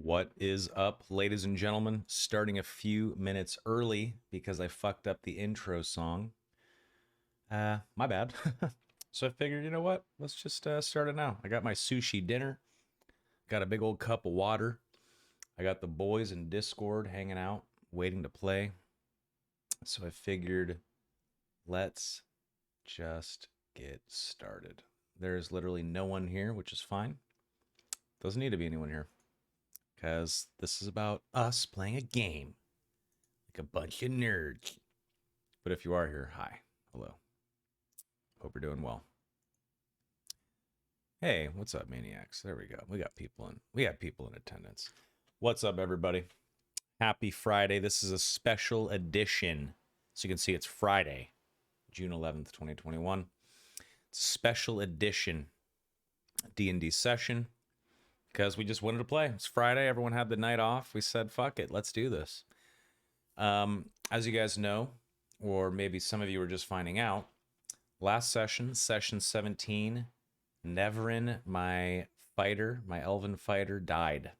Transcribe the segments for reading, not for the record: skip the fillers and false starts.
What is up, ladies and gentlemen? Starting a few minutes early because I fucked up the intro song. My bad. So I figured, you know what? Let's just start it now. I got my sushi dinner, got a big old cup of water. I got the boys in Discord hanging out, waiting to play. So I figured, let's just get started. There's literally no one here, which is fine. Doesn't need to be anyone here. Because this is about us playing a game like a bunch of nerds. But if you are here, hi, hello. Hope you're doing well. Hey, what's up, maniacs? There we go. We got people in attendance. What's up, everybody? Happy Friday. This is a special edition. So you can see it's Friday, June 11th, 2021. It's a special edition D&D session because we just wanted to play. It's Friday. Everyone had the night off. We said, fuck it, let's do this. As you guys know, or maybe some of you are just finding out, last session 17, Neverin, my elven fighter, died.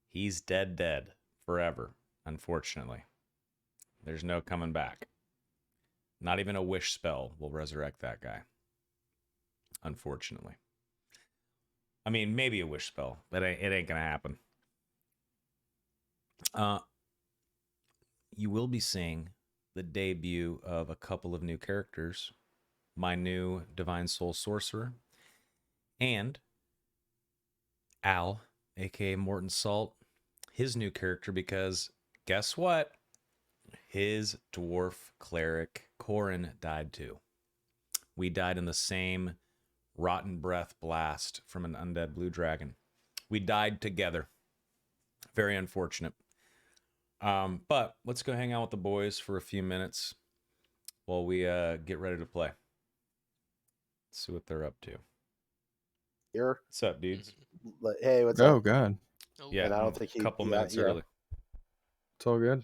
He's dead forever, unfortunately. There's no coming back. Not even a wish spell will resurrect that guy, unfortunately. I mean, maybe a wish spell, but it ain't gonna happen. You will be seeing the debut of a couple of new characters. My new Divine Soul Sorcerer, and Al, aka Morton Salt, his new character, because guess what? His dwarf cleric, Corin, died too. We died in the same rotten breath blast from an undead blue dragon. We died together. Very unfortunate. But let's go hang out with the boys for a few minutes while we get ready to play. Let's see what they're up to. Here. What's up, dudes? Hey, what's Oh up? God, Yeah, And I don't think a couple minutes yeah. early. it's all good.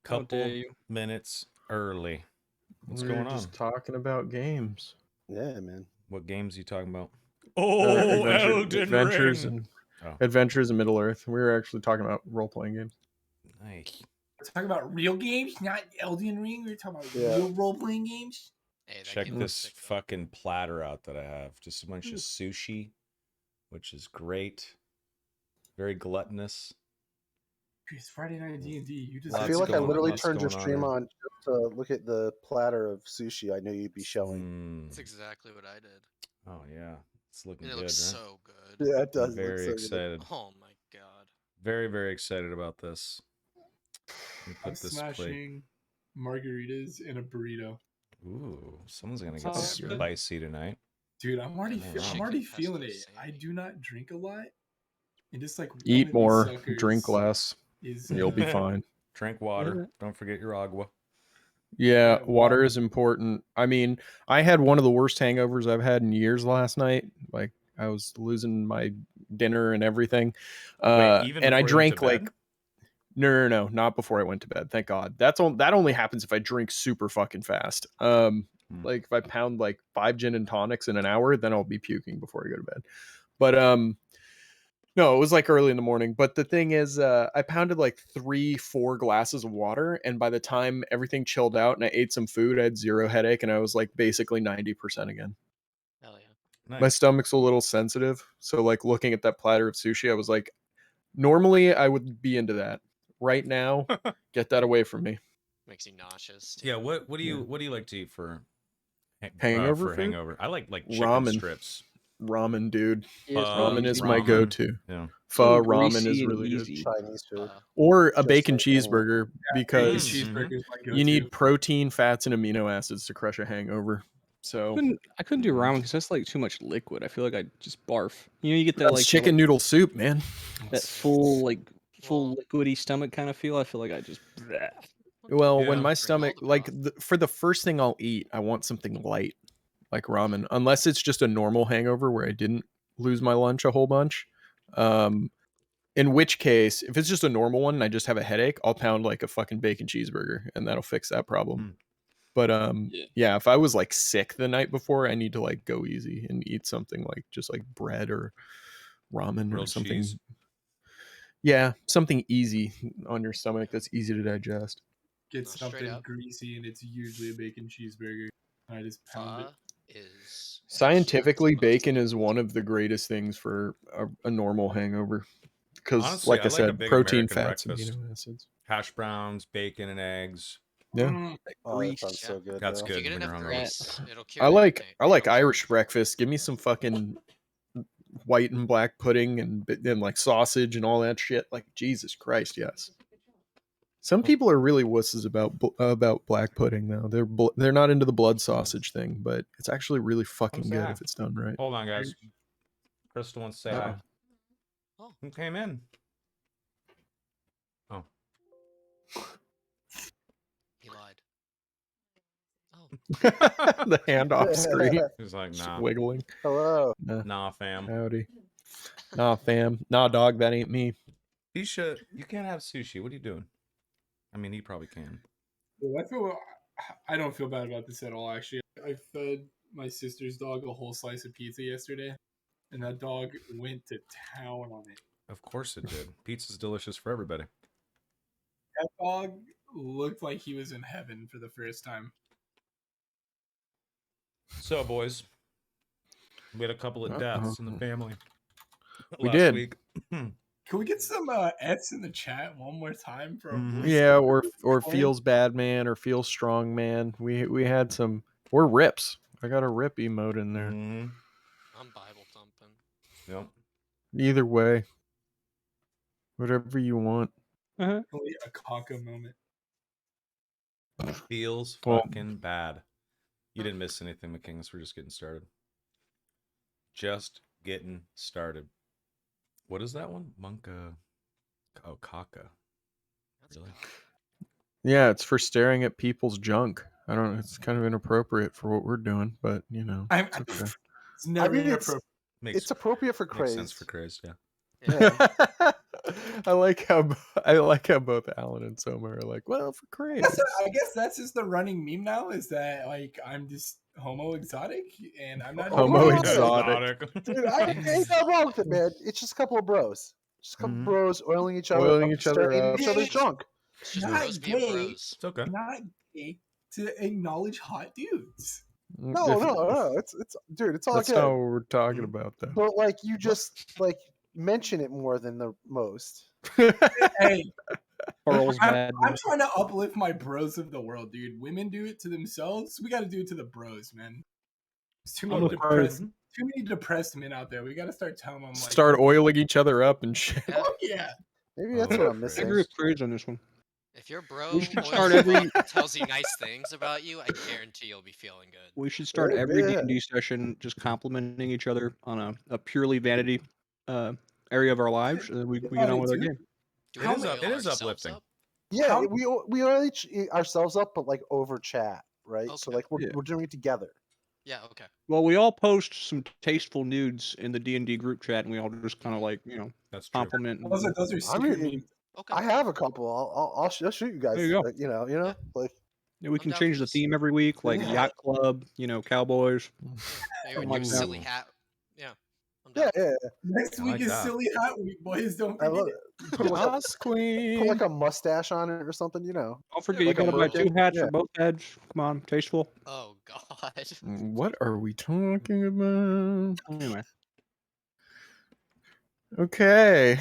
Couple minutes early. What's going on? Just talking about games. Yeah, man. What games are you talking about? Adventures Ring. and Adventures in Middle Earth. We were actually talking about role-playing games. Nice. We're talking about real games, not Elden Ring. We're talking about Yeah. real role-playing games. Hey, Check this fucking platter out that I have. Just a bunch of sushi, which is great. Very gluttonous. It's Friday night D&D. You just I Lots feel like I going- literally lots turned your going on stream here. on just to look at the platter of sushi I knew you'd be showing. That's exactly what I did. Oh yeah, it's looking And it good, looks right? so good. Yeah, it does. I'm very look so good. excited. Oh my god. Very, very excited about this. Let me I'm put this plate. smashing margaritas in a burrito. Ooh, someone's gonna get Sounds good. spicy tonight. Dude, I'm already Chicken feeling it. pesto I sandy. do not drink a lot. And just like Eat more, drink less, is, and you'll be fine. Drink water. Don't forget your agua. Yeah, Yeah, water is important. I mean, I had one of the worst hangovers I've had in years last night. Like, I was losing my dinner and everything. Even and before you I went drank to like bed? no, not before I went to bed. Thank God. That only happens if I drink super fucking fast. Like if I pound like 5 gin and tonics in an hour, then I'll be puking before I go to bed. But no, it was like early in the morning. But the thing is, I pounded like 3-4 glasses of water, and by the time everything chilled out and I ate some food, I had zero headache, and I was like basically 90% again. Hell yeah. Nice. My stomach's a little sensitive, so like looking at that platter of sushi, I was like, normally I would be into that. Right now, get that away from me. Makes you nauseous. Too. Yeah, what do you like to eat for Hangover for food? hangover? I like chicken Ramen. strips. Ramen, dude. Yeah, Ramen is my ramen. go-to. Yeah. Pho So ramen greasy is and really good. easy. Chinese food. Or a Just bacon like cheeseburger because cheeseburger is my go-to. you need protein, fats, and amino acids to crush a hangover. So I couldn't do ramen because that's like too much liquid. I feel like I just barf. You know, you get that that's like chicken noodle soup, man. that full liquidy stomach kind of feel. I feel like I just. Bleh. Well, Yeah. when my Bring all stomach, the like broth. for the first thing I'll eat, I want something light, like ramen. Unless it's just a normal hangover where I didn't lose my lunch a whole bunch. In which case, if it's just a normal one and I just have a headache, I'll pound like a fucking bacon cheeseburger and that'll fix that problem. But yeah, if I was like sick the night before, I need to like go easy and eat something like just like bread or ramen or Grilled something. cheese. Yeah, something easy on your stomach that's easy to digest. Get No, straight something up. greasy, and it's usually a bacon cheeseburger. And I just pound it. Pho is Scientifically, the most bacon is important one of the greatest things for a normal hangover. Because, Honestly, like I I like a said, big protein, American fats, breakfast. amino acids. Hash browns, bacon, and eggs. Yeah, Mm, Oh, that sounds Yeah. so good. That's though. If you good get when enough you're hungover. grease, it'll cure I like anything. Irish breakfast. Give me some fucking white and black pudding and like sausage and all that shit. Like Jesus Christ, yes. Some people are really wusses about black pudding though. They're not into the blood sausage thing, but it's actually really fucking say good hi. if it's done right. Hold on, guys. Crystal wants to say hi. Oh. Who came in? Oh. He lied. Oh. The hand off screen, He's like, just nah. wiggling. Hello. Nah, fam. Howdy. Nah, fam. Nah, dog. That ain't me. You can't have sushi. What are you doing? I mean, he probably can. I don't feel bad about this at all. Actually, I fed my sister's dog a whole slice of pizza yesterday, and that dog went to town on it. Of course it did. Pizza's delicious for everybody. That dog looked like he was in heaven for the first time. So, boys, we had a couple of deaths in the family. We last did. week. Can we get some F's in the chat one more time for our Mhm. boys? Yeah, or feels bad man or feels strong man. We had some. We're rips. I got a rip emote in there. Mhm. I'm Bible thumping. Yep. Either way, whatever you want. Really a Conka moment. Feels Well- fucking bad. You didn't miss anything, McKingus. We're just getting started. Just getting started. What is that one? Monka. Oh, Kaka. That's Really? Yeah, it's for staring at people's junk. I don't know. It's kind of inappropriate for what we're doing, but you know, it's okay. It's never mean, inappropriate. Makes It's appropriate for makes sense craze. for craze, yeah. Yeah. I like how both Alan and Soma are like, well, for craze. I guess that's just the running meme now. Is that like I'm just homo exotic and I'm not Homo doing it. exotic. Dude, ain't nothing wrong with it, man. It's just a couple of bros. Just a couple of Mhm. bros oiling each other Oiling up, each other staring at up. each other's junk. It's just Not bros being gay. bros. It's okay. Not gay to acknowledge hot dudes. No. It's dude, it's all That's good. not what we're talking Mhm. about, though. But like you just like mention it more than the most. Hey, Carl's I'm bad. trying to uplift my bros of the world, dude. Women do it to themselves. We got to do it to the bros, man. There's too I'm many afraid. depressed, too many depressed men out there. We got to start telling them like, Start oiling each other up and shit. Yeah. fuck yeah. Maybe that's what I'm I missing. agree with Craze on this one. If your bro We should oils start you every- up and tells you nice things about you, I guarantee you'll be feeling good. We should start Yeah, every yeah. D&D session just complimenting each other on a purely vanity area of our lives, and then we get on with our game. Do It we is oil it is ourselves uplifting. up? Yeah, How- we oil each ourselves up, but like over chat, right? So Okay. like Yeah. we're doing it together. Yeah, okay. Well, we all post some tasteful nudes in the D&D group chat, and we all just kind of like, That's true. compliment. And, Those are I secret mean, memes. Okay. I have a couple. I'll shoot you guys. There you go. You know, Yeah. like we I'm can down change for the this. theme every week, like Yeah. yacht club, cowboys. Yeah. Maybe we Something do like a that. silly hat. Yeah. I'm yeah, down. yeah. Next I week like is that. silly hat week, boys. Don't I forget love it. it. Put like Boss queen. put like a mustache on it or something. You know. Don't forget, Like you a gotta buy merkin? 2 hats Yeah. for both heads. Come on, tasteful. Oh God. What are we talking about? Anyway, Okay.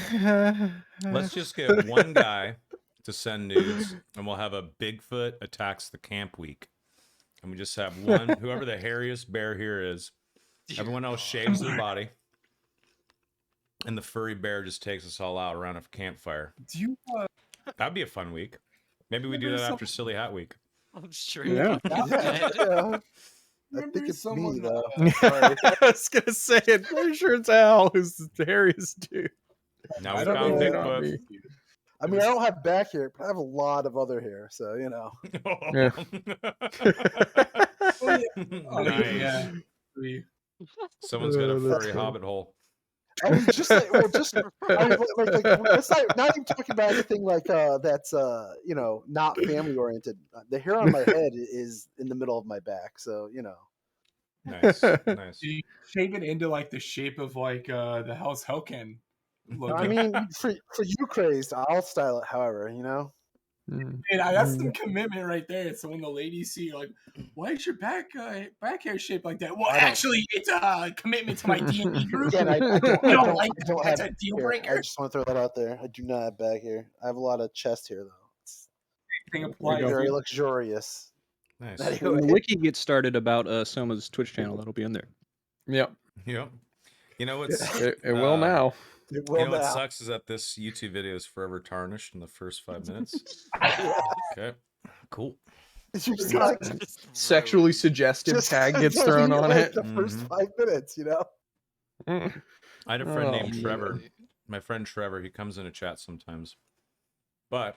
Let's just get one guy to send nudes, and we'll have a Bigfoot attacks the camp week. And we just have one, whoever the hairiest bear here is. Dear Everyone else God. shaves their body. And the furry bear just takes us all out around a campfire. Do you That'd be a fun week. Maybe we do Remember that after some- Silly Hat Week. I'm straight Yeah. fucking Yeah. dead. Yeah. I remember think it's me someone, though. I was gonna say it. Pretty sure it's Al who's the hairiest dude. Now I we don't found know. Bigfoot. I mean, I don't have back hair, but I have a lot of other hair. So you know. Yeah. Oh, Nice. yeah. We- Someone's got a That's furry funny. hobbit hole. I mean, just like, well, just I mean, like let's not even talking about anything like that's not family oriented. The hair on my head is in the middle of my back, so you know. Nice. Nice. You shape it into like the shape of like the House Hellken. I mean, for you crazed, I'll style it however, you know. Mm. And that's some commitment right there. So when the ladies see you, like, why is your back hair shaped like that? Well, I don't- actually, it's a commitment to my D&D group. Again, I don't You don't like I don't that's have a deal hair. breaker. I just want to throw that out there. I do not have back hair. I have a lot of chest hair though. It's Thing There you applies. go. very Dude. luxurious. Nice. Anyway. When the wiki gets started about Soma's Twitch channel, that'll be in there. Yep. Yep. You know what's It will now. It will you know what now. sucks is that this YouTube video is forever tarnished in the first 5 minutes. Yeah. Okay. Cool. You just gotta Just Sexually rude. suggestive just tag gets delete, thrown on like, it. the first Mhm. 5 minutes, you know. I had a friend Oh, named man. Trevor. My friend Trevor, he comes in a chat sometimes. But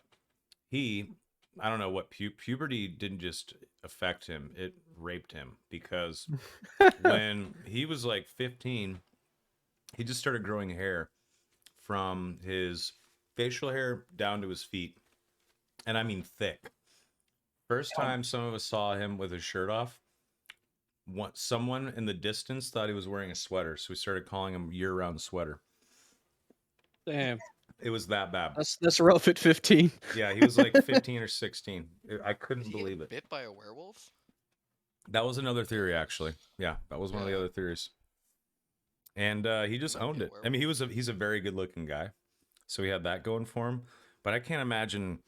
I don't know what puberty didn't just affect him, it raped him because when he was like 15, he just started growing hair from his facial hair down to his feet. And I mean thick. First time some of us saw him with his shirt off, someone in the distance thought he was wearing a sweater, so we started calling him year-round sweater. Damn, It was that bad. that's rough at 15. Yeah, he was like 15 or 16. I couldn't Did he believe get it. bit by a werewolf? That was another theory, actually. Yeah, that was one of the Yeah. other theories. And he just Might be owned a it. I mean, he's a very good-looking guy, so he had that going for him. But I can't imagine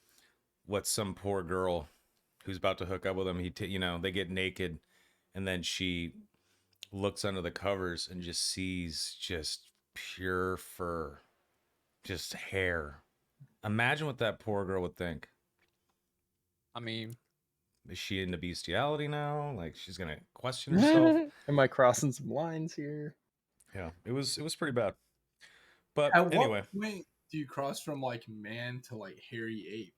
what some poor girl who's about to hook up with him. They get naked, and then she looks under the covers and just sees just pure fur, just hair. Imagine what that poor girl would think. I mean, Is she into bestiality now? Like she's gonna question herself. Am I crossing some lines here? Yeah, it was pretty bad. But At anyway, what point do you cross from like man to like hairy ape?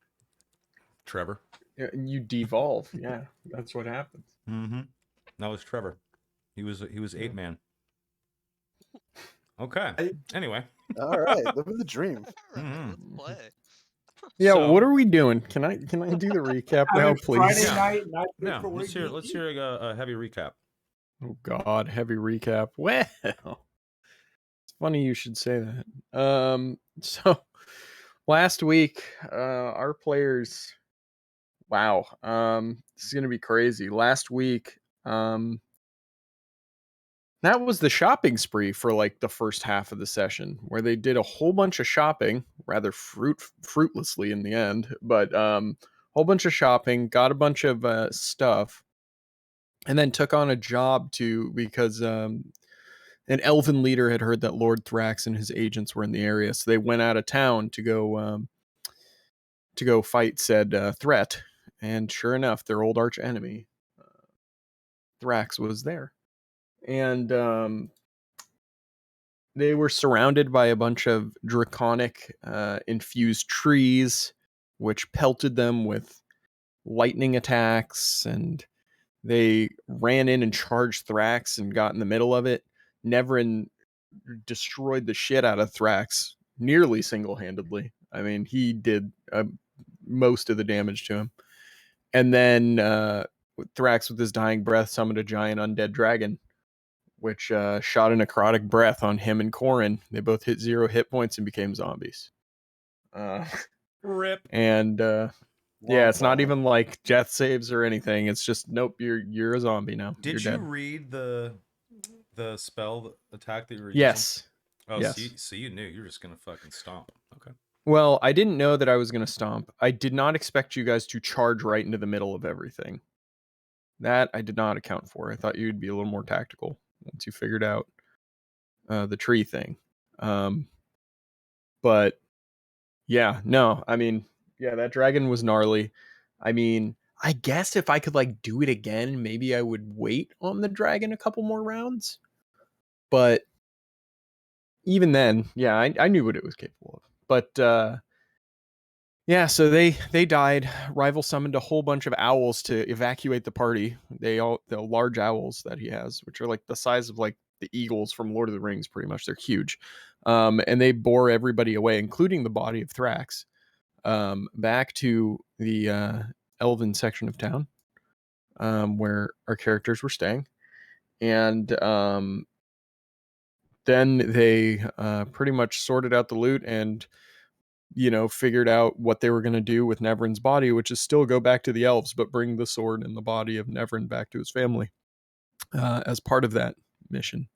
Trevor. Yeah, you devolve. Yeah, that's what happens. Mm-hmm. That was Trevor. He was Yeah. ape man. Okay. Anyway. All right, living the dream. All right, Mhm. let's play. Yeah, So- what are we doing? Can I do the recap now, please? Friday Yeah. night, not good Yeah, for work. let's hear a heavy recap. Oh God, heavy recap. Well, it's funny you should say that. So last week, our players. Wow. This is gonna be crazy. Last week, that was the shopping spree for like the first half of the session, where they did a whole bunch of shopping, rather fruitlessly in the end, but whole bunch of shopping, got a bunch of stuff, and then took on a job because an elven leader had heard that Lord Thrax and his agents were in the area, so they went out of town to go fight said threat. And sure enough, their old arch enemy, Thrax, was there. And they were surrounded by a bunch of draconic infused trees, which pelted them with lightning attacks. And they ran in and charged Thrax and got in the middle of it. Neverin destroyed the shit out of Thrax nearly single-handedly. I mean, he did most of the damage to him. And then Thrax, with his dying breath, summoned a giant undead dragon, which shot a necrotic breath on him and Corrin. They both hit 0 hit points and became zombies. Rip. And yeah, it's not even like death saves or anything. It's just nope, you're a zombie now. Did you're you dead. read the spell attack that you were Yes. using? Oh, Yes. so you knew you were just gonna fucking stomp. Okay. Well, I didn't know that I was going to stomp. I did not expect you guys to charge right into the middle of everything. That I did not account for. I thought you'd be a little more tactical once you figured out the tree thing. But yeah, no, I mean, yeah, that dragon was gnarly. I mean, I guess if I could like do it again, maybe I would wait on the dragon a couple more rounds. But even then, yeah, I knew what it was capable of. But yeah, so they died. Rival summoned a whole bunch of owls to evacuate the party. The large owls that he has, which are like the size of like the eagles from Lord of the Rings, pretty much. They're huge. And they bore everybody away, including the body of Thrax, back to the elven section of town, where our characters were staying. And then they pretty much sorted out the loot and, figured out what they were going to do with Neverin's body, which is still go back to the elves, but bring the sword and the body of Neverin back to his family as part of that mission.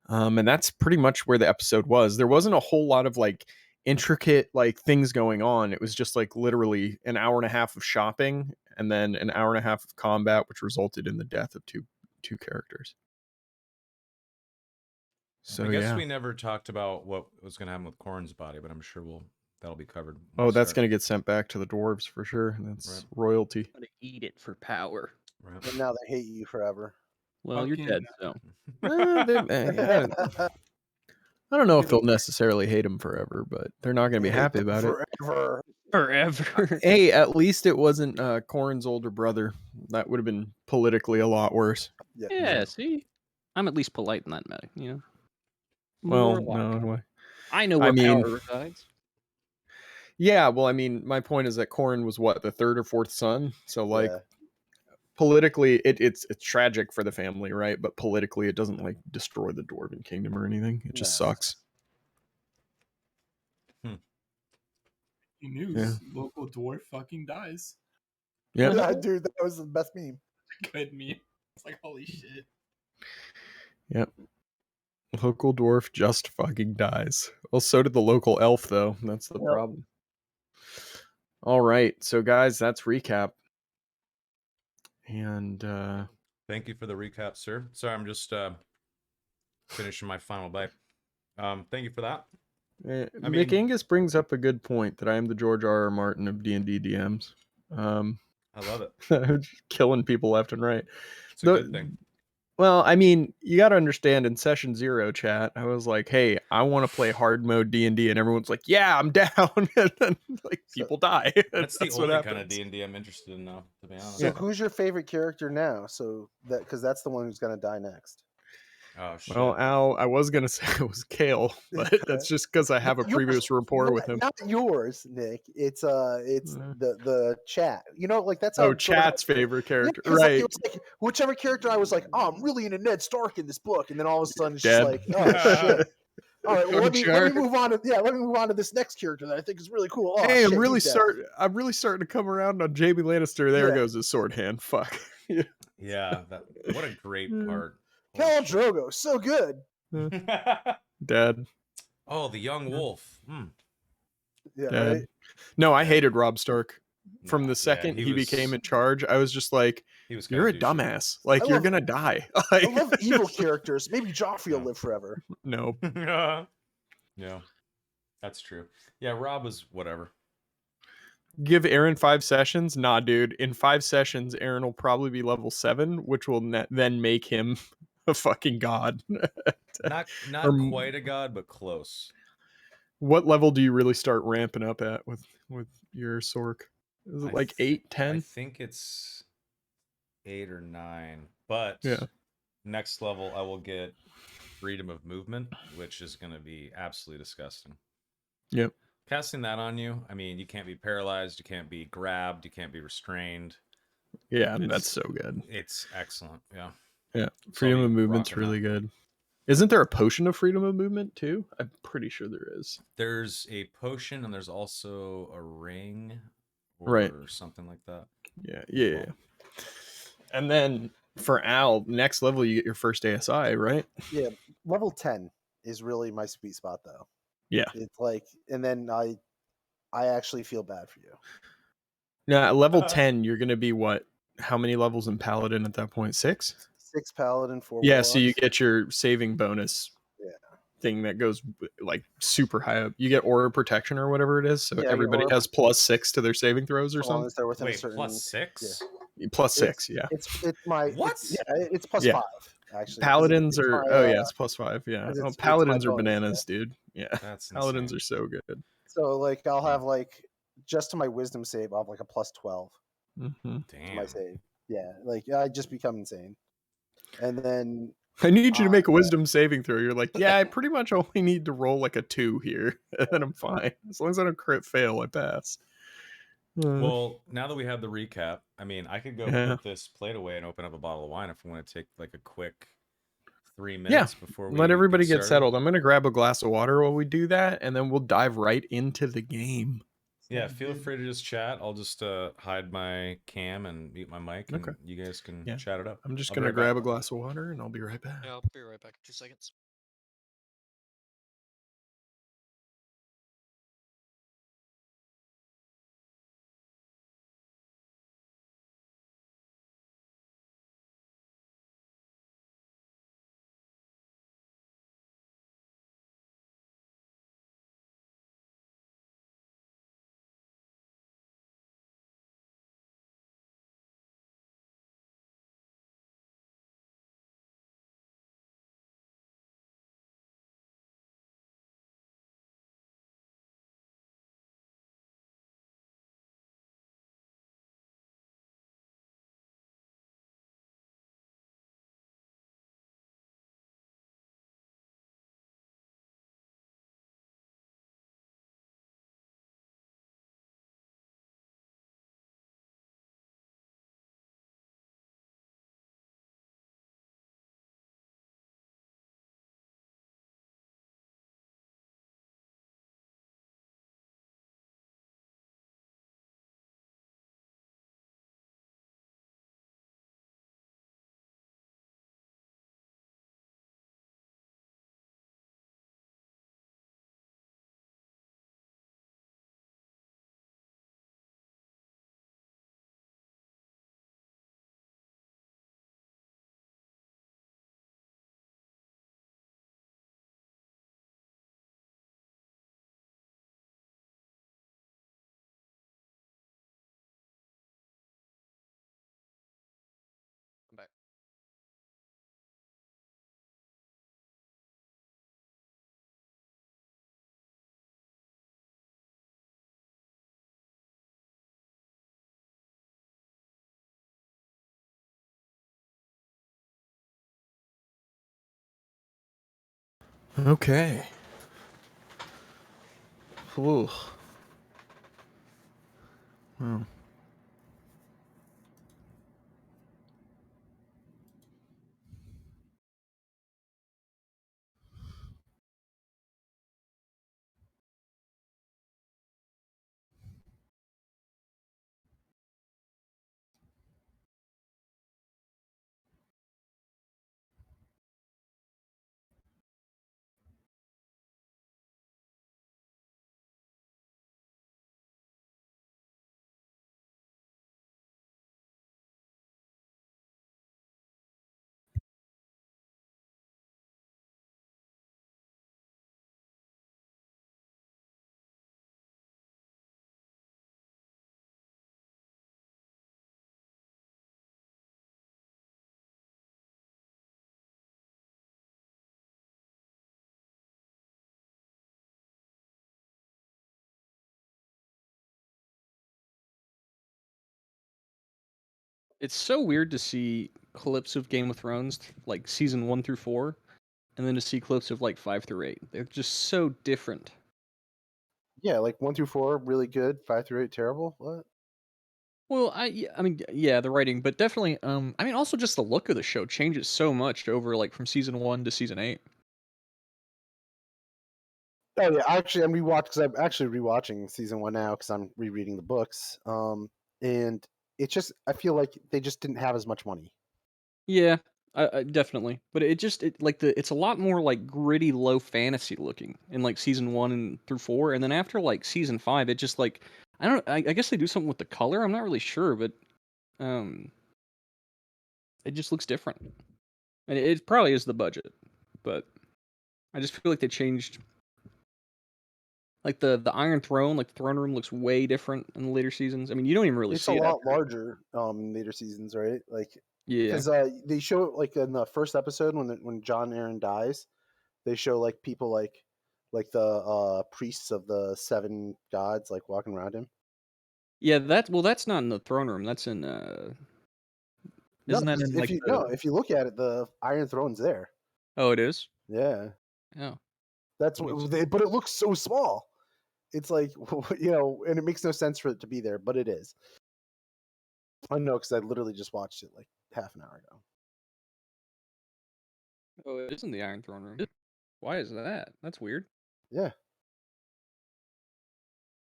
And that's pretty much where the episode was. There wasn't a whole lot of like intricate like things going on. It was just like literally an hour and a half of shopping and then an hour and a half of combat, which resulted in the death of two characters. So I guess yeah. we never talked about what was going to happen with Korn's body, but I'm sure that'll be covered. Oh, that's going to get sent back to the dwarves for sure. That's royalty. Gonna eat it for power. Right. And now they hate you forever. Well, you're Fucking- dead, so. I don't know if they'll necessarily hate him forever, but they're not going to be happy about it. Forever. Forever. Hey, at least it wasn't Corrin's older brother. That would have been politically a lot worse. Yeah, see? I'm at least polite in that matter, you know? Well, Warlock. no. I know I where mean- power resides. Yeah, well, I mean, my point is that Corrin was what, the third or fourth son? So, like, Yeah. politically, it's tragic for the family, right? But politically, it doesn't, like, destroy the Dwarven Kingdom or anything. It just No. sucks. News. Local dwarf fucking dies. Yeah. Yeah, dude, that was the best meme. Good meme. It's like, holy shit. Yep. Local dwarf just fucking dies. Well, so did the local elf, though. That's the Yep. problem. All right. So, guys, that's recap. And Thank you for the recap, sir. Sorry, I'm just finishing my final bite. Thank you for that. Mick mean- Angus brings up a good point that I am the George R. R. Martin of D&D DMs. I love it. Just killing people left and right. It's a good thing. Well, I mean, you got to understand in session 0 chat, I was like, hey, I want to play hard mode D&D. And everyone's like, yeah, I'm down. And then, like, people die. That's the what only kind of happens. D&D I'm interested in now, to be honest. So who's your favorite character now? So that because that's the one who's gonna die next. Oh, shit. Well, Al, I was going to say it was Kale, but that's just because I have a Yours- previous rapport with him. Not yours, Nick. It's Yeah. the chat. You know, like that's how Oh, chat's favorite Yeah, character. 'cause, like, Right. it was like whichever character I was like, oh, I'm really into Ned Stark in this book, and then all of a sudden it's Dead. just like, oh shit. All right, well, let me Jar. move on to let me move on to this next character that I think is really cool. Oh, Hey, shit, I'm really he's dead. I'm really starting to come around on Jamie Lannister. There Yeah. goes his sword hand. Fuck. Yeah, what a great Mm. part. Khal Drogo, so good. Dead. Oh, the young wolf. Hmm. Yeah, Dead. right. No, I hated Rob Stark. From No, the second he was- became in charge, I was just like, he was you're a kinda douchey. dumbass. Like, I you're love- gonna die. I Like, love evil characters. Maybe Joffrey will No. live forever. no. Yeah, that's true. Yeah, Rob was whatever. Give Aaron 5 sessions? Nah, dude. In 5 sessions, Aaron will probably be level 7, which will then make him a fucking god. Not Or- quite a god, but close. What level do you really start ramping up at with your Sork? Is it I like th- 8, 10? I think it's 8 or 9. But Yeah. next level, I will get freedom of movement, which is going to be absolutely disgusting. Yep. Casting that on you, I mean, you can't be paralyzed, you can't be grabbed, you can't be restrained. Yeah, It's- that's so good. It's excellent. Yeah. Yeah, So freedom I'll of be movement's rocking really that. good. Isn't there a potion of freedom of movement too? I'm pretty sure there is. There's a potion and there's also a ring or Right. something like that. Yeah. And then for Al, next level you get your first ASI, right? Yeah, level 10 is really my sweet spot, though. Yeah. It's like, and then I actually feel bad for you. Now at level 10, you're gonna be what? How many levels in Paladin at that point? 6? 6 Paladin, 4 Yeah, so you Warlocks. get your saving bonus Yeah. thing that goes like super high up. You get aura protection or whatever it is. So Yeah, I get everybody aura has +6 to their saving throws or as long something. as they're within a Wait, certain. +6? +6, yeah. It's my What? it's plus Yeah. 5 actually. 'cause Paladins it's are my, yeah, it's +5. Yeah. 'cause Oh, it's my Paladins are bonus, bananas, dude. Yeah. That's Paladins insane. are so good. So like I'll have like just to my wisdom save, I'll have like a plus 12 hmm to my Damn. save. Yeah, like I just become insane. And then I need you to make a yeah. wisdom saving throw. You're like, yeah, I pretty much only need to roll like a 2 here, and then I'm fine. As long as I don't crit fail, I pass. Well, now that we have the recap, I mean, I could go Yeah. put this plate away and open up a bottle of wine if we want to take like a quick 3 Yeah, minutes before we let everybody get started? settled. I'm gonna grab a glass of water while we do that, and then we'll dive right into the game. Yeah, feel free to just chat. I'll just hide my cam and mute my mic, and Okay. you guys can Yeah. chat it up. I'm just I'll be gonna right back. grab a glass of water, and I'll be right back. Yeah, I'll be right back in 2 seconds. I'm back. Okay. Ooh. Wow. It's so weird to see clips of Game of Thrones, like season 1 through 4, and then to see clips of like 5 through 8. They're just so different. Yeah, like 1 through 4, really good. 5 through 8, terrible. What? Well, I mean, yeah, the writing, but definitely, I mean, also just the look of the show changes so much over like from season 1 to season 8. Oh yeah, actually, I'm rewatch because I'm actually rewatching season 1 now because I'm rereading the books. And it's just I feel like they just didn't have as much money. Yeah, definitely. But it's a lot more like gritty, low fantasy looking in like season 1 and through 4, and then after like season 5, it just like I guess they do something with the color. I'm not really sure, but um, it just looks different, and it probably is the budget, but I just feel like they changed. Like the Iron Throne, like the throne room looks way different in the later seasons. I mean, you don't even really It's a see it lot after. larger in later seasons, right? Like Yeah. because they show like in the first episode when John Aaron dies, they show like people like the priests of the 7 gods like walking around him. Yeah, that's not in the throne room. That's in No, isn't that 'cause in like if you look at it, the Iron Throne's there. Oh, it is? Yeah, Oh. that's That makes what they, but it looks so small. It's like and it makes no sense for it to be there, but it is. I know because I literally just watched it like half an hour ago. Oh, it is in the Iron Throne room. Why is that? That's weird. Yeah.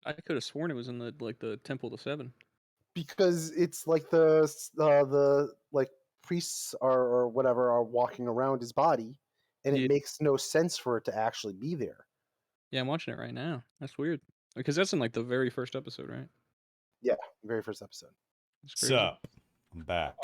I could have sworn it was in the Temple of the Seven. Because it's like the like priests or whatever are walking around his body, and it Yeah. makes no sense for it to actually be there. Yeah, I'm watching it right now. That's weird. Because that's in like the very first episode, right? Yeah, very first episode. That's What's crazy. up? I'm back.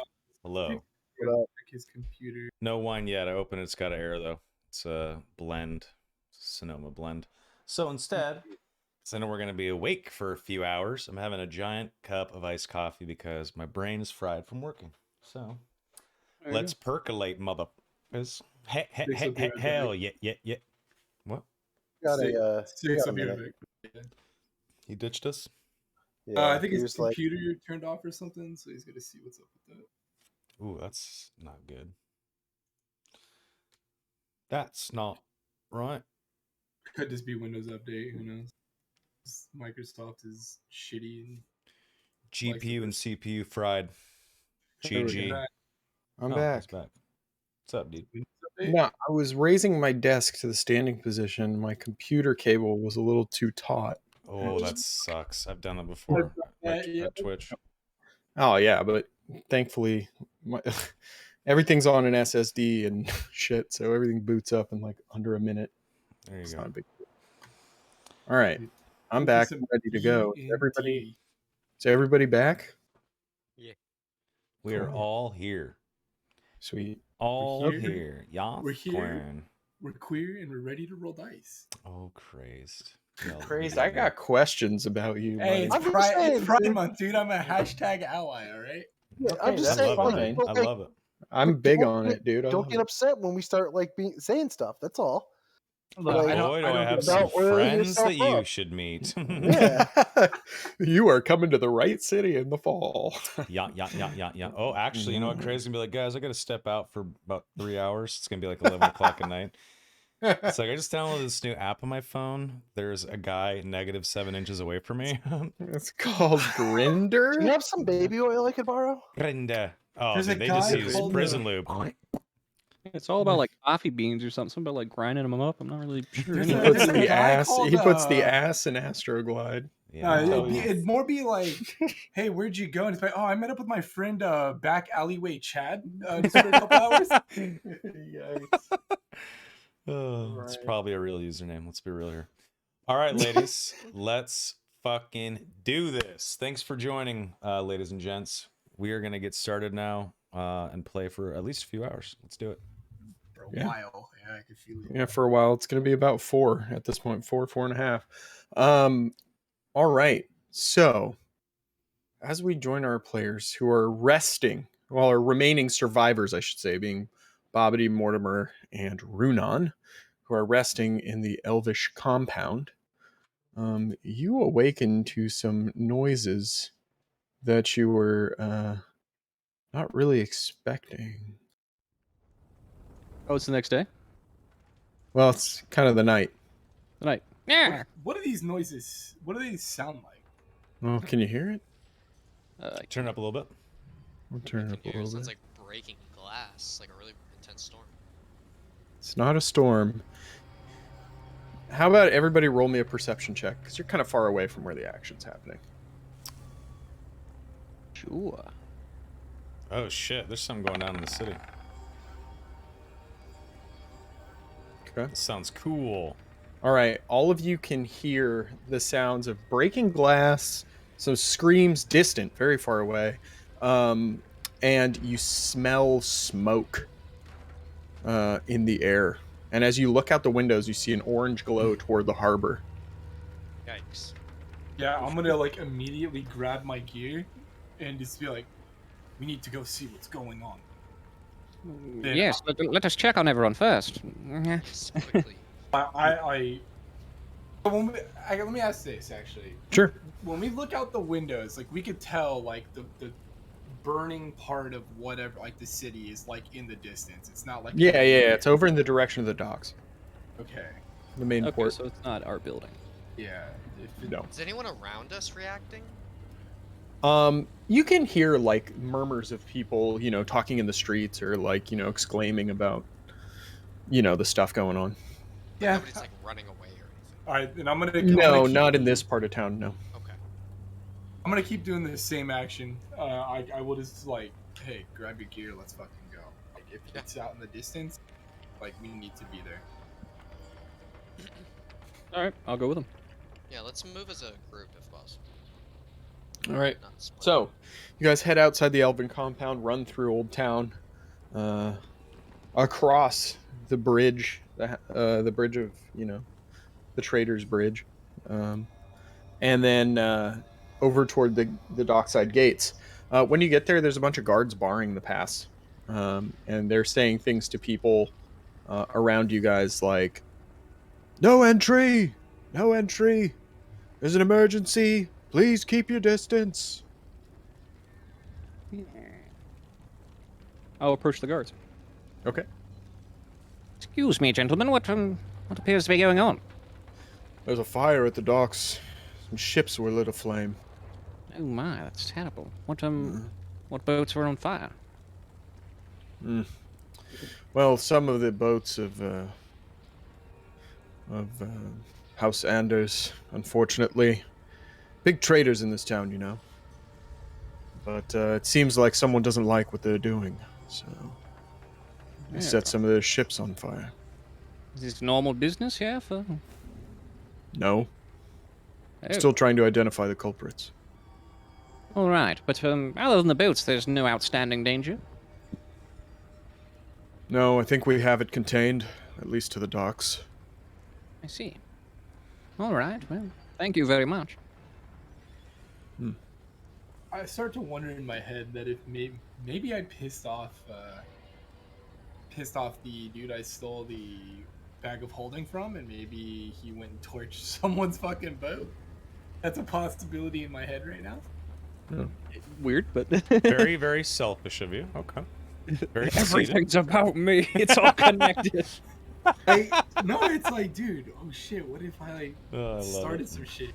Hello. What up? Check his computer. No wine yet. I opened it. It's got an error though. It's a blend, Sonoma blend. So instead, because I know we're going to be awake for a few hours, I'm having a giant cup of iced coffee because my brain is fried from working. So There you let's percolate, motherfuckers. Six will be right Hell back. yeah. What? Got Six- a Six got a will be right minute. back. He ditched us? Yeah, I think he his was like, computer turned off or something, so he's gonna see what's up with that. Ooh, that's not good. That's not right. Could just be Windows Update. Who knows? Microsoft is shitty. And GPU and CPU fried. There we GG. go. I'm Oh, back. he's back. What's up, dude? Windows Update? No, I was raising my desk to the standing position. My computer cable was a little too taut. Oh, that sucks. I've done that before Yeah. at Twitch. Oh yeah, but thankfully, everything's on an SSD and shit, so everything boots up in like under a minute. There you It's go. not a big deal. All right, I'm back, ready to go. Is everybody back? We are Cool. all here. Sweet. All here. here. Yas We're here. Quinn. We're queer and we're ready to roll dice. Oh, crazed. Y'all Crazy. hate I me. got questions about you. Hey, it's I'm just Pride, saying, it's Pride dude. Month, dude. I'm a hashtag ally, all right? yeah, Okay, I'm just I that's saying, love it, fine. dude. don't, I like, love it. I'm big don't on get- it, dude. I don't love get it. upset when we start like saying stuff. That's all. Look, Like, Boy, do I have get some about oiling friends yourself that you up. should meet. Yeah. You are coming to the right city in the fall. Yeah. Oh, actually, you know what? Mhm. Crazy gonna be like, guys, I gotta step out for about 3 hours. It's gonna be like 11 o'clock at night. It's like I just downloaded this new app on my phone. There's a guy -7 inches away from me. It's called Do you Grinder. have some baby oil I could borrow? Grinda. Oh, There's dude, a they just guy use called, prison lube. It's all about like coffee beans or something. Something about like grinding them up. I'm not really sure. There's He a- Anyway. puts there's a the guy ass. He called, puts the ass in Astroglide. Yeah, it'd more be like, hey, where'd you go? And it's like, oh, I met up with my friend back alleyway Chad just for a couple hours. Yikes. Oh, it's Right. probably a real username. Let's be real here. All right, ladies, let's fucking do this. Thanks for joining, ladies and gents. We are gonna get started now and play for at least a few hours. Let's do it. For a Yeah. while. Yeah, I could feel it. Yeah, for a while. It's going to be about 4 at this point. 4.5. All right. So, as we join our players who are resting, well, our remaining survivors, I should say, being Bobbity, Mortimer, and Runon, who are resting in the Elvish compound, you awaken to some noises that you were not really expecting. Oh, it's the next day. Well, it's kind of the night. The night. Yeah. What are these noises? What do they sound like? Oh, can you hear it? Turn it up a little bit. I'll turn it I up a can hear it little sounds bit. like breaking glass, like a really intense storm. It's not a storm. How about everybody roll me a perception check? Because you're kind of far away from where the action's happening. Sure. Oh shit, there's something going on in the city. Okay. This sounds cool. All right. All of you can hear the sounds of breaking glass, some screams distant, very far away, and you smell smoke in the air. And as you look out the windows, you see an orange glow toward the harbor. Yikes. Yeah, I'm gonna like immediately grab my gear and just be like, we need to go see what's going on. Then Yes, let us check on everyone first. Yes, quickly. Let me ask this actually. Sure. When we look out the windows, like we could tell like the burning part of whatever like the city is like in the distance. It's not like Yeah. It's over in the direction of the docks, Okay. the main Okay, port. so it's not our building. Yeah. If it- No. Is anyone around us reacting? You can hear like murmurs of people, talking in the streets or like, exclaiming about the stuff going on. But Yeah. nobody's like running away or anything. All right, then I'm gonna. No, keep, not in this part of town. No. Okay. I'm gonna keep doing the same action. I will just like, hey, grab your gear, let's fucking go. Like if it's out in the distance, like we need to be there. All right, I'll go with him. Yeah, let's move as a group if possible. All right. Not split. So, you guys head outside the Elven compound, run through Old Town, across the bridge, the bridge of the Trader's Bridge, and then over toward the dockside gates. When you get there, there's a bunch of guards barring the pass, and they're saying things to people around you guys like, "No entry, no entry. There's an emergency. Please keep your distance." I'll approach the guards. Okay. Excuse me, gentlemen. What appears to be going on? There's a fire at the docks. Some ships were lit aflame. Oh my, that's terrible. What boats were on fire? Well, some of the boats of House Anders, unfortunately. Big traders in this town, But it seems like someone doesn't like what they're doing, so they set some of their ships on fire. Is this normal business here for? No, Oh. still trying to identify the culprits. All right, but other than the boats, there's no outstanding danger. No, I think we have it contained, at least to the docks. I see. All right. Well, thank you very much. I start to wonder in my head that if maybe I pissed off the dude I stole the bag of holding from, and maybe he went and torched someone's fucking boat. That's a possibility in my head right now. Weird, but Very, very selfish of you. Okay. Very conceited. everything's about me. It's all connected. No, it's like, dude, oh shit, what if I like Oh, I love started it. some shit?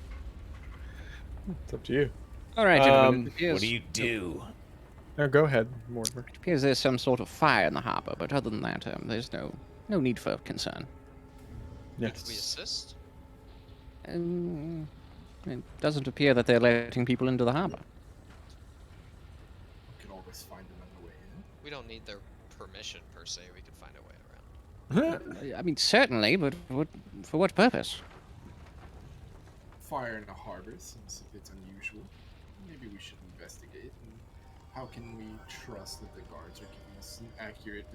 It's up to you. All right, gentlemen. What do you do? Now go ahead, Mortimer. It appears there's some sort of fire in the harbor, but other than that, there's no need for concern. Could we Yes. assist? It doesn't appear that they're letting people into the harbor. We could always find them on the way in. We don't need their permission per se. We could find a way around. I mean, certainly, but for what purpose? Fire in a harbor seems a bit unusual. Maybe we should investigate. And how can we trust that the guards are giving us an accurate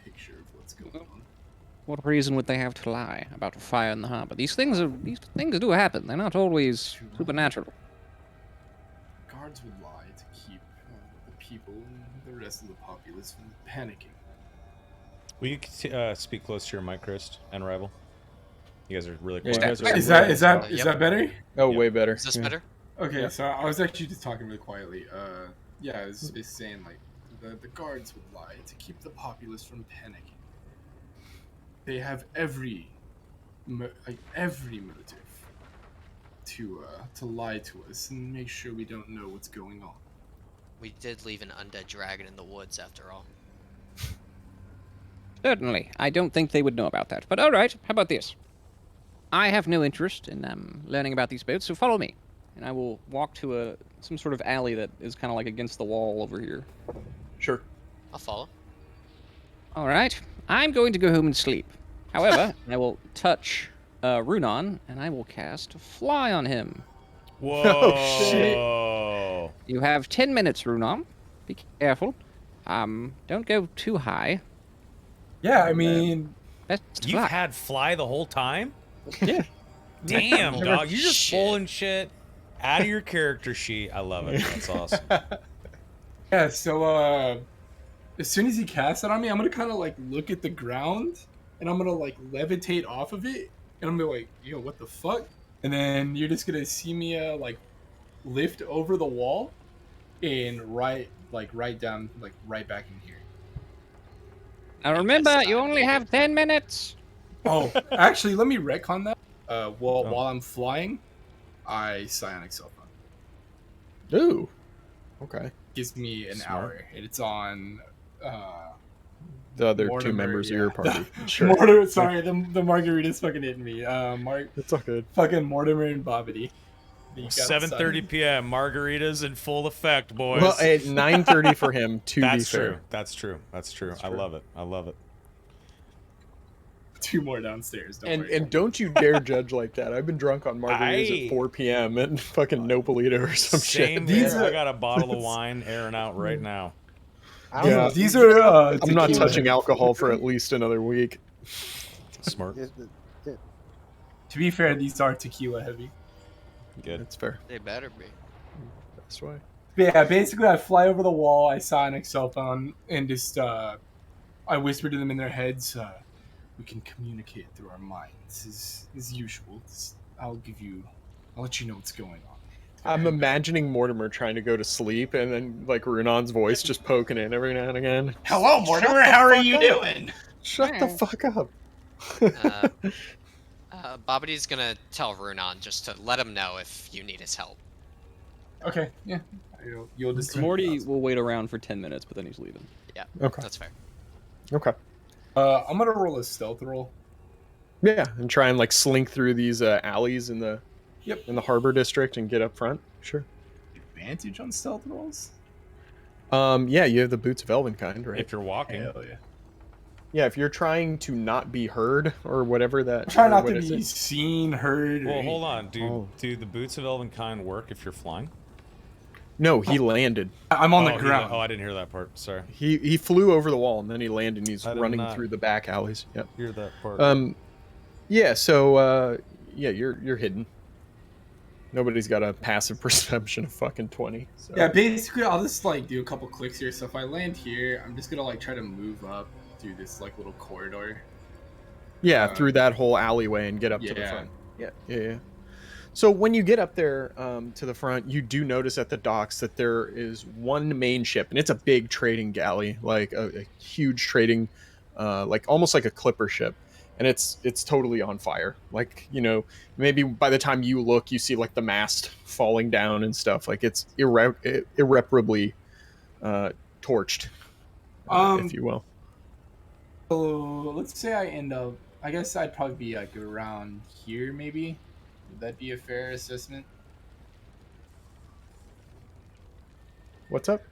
picture of what's going on? What reason would they have to lie about a fire in the harbor? These things do happen. They're not always supernatural. Guards would lie to keep the people and the rest of the populace from panicking. Will you speak close to your mic, Chris, and Rival? You guys are really Yeah, quiet. you guys are- Is that better? Oh, Yep. way better. Is this Yeah. better? Okay, Yeah. so I was actually just talking really quietly. Yeah, it's saying like the guards would lie to keep the populace from panicking. They have every motive to lie to us and make sure we don't know what's going on. We did leave an undead dragon in the woods after all. Certainly. I don't think they would know about that. But all right, how about this? I have no interest in learning about these boats, so follow me. And I will walk to some sort of alley that is kind of like against the wall over here. Sure. I'll follow. All right. I'm going to go home and sleep. However, I will touch Runon, and I will cast Fly on him. Whoa! Oh, shit. You have 10 minutes, Runon. Be careful. Don't go too high. Yeah, I mean, Best You've fly. had Fly the whole time? Yeah. Damn, dog. You're just Shit. pulling shit out of your character sheet. I love it. That's awesome. yeah. So as soon as he casts it on me, I'm gonna kind of like look at the ground, and I'm gonna like levitate off of it, and I'm gonna be like, yo, what the fuck? And then you're just gonna see me like lift over the wall, and right down, like right back in here. Now remember, Yes, you I'm only have 10 minutes. Oh, actually, let me retcon that. While Oh. while I'm flying, I psionic self run. Ooh. Okay. Gives me an Smart. hour, and it's on The other two Mortimer, members of yeah. your party. Sure. Mortimer, sorry, the margarita's fucking hitting me. It's all good. Fucking Mortimer and Bobbity. You got 7:30 decided. p.m. Margaritas in full effect, boys. Well, at 9:30 for him. To That's be fair. true. That's true. That's true. That's I true. love it. I love it. 2 more downstairs. Don't worry. And don't you dare judge like that. I've been drunk on margaritas at 4 p.m. and fucking Nopalito or some Same shit. These here. I are- got a bottle of wine airing out right now. I don't Yeah. know. These are. I'm not tequila. touching alcohol for at least another week. Smart. To be fair, these are tequila heavy. Good. That's fair. They better be. That's why. But yeah, basically, I fly over the wall. I saw an Excel phone and just I whispered to them in their heads. We can communicate through our minds as usual. I'll let you know what's going on. I'm imagining Mortimer trying to go to sleep and then like Runon's voice just poking in every now and again. Hello, Mortimer. How are you doing? Shut the fuck up. Bobbity's gonna tell Runon just to let him know if you need his help. Okay, yeah. You'll just Morty will wait around for 10 minutes, but then he's leaving. Yeah, Okay. that's fair. Okay. I'm gonna roll a stealth roll. Yeah, and try and like slink through these alleys in the Yep. in the harbor district and get up front. Sure. Advantage on stealth rolls? Yeah, you have the boots of Elvenkind, right? If you're walking. Hell yeah. Yeah, if you're trying to not be heard or whatever that. Try or not what to is be it? seen, heard. or Well, hold anything. on. Oh. Do the boots of Elvenkind work if you're flying? No, he landed. I'm on Oh, the he- ground. oh, I didn't hear that part. Sorry. He flew over the wall and then he landed and he's I did running not. through the back alleys. Yep. Hear that part. Yeah, so yeah, you're hidden. Nobody's got a passive perception of fucking 20. So. Yeah, basically, I'll just like do a couple clicks here. So if I land here, I'm just gonna like try to move up through this like little corridor. Yeah, Uh, through that whole alleyway and get up to the yeah. front. Yeah. So when you get up there to the front, you do notice at the docks that there is one main ship, and it's a big trading galley, like a huge trading, like almost like a clipper ship, and it's totally on fire. Like, you know, maybe by the time you look, you see like the mast falling down and stuff. Like it's irreparably torched, if you will. So let's say I end up. I guess I'd probably be like around here, maybe. Would that be a fair assessment? What's up?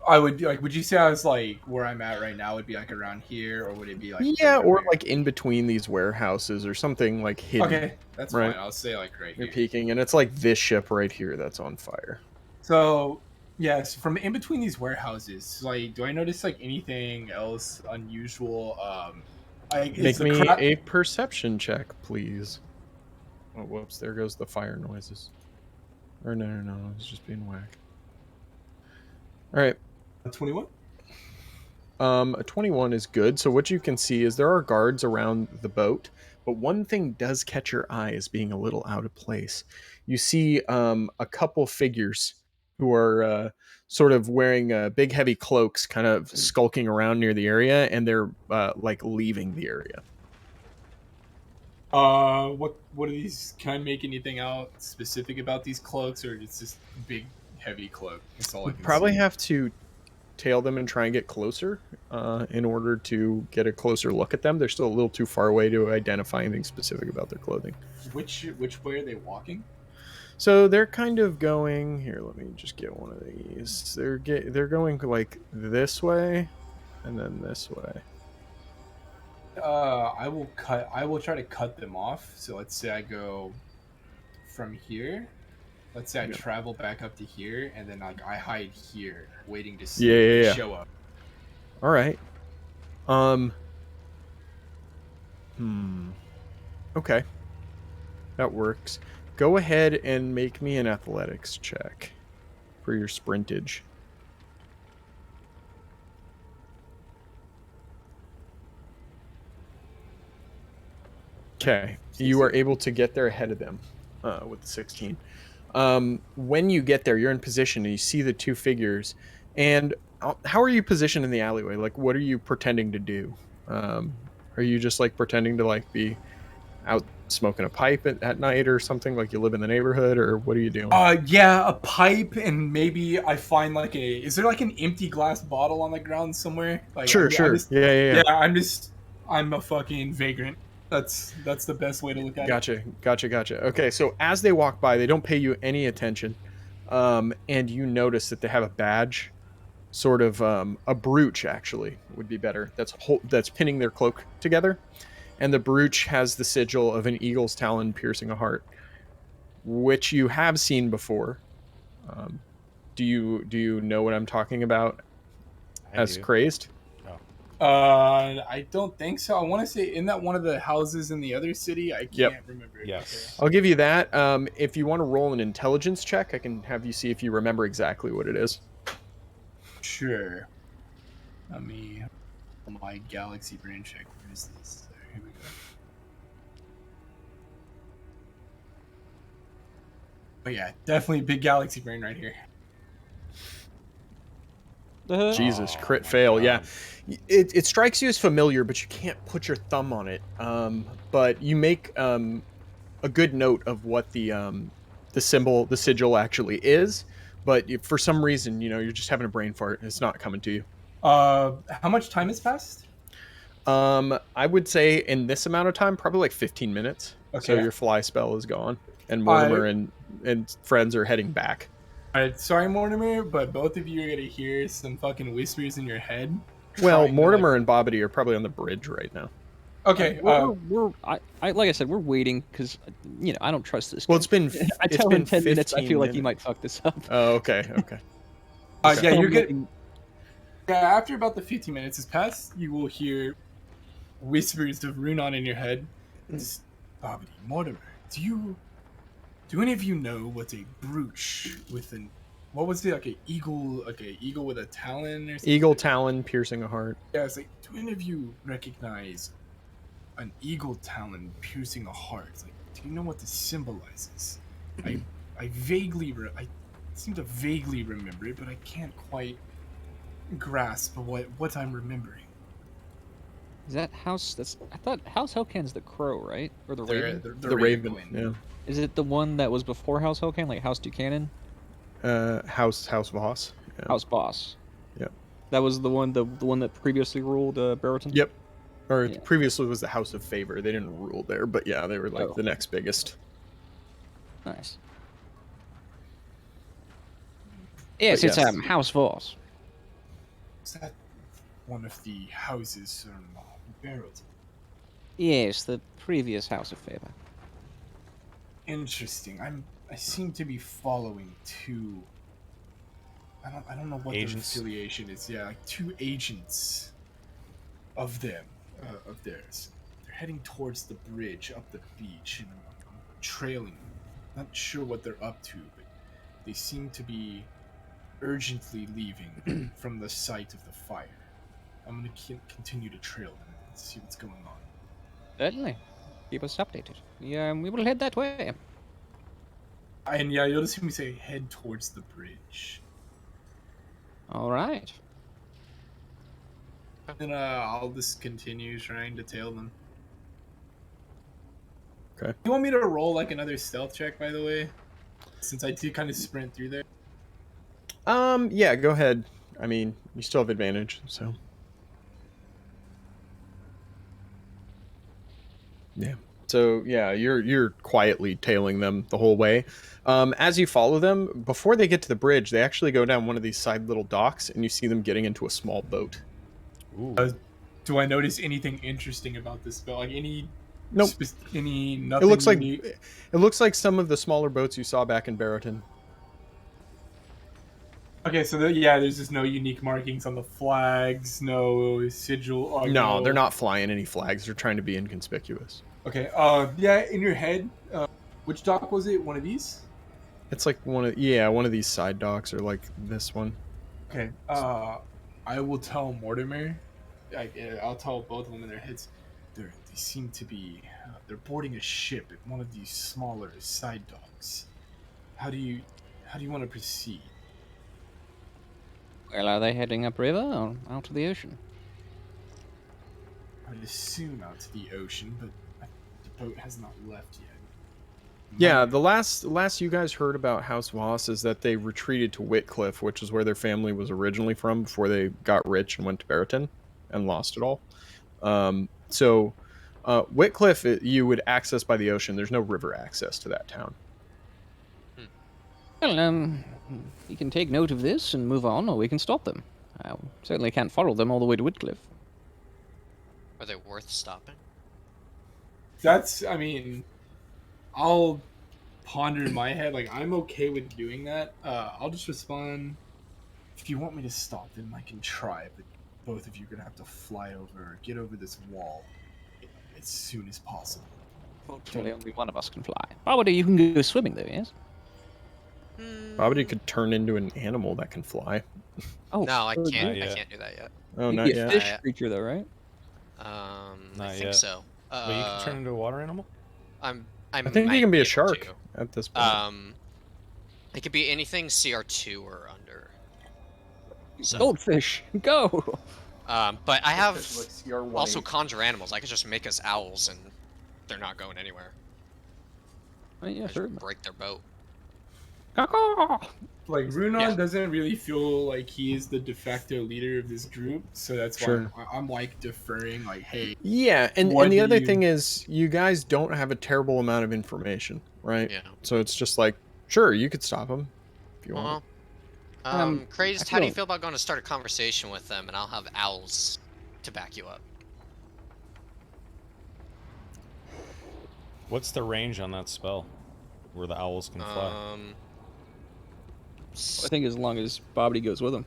I would like. Would you say I was like where I'm at right now? Would be like around here, or would it be like? Yeah, further or away? like in between these warehouses or something like hidden. Okay, that's Right. fine. I'll say like right You're here. peeking, and it's like this ship right here that's on fire. So yes, from in between these warehouses, like, do I notice like anything else unusual? Make is me the crowd- a perception check, please. Oh, whoops! There goes the fire noises. Or no, I was just being whack. All right. 21. A 21 is good. So what you can see is there are guards around the boat, but one thing does catch your eye as being a little out of place. You see a couple figures who are sort of wearing big, heavy cloaks, kind of skulking around near the area, and they're like leaving the area. What are these? Can I make anything out specific about these cloaks, or it's just big, heavy cloak? That's all I can Probably see. have to tail them and try and get closer in order to get a closer look at them. They're still a little too far away to identify anything specific about their clothing. Which way are they walking? So they're kind of going here. Let me just get one of these. They're going like this way, and then this way. I will try to cut them off. So let's say I go from here. Let's say I Yeah. travel back up to here, and then like I hide here, waiting to see Yeah. show up. All right. Okay. That works. Go ahead and make me an athletics check for your sprintage. Okay. You are able to get there ahead of them with the 16. When you get there, you're in position and you see the two figures. And how are you positioned in the alleyway? Like, what are you pretending to do? Are you just like pretending to like be out smoking a pipe at night or something? Like you live in the neighborhood, or what are you doing? Yeah, a pipe, and maybe I find like is there like an empty glass bottle on the ground somewhere? Like, Sure, I'm sure. just, Yeah. I'm a fucking vagrant. That's the best way to look at it. Gotcha. Okay, so as they walk by, they don't pay you any attention, and you notice that they have a badge, sort of a brooch actually would be better. That's pinning their cloak together, and the brooch has the sigil of an eagle's talon piercing a heart, which you have seen before. Um, do you know what I'm talking about? I As do. crazed? I don't think so. I want to say in that one of the houses in the other city. I Yep. can't remember. Yes. I'll give you that. If you want to roll an intelligence check, I can have you see if you remember exactly what it is. Okay. Sure. Let me my galaxy brain check. Where is this? Here we go. Oh yeah, definitely big galaxy brain right here. Jesus, Oh, crit my fail. God. Yeah, it strikes you as familiar, but you can't put your thumb on it. But you make a good note of what the symbol, the sigil, actually is. But for some reason, you're just having a brain fart. It's not coming to you. How much time has passed? I would say in this amount of time, probably like 15 minutes. So Okay. your fly spell is gone, and Mortimer I and friends are heading back. Alright, sorry, Mortimer, but both of you are gonna hear some fucking whispers in your head. Well, trying to, Mortimer and Bobbity are probably on the bridge right now. Okay. Like I said, we're waiting because I don't trust this guy. Well, it's been I it's tell been him 10 minutes. I 15 feel like he minutes. might fuck this up. Oh, okay. Yeah, So you're I'm good. letting- Yeah, after about the 15 minutes has passed, you will hear whispers of Runon in your head. Just, Bobbity, Mortimer, do any of you know what a brooch with what was it, like an eagle with a talon or something? Eagle talon piercing a heart. Yeah, it's like, do any of you recognize an eagle talon piercing a heart? Like, do you know what this symbolizes? I I seem to vaguely remember it, but I can't quite grasp what I'm remembering. Is that house? I thought House Hellcan's the crow, right? Or the Raven? The Raven. Yeah. Is it the one that was before House Hellcan, like House Buchanan? House Voss. Yeah. House Boss. Yep. That was the one that previously ruled Brereton? Yep. Or Yeah. previously was the House of Favor. They didn't rule there, but yeah, they were like Oh. the next biggest. Nice. Yes, But it's yes. House Voss. Is that one of the houses from Barrett? Yes, the previous House of Favor. Interesting. I seem to be following two. I don't know what Agents? their affiliation is. Yeah, like two agents of them, of theirs. They're heading towards the bridge up the beach, and I'm trailing them. Not sure what they're up to, but they seem to be urgently leaving from the site of the fire. I'm gonna continue to trail them and see what's going on. Certainly. Keep us updated. We will head that way. And yeah, you'll just hear me say, head towards the bridge. All right. Then I'll just continue trying to tail them. Okay. You want me to roll like another stealth check, by the way? Since I did kind of sprint through there. Yeah, go ahead. I mean, you still have advantage, so. Yeah. So yeah, you're quietly tailing them the whole way. As you follow them, before they get to the bridge, they actually go down one of these side little docks, and you see them getting into a small boat. Ooh. Do I notice anything interesting about this spell? Like any? Nope. Nothing. It looks like some of the smaller boats you saw back in Brereton. Okay, so there's just no unique markings on the flags, no sigil. No, they're not flying any flags. They're trying to be inconspicuous. Okay. Yeah, in your head, which dock was it? One of these? It's like one of these side docks, or like this one. Okay. I will tell Mortimer. I'll tell both of them in their heads. They seem to be. They're boarding a ship at one of these smaller side docks. How do you want to proceed? Well, are they heading upriver or out to the ocean? I'd assume out to the ocean, but boat has not left yet. Yeah, the last you guys heard about House Voss is that they retreated to Whitcliffe, which is where their family was originally from before they got rich and went to Barrington and lost it all. So Whitcliffe you would access by the ocean. There's no river access to that town. Well, we can take note of this and move on, or we can stop them. I certainly can't follow them all the way to Whitcliffe. Are they worth stopping? I mean, I'll ponder in my head. Like, I'm okay with doing that. I'll just respond. If you want me to stop them, I can try, but both of you are gonna have to fly over, get over this wall as soon as possible. Fortunately, only one of us can fly. Probably you can go swimming, though, yes? Probably could turn into an animal that can fly. Oh, No, I sure, can't. yeah. I can't do that yet. Oh, You'd not be a yet. fish creature, though, right? I Not think yet. so. Wait, you can turn into a water animal? I I think might you can be a able shark to. at this point. It could be anything CR2 or under. So, Goldfish, go! but I have CR1 also conjure animals. I could just make us owls, and they're not going anywhere. Yeah, I sure. just break their boat. Like, Runon Yeah. doesn't really feel like he is the de facto leader of this group, so that's why Sure. I'm like deferring. Like, hey, Yeah, and What the do other you- thing is you guys don't have a terrible amount of information, right? Yeah. So it's just like, sure, you could stop them if you want. Well, Crazed, I how do you feel- feel about going to start a conversation with them, and I'll have owls to back you up? What's the range on that spell? Where the owls can fly? I think as long as Bobbity goes with him.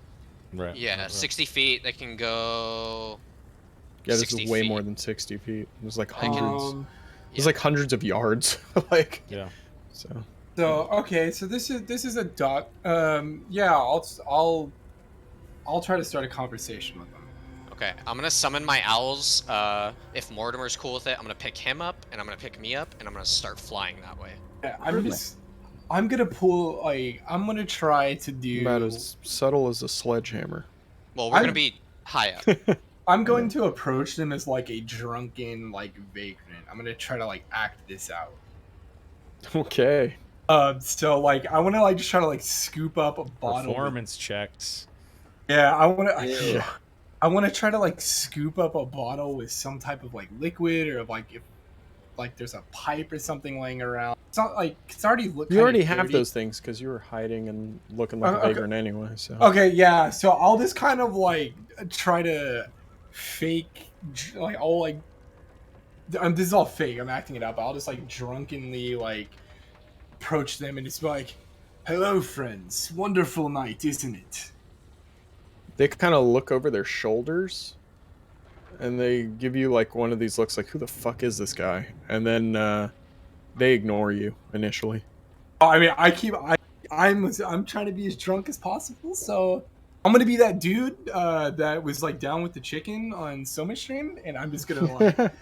Right. Yeah, 60 feet. They can go. Yeah, this 60 is way feet. more than 60 feet. There's like I can- hundreds. There's yeah. like hundreds of yards. Like, Yeah. so. so okay, so this is a duck. Yeah, I'll try to start a conversation with them. Okay, I'm gonna summon my owls. If Mortimer's cool with it, I'm gonna pick him up, and I'm gonna pick me up, and I'm gonna start flying that way. Yeah, I'm gonna pull I'm gonna try to do. About as subtle as a sledgehammer. Well, we're gonna be high up. I'm going to approach them as like a drunken like vagrant. I'm gonna try to like act this out. Okay. So like I want to like just try to like scoop up a bottle. Performance checks. Yeah, I want to. Yeah. I want to try to like scoop up a bottle with some type of like liquid, or like if like there's a pipe or something laying around. It's not like it's already You already have those things because you were hiding and looking like a Okay. vagrant anyway. So. Okay, yeah. So I'll just kind of like try to fake, like all like. This is all fake. I'm acting it up. I'll just like drunkenly like approach them and just be like, "Hello, friends. Wonderful night, isn't it?" They kind of look over their shoulders and they give you like one of these looks like, who the fuck is this guy? And then they ignore you initially. I mean, I'm trying to be as drunk as possible, so I'm gonna be that dude that was like down with the chicken on Soma stream, and I'm just gonna like,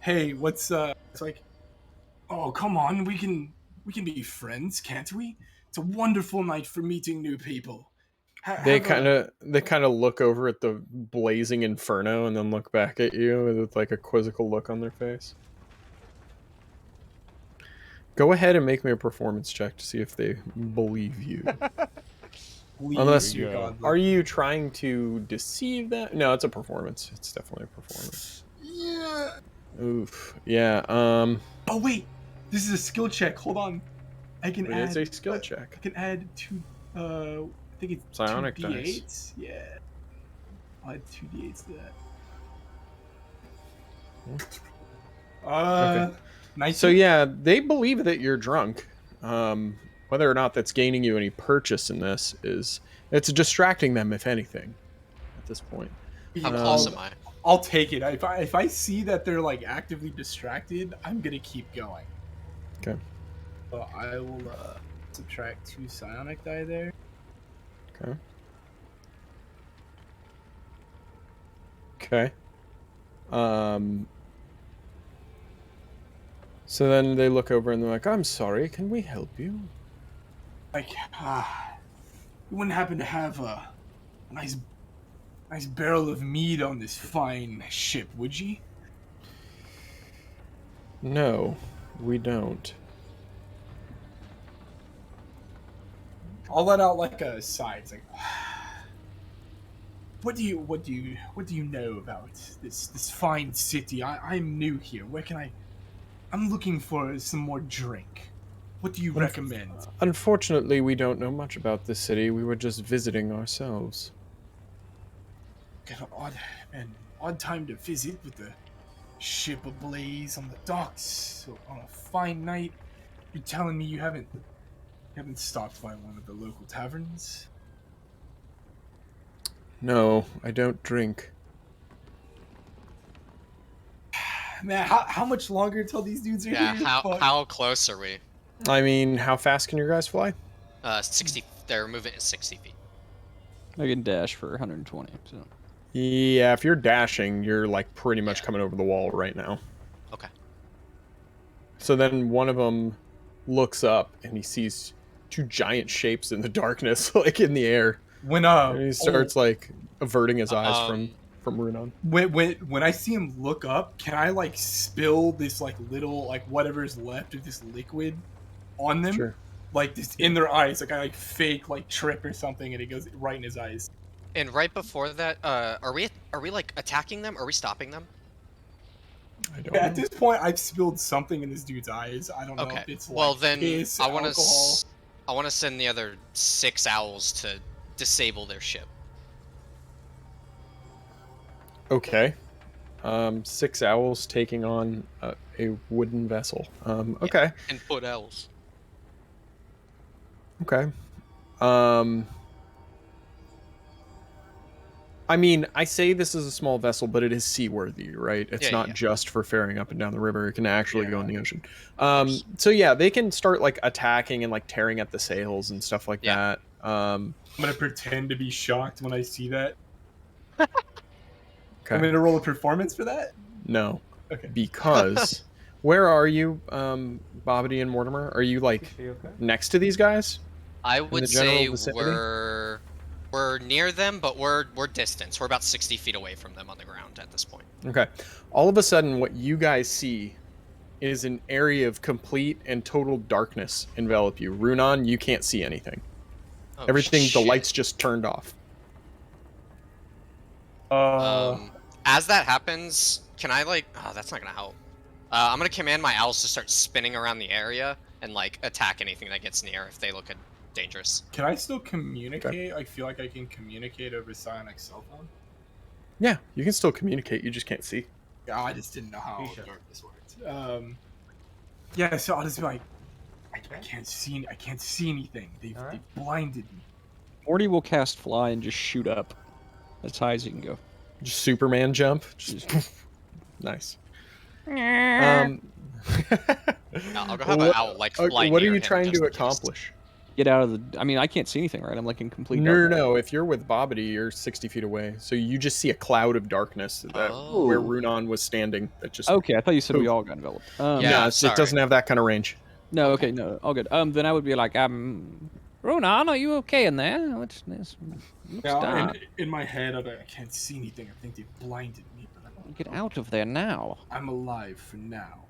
hey, what's It's like, oh come on, we can be friends, can't we? It's a wonderful night for meeting new people. They kind of look over at the blazing inferno and then look back at you with like a quizzical look on their face. Go ahead and make me a performance check to see if they believe you. Unless you go. Are you trying to deceive them? No, it's a performance. It's definitely a performance. Yeah. Oof. Yeah. Oh wait, this is a skill check. Hold on, I can add. It's a skill check. I can add two. I think it's Psionic 2d8s. dice. Yeah. I'll add 2d8s to that. Okay. 19. So yeah, they believe that you're drunk. Whether or not that's gaining you any purchase in this it's distracting them, if anything, at this point. How close am I? I'll take it. If I see that they're like actively distracted, I'm gonna keep going. Okay. So I will subtract 2 psionic die there. Okay. Okay. So then they look over and they're like, "I'm sorry, can we help you?" Like, you wouldn't happen to have a nice barrel of mead on this fine ship, would ye? No, we don't. I'll let out like a sigh. It's like, what do you know about this fine city? I'm new here. Where can I'm looking for some more drink. What do you recommend? Unfortunately, we don't know much about this city. We were just visiting ourselves. Got an odd time to visit with the ship ablaze on the docks so on a fine night. You're telling me you haven't stopped by one of the local taverns? No, I don't drink. Man, how much longer until these dudes are Yeah, here? how close are we? I mean, how fast can your guys fly? 60. They're moving at 60 feet. I can dash for 120. So Yeah, if you're dashing, you're like pretty much Yeah. coming over the wall right now. Okay. So then one of them looks up and he sees two giant shapes in the darkness, like in the air. When And he starts like averting his eyes from Runon. when I see him look up, can I like spill this like little like whatever's left of this liquid on them? Sure. Like this in their eyes, like I like fake like trip or something, and it goes right in his eyes. And right before that, are we like attacking them? Are we stopping them? I don't At know. this point, I've spilled something in this dude's eyes. I don't know Okay. if it's Well like then, piss, I want alcohol. to send the other 6 owls to disable their ship. Okay. 6 owls taking on a wooden vessel. Okay. And put owls. Okay. I mean, I say this is a small vessel, but it is seaworthy, right? It's Yeah, not yeah. just for ferrying up and down the river. It can actually go in the ocean. course. So yeah, they can start like attacking and like tearing at the sails and stuff like Yeah. that. I'm gonna pretend to be shocked when I see that. Okay. I'm gonna roll a performance for that. No, Okay. because where are you, Bobbity and Mortimer? Are you like next to these guys? I the would general say vicinity? we're near them, but we're distance. We're about 60 feet away from them on the ground at this point. Okay. All of a sudden, what you guys see is an area of complete and total darkness envelop you. Runon, you can't see anything. Oh, Everything, the shit. lights just turned off. As that happens, can I like? Oh, that's not gonna help. I'm gonna command my owls to start spinning around the area and like attack anything that gets near if they look dangerous. Can I still communicate? I feel like I can communicate over psionic cell phone. Yeah, you can still communicate. You just can't see. Yeah, I just didn't know how dark this worked. Yeah, so I'll just be like, I can't see anything. They've blinded me. Morty will cast fly and just shoot up as high as he can go. Just Superman jump. Just nice. I'll go have an owl like fly What are near you him trying just to in case. accomplish? Get out of the. I mean, I can't see anything, right? I'm like in complete. No, darkness. no. If you're with Bobbity, you're 60 feet away, so you just see a cloud of darkness that where Runon was standing. That just Okay, I thought you said we all got enveloped. Yeah, no, it sorry. doesn't have that kind of range. No, okay, no, all good. Then I would be like, Ronan, are you okay in there? What's this? Looks Yeah, dark. in my head, I can't see anything. I think they've blinded me, but Get out of there now. I'm alive for now.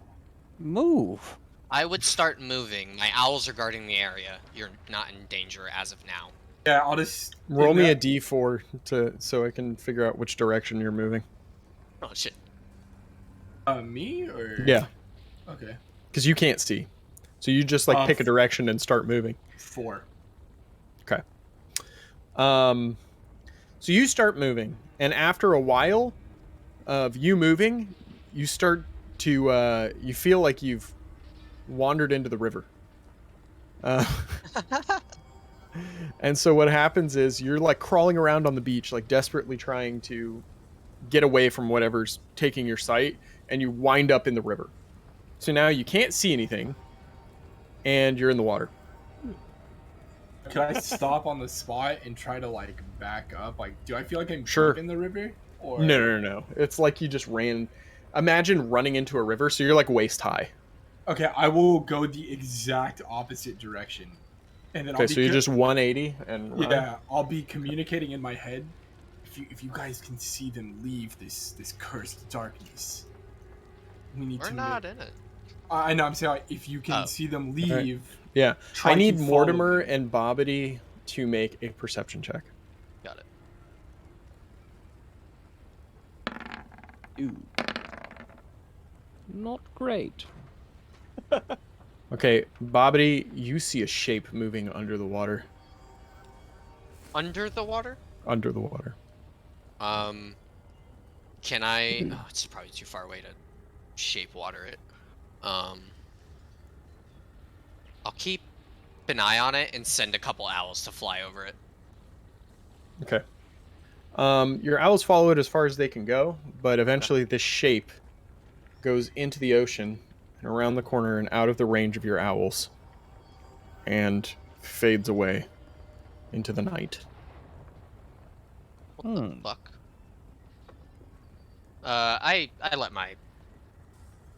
Move. I would start moving. My owls are guarding the area. You're not in danger as of now. Yeah, I'll just Roll me a d4 so I can figure out which direction you're moving. Oh shit. Me or Yeah, Okay, because you can't see, so you just like pick a direction and start moving. 4. Okay. So you start moving, and after a while of you moving, you start to you feel like you've wandered into the river. And so what happens is you're like crawling around on the beach, like desperately trying to get away from whatever's taking your sight, and you wind up in the river. So now you can't see anything, and you're in the water. Can I stop on the spot and try to like back up? Like, do I feel like I'm Sure. in the river? Or No. It's like you just ran. Imagine running into a river, so you're like waist high. Okay, I will go the exact opposite direction, and then Okay, I'll be so you're just 180 and run. yeah. I'll be communicating in my head. If you guys can see them leave this cursed darkness, we need We're to not in it. I know. I'm saying if you can Oh. see them leave. Yeah. Try I to need follow Mortimer them. and Bobbity to make a perception check. Got it. Ooh. Not great. Okay, Bobbity, you see a shape moving under the water. Under the water? Under the water. Can I? Oh, it's probably too far away to shape water it. I'll keep an eye on it and send a couple owls to fly over it. Okay. Your owls follow it as far as they can go, but eventually this shape goes into the ocean and around the corner and out of the range of your owls and fades away into the night. What the fuck? I let my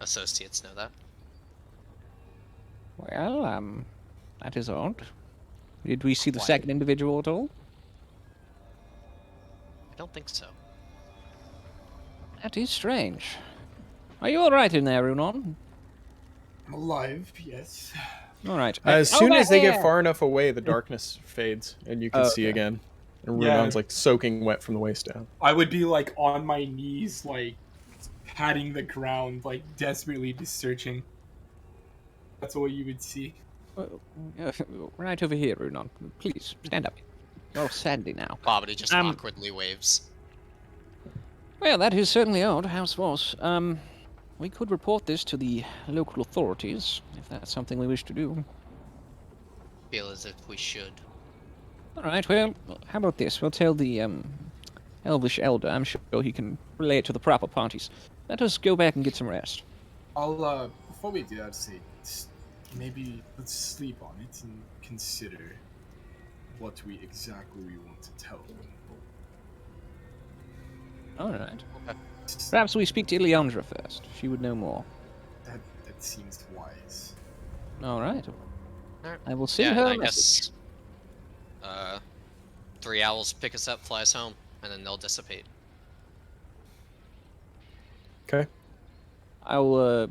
associates know that. Well, that is odd. Did we see the Quiet. second individual at all? I don't think so. That is strange. Are you all right in there, Runon? I'm alive. Yes. All right. As soon over as they get here! far enough away, the darkness fades and you can see Okay. again. And Yeah. Runon's like soaking wet from the waist down. I would be like on my knees, like patting the ground, like desperately just searching. That's what you would see. Right over here, Runon. Please, stand up. You're sandy now. Bobbity just awkwardly waves. Well, that is certainly odd, House Voss. We could report this to the local authorities, if that's something we wish to do. Feel as if we should. All right, well, how about this? We'll tell the, Elvish Elder. I'm sure he can relay it to the proper parties. Let us go back and get some rest. I'll, before we do that, say, maybe let's sleep on it and consider what we exactly want to tell them. All right. Okay. Perhaps we speak to Ileandra first. She would know more. That seems wise. All right. Alright. I will see Yeah, her. and I message. guess 3 owls pick us up, fly us home, and then they'll dissipate. Okay. I'll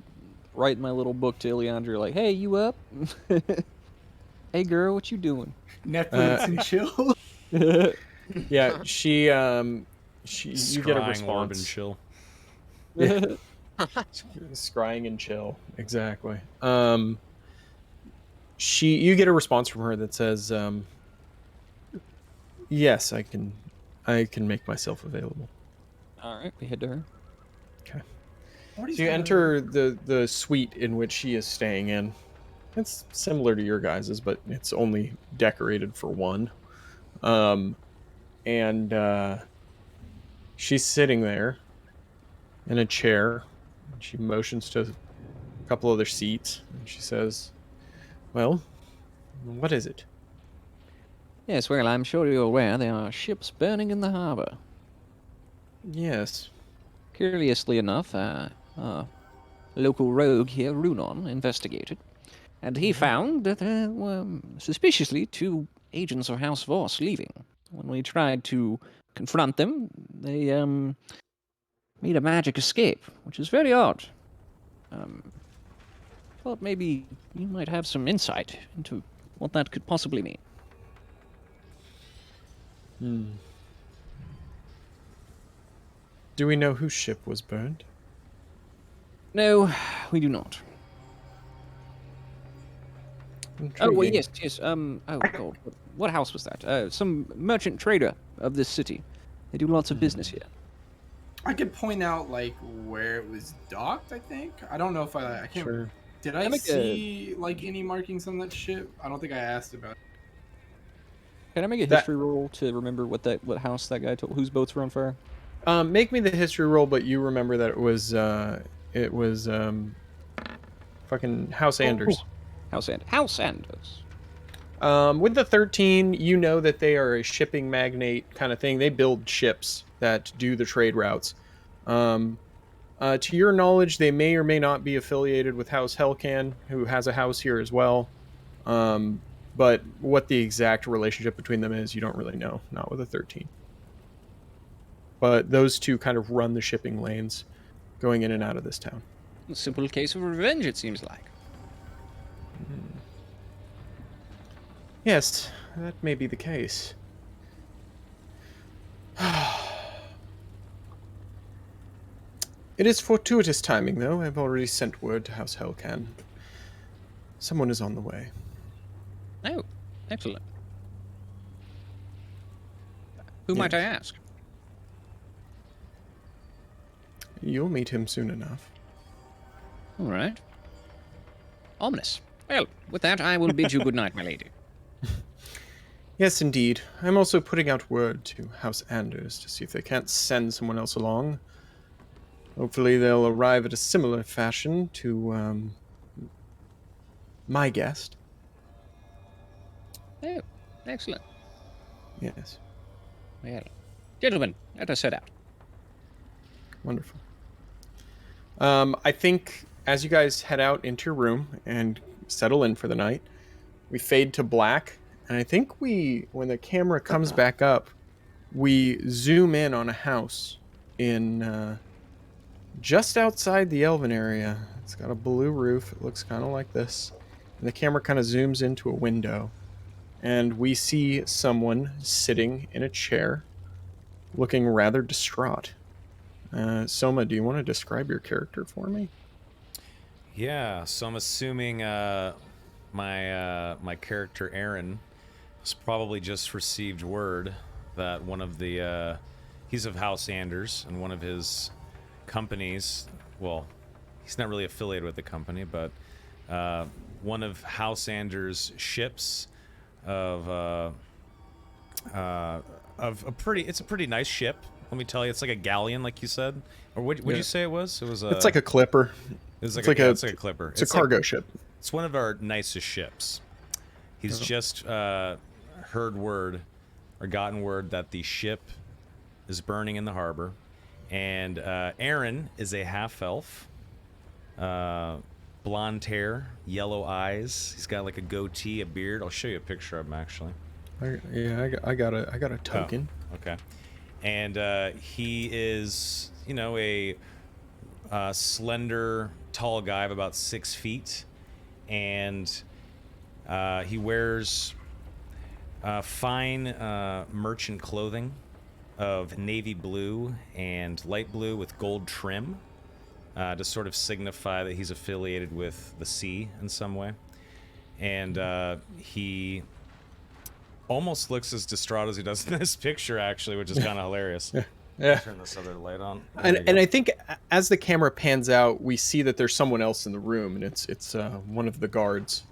write in my little book to Ileandra, like, "Hey, you up? Hey, girl, what you doing?" Netflix and chill. Yeah, she you get a Scrying orb and response. chill. Yeah. Scrying and chill. Exactly. You get a response from her that says, yes, I can make myself available. All right, we head to her. Okay. What is So you that? enter the suite in which she is staying in. It's similar to your guys's, but it's only decorated for one. And she's sitting there in a chair. She motions to a couple other seats, and she says, "Well, what is it?" Yes, well, I'm sure you're aware there are ships burning in the harbor. Yes. Curiously enough, local rogue here, Runon, investigated, and he found that there were, suspiciously, 2 agents of House Voss leaving. When we tried to confront them, they, made a magic escape, which is very odd. Thought maybe you might have some insight into what that could possibly mean. Do we know whose ship was burned? No, we do not. Oh, well, Intriguing. yes. Oh, God. What house was that? Some merchant trader of this city. They do lots of business here. I could point out like where it was docked. I think I don't know if I can't. Sure. Did I I make see like any markings on that ship? I don't think I asked about it. Can I make a That- history roll to remember what house that guy told, whose boats were on fire? Make me the history roll, but you remember that it was fucking House Anders. House Anders. With the 13, you know that they are a shipping magnate kind of thing. They build ships that do the trade routes. To your knowledge, they may or may not be affiliated with House Hellcan, who has a house here as well. But what the exact relationship between them is, you don't really know. Not with a 13. But those two kind of run the shipping lanes going in and out of this town. A simple case of revenge, it seems like. Yes, that may be the case. It is fortuitous timing, though. I've already sent word to House Hellcan. Someone is on the way. Oh, excellent. Who might I ask? You'll meet him soon enough. All right. Ominous. Well, with that, I will bid you good night, my lady. Yes, indeed. I'm also putting out word to House Anders to see if they can't send someone else along. Hopefully they'll arrive at a similar fashion to, my guest. Oh, excellent. Yes. Well, gentlemen, let us set out. Wonderful. I think as you guys head out into your room and settle in for the night, we fade to black, and I think when the camera comes back up, we zoom in on a house in just outside the Elven area. It's got a blue roof. It looks kind of like this. And the camera kind of zooms into a window, and we see someone sitting in a chair, looking rather distraught. Soma, do you want to describe your character for me? Yeah, so I'm assuming my character Aaron has probably just received word that one of the he's of House Anders, and one of his companies, well, he's not really affiliated with the company, but one of House Anders' ships of a pretty, it's a pretty nice ship. Let me tell you, it's like a galleon, like you said, or what would you say it was? It was a. It's like a clipper. It's like it's a clipper. It's a cargo ship. It's one of our nicest ships. He's just heard word, or gotten word, that the ship is burning in the harbor, and Aaron is a half-elf, blonde hair, yellow eyes. He's got like a goatee, a beard. I'll show you a picture of him actually. I got a token. Oh, okay. And he is, you know, a slender, tall guy of about 6 feet, and he wears fine merchant clothing of navy blue and light blue with gold trim, to sort of signify that he's affiliated with the sea in some way. And he almost looks as distraught as he does in this picture, actually, which is kind of hilarious. Yeah. Turn this other light on. And I think as the camera pans out, we see that there's someone else in the room, and it's one of the guards.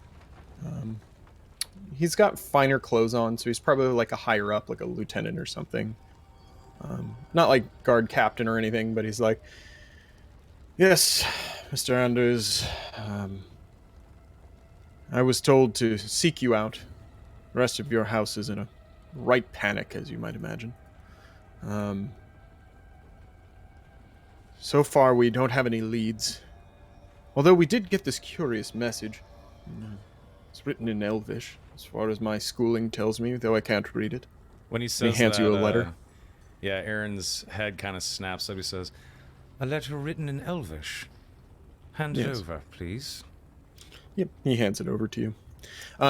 He's got finer clothes on, so he's probably like a higher up, like a lieutenant or something. Not like guard captain or anything, but he's like, "Yes, Mr. Anders, I was told to seek you out. The rest of your house is in a right panic, as you might imagine. So far, we don't have any leads. Although we did get this curious message. It's written in Elvish, as far as my schooling tells me, though I can't read it." When he says hands you a letter. Yeah, Aaron's head kind of snaps up. He says, "A letter written in Elvish. Hand it over, please." Yep, he hands it over to you.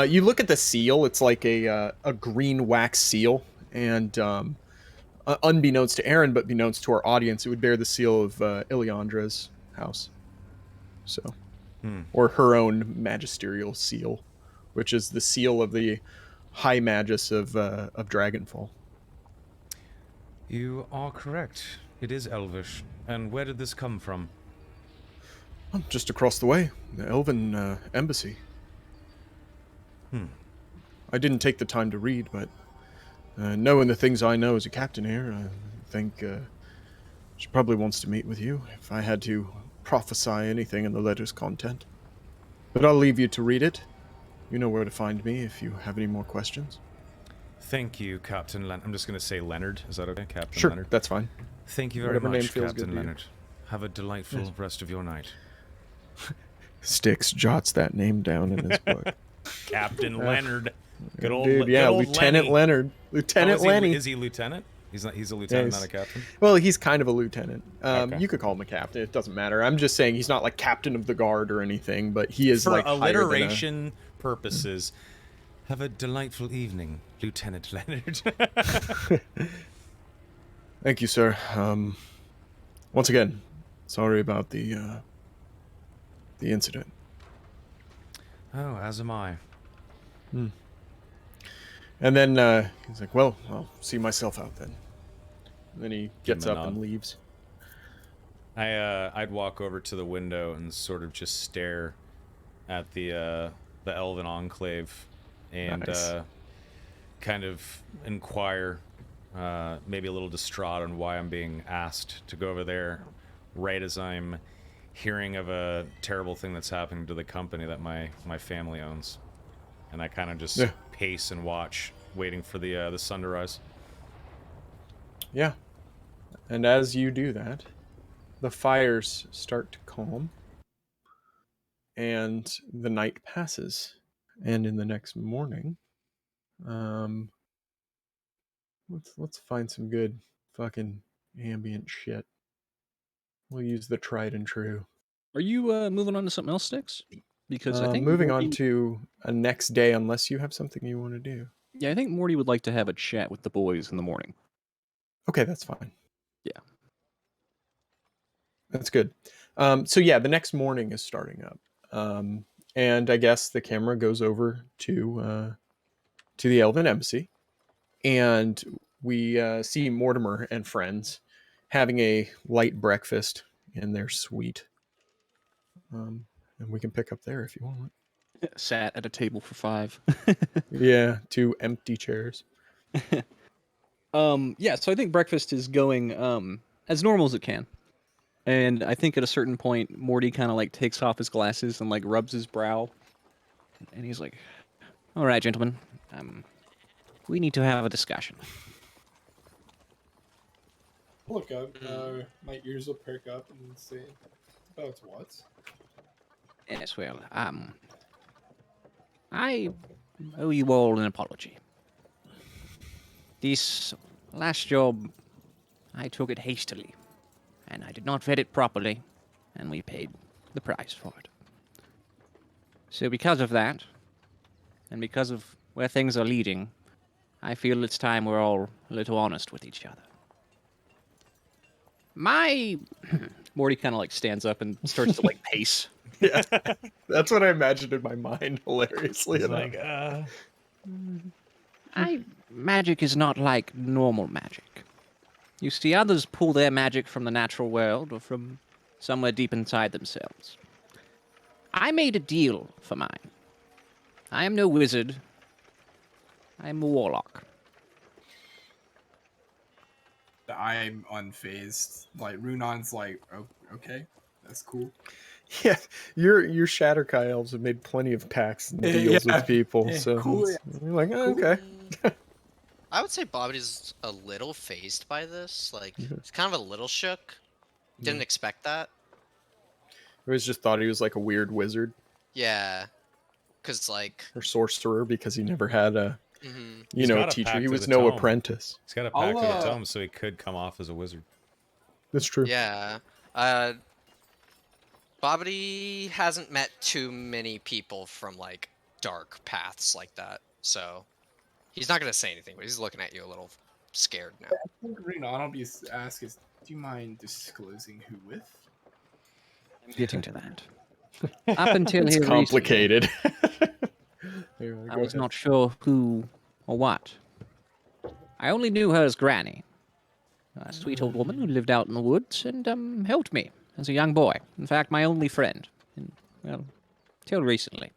You look at the seal. It's like a green wax seal, and unbeknownst to Aaron, but beknownst to our audience, it would bear the seal of Ilyandra's house. So, or her own magisterial seal, which is the seal of the High Magus of Dragonfall. You are correct. It is Elvish. And where did this come from? Just across the way, the Elven embassy. I didn't take the time to read, but knowing the things I know as a captain here, I think she probably wants to meet with you if I had to prophesy anything in the letter's content. But I'll leave you to read it. You know where to find me if you have any more questions. Thank you, Captain Leonard. I'm just going to say Leonard. Is that okay, Captain Sure, Leonard? that's fine. Thank you very Whatever name much, feels good Captain to you. Leonard. Have a delightful rest of your night. Styx jots that name down in his book. Captain Leonard. Good old, Dude, yeah, good old Lieutenant Lenny. Leonard. Lieutenant Lenny. Is he lieutenant? He's a lieutenant, he's- not a captain. Well, he's kind of a lieutenant. Okay. You could call him a captain. It doesn't matter. I'm just saying he's not like captain of the guard or anything, but he is For like higher than a... alliteration purposes, have a delightful evening, Lieutenant Leonard. Thank you, sir. Once again, sorry about the incident. Oh, as am I. And then he's like, well, I'll see myself out then. And then he Give gets him a up and nod. leaves. I'd walk over to the window and sort of just stare at the Elven Enclave and Nice. kind of inquire, maybe a little distraught on why I'm being asked to go over there right as I'm hearing of a terrible thing that's happening to the company that my family owns. And I kind of just Yeah. pace and watch, waiting for the sun to rise. Yeah. And as you do that, the fires start to calm. And the night passes. And in the next morning, let's find some good fucking ambient shit. We'll use the tried and true. Are you moving on to something else, Sticks? Because I think Moving on Morty- to a next day, unless you have something you want to do. Yeah, I think Morty would like to have a chat with the boys in the morning. Okay, that's fine. Yeah. That's good. So yeah, the next morning is starting up, and I guess the camera goes over to the Elven Embassy, and we see Mortimer and friends having a light breakfast in their suite, and we can pick up there if you want. Sat at a table for 5. Yeah, 2 empty chairs. Yeah, so I think breakfast is going as normal as it can. And I think at a certain point, Morty kind of like takes off his glasses and like rubs his brow. And he's like, all right, gentlemen, we need to have a discussion. I'll look up. My ears will perk up and say, "About what?" Yes, well, I owe you all an apology. This last job, I took it hastily, and I did not vet it properly, and we paid the price for it. So because of that, and because of where things are leading, I feel it's time we're all a little honest with each other. My... Morty kind of like stands up and starts to like pace. Yeah, that's what I imagined in my mind. Hilariously enough. Magic is not like normal magic. You see, others pull their magic from the natural world or from somewhere deep inside themselves. I made a deal for mine. I am no wizard. I am a warlock. I'm unfazed. Like Runon's like, oh, okay, that's cool. Yeah, your Shatterkai elves have made plenty of pacts and deals Yeah. with people, Yeah, so cool. you're like, oh, okay. I would say Bobby's a little phased by this. Like, Mhm. he's kind of a little shook. Didn't expect that. I always just thought he was like a weird wizard Yeah. Because, like, or sorcerer because he never had a He's got a teacher. pact He of was the no tome. apprentice. He's got a I'll, pact of the tome, so he could come off as a wizard. That's true. yeah. Bobby hasn't met too many people from, like, dark paths like that. So, he's not going to say anything, but he's looking at you a little scared now. I think Runon will be asked is, do you mind disclosing who with? I'm getting to that. Up until It's here complicated. recently, I was not sure who or what. I only knew her as Granny, a sweet old woman who lived out in the woods and helped me as a young boy. In fact, my only friend. And, well, till recently.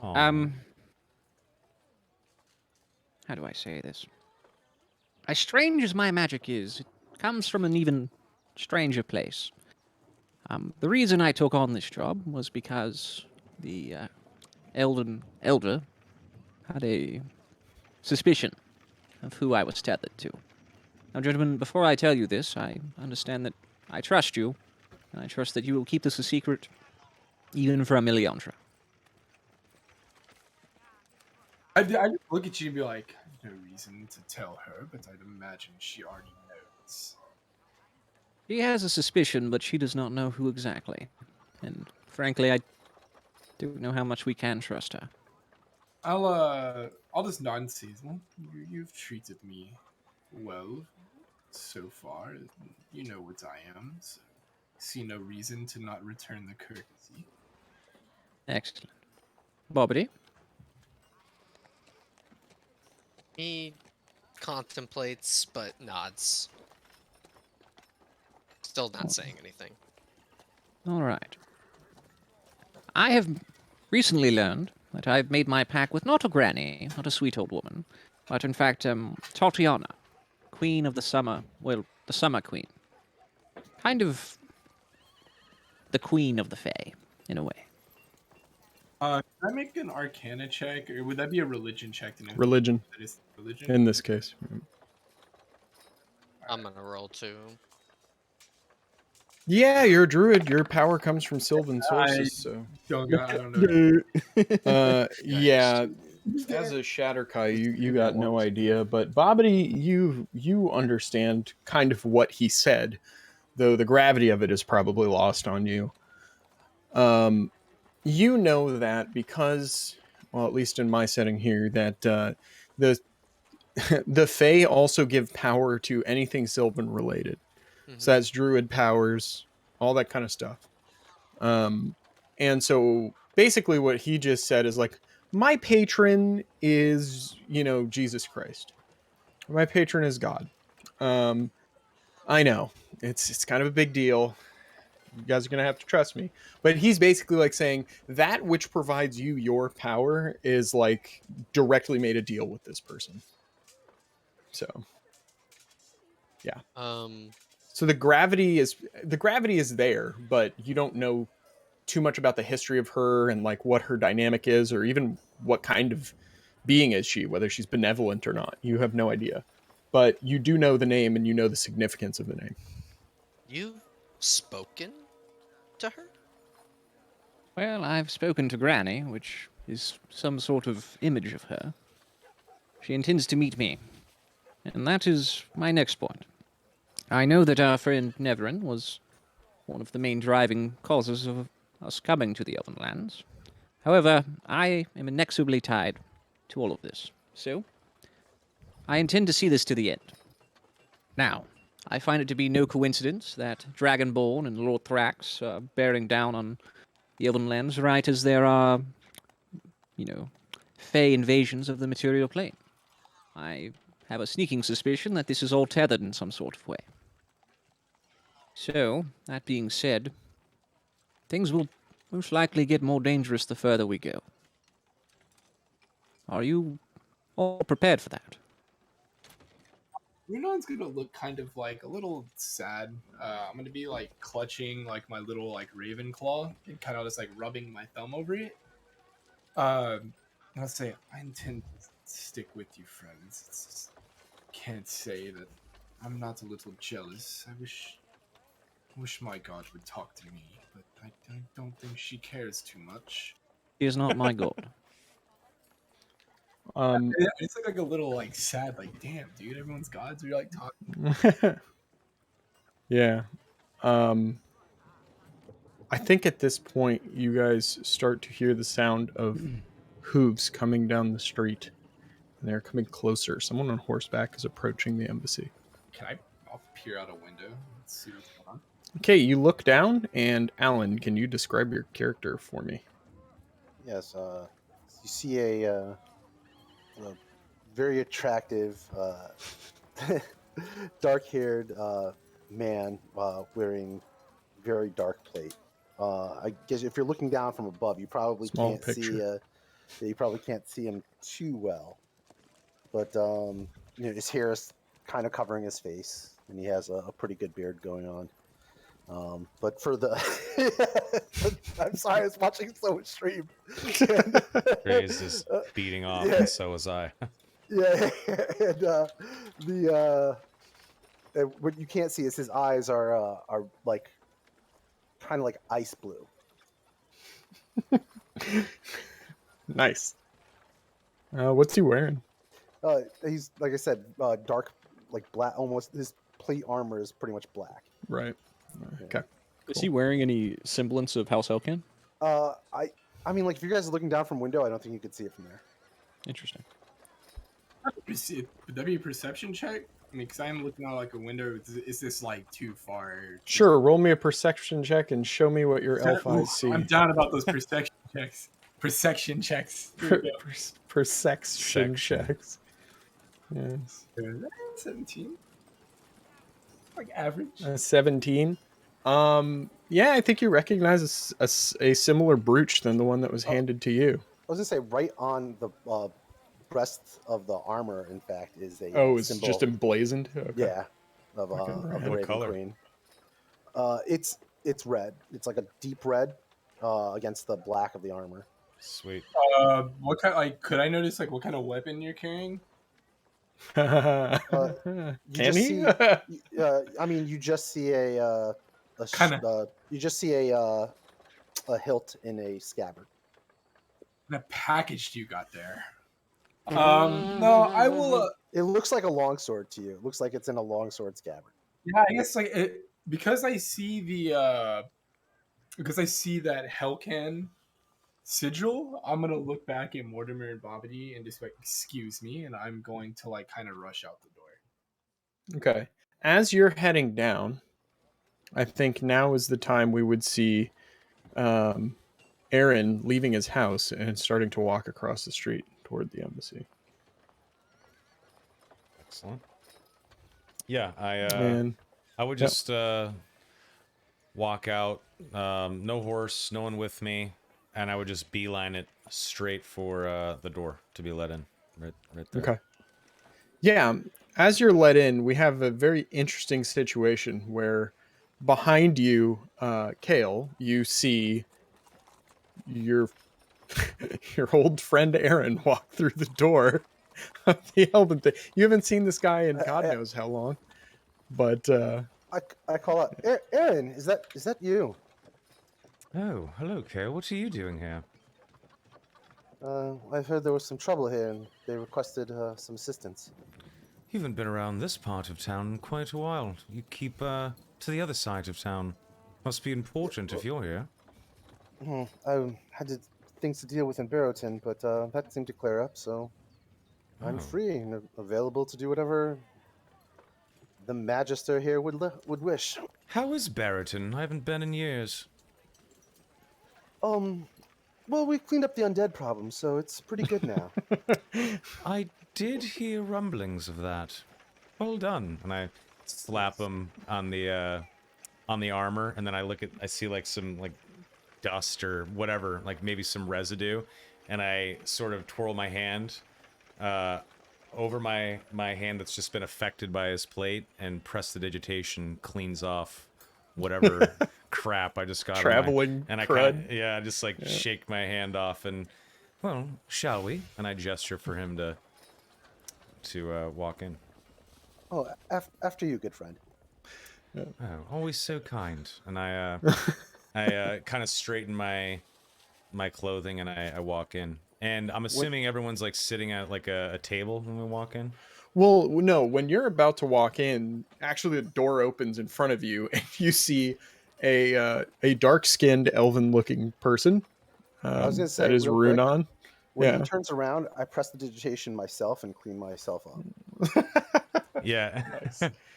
Aw. How do I say this? As strange as my magic is, it comes from an even stranger place. The reason I took on this job was because the elder had a suspicion of who I was tethered to. Now, gentlemen, before I tell you this, I understand that I trust you, and I trust that you will keep this a secret, even for a milliontra. I just look at you and be like, no reason to tell her, but I'd imagine she already knows. She has a suspicion, but she does not know who exactly. And frankly, I don't know how much we can trust her. I'll just nod and say, well, you've treated me well so far. You know what I am, so see no reason to not return the courtesy. Excellent. Bobbity? He contemplates but nods. Still not saying anything. All right. I have recently learned that I've made my pact with not a granny, not a sweet old woman, but in fact, Tatiana, queen of the summer, well, the summer queen. Kind of the queen of the Fae, in a way. Can I make an Arcana check, or would that be a religion check to know Religion, that is religion? in this case. I'm gonna roll too. Yeah, you're a druid. Your power comes from sylvan sources, so. I don't know. Yeah, as a Shatterkai, you got no idea, but Bobbity, you understand kind of what he said, though the gravity of it is probably lost on you. You know that because, well, at least in my setting here, that the the Fae also give power to anything Sylvan related. So that's druid powers, all that kind of stuff. And so basically what he just said is like, my patron is, Jesus Christ. My patron is God. I know it's kind of a big deal. You guys are going to have to trust me. But he's basically like saying that which provides you your power is like directly made a deal with this person. So, yeah. So the gravity is there, but you don't know too much about the history of her and like what her dynamic is, or even what kind of being is she, whether she's benevolent or not. You have no idea. But you do know the name and you know the significance of the name. You've spoken to her? Well, I've spoken to Granny, which is some sort of image of her. She intends to meet me. And that is my next point. I know that our friend Neverin was one of the main driving causes of us coming to the Elvenlands. However, I am inexorably tied to all of this. So, I intend to see this to the end. Now, I find it to be no coincidence that Dragonborn and Lord Thrax are bearing down on the Elvenlands right as there are, Fey invasions of the material plane. I have a sneaking suspicion that this is all tethered in some sort of way. So, that being said, things will most likely get more dangerous the further we go. Are you all prepared for that? Runon's gonna look kind of like a little sad. I'm gonna be like clutching like my little like raven claw and kind of just like rubbing my thumb over it. I'll say I intend to stick with you, friends. It's just, can't say that I'm not a little jealous. I wish my god would talk to me, but I don't think she cares too much. He is not my god. It's like a little like sad, like damn, dude, everyone's gods. We're like talking. Yeah. I think at this point you guys start to hear the sound of hooves coming down the street. And they're coming closer. Someone on horseback is approaching the embassy. I'll peer out a window and see what's going on. Okay, you look down, and Alan, can you describe your character for me? Yes, you see a very attractive, dark-haired man wearing very dark plate. I guess if you're looking down from above, you probably Small can't picture. see. You probably can't see him too well, but his hair is kind of covering his face, and he has a pretty good beard going on. But for the, I'm sorry, I was watching someone stream. Graze is beating off, yeah. and so was I. Yeah, and what you can't see is his eyes are like kind of like ice blue. Nice. What's he wearing? He's like I said, dark, like black. Almost his plate armor is pretty much black. Right. Yeah. Okay. Is he wearing any semblance of House Hellkin? Uh, I I mean, like if you guys are looking down from window, I don't think you could see it from there. Interesting. Would that be a perception check? I mean, because I'm looking out like a window. Is this like too far? Sure. Roll me a perception check and show me what your elf Ooh, eyes see. I'm down about those perception checks. Perception checks. Here we go. Perception Section. checks. Yes. 17. Like average. 17. Yeah, I think you recognize a similar brooch than the one that was handed to you. I was gonna say right on the breast of the armor. In fact, is a Oh, it's symbol. just emblazoned. Okay. Yeah, of Okay, of right. the What Raven color? Queen. It's red. It's like a deep red against the black of the armor. Sweet. What kind? Like, could I notice like what kind of weapon you're carrying? Can just he? see- I mean, you just see you just see a hilt in a scabbard. The package you got there. No, I will. It looks like a longsword to you. It looks like it's in a longsword scabbard. Yeah, I guess like because I see that Hellcan sigil. I'm gonna look back at Mortimer and Bobbity and just like, excuse me, and I'm going to like kind of rush out the door. Okay. As you're heading down, I think now is the time we would see Aaron leaving his house and starting to walk across the street toward the embassy. Excellent. Yeah, And I would Yep. just walk out, no horse, no one with me, and I would just beeline it straight for the door to be let in. Right there. okay. Yeah, as you're let in, we have a very interesting situation where behind you, Kale, you see your your old friend Aaron walk through the door of the Elven thing. You haven't seen this guy in God knows how long, but I call out, Aaron. Is that you? Oh, hello, Kale. What are you doing here? I've heard there was some trouble here, and they requested some assistance. You haven't been around this part of town in quite a while. You keep to the other side of town. Must be important if you're here. I had things to deal with in Barrowton, but that seemed to clear up, so I'm Oh. free and available to do whatever the Magister here would wish. How is Barrowton? I haven't been in years. Well, we cleaned up the undead problem, so it's pretty good now. I did hear rumblings of that. Well done. And I slap him on the armor, and then I see like some like dust or whatever, like maybe some residue, and I sort of twirl my hand over my hand that's just been affected by his plate, and prestidigitation cleans off whatever crap I just got on my- Traveling and I crud. kinda, just like shake my hand off and, well, shall we? And I gesture for him to walk in. Oh, after you, good friend. Oh, always so kind. And I kind of straighten my clothing and I walk in. And I'm assuming everyone's like sitting at like a table when we walk in. well, no, when you're about to walk in, actually the door opens in front of you, and you see a dark-skinned, elven-looking person. I was gonna say, that is real quick, Runon. When Yeah. he turns around, I press the digitation myself and clean myself up. Yeah.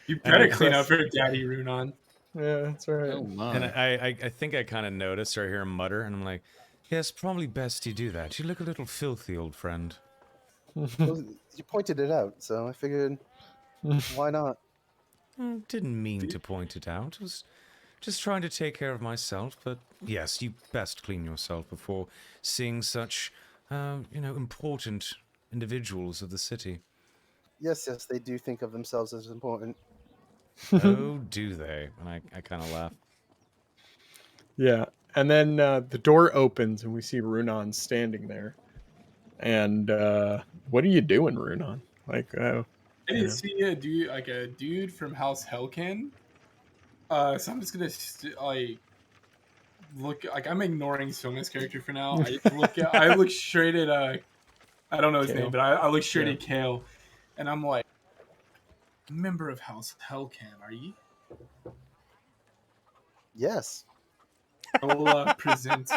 You And better I clean up press- your daddy, Runon. Yeah, that's right. Oh my. And I think I kind of notice or hear him mutter, and I'm like, yes, probably best you do that. You look a little filthy, old friend. Well, you pointed it out, so I figured, why not? Didn't mean to point it out. Was just trying to take care of myself. But yes, you best clean yourself before seeing such, important individuals of the city. Yes, they do think of themselves as important. Oh, do they? And I kind of laugh. Yeah, and then the door opens, and we see Runon standing there. And what are you doing, Runon? Like, I didn't see a dude from House Hellkin. So I'm just gonna look like I'm ignoring Soma's character for now. I look straight at I don't know his Kale. name, but I look straight Yeah. at Kale, and I'm like, member of House Hellcan, are you? Yes. I will present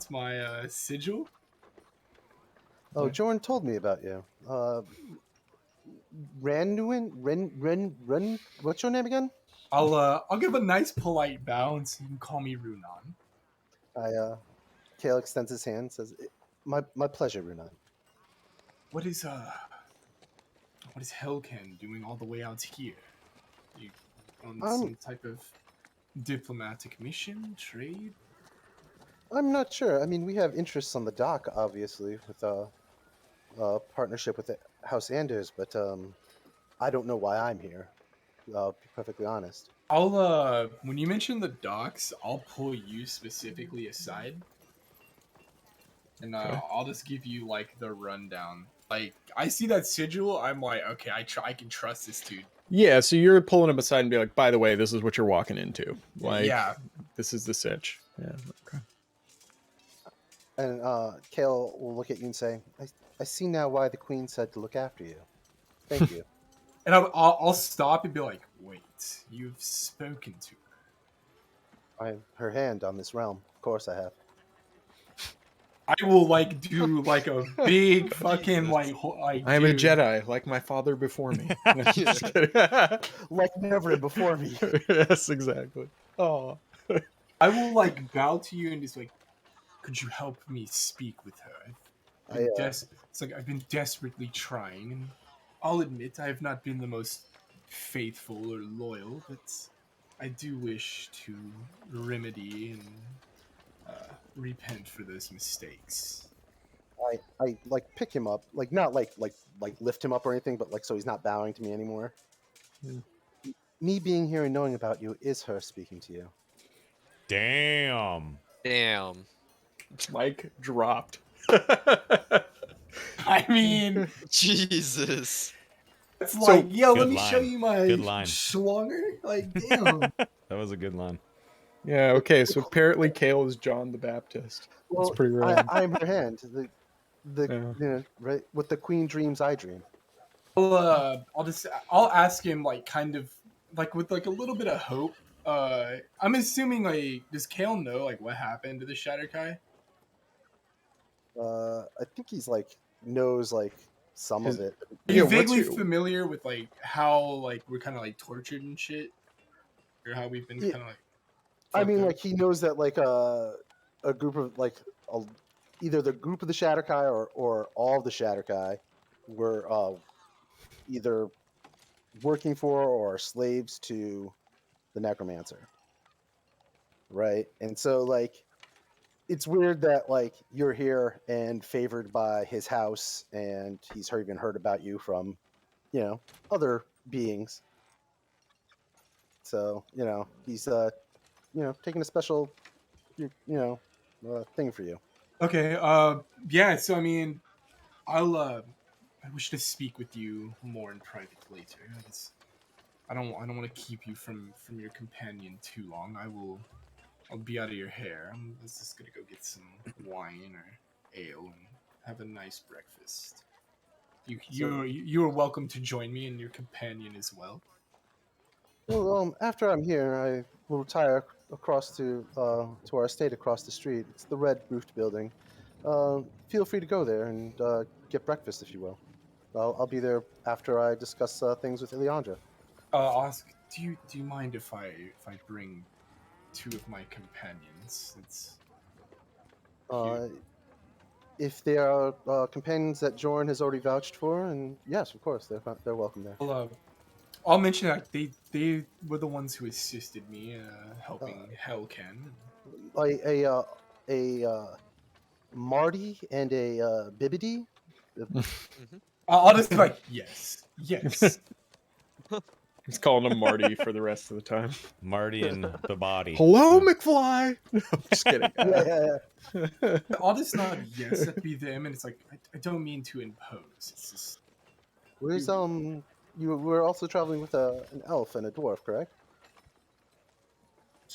my sigil. Oh, Jordan told me about you. Ren. What's your name again? I'll give a nice polite bow, and so you can call me Runan. Kale extends his hand, and says, "My pleasure, Runan." What is Hellcan doing all the way out here? You on some type of diplomatic mission, trade? I'm not sure. I mean, we have interests on the dock, obviously, with partnership with the House Anders, but I don't know why I'm here. I'll be perfectly honest. I'll when you mention the docks, I'll pull you specifically aside, and I'll just give you like the rundown. Like I see that sigil, I'm like, okay, I can trust this dude. Yeah, so you're pulling him aside and be like, by the way, this is what you're walking into. Like, Yeah. this is the sitch. Yeah, okay. And Kale will look at you and say, I see now why the Queen said to look after you. Thank you. And I'll stop and be like, wait, you've spoken to her. I have her hand on this realm. Of course I have. I will like do like a big fucking like I am a dude. Jedi, like my father before me. Just kidding. Like never before me. Yes, exactly. Oh. I will like bow to you and just like, could you help me speak with her? It's like I've been desperately trying, and I'll admit I have not been the most faithful or loyal, but I do wish to remedy and repent for those mistakes. I like pick him up, like not like lift him up or anything, but like so he's not bowing to me anymore. Hmm. Me being here and knowing about you is her speaking to you. Damn. Damn. Mic dropped. I mean, Jesus. it's So- like, yo, Good let me show line. you my Good line. schlonger. Like, damn. That was a good line. Yeah, okay, so apparently Kale is John the Baptist. Well, That's pretty rad. I'm her hand. The Yeah. you know, right? What the Queen dreams, I dream. I'll ask him like kind of like with like a little bit of hope. I'm assuming like does Kale know like what happened to the Shatterkai? I think he's like knows like some His- of it. Are Yeah, you what's vaguely your- familiar with like how like we're kind of like tortured and shit, or how we've been Yeah. kind of like? I mean, fucked up? like he knows that like a group of like either the group of the Shatterkai or all of the Shatterkai were either working for or slaves to the Necromancer, right? And so like it's weird that like you're here and favored by his house, and he's even heard about you from other beings. So he's taking a special thing for you. Okay. Yeah. So I mean, I'll. I wish to speak with you more in private later. I don't want to keep you from your companion too long. I'll be out of your hair. I'm just gonna go get some wine or ale and have a nice breakfast. You are welcome to join me and your companion as well. Well, after I'm here, I will retire across to our estate across the street. It's the red roofed building. Feel free to go there and get breakfast if you will. I'll be there after I discuss things with Ileandra. Ask, do you mind if I bring two of my companions? It's If they are companions that Jorn has already vouched for, and yes, of course, they're welcome there. I'll mention that they were the ones who assisted me helping Hellken. A Marty and a Bibbidi. I'll just be like, yes. He's calling him Marty for the rest of the time. Marty and the body. Hello, McFly! No, I'm just kidding. Yeah. I'll just nod yes, that'd be them, and it's like I don't mean to impose. It's just Where's you were also traveling with an elf and a dwarf, correct?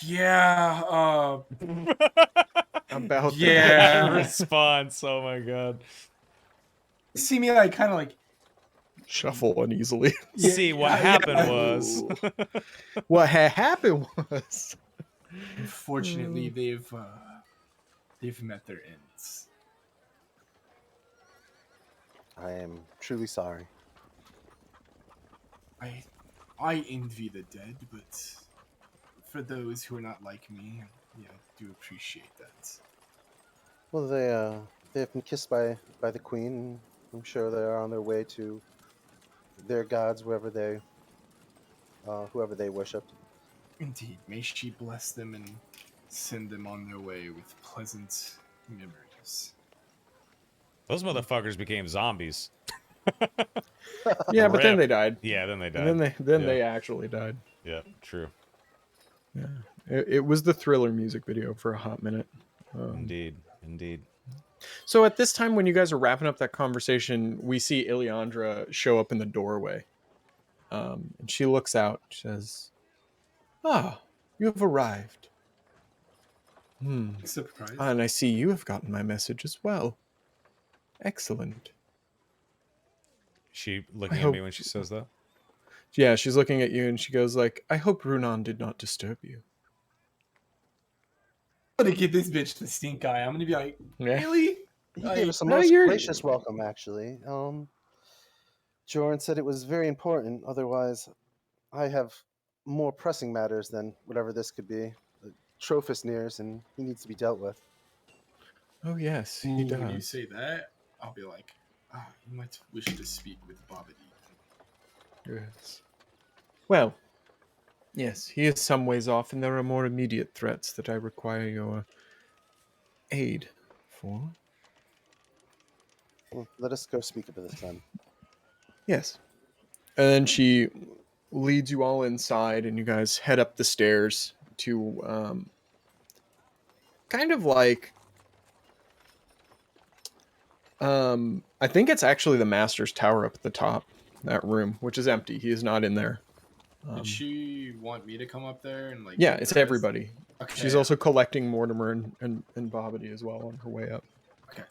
yeah. About Yeah. Response. Oh my god. See me, I kind of like Shuffle uneasily. Yeah, See, what yeah, happened yeah. was What had happened was. Unfortunately, they've met their ends. I am truly sorry. I envy the dead, but for those who are not like me, yeah, I do appreciate that. Well, they have been kissed by the queen. And I'm sure they are on their way to their gods, whoever they worshipped. Indeed, may she bless them and send them on their way with pleasant memories. those motherfuckers became zombies. Yeah, but then Rip. they died. Yeah, then they And died. then Yeah. they actually died. Yeah, true. Yeah, it was the Thriller music video for a hot minute. Indeed. Indeed. So at this time, when you guys are wrapping up that conversation, we see Ileandra show up in the doorway. And she looks out. She says, "Ah, you have arrived. Surprise. And I see you have gotten my message as well. Excellent." She looking I at me hope- when she says that? Yeah, she's looking at you and she goes like, "I hope Runan did not disturb you." I'm gonna give this bitch the stink eye. I'm gonna be like, Yeah. really? He Like, gave us a no, most you're- gracious welcome, actually. Jordan said it was very important. Otherwise, I have more pressing matters than whatever this could be. Trophus nears, and he needs to be dealt with. Oh yes, he Ooh, does. when you say that, I'll be like, you might wish to speak with Babadi. Yes. Well, yes, he is some ways off, and there are more immediate threats that I require your aid for. Well, let us go speak about this then. Yes. And then she leads you all inside, and you guys head up the stairs to kind of like I think it's actually the master's tower up at the top, that room, which is empty. He is not in there. Did she want me to come up there and like? Yeah, give it's her a- everybody. Okay. She's also collecting Mortimer and Bobbity as well on her way up. Okay.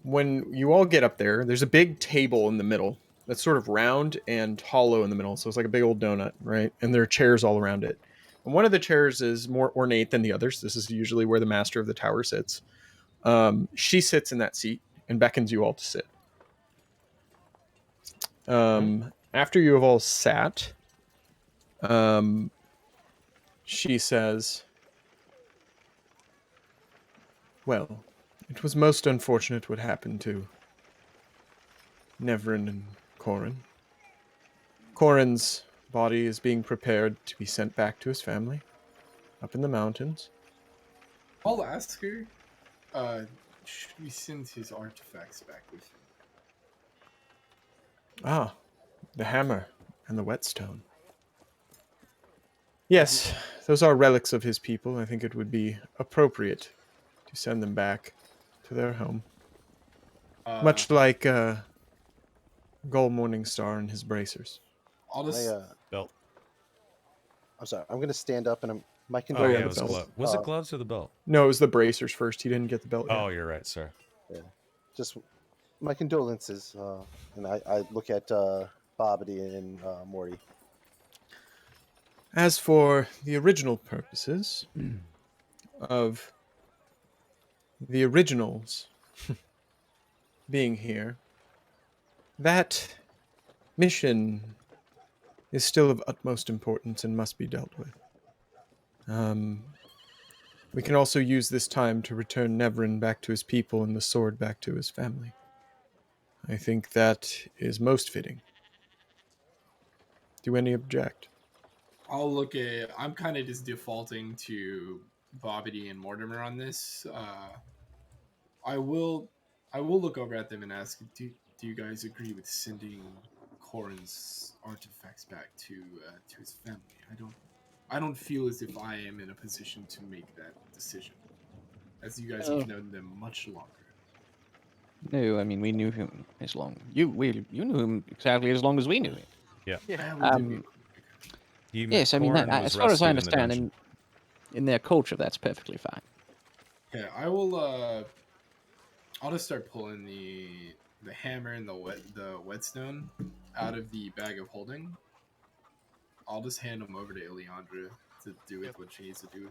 When you all get up there, there's a big table in the middle that's sort of round and hollow in the middle. So it's like a big old donut, right? And there are chairs all around it. And one of the chairs is more ornate than the others. This is usually where the master of the tower sits. She sits in that seat and beckons you all to sit. After you have all sat, she says, "Well, it was most unfortunate what happened to Nevrin and Corin. Corin's body is being prepared to be sent back to his family up in the mountains. I'll ask her. Should we send his artifacts back with him? Ah, the hammer and the whetstone. Yes, those are relics of his people. I think it would be appropriate to send them back to their home. Much like Gull Morningstar and his bracers. I'll just. Belt. I'm sorry. I'm going to stand up, and my Oh, condolences. yeah, it was, belt. was it gloves or the belt? No, it was the bracers first. He didn't get the belt yet. Oh, you're right, sir. Just my condolences. And I look at Bobbity and Morty. As for the original purposes of the originals being here, that mission is still of utmost importance and must be dealt with. We can also use this time to return Nevrin back to his people and the sword back to his family. I think that is most fitting. Do any object? I'll look at. I'm kind of just defaulting to Bobbity and Mortimer on this. I will look over at them and ask, do you guys agree with sending Corin's artifacts back to his family? I don't feel as if I am in a position to make that decision, as you guys have known them much longer. No, I mean we knew him as long. You knew him exactly as long as we knew him. Yeah, we did meet. Yes, I mean that, as far as I understand, in their culture, that's perfectly fine. Yeah, I will. I'll just start pulling the hammer and the whetstone out of the bag of holding. I'll just hand them over to Ileandra to do with what she needs to do.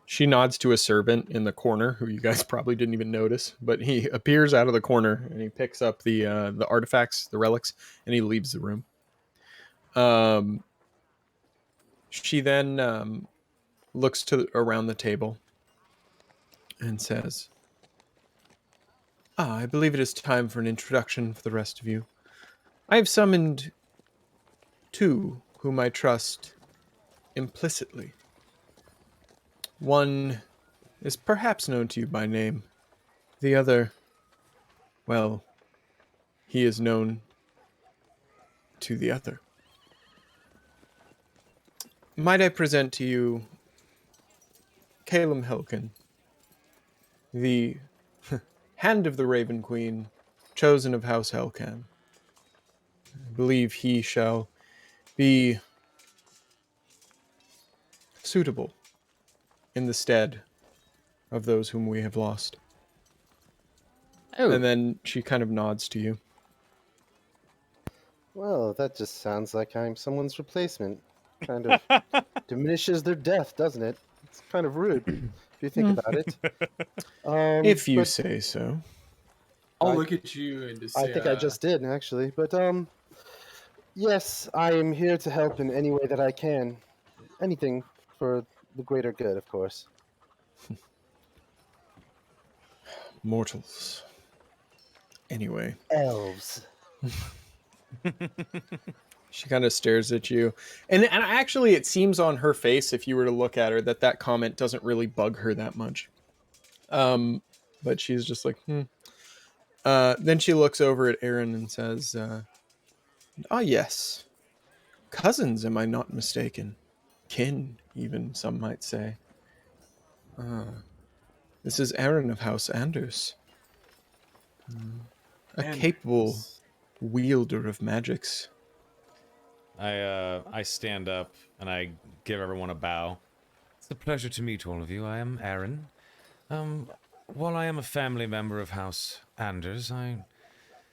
She nods to a servant in the corner, who you guys probably didn't even notice, but he appears out of the corner and he picks up the artifacts, the relics, and he leaves the room. She then looks around the table and says, I believe it is time for an introduction for the rest of you. I have summoned two whom I trust implicitly. One is perhaps known to you by name. The other, well, he is known to the other. Might I present to you Calum Helkin, the Hand of the Raven Queen, chosen of House Helcan. I believe he shall be suitable in the stead of those whom we have lost. Oh, And then she kind of nods to you. Well, that just sounds like I'm someone's replacement. Kind of diminishes their death, doesn't it? It's kind of rude if you think about it. If you but say so. I'll I- look at you and just I say, think I just did actually. But yes, I am here to help in any way that I can. Anything for the greater good, of course. Mortals. Anyway. Elves. She kind of stares at you. And actually, it seems on her face, if you were to look at her, that comment doesn't really bug her that much. But she's just like, then she looks over at Aaron and says, yes. Cousins, am I not mistaken? Kin, even, some might say. This is Aaron of House Anders. A capable wielder of magics. I stand up and I give everyone a bow. It's a pleasure to meet all of you. I am Aaron. While I am a family member of House Anders, I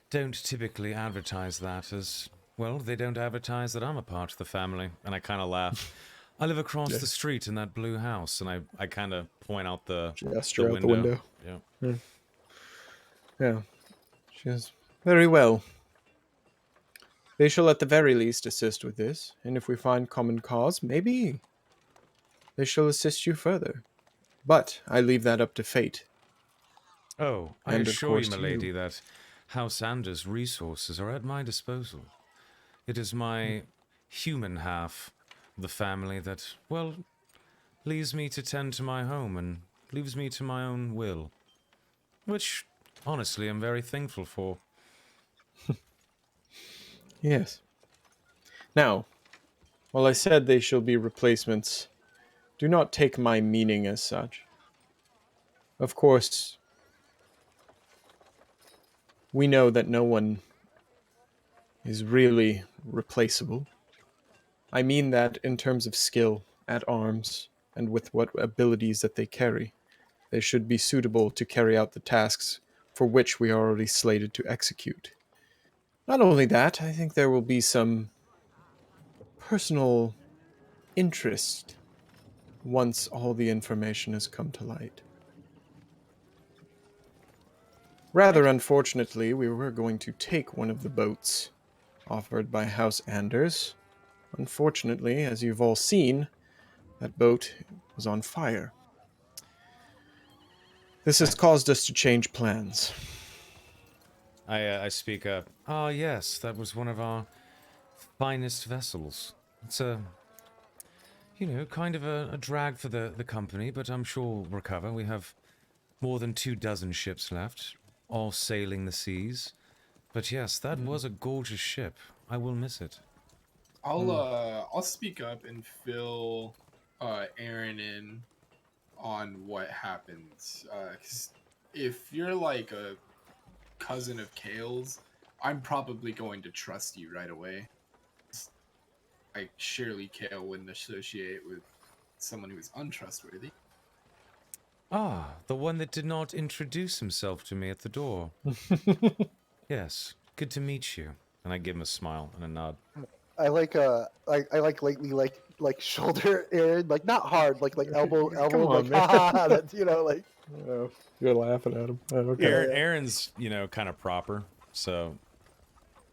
don't typically advertise that as, well, they don't advertise that I'm a part of the family. And I kind of laugh. I live across the street in that blue house, and I kind of point out the Gesture out the window. window. Yeah. Yeah. She says, very well. They shall at the very least assist with this, and if we find common cause, maybe they shall assist you further. But I leave that up to fate. Oh, I And of assure you, course milady, you. that House Anders' resources are at my disposal. It is my human half of the family that, well, leaves me to tend to my home and leaves me to my own will. Which, honestly, I'm very thankful for. Yes. Now, while I said they shall be replacements, do not take my meaning as such. Of course, we know that no one is really replaceable. I mean that in terms of skill at arms and with what abilities that they carry. They should be suitable to carry out the tasks for which we are already slated to execute. Not only that, I think there will be some personal interest once all the information has come to light. Rather unfortunately, we were going to take one of the boats offered by House Anders. Unfortunately, as you've all seen, that boat was on fire. This has caused us to change plans. I speak up. Ah, yes, that was one of our finest vessels. It's kind of a drag for the company, but I'm sure we'll recover. We have more than 24 ships left, all sailing the seas. But yes, that was a gorgeous ship. I will miss it. I'll speak up and fill Aaron in on what happens. 'Cause if you're like a cousin of Kale's, I'm probably going to trust you right away. Like surely Kale wouldn't associate with someone who is untrustworthy. Ah, the one that did not introduce himself to me at the door. Yes, good to meet you. And I give him a smile and a nod. I like lately like shoulder Aaron, like not hard, like elbow, Come on, like man. ha ha ha. That's like Oh, you're laughing at him. Oh, okay. Aaron's, kind of proper, so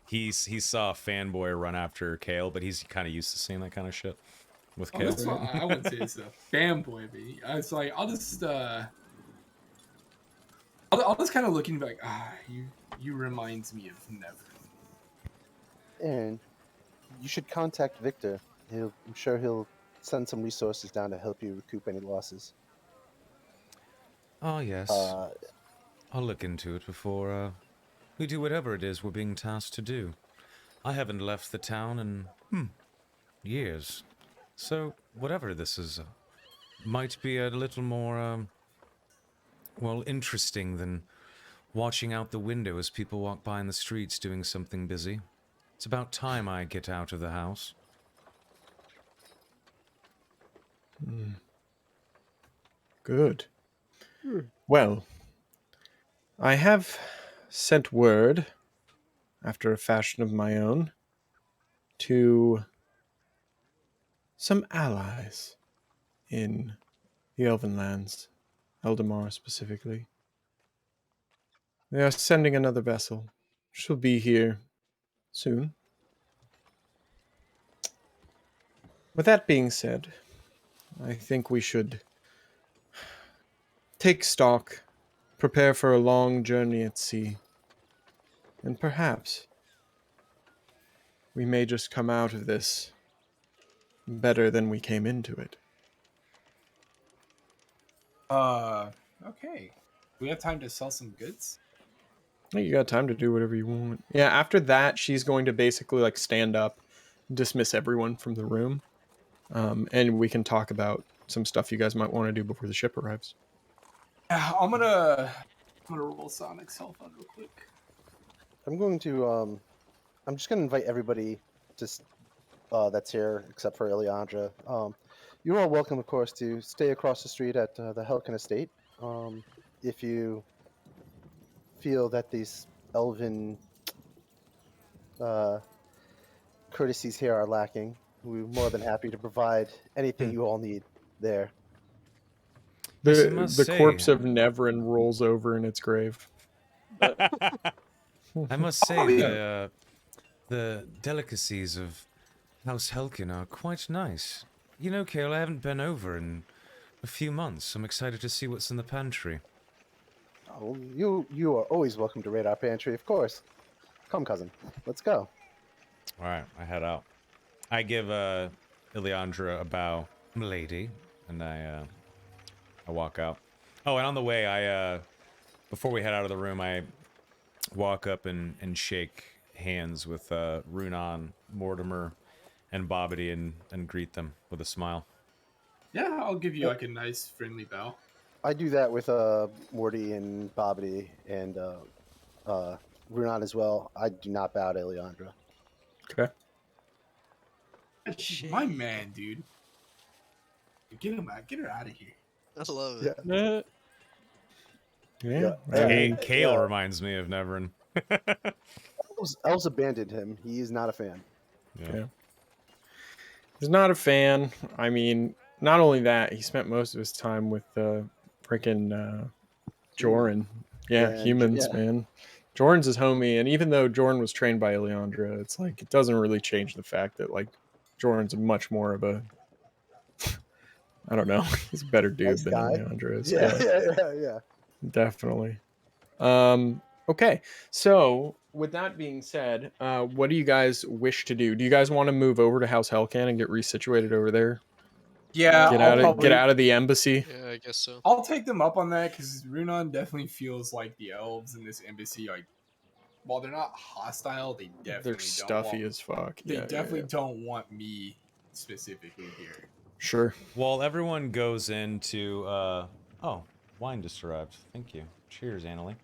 he saw a fanboy run after Kale, but he's kind of used to seeing that kind of shit with Oh, Kale. that's fine. I wouldn't say it's a fanboy, but it's like I'll just I'll just kind of look and be like, you reminds me of Never. Aaron. You should contact Victor. I'm sure he'll send some resources down to help you recoup any losses. Oh, yes. I'll look into it before we do whatever it is we're being tasked to do. I haven't left the town in years. So, whatever this is, might be a little more, interesting than watching out the window as people walk by in the streets doing something busy. It's about time I get out of the house. Good. Well, I have sent word, after a fashion of my own, to some allies in the Elven lands, Eldamar specifically. They are sending another vessel. She'll be here soon. With that being said, I think we should take stock, prepare for a long journey at sea, and perhaps we may just come out of this better than we came into it. Okay. We have time to sell some goods. You got time to do whatever you want. Yeah, after that, she's going to basically like stand up, dismiss everyone from the room, and we can talk about some stuff you guys might want to do before the ship arrives. Yeah, I'm gonna roll Sonic's health on real quick. I'm going to I'm just going to invite everybody just that's here except for Eliandra. You're all welcome, of course, to stay across the street at the Helkin Estate. If you feel that these elven courtesies here are lacking, we're more than happy to provide anything you all need there. Yes, I The must the say- corpse of Nevrin rolls over in its grave. I must say, Oh, yeah. the delicacies of House Helkin are quite nice. You know, Kale, I haven't been over in a few months. I'm excited to see what's in the pantry. Oh, you are always welcome to raid our pantry, of course. Come, cousin, let's go. All right, I head out. I give Ileandra a bow, milady, and I walk out. Oh, and on the way, before we head out of the room, I walk up and shake hands with Runan, Mortimer, and Bobbity and greet them with a smile. Yeah, I'll give you like a nice friendly bow. I do that with Morty and Bobbity and Runan as well. I do not bow to Eliandra. Okay. My man, dude. Get him out. Get her out of here. I love Yeah. it. Yeah. Kale reminds me of Neverin. Elves abandoned him. He is not a fan. Yeah. He's not a fan. I mean, not only that, he spent most of his time with freaking Joran. Yeah, humans, yeah. man. Joran's his homie, and even though Joran was trained by Eliandra, it's like it doesn't really change the fact that like Joran's much more of a I don't know, he's a better dude Nice than guy. Eliandra is. Yeah. Definitely. Okay, so with that being said, what do you guys wish to do? Do you guys want to move over to House Helcan and get resituated over there? Yeah, Get out of the embassy. Yeah, I guess so. I'll take them up on that because Runan definitely feels like the elves in this embassy. Like, while they're not hostile, they definitely They're don't stuffy want, as fuck. They Yeah, definitely don't want me specifically here. Sure. While everyone goes into, oh, wine just arrived. Thank you. Cheers, Annalie.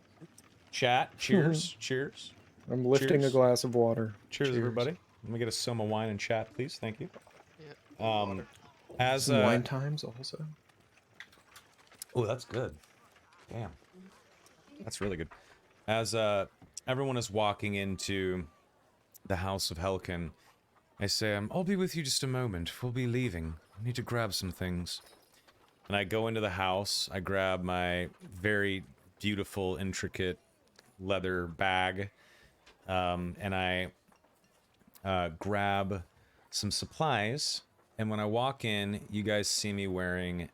Chat, cheers, cheers. I'm lifting Cheers. a glass of water. Cheers, everybody. Let me get a Soma wine in chat, please. Thank you. Yeah. As Some wine times also. Oh, that's good. Damn. That's really good. As everyone is walking into the House of Helkin, I say, I'll be with you just a moment. We'll be leaving. I need to grab some things. And I go into the house. I grab my very beautiful, intricate leather bag. And I grab some supplies. And when I walk in, you guys see me wearing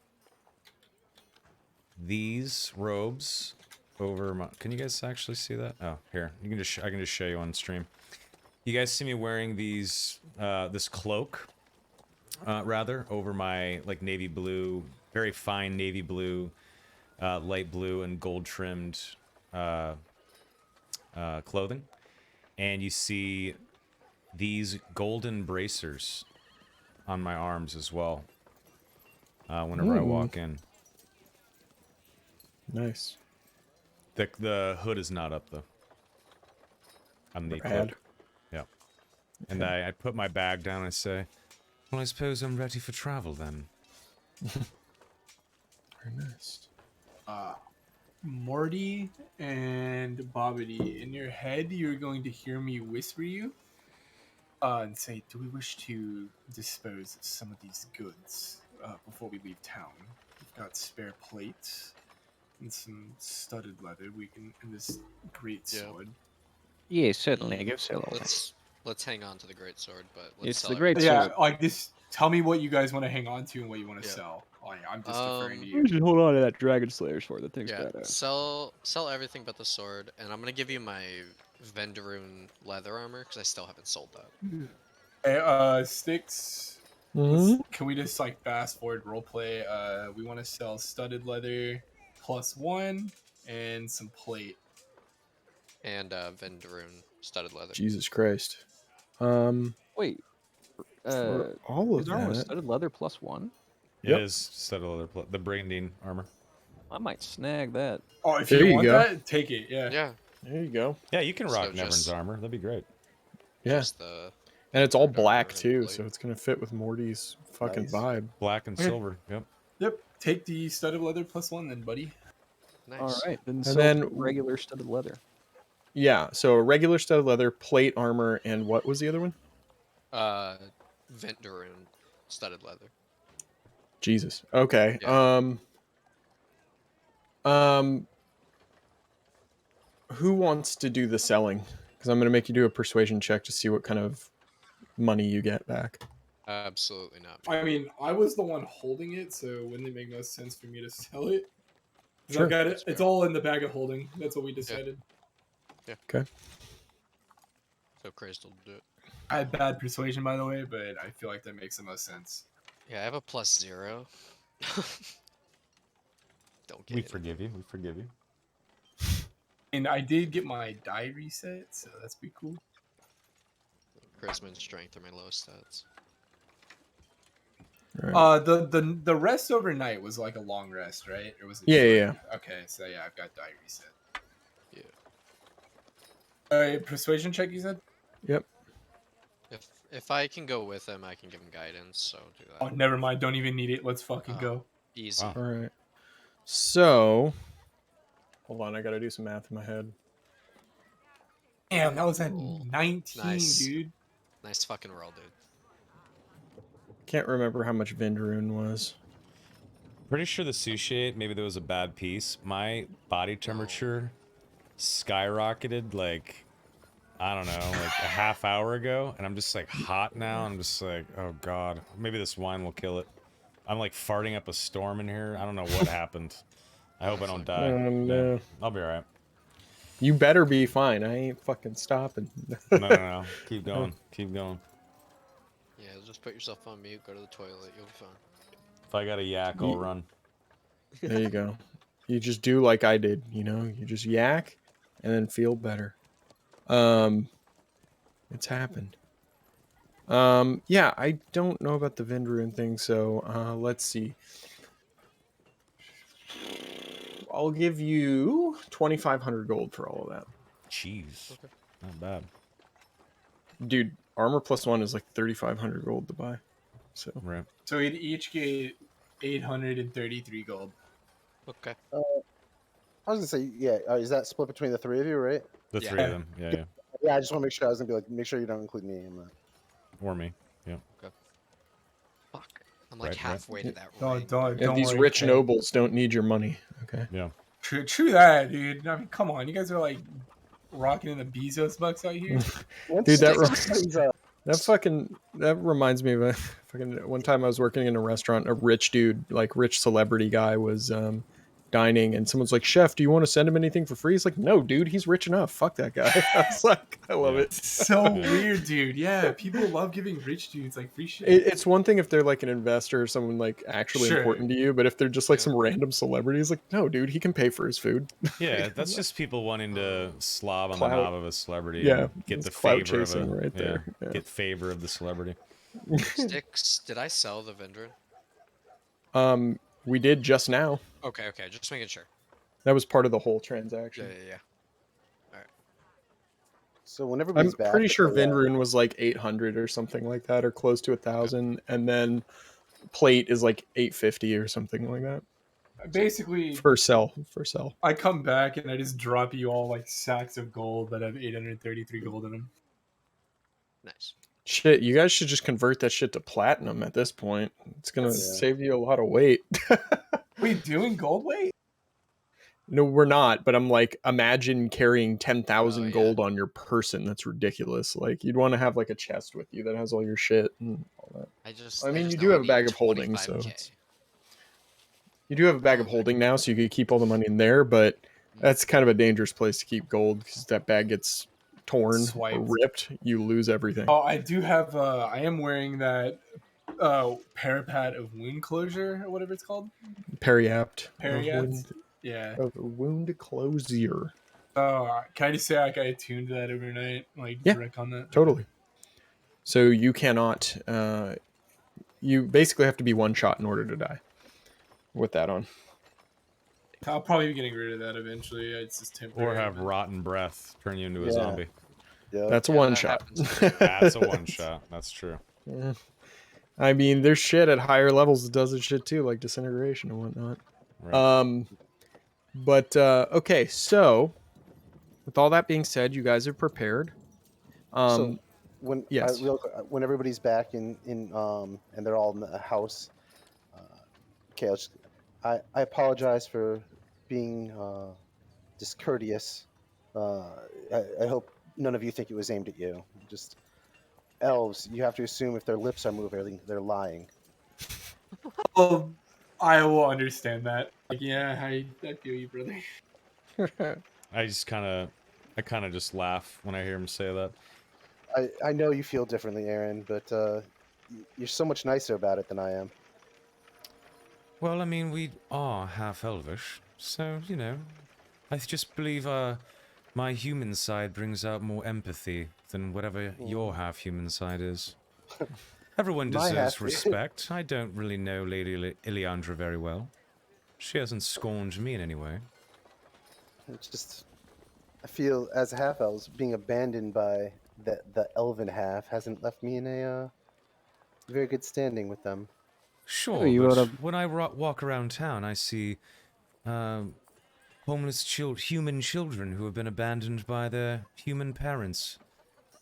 these robes over my... Can you guys actually see that? Oh, here. You can just I can just show you on stream. You guys see me wearing these this cloak rather over my like navy blue, very fine navy blue, light blue and gold trimmed clothing. And you see these golden bracers on my arms as well whenever I walk in. Nice. The hood is not up though. On the Rad. cloak. Yeah. And I put my bag down and I say, well, I suppose I'm ready for travel then. Very nice. Morty and Bobbity, in your head, you're going to hear me whisper you and say, do we wish to dispose of some of these goods before we leave town? We've got spare plates and some studded leather. We can, and this great Yeah. sword. Yeah, certainly. I go sell all that. Let's hang on to the great sword, but let's It's sell the great everything. Yeah, sword. like this. Tell me what you guys want to hang on to and what you want to Yeah. sell. Like, I'm just deferring to you. You should hold on to that Dragon Slayer sword. That thing's Yeah, badass. sell everything but the sword, and I'm gonna give you my Vendaroon leather armor because I still haven't sold that. Hey, Sticks. Mhm. Can we just like fast forward roleplay? We want to sell studded leather +1 and some plate. And Vendaroon studded leather. Jesus Christ. Wait, For all of his armor was that, studded leather +1. It Yep. is studded leather, the branding armor. I might snag that. Oh, if There you you want go. that, take it. Yeah. Yeah, there you go. Yeah, you can rock So Nevern's just- armor. That'd be great. Yeah, just the and it's all armor black and too, plate. so it's gonna fit with Morty's fucking Nice. vibe. Black and Okay. silver. Yep. Yep. Take the studded leather +1 then, buddy. Nice. All right, then And sell then- some regular studded leather. Yeah, so a regular studded leather, plate armor, and what was the other one? Vendaroon studded leather. Jesus. Okay. Yeah. Who wants to do the selling? Because I'm gonna make you do a persuasion check to see what kind of money you get back. Absolutely not. I mean, I was the one holding it, so wouldn't it make no sense for me to sell it? 'Cause Sure. I've got it. That's It's fair. all in the bag of holding. That's what we decided. Okay. So crazed will do it. I had bad persuasion, by the way, but I feel like that makes the most sense. Yeah, I have a +0. Don't get We it. forgive you. We forgive you. And I did get my die reset, so that's pretty cool. Charisma and strength are my lowest stats. All right. The rest overnight was like a long rest, right? Or was it? Yeah, short? Okay, so yeah, I've got die reset. Yeah. Persuasion check, you said? Yep. If I can go with him, I can give him guidance. So do that. Oh, never mind. Don't even need it. Let's fucking Oh. go. Easy. Wow. All right. So, hold on, I gotta do some math in my head. Damn, that was at Cool. 19, Nice. dude. Nice fucking roll, dude. Can't remember how much Vendaroon was. Pretty sure the sushi ate, maybe there was a bad piece. My body temperature skyrocketed like, I don't know, like a half hour ago. And I'm just like hot now. I'm just like, oh God, maybe this wine will kill it. I'm like farting up a storm in here. I don't know what happened. I hope I don't die. Oh, no. Yeah, I'll be alright. You better be fine. I ain't fucking stopping. No. Keep going. Keep going. Yeah, just put yourself on mute. Go to the toilet. You'll be fine. If I got a yak, I'll run. There you go. You just do like I did, you know? You just yak and then feel better. It's happened. Yeah, I don't know about the Vendaroon thing, so let's see. I'll give you 2,500 gold for all of that. Jeez. Okay. Not bad. Dude, armor +1 is like 3,500 gold to buy. So Right. So we'd each get 833 gold. Okay. I was gonna say, yeah. Is that split between the three of you, right? The Yeah. three of them. Yeah, yeah. Yeah, I just want to make sure. I was gonna be like, make sure you don't include me in that. Or me. Yeah. Fuck. I'm like Right. halfway to that Don't ring. don't Yeah, don't these worry. rich Kay. nobles don't need your money. Okay. Yeah. True that, dude. I mean, come on, you guys are like rocking in the Bezos bucks out here. Dude, that Somebody's, that reminds me of a fucking one time I was working in a restaurant. A rich dude, like rich celebrity guy, was dining, and someone's like, "Chef, do you want to send him anything for free?" He's like, "No, dude, he's rich enough. Fuck that guy." I was like, "I love Yeah. it." So Yeah. weird, dude. Yeah, people love giving rich dudes like free shit. It's one thing if they're like an investor or someone like actually Sure. important to you, but if they're just like Yeah. some random celebrity, it's like, no, dude, he can pay for his food. Yeah, that's just people wanting to slob on the Clout. knob of a celebrity Yeah, and get it's the clout favor of chasing a right there. Yeah. get favor of the celebrity. Sticks. Did I sell the Vindrin? We did just now. Okay, just making sure. That was part of the whole Yeah, transaction. yeah. so when I'm everybody's back, pretty sure it's like, Vindrun was like 800 or something like that, or close to 1,000, and then plate is like 850 or something like that Basically, for sell. For sell. I come back and I just drop you all like sacks of gold that have 833 gold in them. Nice. Shit, you guys should just convert that shit to platinum at this point. It's gonna That's- save you a lot of weight. Wait, doing gold weight? No, we're not. But I'm like, imagine carrying 10,000 Oh, yeah. gold on your person. That's ridiculous. Like, you'd want to have like a chest with you that has all your shit and all that. I mean, you do know have I a bag need of holding, so 25K. it's- you do have a bag of holding now, so you could keep all the money in there. But that's kind of a dangerous place to keep gold because that bag gets torn or Swiped. ripped, you lose everything. Oh, I do have. I am wearing that parapet of wound closure or whatever it's called. Periapt. Periapt? Yeah. Of wound closure. Oh, can I just say like I tuned that overnight? Like Yeah. direct on that. Totally. So you cannot. You basically have to be one shot in order to die. With that on. I'll probably be getting rid of that eventually. It's just temporary. Or have but- rotten breath turn you into a Yeah. zombie. yeah. That's a Yeah, one that shot. happens too. That's a one shot. That's true. Yeah. I mean, there's shit at higher levels that does this shit too, like disintegration and whatnot. Right. But okay, so with all that being said, you guys are prepared. So when yes. when everybody's back in and they're all in the house, okay, I apologize for being discourteous. I hope none of you think it was aimed at you. Just elves, you have to assume if their lips are moving, they're lying. Oh, I will understand that. Like, yeah, I feel you, brother. I kind of just laugh when I hear him say that. I know you feel differently, Aaron, but you're so much nicer about it than I am. Well, I mean, we are half elvish, so, you know, I just believe my human side brings out more empathy than whatever your half human side is. Everyone My deserves half- respect. I don't really know Lady Ileandra very well. She hasn't scorned me in any way. It's just I feel as a half elves being abandoned by the elven half hasn't left me in a very good standing with them. Sure, you but oughta- when I walk around town, I see homeless human children who have been abandoned by their human parents.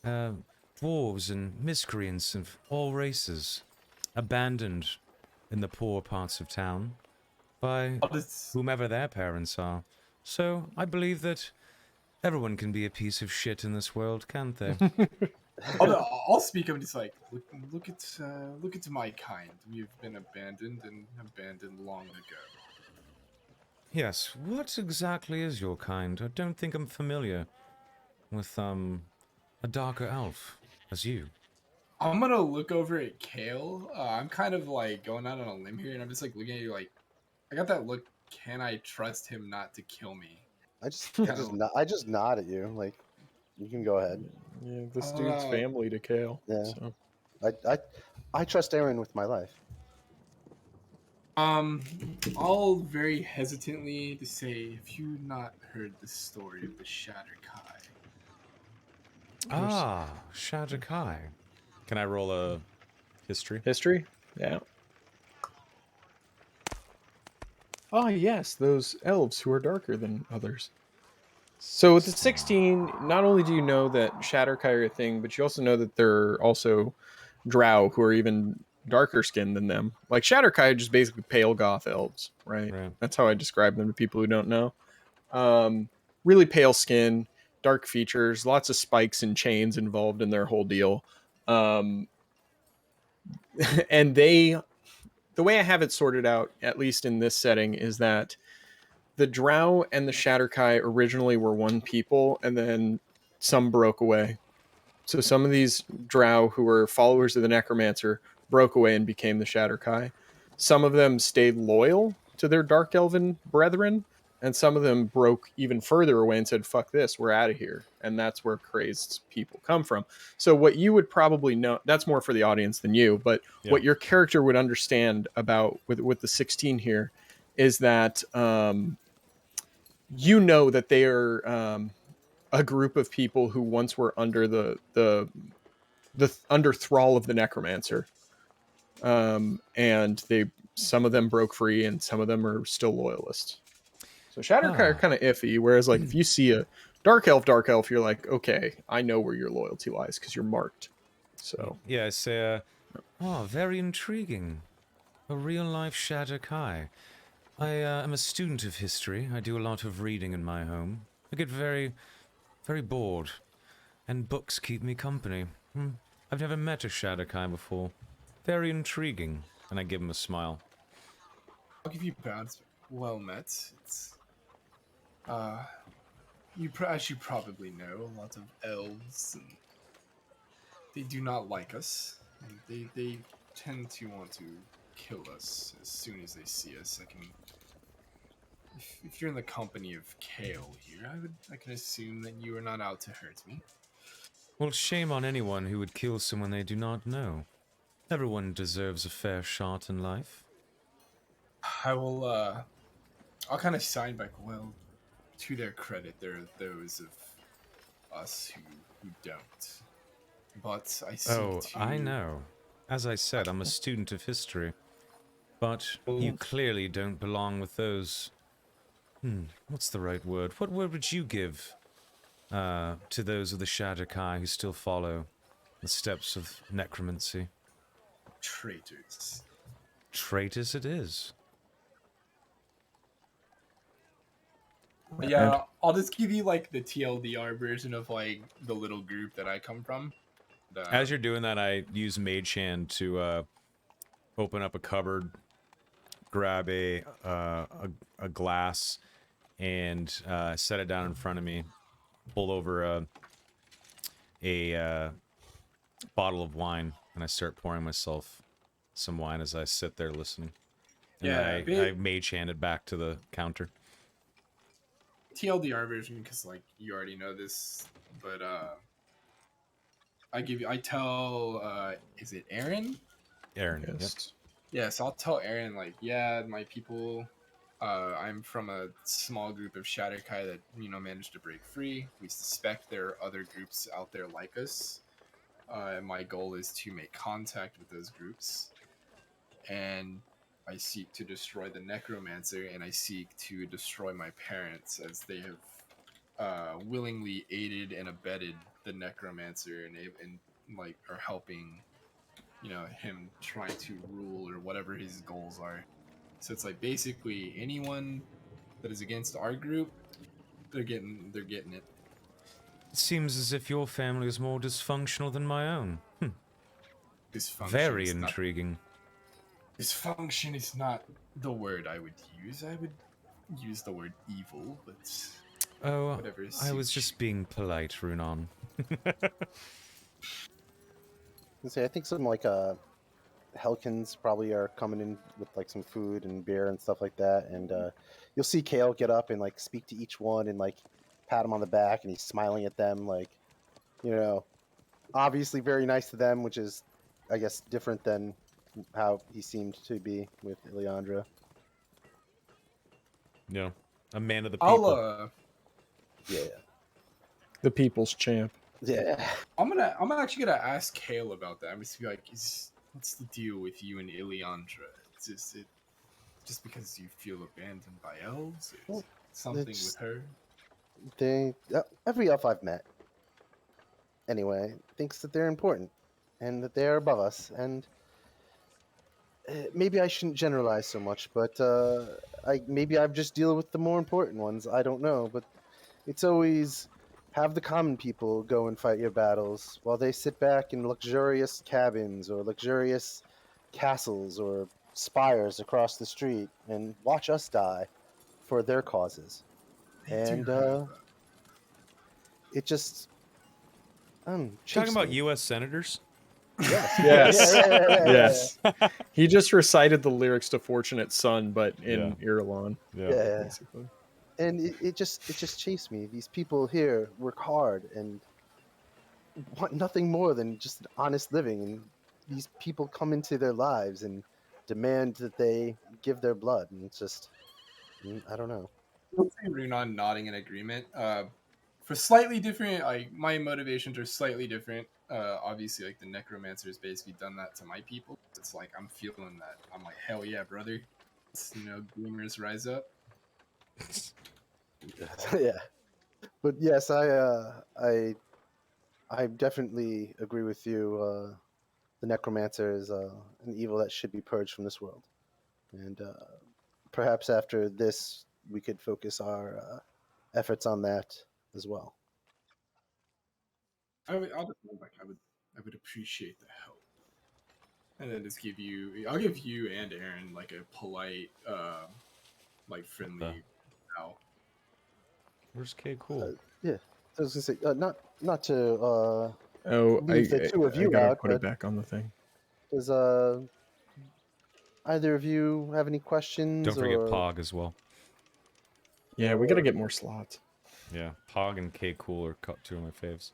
Dwarves and miscreants of all races, abandoned in the poor parts of town by I'll just, whomever their parents are. So I believe that everyone can be a piece of shit in this world, can't they? I'll speak up. Just like look at my kind. We've been abandoned and abandoned long ago. Yes, what exactly is your kind? I don't think I'm familiar with, a darker elf as you. I'm gonna look over at Kale. I'm kind of like going out on a limb here, and I'm just like looking at you like, I got that look. Can I trust him not to kill me? I just nod at you like you can go ahead. Yeah, this dude's family to Kale. Yeah. So. I trust Aaron with my life. I'll very hesitantly to say, have you not heard the story of the Shattered Kai? Ah, Shadakai. Can I roll a history? History? Yeah. Oh yes, those elves who are darker than others. So with the 16, not only do you know that Shatterkai are a thing, but you also know that there are also drow who are even darker skinned than them. Like Shatterkai are just basically pale goth elves, right? Right. That's how I describe them to people who don't know. Really pale skin, dark features, lots of spikes and chains involved in their whole deal. Um, and the way I have it sorted out, at least in this setting, is that the drow and the Shatterkai originally were one people, and then some broke away. So some of these drow who were followers of the necromancer broke away and became the Shatterkai. Some of them stayed loyal to their dark elven brethren, and some of them broke even further away and said, fuck this, we're out of here. And that's where crazed people come from. So what you would probably know, that's more for the audience than you, but Yeah. what your character would understand about with the 16 here is that you know that they are a group of people who once were under the under thrall of the necromancer, and they some of them broke free and some of them are still loyalists. So Shatterkai are kind of iffy, whereas like if you see a dark elf, you're like, okay, I know where your loyalty lies because you're marked. So Yeah, I say, very intriguing. A real-life Shatterkai. I am a student of history. I do a lot of reading in my home. I get very, very bored, and books keep me company. I've never met a Shatterkai before. Very intriguing. And I give him a smile. I'll give you bounds. Well met. It's as you probably know, lots of elves, and they do not like us. And they tend to want to kill us as soon as they see us. If you're in the company of Kale here, I can assume that you are not out to hurt me. Well, shame on anyone who would kill someone they do not know. Everyone deserves a fair shot in life. I will. I'll kind of sign back. Well, to their credit, there are those of us who don't. But I seek Oh, to. I know. As I said, I'm a student of history. But you clearly don't belong with those... what's the right word? What word would you give to those of the Shatterkai who still follow the steps of necromancy? Traitors. Traitors it is. Yeah, I'll just give you like the TLDR version of like the little group that I come from. As you're doing that, I use Mage Hand to open up a cupboard, grab a glass, and set it down in front of me. Pull over a bottle of wine, and I start pouring myself some wine as I sit there listening. And Yeah, then I Mage Hand it back to the counter. TLDR version because like you already know this, but I tell is it Aaron? Aaron, yep. yes. Yeah, so I'll tell Aaron like, yeah, my people. I'm from a small group of Shatterkai that managed to break free. We suspect there are other groups out there like us. My goal is to make contact with those groups, and I seek to destroy the necromancer, and I seek to destroy my parents as they have willingly aided and abetted the necromancer and like are helping him trying to rule or whatever his goals are. So it's like basically anyone that is against our group, they're getting it. It seems as if your family is more dysfunctional than my own. Very intriguing. Dysfunction is not the word I would use. I would use the word evil, but Oh, whatever. I was just being polite, Runon. I think some like Helkins probably are coming in with like some food and beer and stuff like that, and you'll see Kale get up and like speak to each one and like pat him on the back, and he's smiling at them, like obviously very nice to them, which is, I guess, different than how he seemed to be with Ileandra. Yeah, a man of the people. Yeah. The people's champ. Yeah. I'm actually gonna ask Kale about that. I'm just be like, what's the deal with you and Ileandra? Is just because you feel abandoned by elves? Or Well, something it's- with her? Every elf I've met, anyway, thinks that they're important and that they are above us. And maybe I shouldn't generalize so much, but maybe I've just deal with the more important ones. I don't know, but it's always have the common people go and fight your battles while they sit back in luxurious cabins or luxurious castles or spires across the street and watch us die for their causes. They And do have it just Talking chafes about me. U.S. senators? Yes. Yes. Yeah. Yes. He just recited the lyrics to Fortunate Son, but in Irilon, Yeah. basically. And it just chafes me. These people here work hard and want nothing more than just an honest living, and these people come into their lives and demand that they give their blood, and it's just I don't know. I'll say Runon nodding in agreement. For slightly different, like my motivations are slightly different. Obviously, like the necromancer has basically done that to my people. It's like I'm feeling that. I'm like, hell yeah, brother. Gamers rise up. Yeah, but yes, I definitely agree with you. The necromancer is an evil that should be purged from this world, and perhaps after this, we could focus our efforts on that as well. I'll just like I would appreciate the help, and then just I'll give you and Aaron like a polite, like friendly bow. Where's K Cool? Yeah, I was gonna say not to Oh, leave the two of I you gotta out, put it but back on the thing. does either of you have any questions? Don't forget or Pog as well. Yeah, we gotta get more slots. Yeah, Pog and K Cool are two of my faves.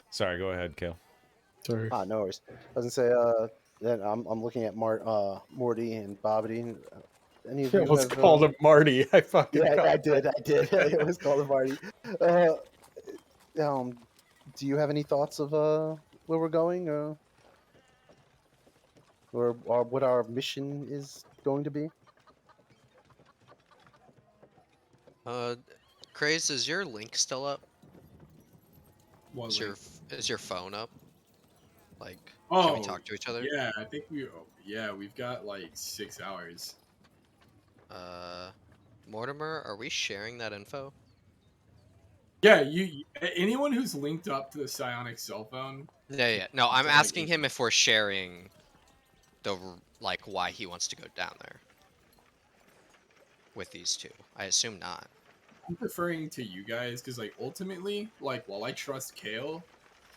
Sorry, go ahead, Kale. Sorry. no worries. I was gonna say then I'm looking at Morty and Bobbity. Any of I you almost have called him Marty. I fucking yeah, called I did. It was called a Marty. Uh, do you have any thoughts of where we're going, or what our mission is going to be? Craze, is your link still up? What, Is like, is your phone up? Like, oh, can we talk to each other? Yeah, I think we've got like 6 hours. Mortimer, are we sharing that info? Yeah, anyone who's linked up to the psionic cell phone. Yeah. No, I'm Like, asking him if we're sharing the like why he wants to go down there with these two. I assume not. I'm referring to you guys because, like, ultimately, like, while I trust Kale,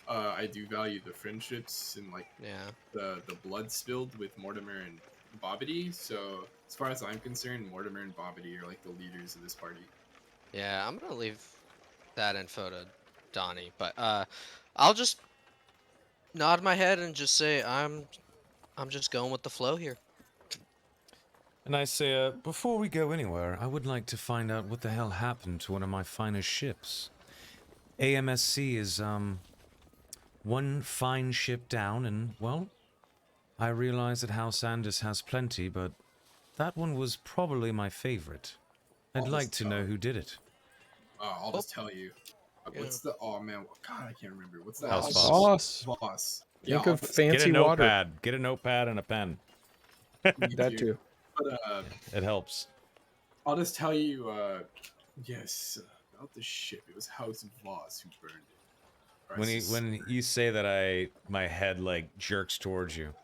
I do value the friendships and like Yeah. the blood spilled with Mortimer and Bobbity. So as far as I'm concerned, Mortimer and Bobbity are like the leaders of this party. Yeah, I'm gonna leave that info to Donnie, but I'll just nod my head and just say I'm just going with the flow here. And I say, before we go anywhere, I would like to find out what the hell happened to one of my finest ships. AMSC is, one fine ship down, and, well, I realize that House Andis has plenty, but that one was probably my favorite. I'd I'll like just to know who did it. I'll just tell you. What's the man? God, I can't remember. What's the House Voss. Voss. Voss. Think I'll of just- Get a fancy water. notepad. Get a notepad and a pen. me That too. But It helps. I'll just tell you. Yes, about the ship. It was House Voss who burned it. Or I When you say that, my head like jerks towards you.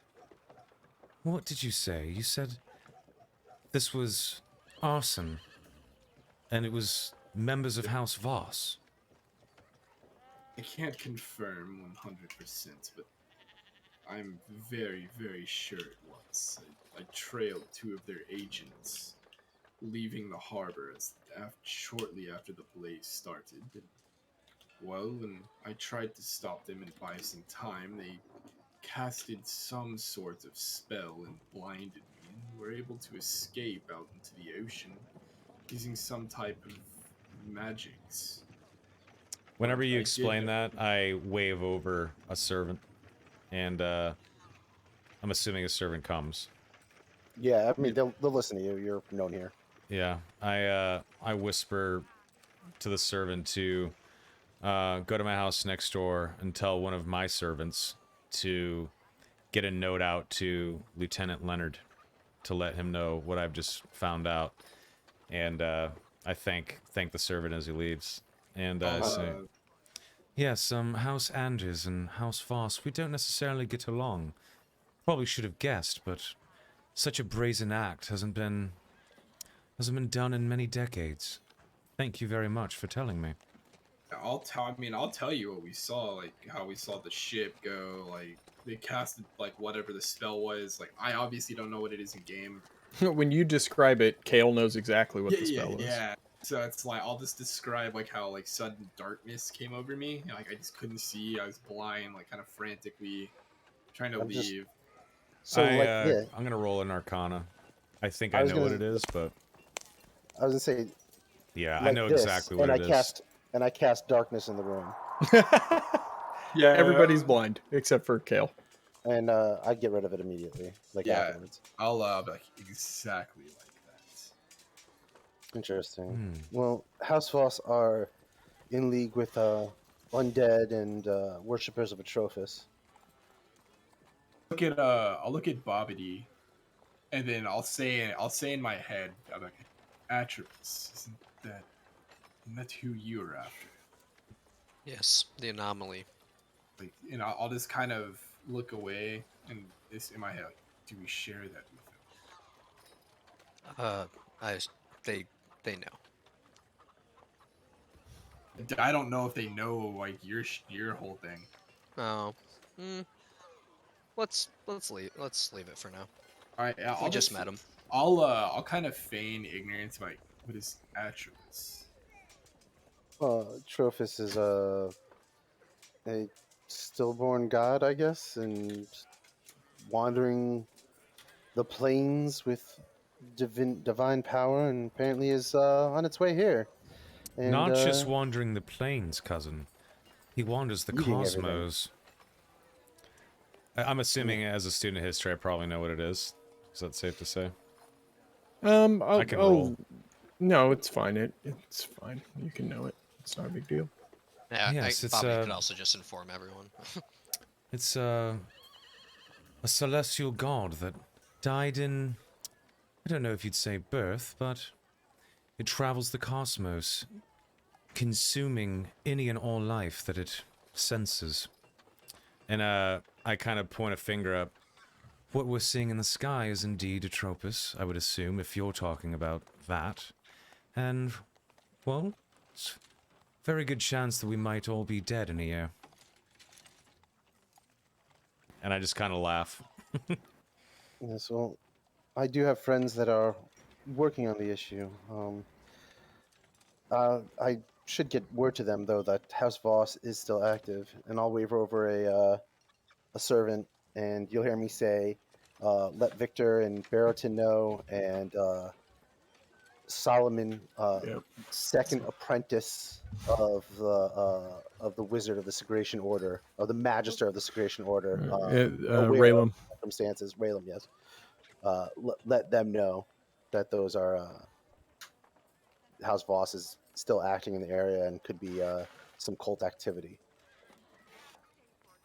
What did you say? You said this was arson, and it was members of House Voss. I can't confirm 100%, but I'm very, very sure it was. I trailed two of their agents leaving the harbor shortly after the blaze started. When I tried to stop them and buy some time, they casted some sort of spell and blinded me, and were able to escape out into the ocean using some type of magics. Whenever you I explain did- that, I wave over a servant, and I'm assuming a servant comes. Yeah, I mean they'll listen to you. You're known here. Yeah, I whisper to the servant to go to my house next door and tell one of my servants to get a note out to Lieutenant Leonard to let him know what I've just found out. And I thank the servant as he leaves. And I say, yes, House Andrews and House Voss, we don't necessarily get along. Probably should have guessed, but such a brazen act hasn't been done in many decades. Thank you very much for telling me. I'll tell you what we saw, like how we saw the ship go, like they casted like whatever the spell was. Like I obviously don't know what it is in game. When you describe it, Kale knows exactly what Yeah, the spell is. yeah. So it's like I'll just describe like how like sudden darkness came over me. Like I just couldn't see. I was blind, like kind of frantically trying to I'm just- leave. So like I'm gonna roll an Arcana. I think I I was know what gonna- it is, but I was gonna say yeah, like I know this, exactly what and it I is. cast darkness in the room, Yeah, Everybody's blind except for Kale. and I get rid of it immediately, like Yeah. afterwards. I'll be like exactly like that. Interesting. Well, House Voss are in league with undead and worshippers of Atrophis. I'll look at Bobbity, and then I'll say in my head, I'm like, Atropus, isn't that who you are after? Yes, the anomaly. Like, you know, I'll just kind of look away, and this in my head, like, do we share that with them? They know. I don't know if they know like your whole thing. Oh, let's leave it for now. All right, We just met him. I'll kind of feign ignorance, like what is Atropus? Atrophis is a stillborn god, I guess, and wandering the plains with divine power, and apparently is on its way here. And Not just wandering the plains, cousin. He wanders the eating everything. cosmos. I'm assuming as a student of history, I probably know what it is. Is that safe to say? I can roll. No, it's fine. It's fine. You can know it. It's not a big deal. Yeah, Yes, it's, Bobby could also just inform everyone. It's a celestial god that died in, I don't know if you'd say birth, but it travels the cosmos, consuming any and all life that it senses. And I kind of point a finger up. What we're seeing in the sky is indeed Atropus, I would assume, if you're talking about that. And, well, it's a very good chance that we might all be dead in a year. And I just kind of laugh. Yes, well, I do have friends that are working on the issue. I should get word to them though that House Voss is still active, and I'll wave over a servant, and you'll hear me say, "Let Victor and Barrington know," and Solomon, Yep. second apprentice of the Wizard of the Segregation Order, of the Magister of the Segregation Order, aware of Raylan. circumstances. Raylan, yes. Let them know that those are House Voss is still acting in the area and could be some cult activity.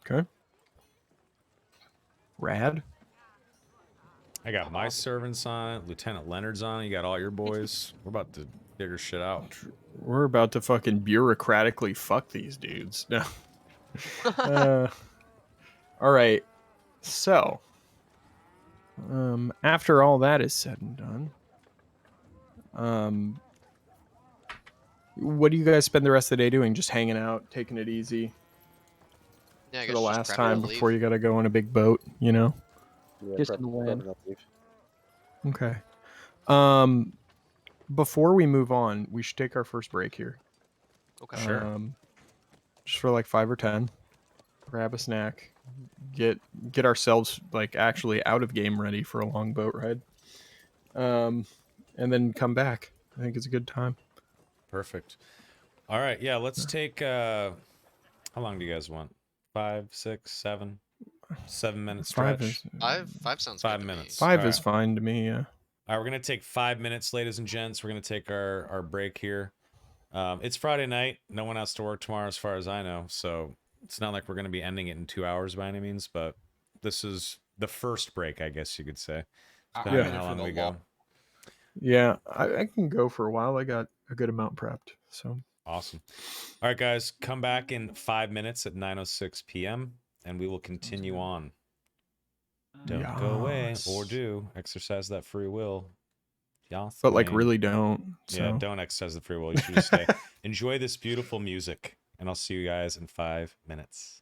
Okay. Rad. I got my servants on it, Lieutenant Leonard's on it, you got all your boys. We're about to figure shit out. We're about to fucking bureaucratically fuck these dudes. No. All right. So, after all that is said and done, what do you guys spend the rest of the day doing? Just hanging out, taking it easy Yeah, I for guess the just last prepping time to before leave. you gotta go on a big boat, you know? Yeah, Kiss in the wind. prepping up leave. Okay. Before we move on, we should take our first break here. Okay. Sure. Just for like 5 or 10. Grab a snack. Get ourselves like actually out of game ready for a long boat ride. And then come back. I think it's a good time. Perfect. All right, yeah, let's take how long do you guys want? 5, 6, 7? 7-minute 5 stretch. is Five sounds 5 good to minutes. me. 5 All is right. fine to me. Yeah. All right, we're gonna take 5 minutes, ladies and gents. We're gonna take our break here. It's Friday night. No one has to work tomorrow, as far as I know. So it's not like we're gonna be ending it in 2 hours by any means. But this is the first break, I guess you could say, depending I'm on here how for long the we long. go. Yeah, I can go for a while. I got a good amount prepped. So Awesome. All right, guys, come back in 5 minutes at 9:06 p.m. and we will continue good. on. Don't go away, or Yes. do exercise that free will. Yes, But like queen. really don't. So. Yeah, don't exercise the free will. You should just stay. Enjoy this beautiful music, and I'll see you guys in 5 minutes.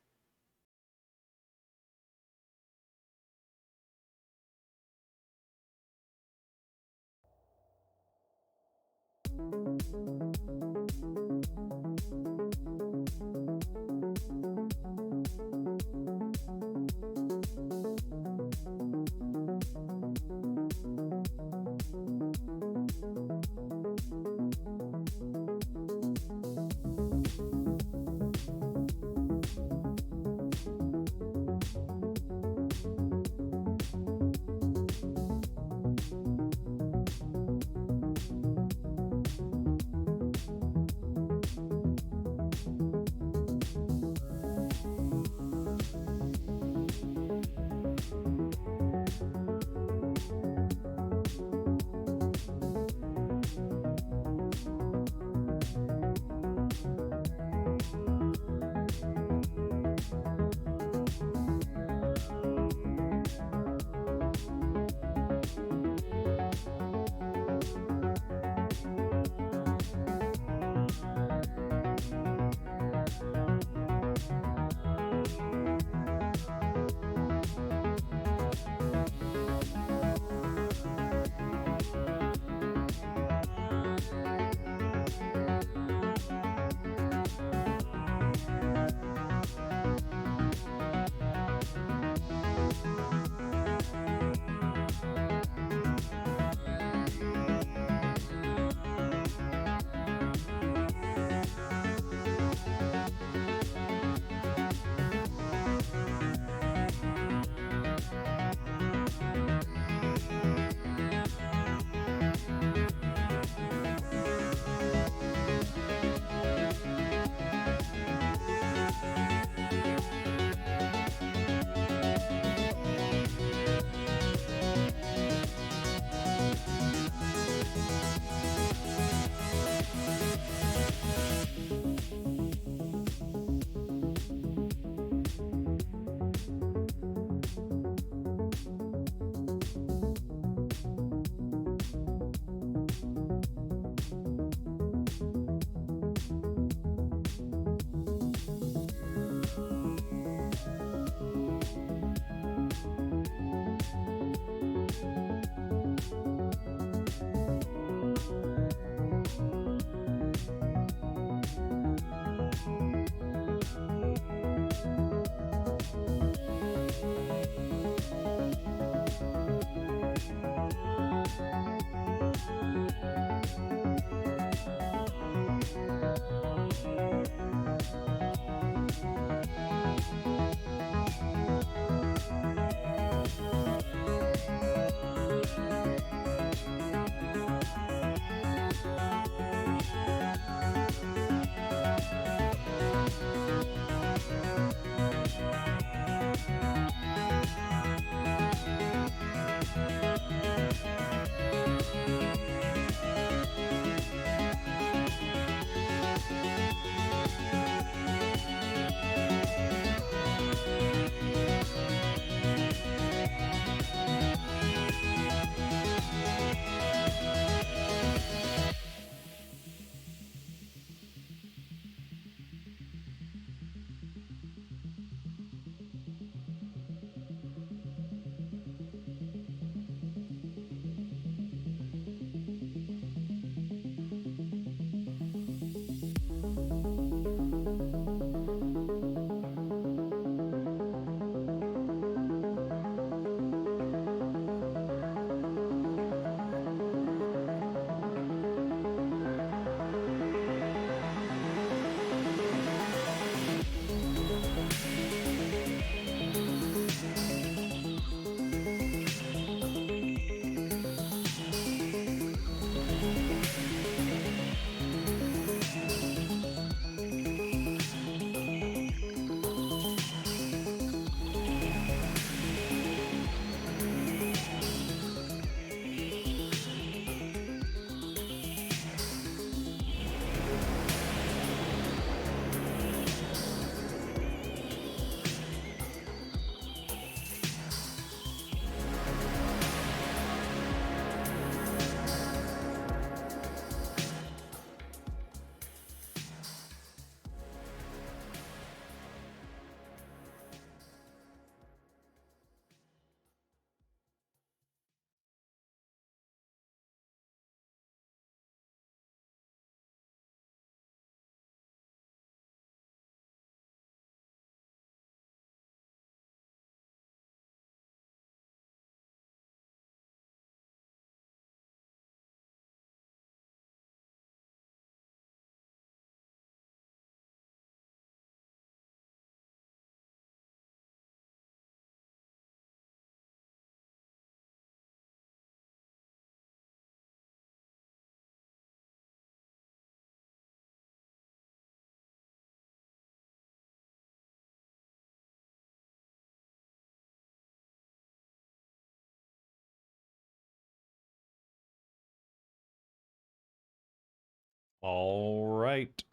All right.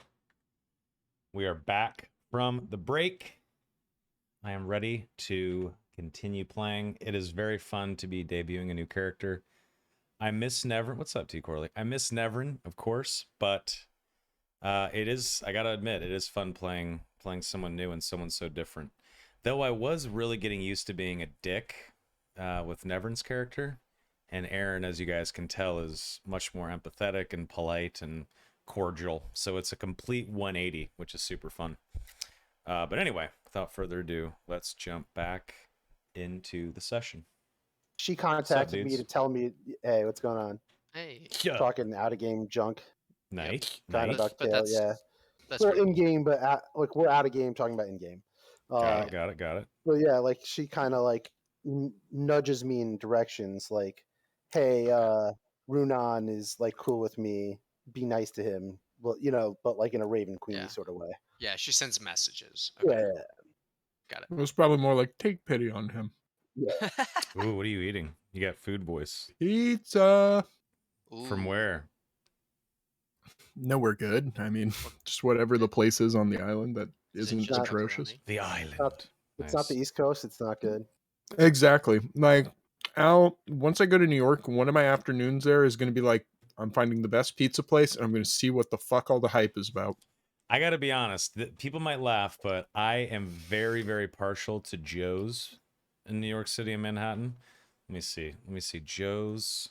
We are back from the break. I am ready to continue playing. It is very fun to be debuting a new character. I miss Nevern. What's up, T. Corley? I miss Nevern, of course, but it is, I gotta admit, it is fun playing someone new and someone so different. Though I was really getting used to being a dick with Nevern's character. And Aaron, as you guys can tell, is much more empathetic and polite and cordial. So it's a complete 180, which is super fun. But anyway, without further ado, let's jump back into the session. She contacted me to tell me, hey, what's going on? Hey. Yeah. Talking out of game junk. Nice. Kind of Nice. ducktail, yeah. That's Well, really in game, but like we're out of game talking about in game. Got it. But yeah, like she kind of like nudges me in directions, like, hey, Runan is like cool with me. Be nice to him. Well, but like in a Raven Queenie sort of way. Yeah, she sends messages. Okay. Yeah. Got It was probably more like, take pity on him. Yeah. it. Ooh, what are you eating? You got food voice. Pizza. From Ooh. where? Nowhere good. I mean, just whatever the place is on the island that Is it isn't just atrocious. pepperoni? The island. It's not the East Coast. It's not good. Exactly. Like, Al, once I go to New York, one of my afternoons there is going to be like, I'm finding the best pizza place and I'm going to see what the fuck all the hype is about. I got to be honest. People might laugh, but I am very, very partial to Joe's in New York City and Manhattan. Let me see. Joe's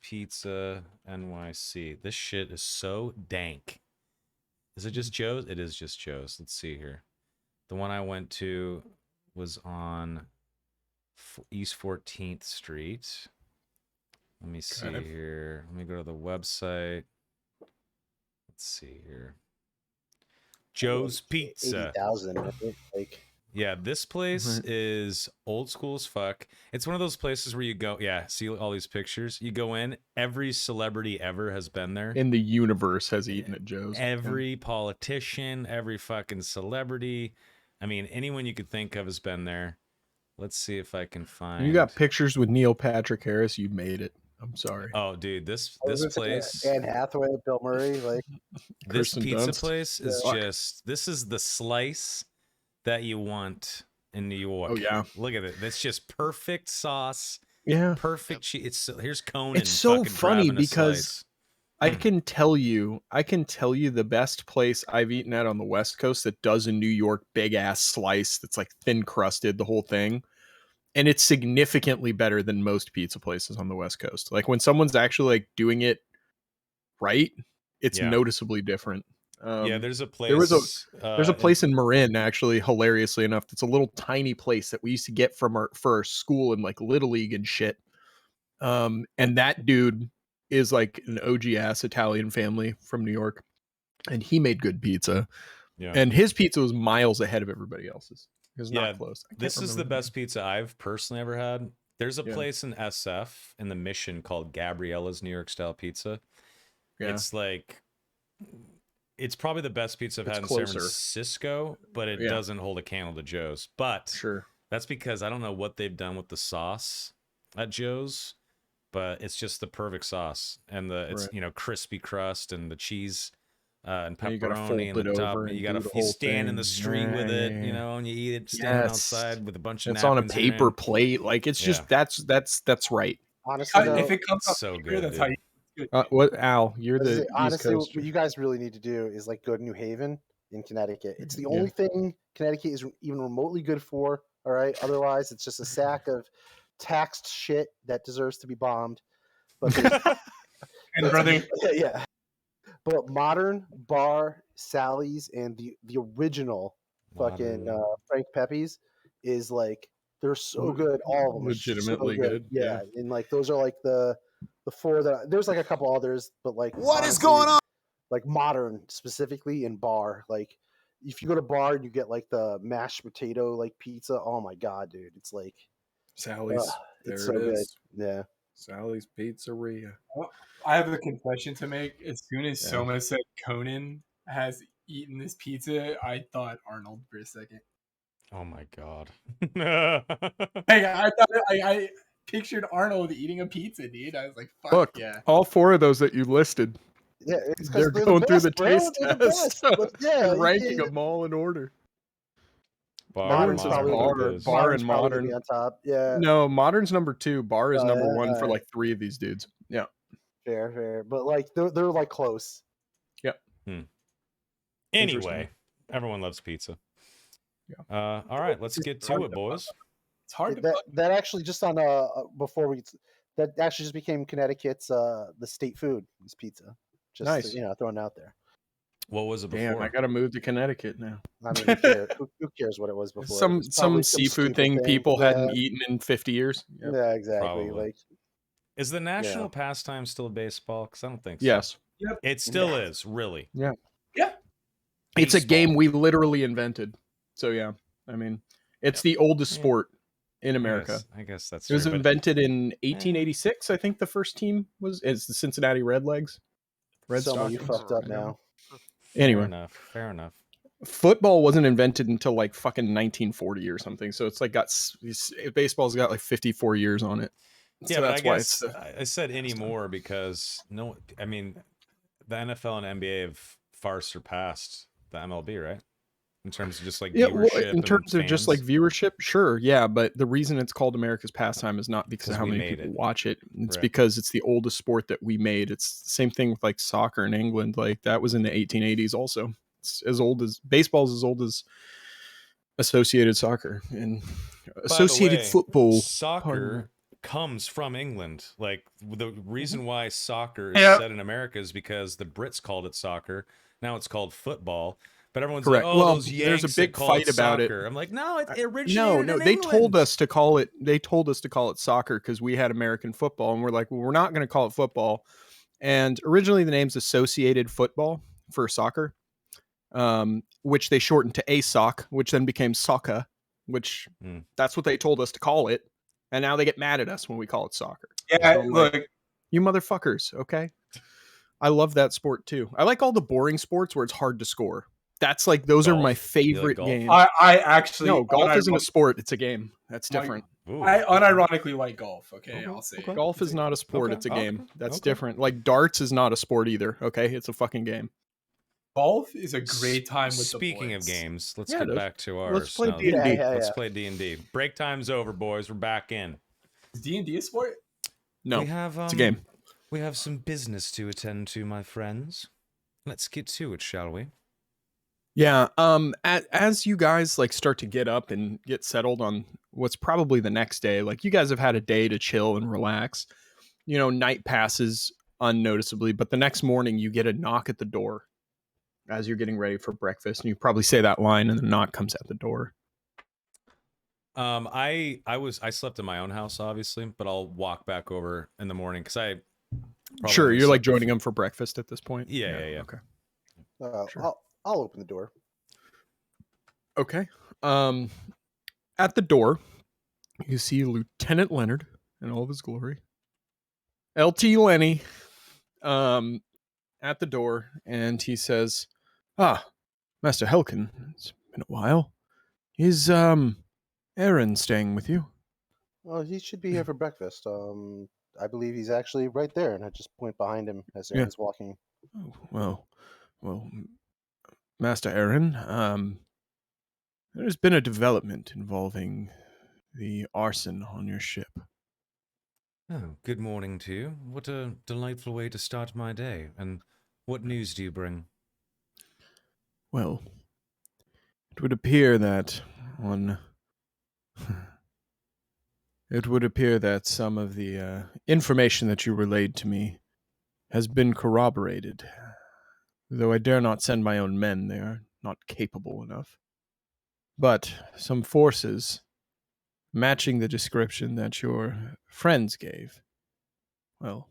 Pizza NYC. This shit is so dank. Is it just Joe's? It is just Joe's. Let's see here. The one I went to was on East 14th Street. Let me see here. Let me go to the website. Let's see here. Joe's Pizza. 80,000, right? Like, yeah, this place is old school as fuck. It's one of those places where you go, see all these pictures. You go in, every celebrity ever has been there. In the universe has eaten at Joe's. Every politician, every fucking celebrity. I mean, anyone you could think of has been there. Let's see if I can find. You got pictures with Neil Patrick Harris. You made it. I'm sorry. Oh, dude, this it's place. Anne Hathaway, Bill Murray, like this Kirsten pizza Dunst. place is Fuck. just. This is the slice that you want in New York. Oh yeah, look at it. That's just perfect sauce. Yeah, perfect cheese. It's here's Conan. It's so funny because slice. I can tell you the best place I've eaten at on the West Coast that does a New York big ass slice that's like thin crusted, the whole thing. And it's significantly better than most pizza places on the West Coast. Like when someone's actually like doing it right, it's noticeably different. There's a place. There's a place in Marin, actually, hilariously enough, that's a little tiny place that we used to get from our school in like Little League and shit. And that dude is like an OG ass Italian family from New York, and he made good pizza. Yeah. And his pizza was miles ahead of everybody else's. It was not close. This is the best pizza I've personally ever had. There's a place in SF in the Mission called Gabriella's New York style pizza. Yeah. It's like, it's probably the best pizza I've had in San Francisco, but it doesn't hold a candle to Joe's. But that's because I don't know what they've done with the sauce at Joe's, but it's just the perfect sauce. And it's crispy crust and the cheese and pepperoni and the top. You stand in the street with it, and you eat it standing outside with a bunch of napkins. It's on a paper plate. Like it's just that's right. Honestly, if it comes out so good, that's how you. What, Al? You're the honestly. East Coast. What you guys really need to do is like go to New Haven in Connecticut. It's the only thing Connecticut is even remotely good for. All right, otherwise it's just a sack of taxed shit that deserves to be bombed. But and brother, yeah. But Modern, Bar, Sally's, and the original fucking Frank Pepe's is like they're so good. All of them legitimately so good. Yeah, and like those are like the four that there's like a couple others, but like what is going on? Like Modern specifically and Bar, like if you go to Bar and you get like the mashed potato like pizza, oh my god, dude, it's like Sally's. It's so good. Yeah. Sally's Pizzeria. Well, I have a confession to make. As soon as Soma said Conan has eaten this pizza, I thought Arnold for a second. Oh my god! Hey, I thought I pictured Arnold eating a pizza, dude. I was like, "Fuck yeah!" All four of those that you listed Yeah, it's They're because going through the bro. taste They're the test best. But yeah, and ranking yeah. them all in order. Bar, Modern's says probably bar, what it is. bar Modern's and probably gonna be modern. on top. Yeah. No, modern's number 2. Bar is number 1 for alright. like 3 of these dudes. Yeah. Fair. But like they're like close. Anyway, everyone loves pizza. Yeah. All right, let's get to it, boys. It's hard to That actually just on before we that actually just became Connecticut's the state food is pizza. Just Nice. throwing it out there. What was it before? Damn, I gotta move to Connecticut now. I mean, who cares what it was before? It Some was probably seafood stupid thing people Yeah, hadn't eaten in 50 years. Yep. Yeah, exactly. Probably. Like Is the national pastime still baseball? Because I don't think so. Yes. It still is, really. Yeah. Yeah. It's a Baseball. game we literally invented. So yeah, I mean, it's the oldest Yeah. sport in America. I guess that's It was true, but invented in 1886. I think the first team it's the Cincinnati Redlegs. Red Someone you Stockings. fucked up now. Anyway, fair enough. football wasn't invented until like fucking 1940 or something. So it's like baseball's got like 54 years on it. Yeah, So but that's I why guess I said anymore because the NFL and NBA have far surpassed the MLB, right? In terms of just like viewership. In terms of just like fans. viewership, sure, yeah. But the reason it's called America's pastime is not because of how we many made people it. watch it. It's Right. because it's the oldest sport that we made. It's the same thing with like soccer in England. Like that was in the 1880s. Also, it's as old as baseball's as old as associated soccer and associated way, football. Soccer comes from England. Like the reason why soccer is Yeah. said in America is because the Brits called it soccer. Now it's called football. But everyone's Correct. like, "Oh, Well, those there's Yanks a big that call fight it about it. soccer." I'm like, "No, it originated No, in they England." told us to call it. They told us to call it soccer because we had American football, and we're like, well, we're not going to call it football. And originally, the name's Associated Football for soccer, which they shortened to ASOC, which then became soccer, which that's what they told us to call it. And now they get mad at us when we call it soccer. Yeah, So I'm look, like, you motherfuckers, okay? I love that sport too. I like all the boring sports where it's hard to score. That's like those are my Golf? You like favorite golf? games. I actually No, golf isn't a sport; it's a game. That's My- different. Ooh, I unironically like golf. Okay, Okay, I'll say okay. it. Golf is not a sport; Okay, it's a okay, game. That's okay. different. Like darts is not a sport either. Okay, it's a fucking game. Golf is a great time with Speaking the of boys. games, let's Yeah, get it is. back to ours. Let's play now. D&D. Let's play D&D. Break time's over, boys. We're back in. Is D&D a sport? No, we have, it's a game. We have some business to attend to, my friends. Let's get to it, shall we? Yeah. As you guys like start to get up and get settled on what's probably the next day, like you guys have had a day to chill and relax. You know, night passes unnoticeably, but the next morning you get a knock at the door as you're getting ready for breakfast, and you probably say that line, and the knock comes at the door. I slept in my own house, obviously, but I'll walk back over in the morning because I. Sure, you're like joining them for breakfast at this point. Yeah. Okay. Sure. I'll open the door. Okay. At the door, you see Lieutenant Leonard in all of his glory. LT Lenny, at the door, and he says, Master Helkin, it's been a while. Is, Aaron staying with you? Oh, he should be here for breakfast. I believe he's actually right there, and I just point behind him as Aaron's walking. Oh, well, Master Aaron, there's been a development involving the arson on your ship. Oh, good morning to you. What a delightful way to start my day. And what news do you bring? Well, it would appear that some of the information that you relayed to me has been corroborated. Though I dare not send my own men, they are not capable enough. But some forces matching the description that your friends gave, well,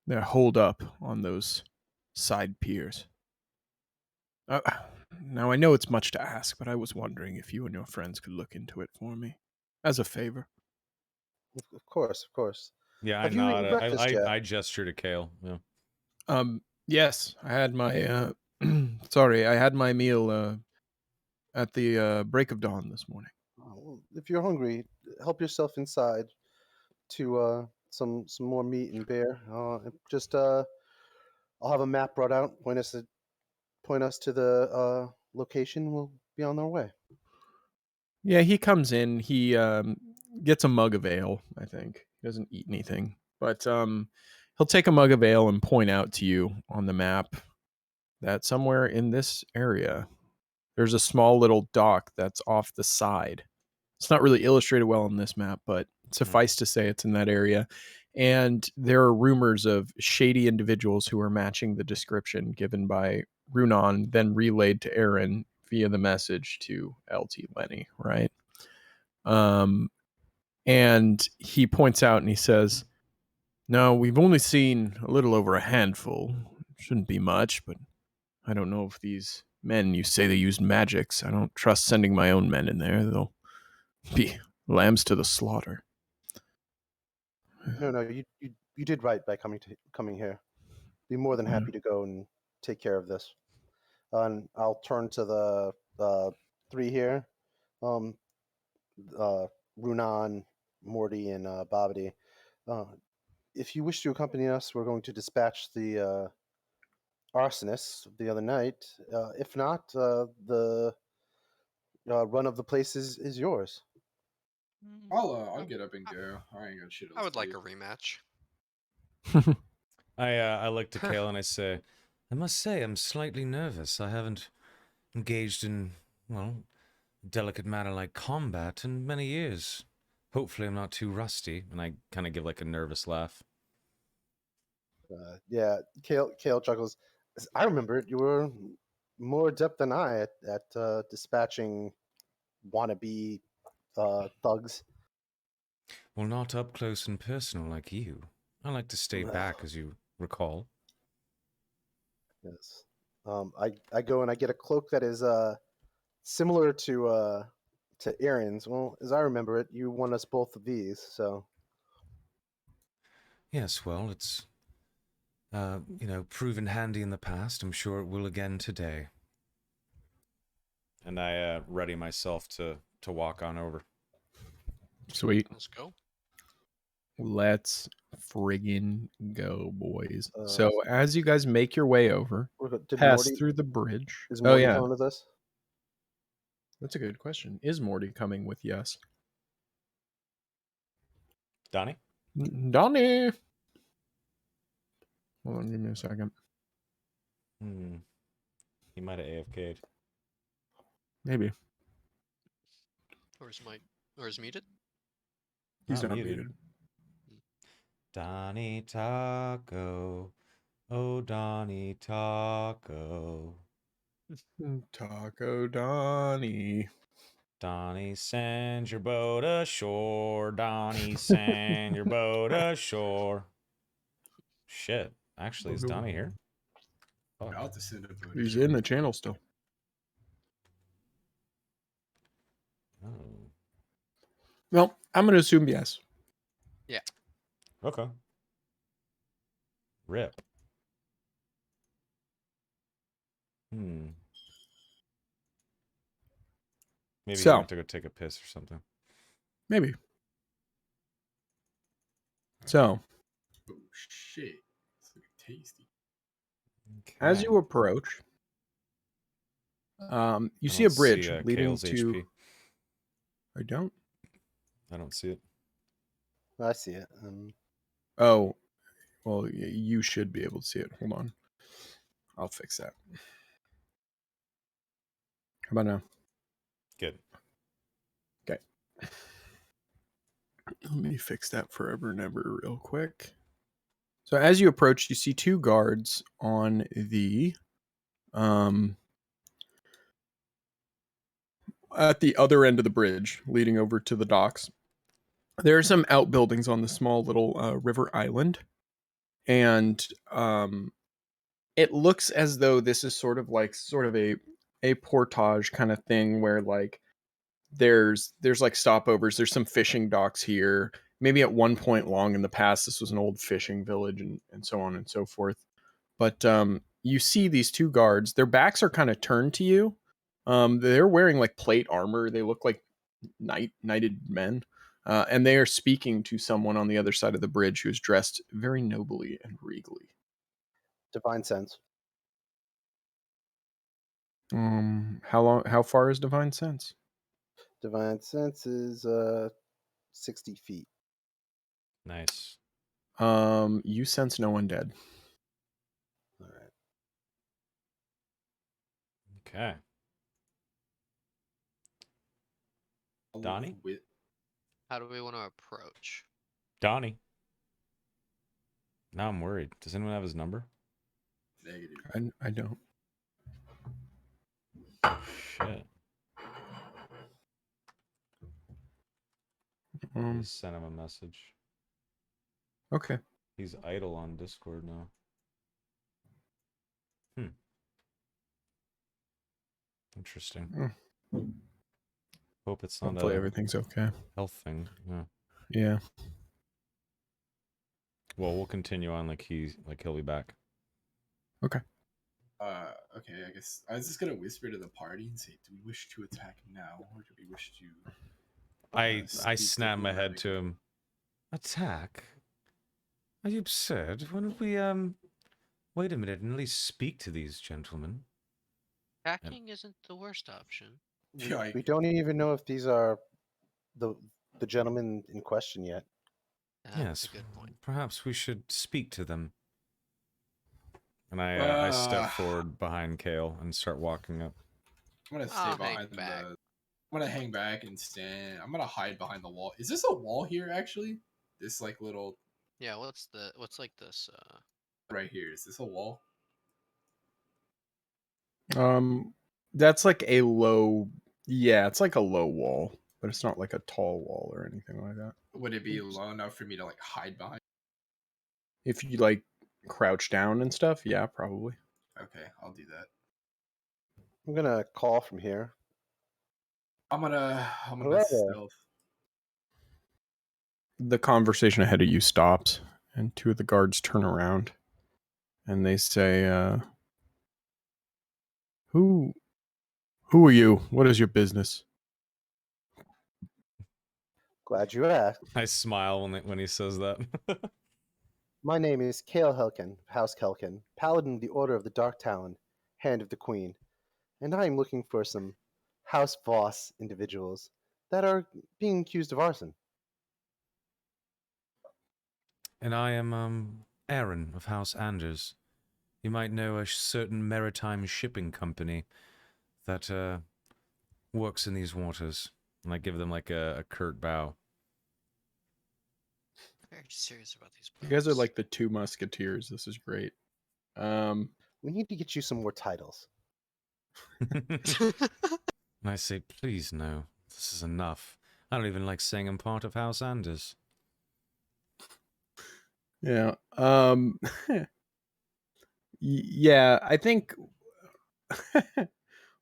they're holed up on those side piers. Now, I know it's much to ask, but I was wondering if you and your friends could look into it for me, as a favor. Of course. Yeah, Have you eaten breakfast yet? I gesture to Kale. Yeah. Yes, I had my, I had my meal, at the, break of dawn this morning. Well, if you're hungry, help yourself inside to some more meat and beer. I'll I'll have a map brought out. Point us to the location. We'll be on our way. Yeah, he comes in. He gets a mug of ale. I think he doesn't eat anything, but he'll take a mug of ale and point out to you on the map that somewhere in this area there's a small little dock that's off the side. It's not really illustrated well on this map, but suffice to say it's in that area. And there are rumors of shady individuals who are matching the description given by Runan, then relayed to Aaron via the message to LT Lenny, right? And he points out and he says, "No, we've only seen a little over a handful. Shouldn't be much, but I don't know if these men you say they used magics. I don't trust sending my own men in there. They'll be lambs to the slaughter." No, you did right by coming here. Be more than happy to go and take care of this. And I'll turn to the three here, um, Runan, Morty, and Babidi. If you wish to accompany us, we're going to dispatch the arsonists the other night. If not, the run of the place is yours. I'll get up and go. I ain't got shit else I would to like do. a rematch. I look to Kale and I say, I must say I'm slightly nervous. I haven't engaged in, well, a delicate matter like combat in many years. Hopefully I'm not too rusty. And I kind of give like a nervous laugh. Yeah, Kale chuckles. I remember it. You were more adept than I at dispatching wannabe thugs. Well, not up close and personal like you. I like to stay back, as you recall. Yes. I go and I get a cloak that is similar to Aaron's. Well, as I remember it, you won us both of these, so Yes, well, it's, proven handy in the past. I'm sure it will again today. And I ready myself to walk on over. Sweet. Let's go. Let's friggin' go, boys. Uh, So as you guys make your way over, did pass Morty, through the bridge. is Oh Morty yeah, coming with us? that's a good question. Is Morty coming with yes? Donnie? Donnie. Hold on, give me a second. He might have AFK'd. Maybe. Or is muted? He's Not not muted. muted. Donnie Taco. Oh, Donnie Taco. Taco Donnie. Donnie, send your boat ashore. Donnie, send your boat ashore. Shit. Actually, is Donnie here? Fuck. About to send a boat. He's in the channel still. Oh. Well, I'm gonna assume yes. Yeah. Okay. Rip. Maybe he So- went to go take a piss or something. Maybe. So Oh shit. It's looking tasty. as Okay. you approach, you I see a don't bridge see, leading Kale's to. HP. I don't. I don't see it. I see it. Oh, well, you should be able to see it. Hold on. I'll fix that. How about now? Good. Okay. Let me fix that forever and ever real quick. So as you approach, you see two guards on the at the other end of the bridge leading over to the docks. There are some outbuildings on the small little river island, and it looks as though this is sort of a portage kind of thing where like there's like stopovers. There's some fishing docks here. Maybe at one point long in the past, this was an old fishing village and so on and so forth. But you see these two guards. Their backs are kind of turned to you. They're wearing like plate armor. They look like knighted men. And they are speaking to someone on the other side of the bridge who is dressed very nobly and regally. Divine sense. How far is divine sense? Divine sense is 60 feet. Nice. You sense no one dead. All right. Okay. Donnie? How do we want to approach? Donnie. Now I'm worried. Does anyone have his number? Negative. I don't. Shit. Just sent him a message. Okay. He's idle on Discord now. Interesting. Hope it's not Hopefully a everything's okay. health thing. Yeah. Yeah. Well, we'll continue on like he'll be back. Okay. Okay, I guess I was just gonna whisper to the party and say, "Do we wish to attack now, or do we wish to?" I speak to snap my head whoever- to him. Attack? Are you absurd? Why don't we wait a minute and at least speak to these gentlemen? Attacking isn't the worst option. Yeah, We don't even know if these are the gentlemen in question yet. That's Yes, a good point. perhaps we should speak to them. And I step forward behind Kale and start walking up. I'm gonna stay I'll hang behind back. the. I'm gonna hang back and stand. I'm gonna hide behind the wall. Is this a wall here? Actually, this like little Yeah, what's like this? right here. Is this a wall? That's like a low. Yeah, it's like a low wall, but it's not like a tall wall or anything like that. Would it be low enough for me to like hide behind? If you like crouch down and stuff, yeah, probably. Okay, I'll do that. I'm gonna call from here. I'm gonna Whoever. stealth. The conversation ahead of you stops, and two of the guards turn around, and they say, "Who are you? What is your business?" Glad you asked. I smile when he says that. My name is Kale Helkin, House Kelkin, Paladin of the Order of the Dark Talon, Hand of the Queen, and I am looking for some House Boss individuals that are being accused of arson. And I am Aaron of House Anders. You might know a certain maritime shipping company that works in these waters. And I give them like a curt bow. Very serious about these. You guys are boats. like the two musketeers. This is great. We need to get you some more titles. And I say, please no, this is enough. I don't even like saying I'm part of House Anders. Yeah. Yeah, I think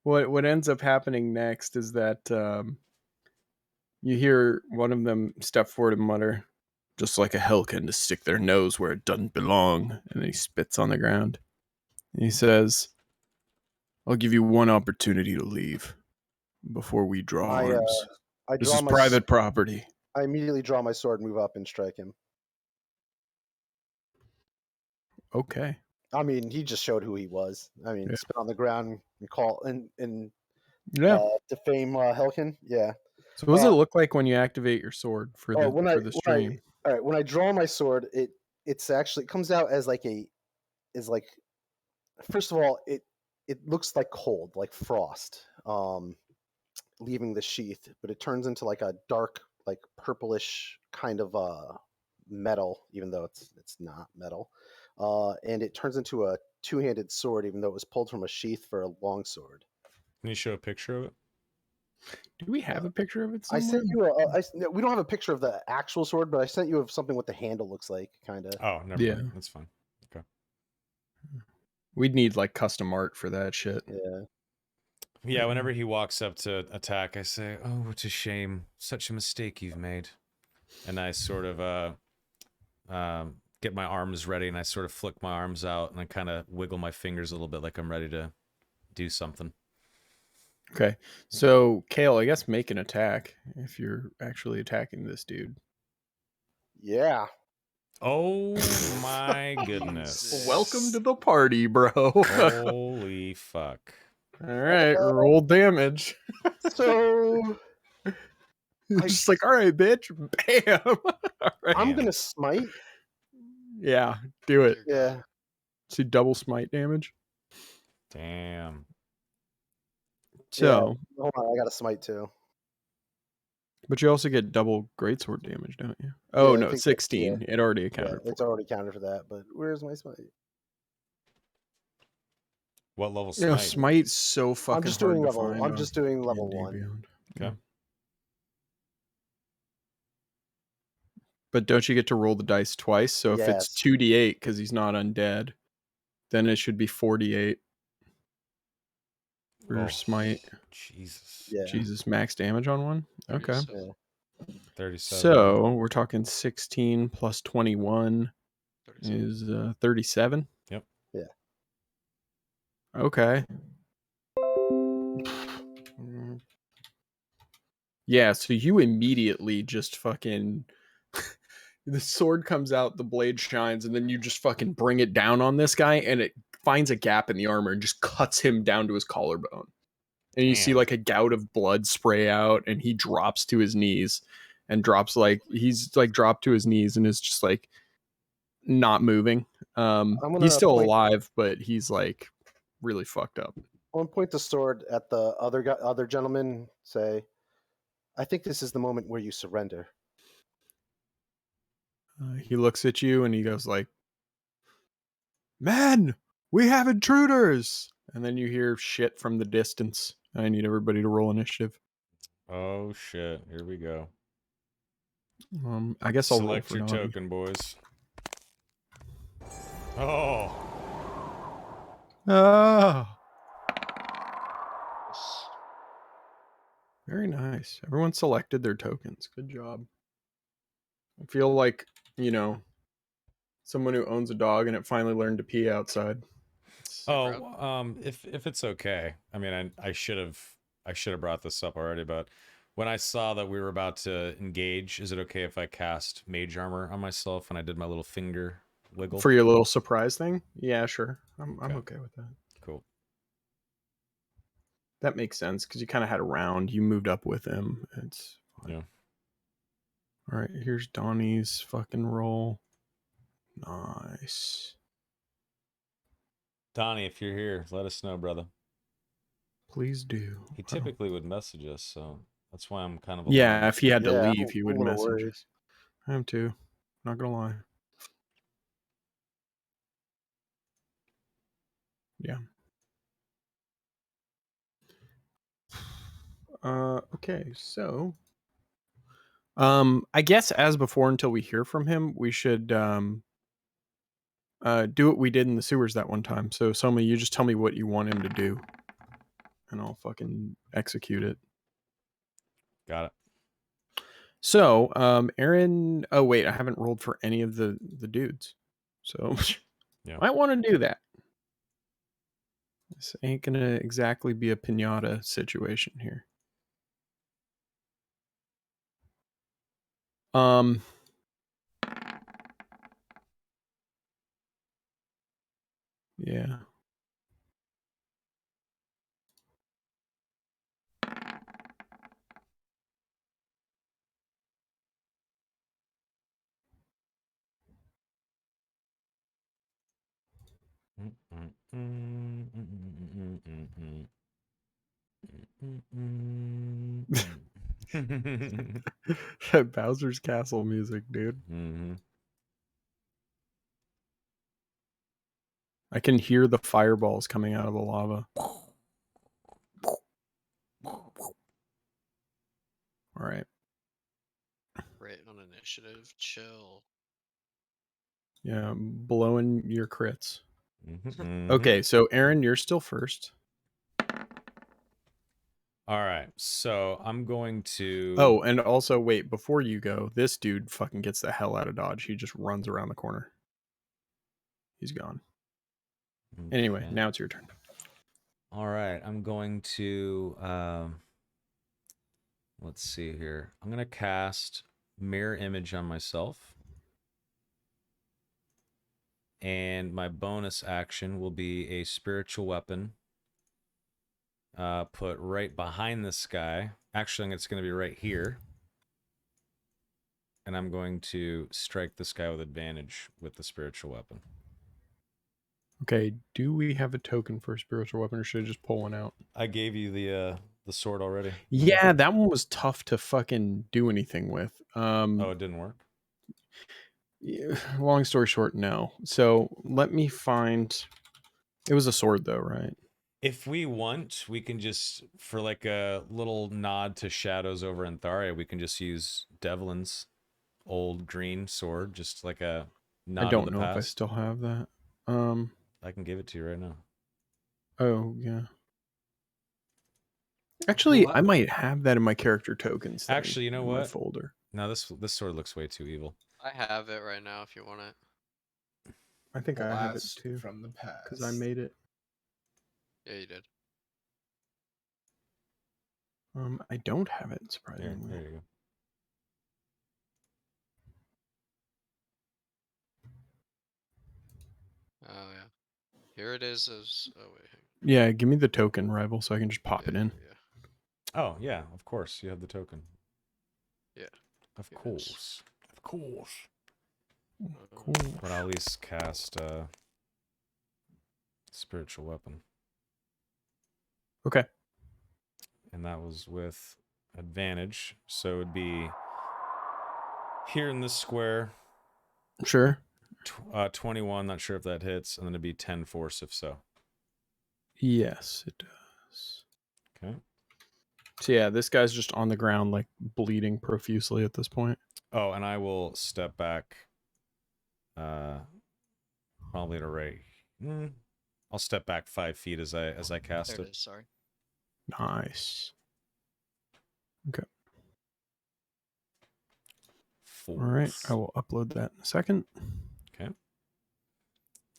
what ends up happening next is that you hear one of them step forward and mutter, "Just like a Helkin to stick their nose where it doesn't belong," and then he spits on the ground. And he says, "I'll give you one opportunity to leave before we draw arms. I This draw is my private property." I immediately draw my sword, move up, and strike him. Okay. I mean, he just showed who he was. I mean, Yeah. spit on the ground and call and Yeah. defame Helkin. Yeah. So what does it look like when you activate your sword for the stream? All right, when I draw my sword, it comes out as like first of all, it looks like cold, like frost, leaving the sheath, but it turns into like a dark, like purplish kind of metal, even though it's not metal, and it turns into a two-handed sword, even though it was pulled from a sheath for a long sword. Can you show a picture of it? Do we have a picture of it I somewhere? sent you no, we don't have a picture of the actual sword, but I sent you something what the handle looks like, kind of. Oh, never Yeah. mind. That's fine. Okay. We'd need like custom art for that shit. Yeah. Yeah, whenever he walks up to attack, I say, "Oh, what a shame. Such a mistake you've made." And I sort of get my arms ready, and I sort of flick my arms out, and I kind of wiggle my fingers a little bit like I'm ready to do something. Okay. So, Kale, I guess make an attack if you're actually attacking this dude. Yeah. Oh my goodness. Jesus. Welcome to the party, bro. Holy fuck. All right, roll damage. So Just like, all right, bitch. Bam. All right. I'm Damn. gonna smite. Yeah, do it. Dear God. Yeah. See double smite damage. Damn. So, Hold on, I got to smite too. but you also get double greatsword damage, don't you? Oh Yeah, I no, think that's- 16. It already Yeah, accounted it's for. already counted for that. But where's my smite? What level You know, smite? smite's so fucking I'm just hard doing to level. find I'm on just doing level D&D 1. Beyond. Okay. But don't you get to roll the dice twice? So if it's Yes. 2d8 because he's not undead, then it should be 48 for your Oh, smite. Jesus. Yeah. Jesus, max damage on one? Okay. 37, 37. So we're talking 16 plus 21 37. is 37. Yep. Yeah. Okay. Yeah, so you immediately just fucking the sword comes out, the blade shines, and then you just fucking bring it down on this guy, and it finds a gap in the armor and just cuts him down to his collarbone. And you see Damn. like a gout of blood spray out, and he drops to his knees and drops like he's like dropped to his knees and is just like not moving. I'm gonna He's still point- alive, but he's like really fucked up. I want to point the sword at the other gentleman. Say, I think this is the moment where you surrender. He looks at you and he goes like, "Men, we have intruders!" And then you hear shit from the distance. I need everybody to roll initiative. Oh, shit. Here we go. I guess I'll roll Select for your Nagi. token, boys. Oh. Ah, very nice. Everyone selected their tokens. Good job. I feel like, someone who owns a dog and it finally learned to pee outside. Oh, if it's okay. I mean, I should have brought this up already, but when I saw that we were about to engage, is it okay if I cast mage armor on myself and I did my little finger wiggle? For your little surprise thing? Yeah, sure. I'm Okay. okay with that. Cool. That makes sense because you kind of had a round. You moved up with him. It's fine. Yeah. All right, here's Donnie's fucking roll. Nice. Donnie, if you're here, let us know, brother. Please do. He I don't- typically would message us, so that's why I'm kind of Yeah, alarmed. if he had to Yeah, leave, he I'm would a little message worried. us. I am too. Not gonna lie. Yeah. Okay, so I guess as before until we hear from him, we should do what we did in the sewers that one time. So Soma, you just tell me what you want him to do. And I'll fucking execute it. Got it. So, Aaron, oh wait, I haven't rolled for any of the dudes. So Yeah. might want to do that. This ain't gonna exactly be a pinata situation here. Yeah. That Bowser's Castle music, dude. Mm-hmm. I can hear the fireballs coming out of the lava. All right. Right on initiative. Chill. Yeah, blowing your crits. Mm-hmm. Okay, so Aaron, you're still first. All right. So I'm going to. Oh, and also wait, before you go, this dude fucking gets the hell out of Dodge. He just runs around the corner. He's gone. Anyway, Okay. now it's your turn. All right. I'm going to. Let's see here. I'm going to cast Mirror Image on myself. And my bonus action will be a spiritual weapon put right behind this guy. Actually, it's going to be right here. And I'm going to strike this guy with advantage with the spiritual weapon. Okay, do we have a token for a spiritual weapon, or should I just pull one out? I gave you the sword already. Yeah, that one was tough to fucking do anything with. Oh, it didn't work? Yeah, long story short, no. So let me find. It was a sword, though, right? If we want, we can just, for like a little nod to Shadows over in Tharia, we can just use Devlin's old green sword, just like a nod I don't to the know if I past. still have that. I can give it to you right now. Oh yeah. Actually, I might have that in my character tokens. Thing Actually, you know in my what? folder. No, this sword looks way too evil. I have it right now if you want it. I think I have it Blast too from the past. because I made it. Yeah, you did. I don't have it There, surprisingly. there you go. Oh yeah. Here it is. Oh wait. Yeah, give me the token, rival, so I can just pop it in. Yeah. Oh, yeah, of course. You have the token. Yeah. Of Yes. course. Of course. Cool. But I'll at least cast spiritual weapon. Okay. And that was with advantage. So it'd be here in this square. Sure. 21, not sure if that hits. And then it'd be 10 force if so. Yes, it does. Okay. So yeah, this guy's just on the ground, like bleeding profusely at this point. Oh, and I will step back. Probably to right. I'll step back 5 feet as I cast There it. it is. Sorry. Nice. Okay. Force. All right. I will upload that in a second. Okay.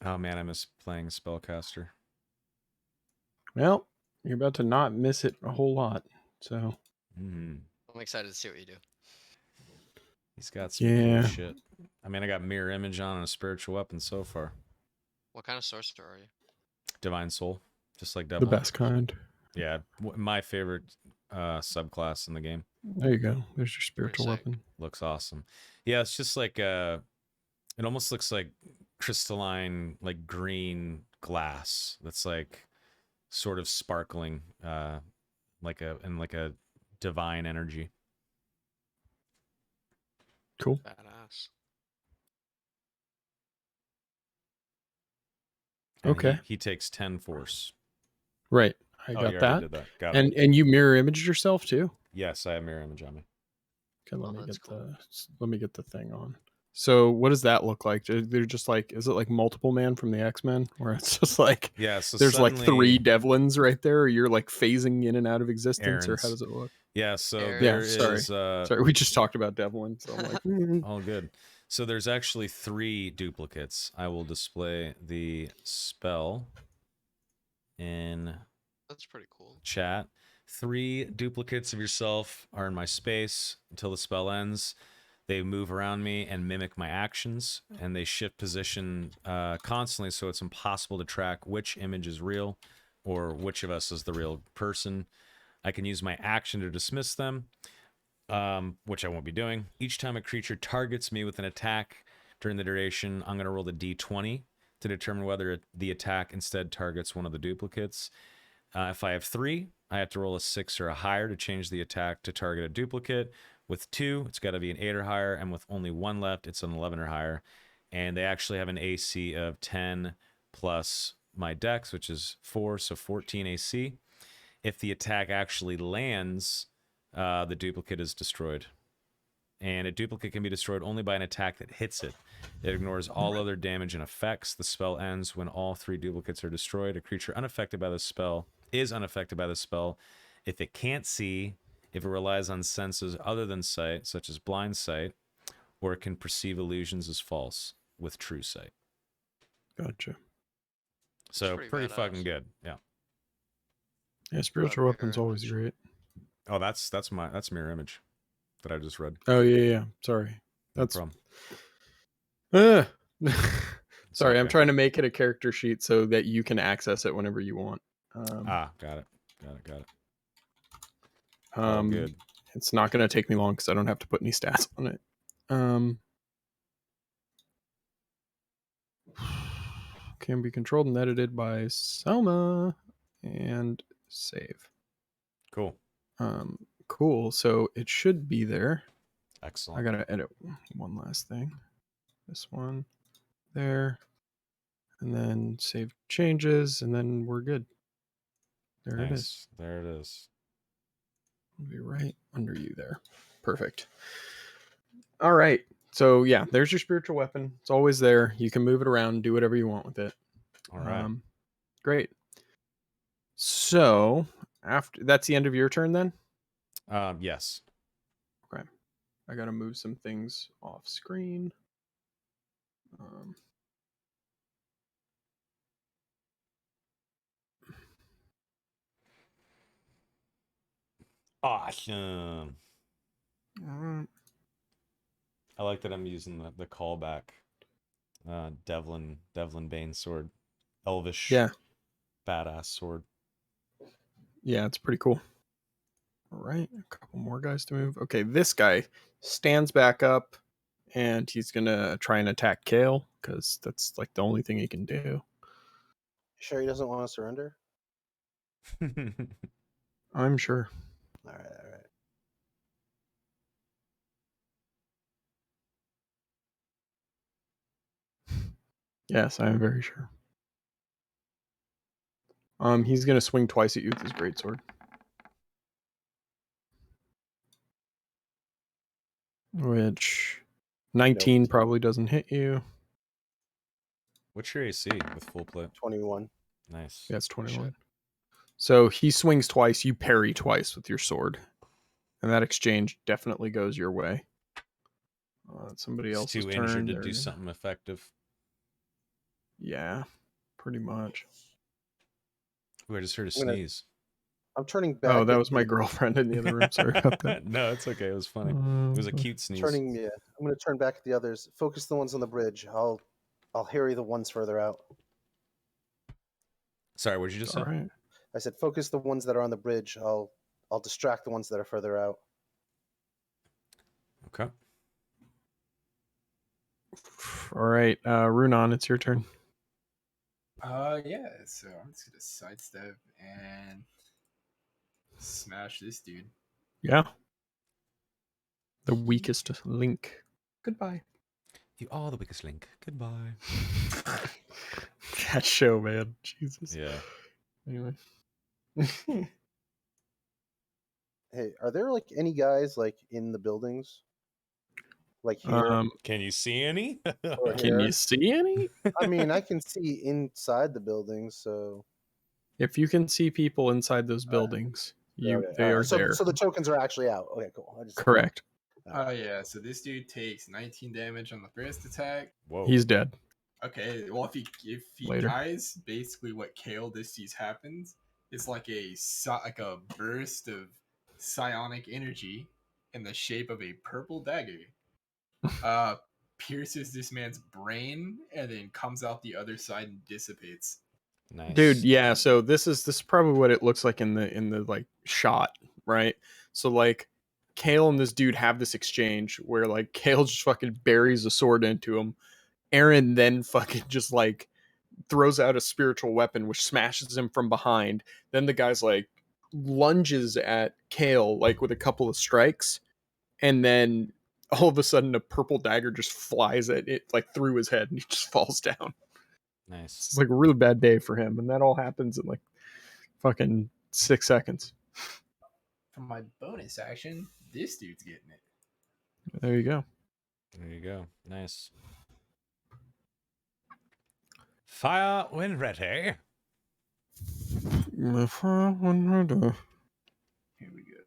Oh man, I miss playing spellcaster. Well, you're about to not miss it a whole lot. So Hmm. I'm excited to see what you do. He's got some cool shit. I mean, I got mirror image on and a spiritual weapon so far. What kind of sorcerer are you? Divine soul, just like the Devlin. best kind. Yeah, my favorite subclass in the game. There you go. There's your spiritual sick. weapon. Looks awesome. Yeah, it's just like it almost looks like crystalline, like green glass that's like sort of sparkling, like a divine energy. Cool. Badass. And Okay. He takes 10 force. Right. I Oh, got you already that. did that. Got it. And you mirror imaged yourself too? Yes, I have mirror image on me. Okay, Oh, that's cool. let me get the thing on. So what does that look like? They're just like, is it like multiple man from the X-Men where it's just like Yeah, so there's like suddenly- 3 Devlins right there, or you're like phasing in and out of existence, or how Errands. does it look? Yeah, so Aaron. there Yeah, sorry. is Sorry, we just talked about Devlin, so I'm like, all good. So there's actually 3 duplicates. I will display the spell in That's pretty cool. chat. 3 duplicates of yourself are in my space until the spell ends. They move around me and mimic my actions, and they shift position constantly, so it's impossible to track which image is real or which of us is the real person. I can use my action to dismiss them, which I won't be doing. Each time a creature targets me with an attack during the duration, I'm going to roll the d20 to determine whether the attack instead targets one of the duplicates. If I have 3, I have to roll a 6 or a higher to change the attack to target a duplicate. With 2, it's got to be an 8 or higher, and with only 1 left, it's an 11 or higher. And they actually have an AC of 10 plus my dex, which is 4, so 14 AC. If the attack actually lands, the duplicate is destroyed. And a duplicate can be destroyed only by an attack that hits it. It ignores all other damage and effects. The spell ends when all 3 duplicates are destroyed. A creature unaffected by the spell is unaffected by the spell if it can't see, if it relies on senses other than sight, such as blind sight, or it can perceive illusions as false with true sight. gotcha. So pretty badass. fucking good. Yeah. Yeah, spiritual Love weapon's mirror always image. great. Oh, that's mirror image that I just read. Oh yeah. Sorry. No That's problem. Sorry, I'm okay. trying to make it a character sheet so that you can access it whenever you want. Got it. All good. It's not going to take me long because I don't have to put any stats on it. Can be controlled and edited by Selma and save. Cool. Cool. So it should be there. Excellent. I gotta edit one last thing. This one there, and then save changes, and then we're good. There it is. There it is. It'll be right under you there. Perfect. All right. So yeah, there's your spiritual weapon. It's always there. You can move it around, do whatever you want with it. All right. Great. So after that's the end of your turn then? Yes. Okay. I gotta move some things off screen. Awesome. Alright. I like that I'm using the callback. Devlin Bane sword. Elvish. Yeah. Badass sword. Yeah, it's pretty cool. All right, a couple more guys to move. Okay, this guy stands back up and he's gonna try and attack Kale because that's like the only thing he can do. Sure, he doesn't want to surrender. I'm sure. All right. Yes, I am very sure. He's gonna swing twice at you with his greatsword. Which 19 probably doesn't hit you. What's your AC with full plate? 21. Nice. Yeah, it's 21. So he swings twice, you parry twice with your sword. And that exchange definitely goes your way. Somebody else's too turn. injured to do something effective. Yeah, pretty much. Ooh, I just heard a sneeze. I'm turning back. Oh, that was my girlfriend in the other room. Sorry about that. No, it's okay. It was funny. It was a cute sneeze. I'm going to turn back at the others. Focus the ones on the bridge. I'll harry the ones further out. Sorry, what did you just say? All right. I said focus the ones that are on the bridge. I'll distract the ones that are further out. Okay. All right, Runon, it's your turn. Yeah, so I'm just gonna sidestep and smash this dude. Yeah. The weakest link. Goodbye. You are the weakest link. Goodbye. That show, man. Jesus. Yeah. Anyway. Hey, are there like any guys like in the buildings? Like here? Can you see any? Or Can you see any? I mean, I can see inside the buildings, so If you can see people inside those buildings, they are so, there. So the tokens are actually out. Okay, cool. Correct. Yeah, so this dude takes 19 damage on the first attack. Whoa. He's dead. Okay, well if he Later. dies, basically what Kale this sees happens is like a burst of psionic energy in the shape of a purple dagger. Pierces this man's brain and then comes out the other side and dissipates. Nice. Dude, yeah, so this is probably what it looks like in the like shot, right? So like Kale and this dude have this exchange where like Kale just fucking buries a sword into him. Aaron then fucking just like throws out a spiritual weapon which smashes him from behind. Then the guy's like lunges at Kale like with a couple of strikes, and then all of a sudden a purple dagger just flies at it like through his head and he just falls down. Nice. It's like a really bad day for him, and that all happens in like fucking 6 seconds. For my bonus action, this dude's getting it. There you go. There you go. Nice. Fire when ready. Here we go.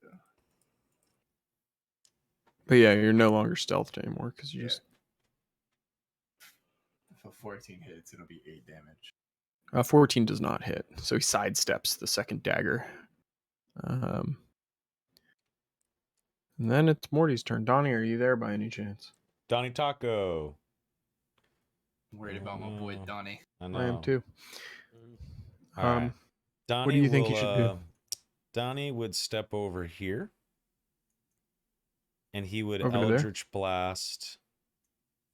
But yeah, you're no longer stealthed anymore because you just. If a 14 hits, it'll be 8 damage. 14 does not hit, so he sidesteps the second dagger. And then it's Morty's turn. Donnie, are you there by any chance? Donnie Taco. I'm worried about my boy Donnie. I know. I am too. All right. Donnie what do you think will, you should do? Donnie would step over here, and he would Over to there? Eldritch Blast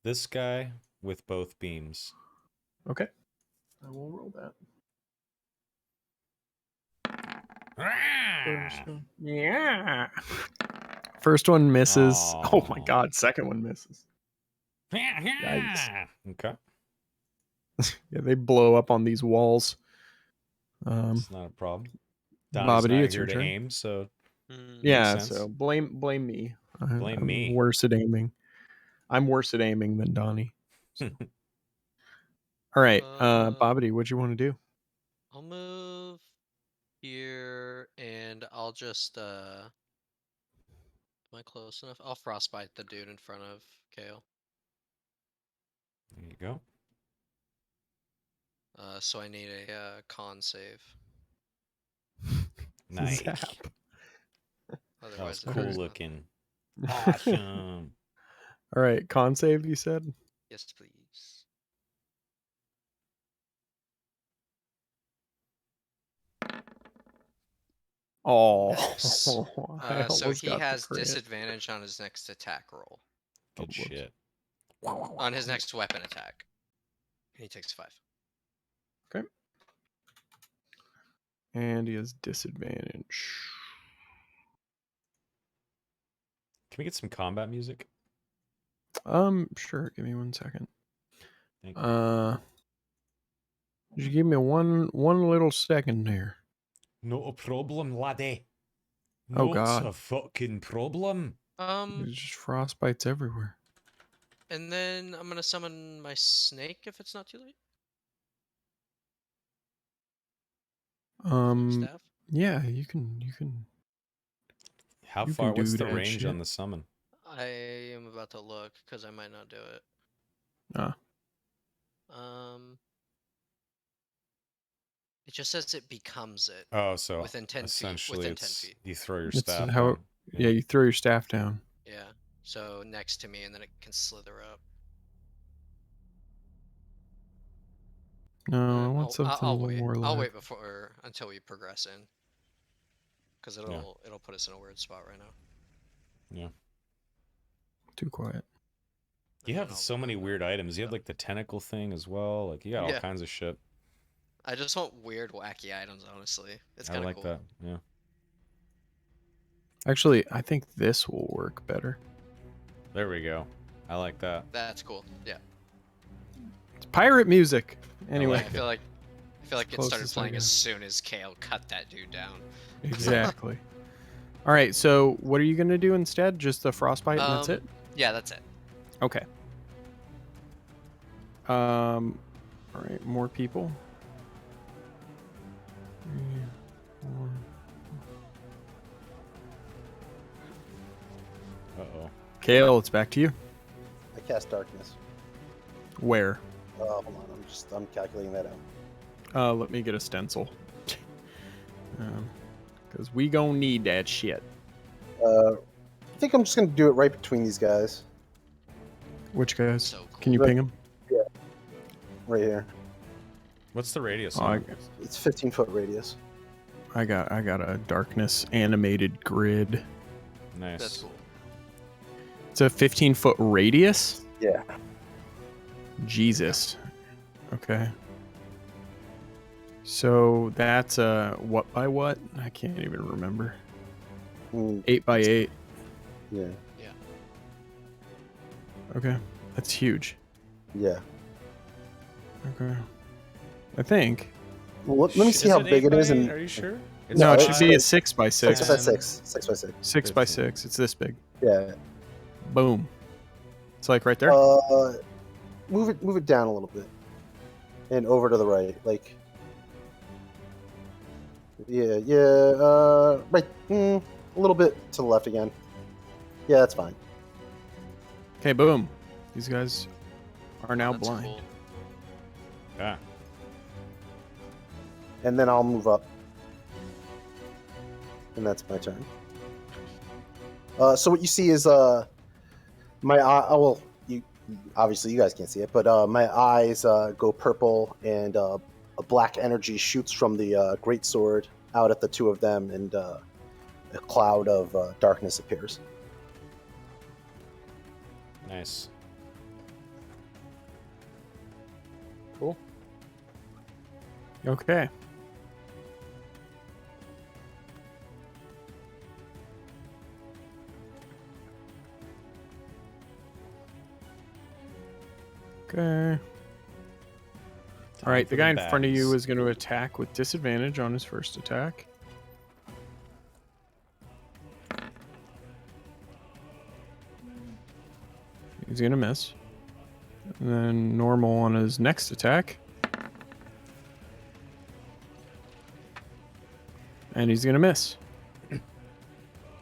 this guy with both beams. Okay. I will roll that. Yeah. First one misses. Oh my Aw. god, second one misses. Yikes. Okay. Yeah, they blow up on these walls. It's not a problem. Donnie's Bobbity, not it's here your to turn. aim, so Yeah, sense. so blame me. Blame I'm me. worse at aiming. I'm worse at aiming than Donnie. So. All right, Bobbity, what do you want to do? I'll move here, and I'll just am I close enough? I'll frostbite the dude in front of Kale. There you go. So I need a con save. Nice. Zap. That was Otherwise, it cool does looking. Awesome. Awesome. All right, con save, you said? Yes, please. Oh, Nice. I So almost he got the has crit. disadvantage on his next attack roll. Good whoops. shit. On his next weapon attack. He takes 5. Okay. And he has disadvantage. Can we get some combat music? Sure. Give me 1 second. Thank you. Just give me one little second here. Not a problem, laddie. Oh, Not God. a fucking problem. There's just frostbites everywhere. And then I'm gonna summon my snake if it's not too late. Staff. Yeah, you can. How You far? can What's do the that range shit. on the summon? I am about to look because I might not do it. Ah. It just says it becomes it. Oh, so within 10 feet. essentially Within 10 it's feet. you throw your It's staff how. down. Yeah, you throw your staff down. Yeah. So next to me, and then it can slither up. No, I want something a I'll little wait. more I'll alive. wait until we progress in, because it'll put us in a weird spot right now. Yeah. Too quiet. You have so many weird items. You have like the tentacle thing as well. Like you got all kinds of shit. I just want weird, wacky items. Honestly, it's I kind of like cool. that. Yeah. Actually, I think this will work better. There we go. I like that. That's cool. Yeah. It's pirate music. Anyway, I feel like it started closest I playing got. as soon as Kale cut that dude down. Exactly. All right. So, what are you gonna do instead? Just the frostbite, and that's it. Yeah, that's it. Okay. All right. More people. 3, 4. Uh-oh. Kale, it's back to you. I cast darkness. Where? Hold on, I'm calculating that out. Let me get a stencil. Because we gonna need that shit. I think I'm just gonna do it right between these guys. Which guys? So cool. Can you ping them? Yeah. Right here. What's the radius? Oh, on It's 15-foot radius. I got a darkness animated grid. it? Nice. That's cool. It's a 15-foot radius? Yeah. Jesus. Okay. So that's what by what? I can't even remember. 8 by 8. Yeah. Okay. That's huge. Yeah. Okay. I think. Well, let me see how big it is. And Are you sure? No, it should it's be a like 6 by 6. 6 by 6. 6 by 6. 6 by 6. It's this big. Yeah. Boom. It's like right there. Move it down a little bit, and over to the right, like. Yeah. Right. A little bit to the left again. Yeah, that's fine. Okay, boom. These guys are now That's blind. cool. Yeah. And then I'll move up, and that's my turn. So what you see is my eye. Oh, well, you obviously you guys can't see it, but my eyes go purple, and a black energy shoots from the great sword out at the two of them, and a cloud of darkness appears. Nice. Cool. Okay. Okay. All right, the guy in front of you is going to attack with disadvantage on his first attack. He's going to miss. And then normal on his next attack. And he's going to miss.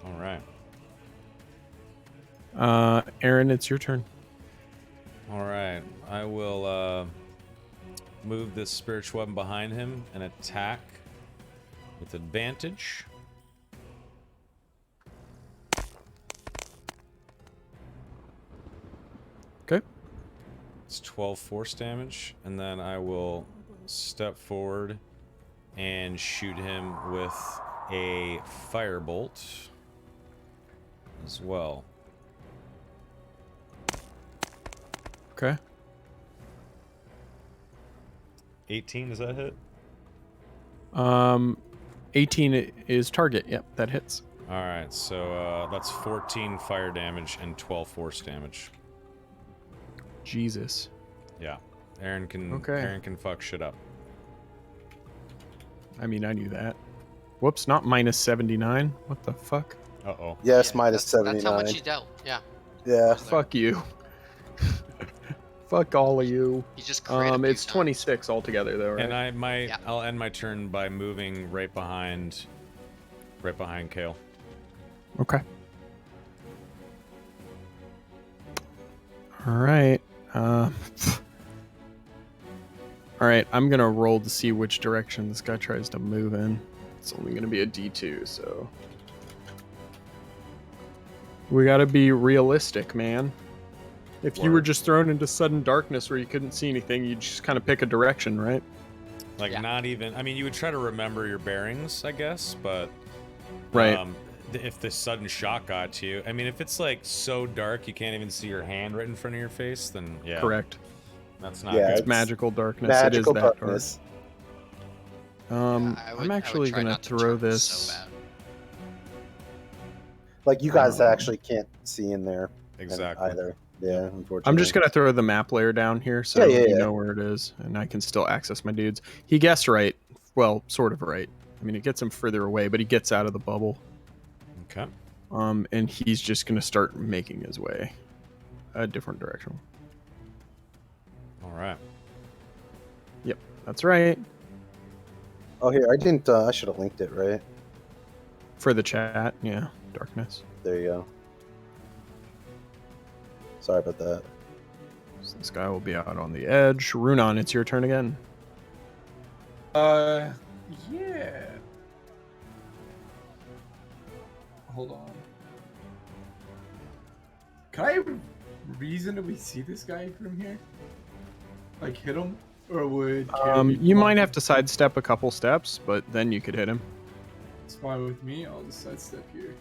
All right. Aaron, it's your turn. All right. I will move this spiritual weapon behind him and attack with advantage. Okay. It's 12 force damage, and then I will step forward and shoot him with a firebolt as well. Okay. 18, does that hit? 18 is target. Yep, that hits. All right, so that's 14 fire damage and 12 force damage. Jesus. Yeah, Aaron can Okay. fuck shit up. I mean, I knew that. Whoops, not minus 79. What the fuck? Uh-oh. Yes, Yeah, minus 79. That's how much he dealt. Yeah. Yeah. Fuck you. Fuck all of you. He just created It's 26 altogether though, right? And I might Yeah. I'll end my turn by moving right behind Kale. Okay. All right. All right, I'm gonna roll to see which direction this guy tries to move in. It's only gonna be a D2, so we gotta be realistic, man. If you were Word. just thrown into sudden darkness where you couldn't see anything, you'd just kind of pick a direction, right? Like Yeah. not even. I mean, you would try to remember your bearings, I guess, but Right. if the sudden shock got to you, I mean, if it's like so dark you can't even see your hand right in front of your face, then yeah, Correct. that's not Yeah, good. It's it's magical darkness. Magical it is that darkness. dark. I would I'm actually try gonna not to throw turn this. so bad. Like you guys actually can't see in there Exactly. either. Yeah, unfortunately. I'm just gonna throw the map layer down here so Yeah, yeah, you yeah. know where it is, and I can still access my dudes. He guessed right. Well, sort of right. I mean, it gets him further away, but he gets out of the bubble. Okay. And he's just gonna start making his way a different direction. All right. Yep, that's right. Oh, here I didn't. I should have linked it, right? For the chat, yeah, darkness. There you go. Sorry about that. So this guy will be out on the edge. Runon, it's your turn again. Yeah. Hold on. Can I reasonably see this guy from here? Like hit him, or would? Caleb be You might blocking? have to sidestep a couple steps, but then you could hit him. It's fine with me. I'll just sidestep here.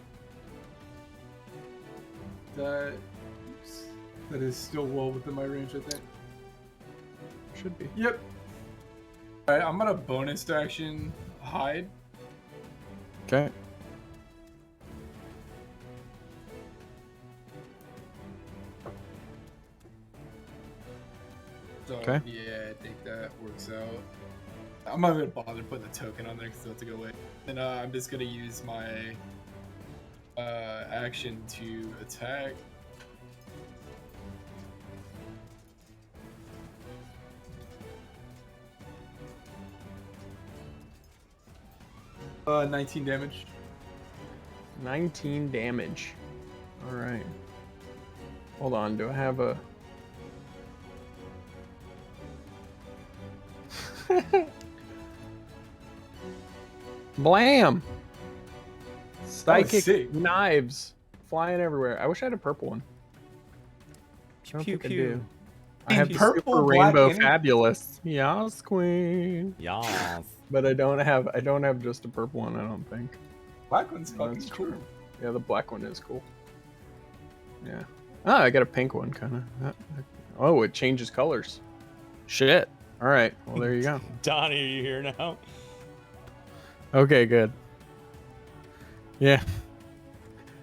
That. Oops. That is still well within my range, I think. Should be. Yep. Alright, I'm gonna bonus action hide. Okay. So, Okay. yeah, I think that works out. I'm not gonna bother putting the token on there because it'll have to go away. And I'm just gonna use my action to attack. Uh, 19 damage. 19 damage. All right. Hold on. Do I have a? Blam! Psychic sick. knives flying everywhere. I wish I had a purple one. I don't Pew, think I pew. do. I have the Purple, super black, rainbow and- fabulous. Yes, queen. Yes. But I don't have just a purple one, I don't think. Black one's No, fucking that's cool. true. Yeah, the black one is cool. Yeah. Oh, I got a pink one, kind of. Oh, it changes colors. Shit. All right. Well, there you go. Donnie, are you here now? Okay, good. Yeah,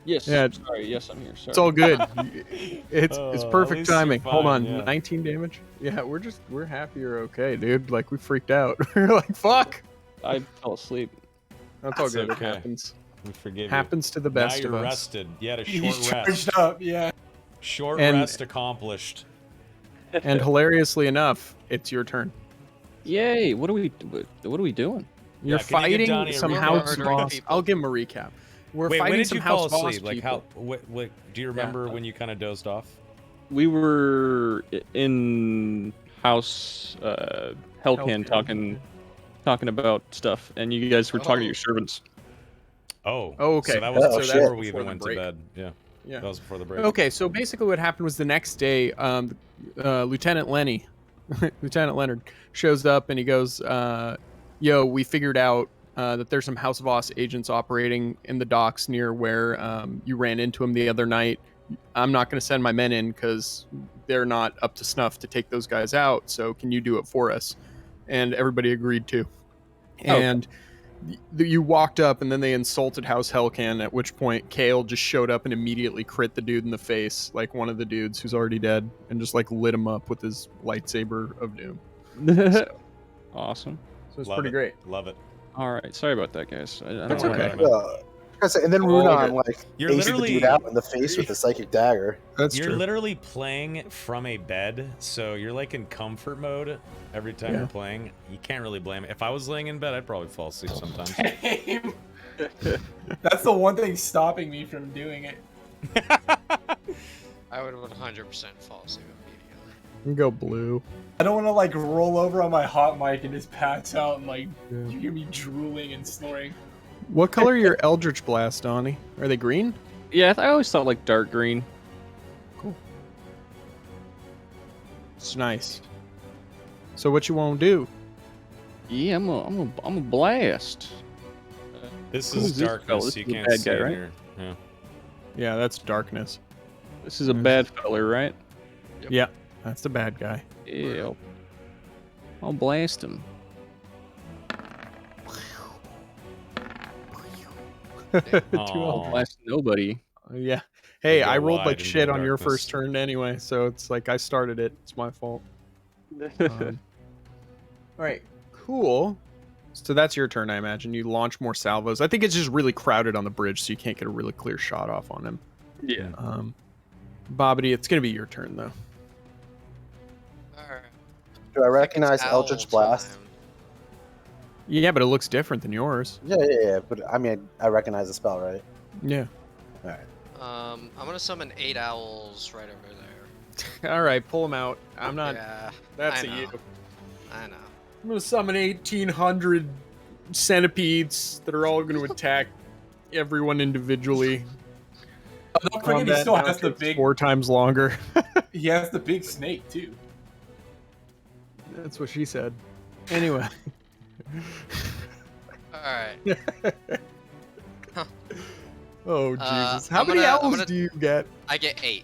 Yes. Yeah. Sorry. Yes, I'm here. Sorry. it's all good. It's At perfect least you're timing. Hold fine, on. yeah. 19 damage. Yeah, we're happy you're okay, dude. Like we freaked out. We're like, fuck. I fell asleep. That's all It's good. okay. It happens. We forgive Happens to the you. best Now of you're us. rested. You had a He's short rest. charged up, yeah. Short And- rest accomplished. And hilariously enough, it's your turn. Yay! What are we doing? You're Yeah, can you give Donnie fighting a some recap? house Murdering boss. people. I'll give him a recap. We're Wait, fighting when did some you fall house boss asleep? Like people. how? What? Do you remember when you kind of dozed off? We were in house Hellcan Hellcan. talking about stuff, and you guys were talking to Oh. your servants. Oh. Oh, okay. So that was Oh, before shit. we Before even the went break. to bed. Yeah. Yeah. That was before the break. Okay, so basically what happened was the next day, Lieutenant Lenny, Lieutenant Leonard, shows up and he goes, "Yo, we figured out that there's some House of Voss agents operating in the docks near where you ran into him the other night. I'm not going to send my men in because they're not up to snuff to take those guys out. So can you do it for us?" And everybody agreed to. And you walked up, and then they insulted House Hellcan. At which point, Kale just showed up and immediately crit the dude in the face, like one of the dudes who's already dead, and just like lit him up with his lightsaber of doom. Awesome. So it's Love pretty it. great. Love it. All right. Sorry about that, guys. I That's don't know okay. what And then All Runan good. like You're aced the literally- dude out in the face with a psychic dagger. That's You're true. literally playing from a bed, so you're like in comfort mode every time Yeah. you're playing. You can't really blame it. If I was laying in bed, I'd probably fall asleep sometimes. Same. That's the one thing stopping me from doing it. I would 100% fall asleep immediately. You can go blue. I don't want to like roll over on my hot mic and just pass out and like Yeah. you hear me drooling and snoring. What color are your Eldritch Blast, Donnie? Are they green? Yeah, I always thought like dark green. It's nice. So what you want to do? Yeah, I'm a blast. This Who's is this darkness. fella? This You is the can't bad see guy, in right? here. Yeah. Yeah, that's darkness. This is a bad feller, right? Yep. Yeah, that's the bad guy. Yeah. I'll blast him. Aw. Blast nobody. Yeah. Hey, Go I rolled wide like into shit on your darkness. first turn anyway, so it's like I started it. It's my fault. All right, cool. So that's your turn, I imagine. You launch more salvos. I think it's just really crowded on the bridge, so you can't get a really clear shot off on him. Yeah. Bobbity, it's gonna be your turn though. Alright. Do I recognize Owl Eldritch Blast? time. Yeah, but it looks different than yours. Yeah. But I mean, I recognize the spell, right? Yeah. All right. I'm gonna summon 8 owls right over there. All right, pull him out. I'm not. Yeah, That's I a know. you. I know. I'm gonna summon 1,800 centipedes that are all gonna attack everyone individually. Don't forget he Combat still now has the takes big. 4 times longer. He has the big snake too. That's what she said. Anyway. Alright. Oh Jesus! How I'm many gonna- I'm owls gonna- do you get? I get 8.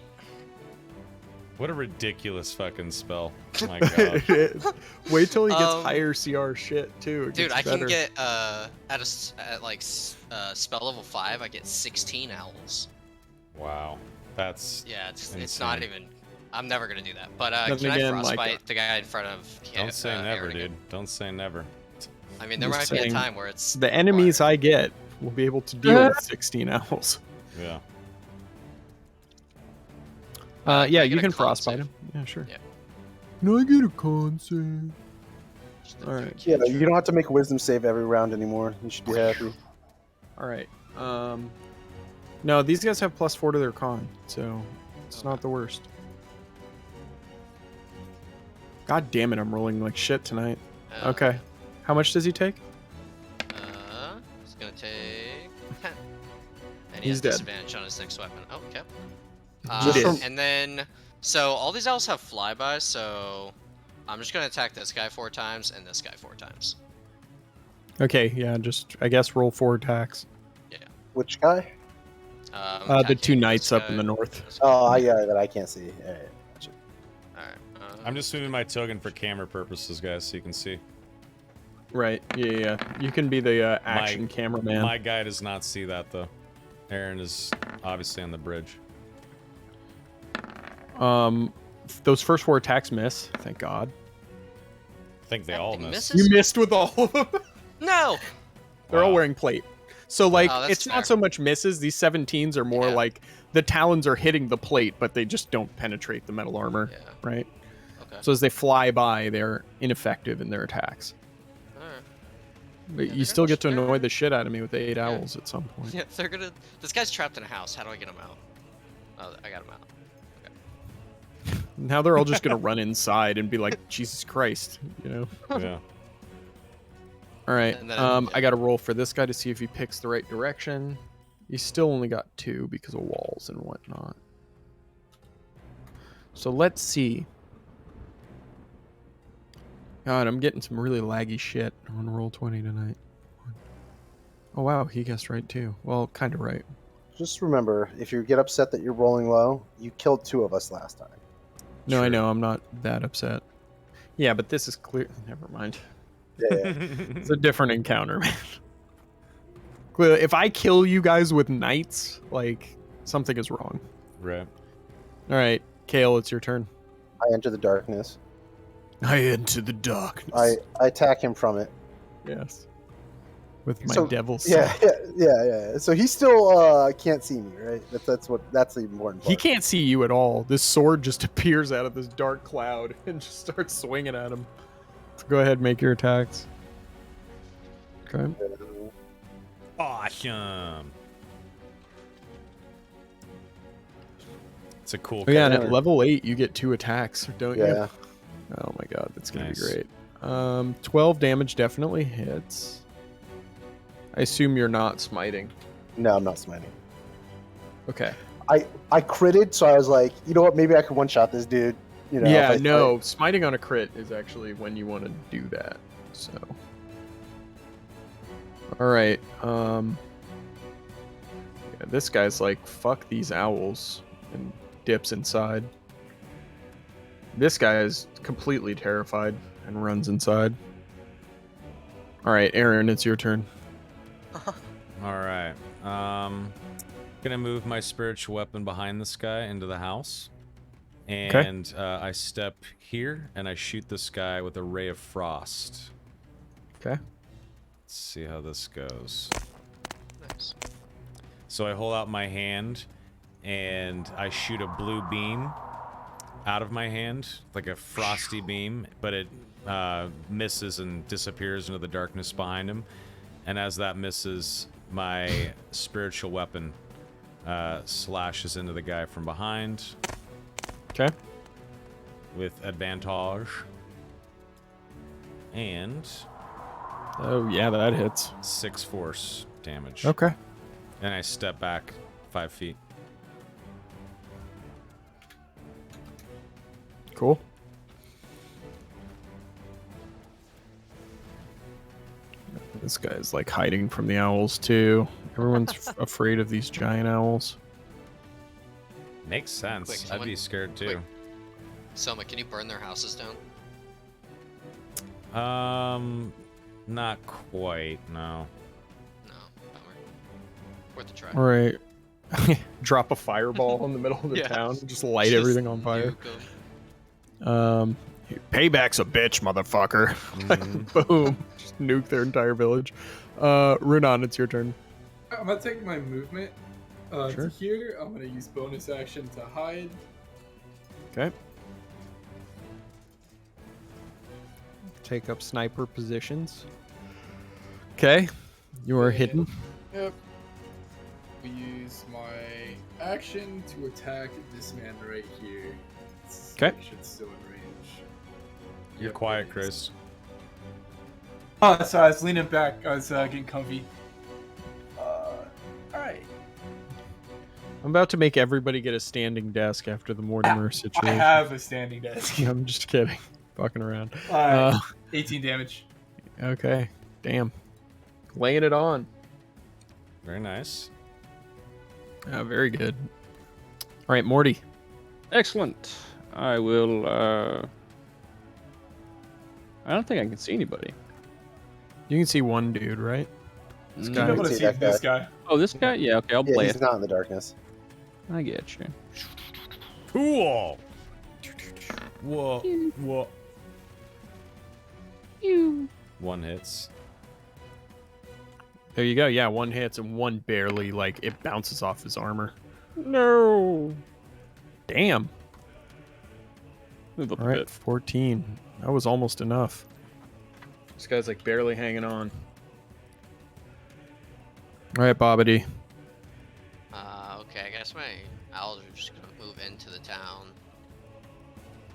What a ridiculous fucking spell. Oh my god. Wait till he gets Um, higher CR shit too. It Dude, gets I can better. get spell level 5, I get 16 owls. Wow. That's Yeah, it's Insane. not even. I'm never gonna do that. But Then can again, I like, frostbite the guy in front of? don't say never, Arrogant? dude. Don't say never. I mean, there Just might be a saying, time where it's the enemies required. I get will be able to deal with 16 owls. Yeah. Yeah, I you get a can con frostbite save. him. Yeah, sure. Yeah. No, I get a con save. Just a All right. few Yeah, creatures. you don't have to make a wisdom save every round anymore. You should be happy. All right. No, these guys have +4 to their con, so it's not the worst. God damn it, I'm rolling like shit tonight. Okay. How much does he take? He's gonna take 10. And he He's has dead. disadvantage on his next weapon. Oh, okay. Just did. from- And then, so all these owls have flybys, so I'm just gonna attack this guy 4 times and this guy 4 times. Okay, yeah, just I guess roll 4 attacks. Which guy? The 2 attacking knights this up in guy, the north. this guy. Oh, I got that I can't see. All right, gotcha. Alright. I'm just moving my token for camera purposes, guys, so you can see. Right. Yeah. You can be the action cameraman. My guy does not see that though. Aaron is obviously on the bridge. Those first 4 attacks miss. Thank God. I think they all Everything miss. misses? You missed with all of them. No! They're all Wow. wearing plate. So like Oh, that's it's fair. not so much misses. These 17s are more Yeah. like the talons are hitting the plate, but they just don't penetrate the metal armor. Yeah. Right. Okay. So as they fly by, they're ineffective in their attacks. Alright. But Yeah, you they're still get to gonna- annoy the shit out of me with the 8 Yeah. owls at some point. Yeah, they're gonna. This guy's trapped in a house. How do I get him out? Oh, I got him out. Now they're all just gonna run inside and be like, Jesus Christ, you know. Yeah. All right. And then, I got to roll for this guy to see if he picks the right direction. He's still only got 2 because of walls and whatnot. So let's see. God, I'm getting some really laggy shit on Roll20 tonight. Oh wow, he guessed right too. Well, kind of right. Just remember, if you get upset that you're rolling low, you killed 2 of us last time. No, I True. know. I'm not that upset. Yeah, but this is clear. Never mind. Yeah. It's a different encounter, man. Clearly, if I kill you guys with knights, like, something is wrong. Right. All right, Kale, it's your turn. I enter the darkness. I enter the darkness. I attack him from it. Yes. With my So- devil's Yeah, sword. yeah. So he still can't see me, right? That's the important part. He can't see you at all. This sword just appears out of this dark cloud and just starts swinging at him. So go ahead, make your attacks. Okay. Awesome. It's a cool. Oh, yeah, and color. at level 8, you get 2 attacks, don't you? Yeah. Oh my god, that's gonna Nice. be great. 12 damage definitely hits. I assume you're not smiting. No, I'm not smiting. Okay. I critted, so I was like, you know what? Maybe I could one shot this dude. You know, Yeah, if I- no, smiting on a crit is actually when you want to do that. So. All right. Yeah, this guy's like, fuck these owls, and dips inside. This guy is completely terrified and runs inside. All right, Aaron, it's your turn. All right. Gonna move my spiritual weapon behind this guy into the house, and I step here and I shoot this guy with a ray of frost. Okay. Let's see how this goes. Nice. So I hold out my hand and I shoot a blue beam out of my hand, like a frosty beam, but it misses and disappears into the darkness behind him. And as that misses, my spiritual weapon slashes into the guy from behind Okay. with advantage. And Oh, yeah, that hits. 6 force damage. Okay. And I step back 5 feet. Cool. This guy's like hiding from the owls too. Everyone's afraid of these giant owls. Makes sense. Quick, I'd someone- be scared too. quick. Selma, can you burn their houses down? Not quite. No. No, bummer. Worth a try. All right. Drop a fireball in the middle of the Yeah. town. Just light Just everything on fire. nuke 'em. Payback's a bitch, motherfucker. Mhm. Boom. Just nuke their entire village. Runan, it's your turn. I'm gonna take my movement Sure. to here. I'm gonna use bonus action to hide. Okay. Take up sniper positions. Okay. You are Yeah. hidden. Yep. We use my action to attack this man right here. Okay. He should still in range. You're Yep, quiet, there he Chris. is. Oh, sorry, I was leaning back. I was getting comfy. Alright. I'm about to make everybody get a standing desk after the Mortimer I situation. have a standing desk. I'm just kidding. Fucking around. 18 damage. Okay. Damn. Laying it on. Very nice. Very good. All right, Morty. Excellent. I will. I don't think I can see anybody. You can see one dude, right? This I'm guy. able to See see that this guy. Oh, this guy? Yeah, okay, I'll Yeah, play he's it. not in the darkness. I get you. Cool. Whoa. Whoa. One hits. There you go. Yeah, one hits and one barely, like, it bounces off his armor. No. Damn. Move up All a right, bit. 14. That was almost enough. This guy's, like, barely hanging on. All right, Bobbity. Okay, I guess my owls are just gonna move into the town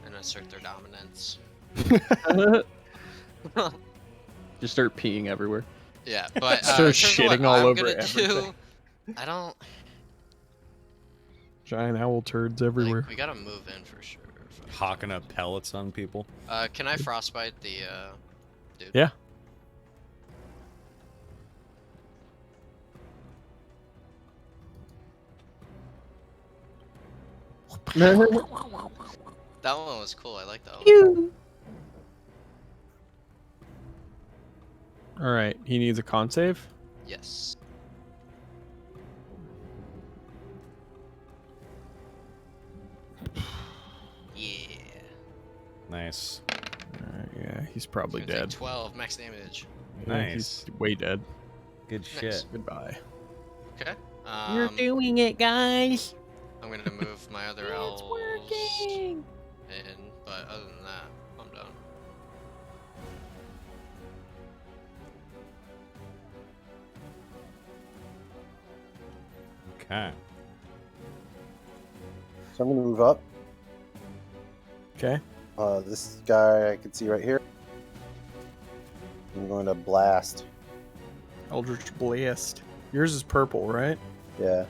and assert their dominance. Just start peeing everywhere. Yeah, but Start in terms of what shitting all I'm over gonna everything. do, I don't Giant owl turds everywhere. like. We gotta move in for sure. Hawking up pellets on people. Can I frostbite the dude? Yeah. That one was cool. I like that one. All right, he needs a con save. Yes. Yeah. Nice. All right, yeah, he's probably It's gonna dead. take 12 max damage. Yeah, Nice. he's way dead. Good Nice. shit. Goodbye. Okay. doing it, guys. I'm gonna move my other elves in, but other than that, I'm done. Okay. So I'm gonna move up. Okay. This guy I can see right here. I'm going to blast. Eldritch Blast. Yours is purple, right? Yeah.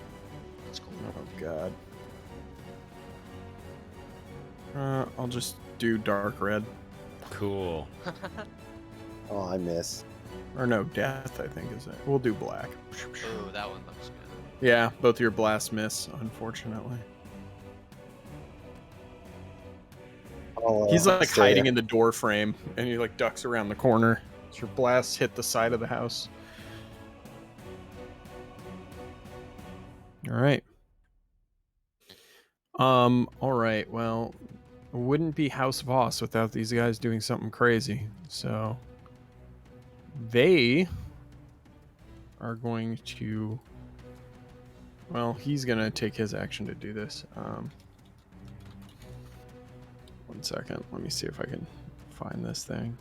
That's cool. Oh god. I'll just do dark red. Cool. Oh, I miss. Or no, death, I think is it. We'll do black. Ooh, that one looks good. Yeah, both your blasts miss, unfortunately. He's like stay hiding there. in the door frame, and he like ducks around the corner. So your blasts hit the side of the house. All right. All right. Well, it wouldn't be House Voss without these guys doing something crazy. So they are going to. Well, he's gonna take his action to do this. 1 second. Let me see if I can find this thing.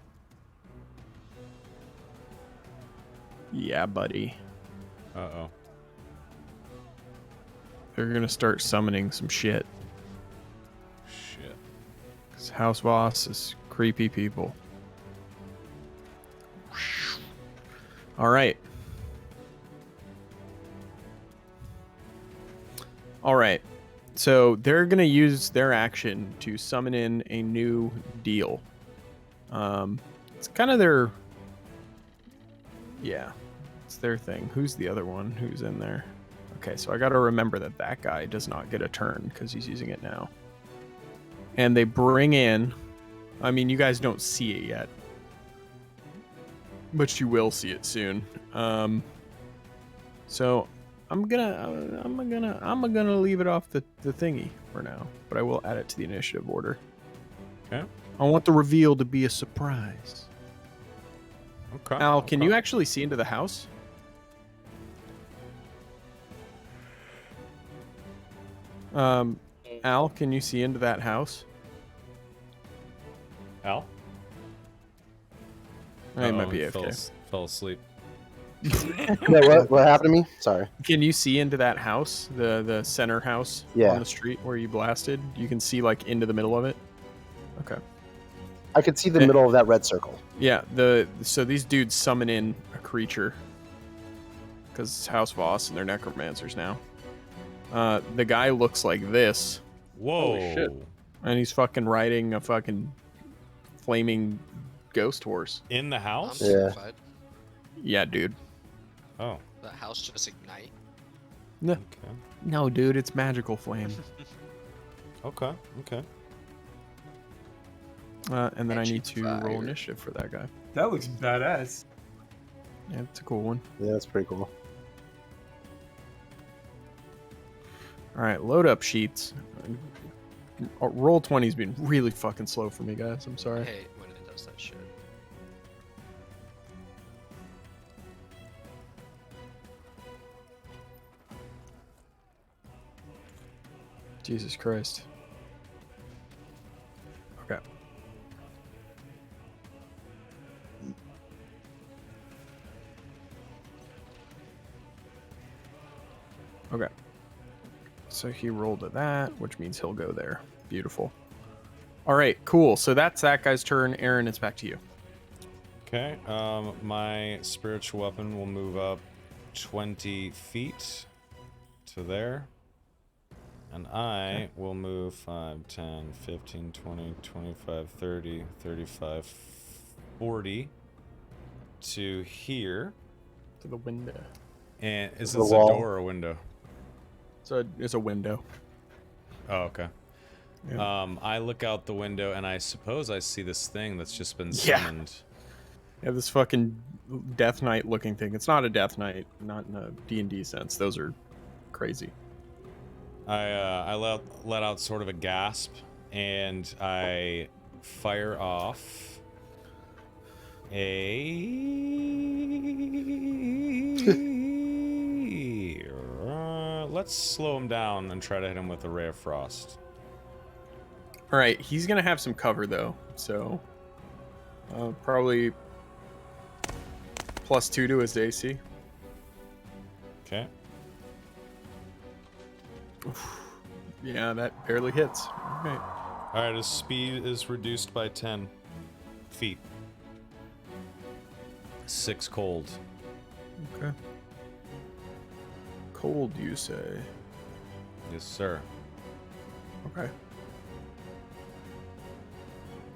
Yeah, buddy. Uh-oh. They're gonna start summoning some shit. Shit. 'Cause House Boss is creepy people. All right. All right. So they're gonna use their action to summon in a new deal. It's kind of their. Yeah, it's their thing. Who's the other one who's in there? Okay, so I got to remember that that guy does not get a turn because he's using it now. And they bring in. I mean, you guys don't see it yet, but you will see it soon. So I'm gonna leave it off the thingy for now, but I will add it to the initiative order. Okay. I want the reveal to be a surprise. Okay. Al, can okay. you actually see into the house? Al, can you see into that house? Al? I might be he AFK. fell asleep. Yeah, what happened to me? Sorry. Can you see into that house, the center house Yeah. on the street where you blasted? You can see like into the middle of it. Okay. I could see the middle of that red circle. Yeah. So these dudes summon in a creature because it's House Voss and they're necromancers now. The guy looks like this, Whoa. Holy shit. and he's fucking riding a fucking flaming ghost horse. In the I'm house? Yeah. terrified. Yeah, dude. Oh. That house just ignite. Okay. No, dude, it's magical flame. Okay. Okay. And then I Magic need to fire. roll initiative for that guy. That looks badass. Yeah, it's a cool one. Yeah, that's pretty cool. All right, load up sheets. Roll 20's been really fucking slow for me, guys. I'm I sorry. hate when it does that shit. Jesus Christ. Okay. Okay. So he rolled a that, which means he'll go there. Beautiful. All right, cool. So that's that guy's turn. Aaron, it's back to you. Okay. My spiritual weapon will move up 20 feet to there. And I will move 5, 10, 15, 20, 25, 30, 35, 40 to here. To the window. And is The this a wall. door or a window? So it's a window. Oh, okay. Yeah. I look out the window and I suppose I see this thing that's just been Yeah. summoned. Yeah, this fucking Death Knight looking thing. It's not a Death Knight, not in a D&D sense. Those are crazy. I let out sort of a gasp and I fire off let's slow him down and try to hit him with a ray of frost. All right, he's gonna have some cover though, so probably +2 to his AC. Okay. Yeah, that barely hits. Okay. All right, his speed is reduced by 10 feet. 6 cold. Okay. Cold, you say? Yes, sir. Okay.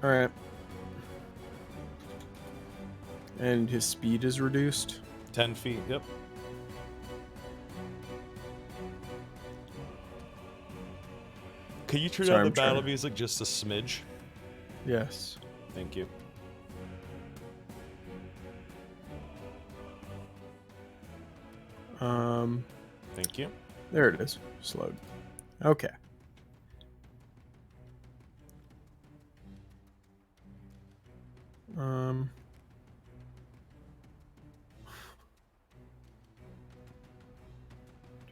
All right. And his speed is reduced. 10 feet. Yep. Can you turn Sorry, down the I'm trying battle to- music just a smidge? Yes. Thank you. Thank you. There it is. Slowed. Okay. Um.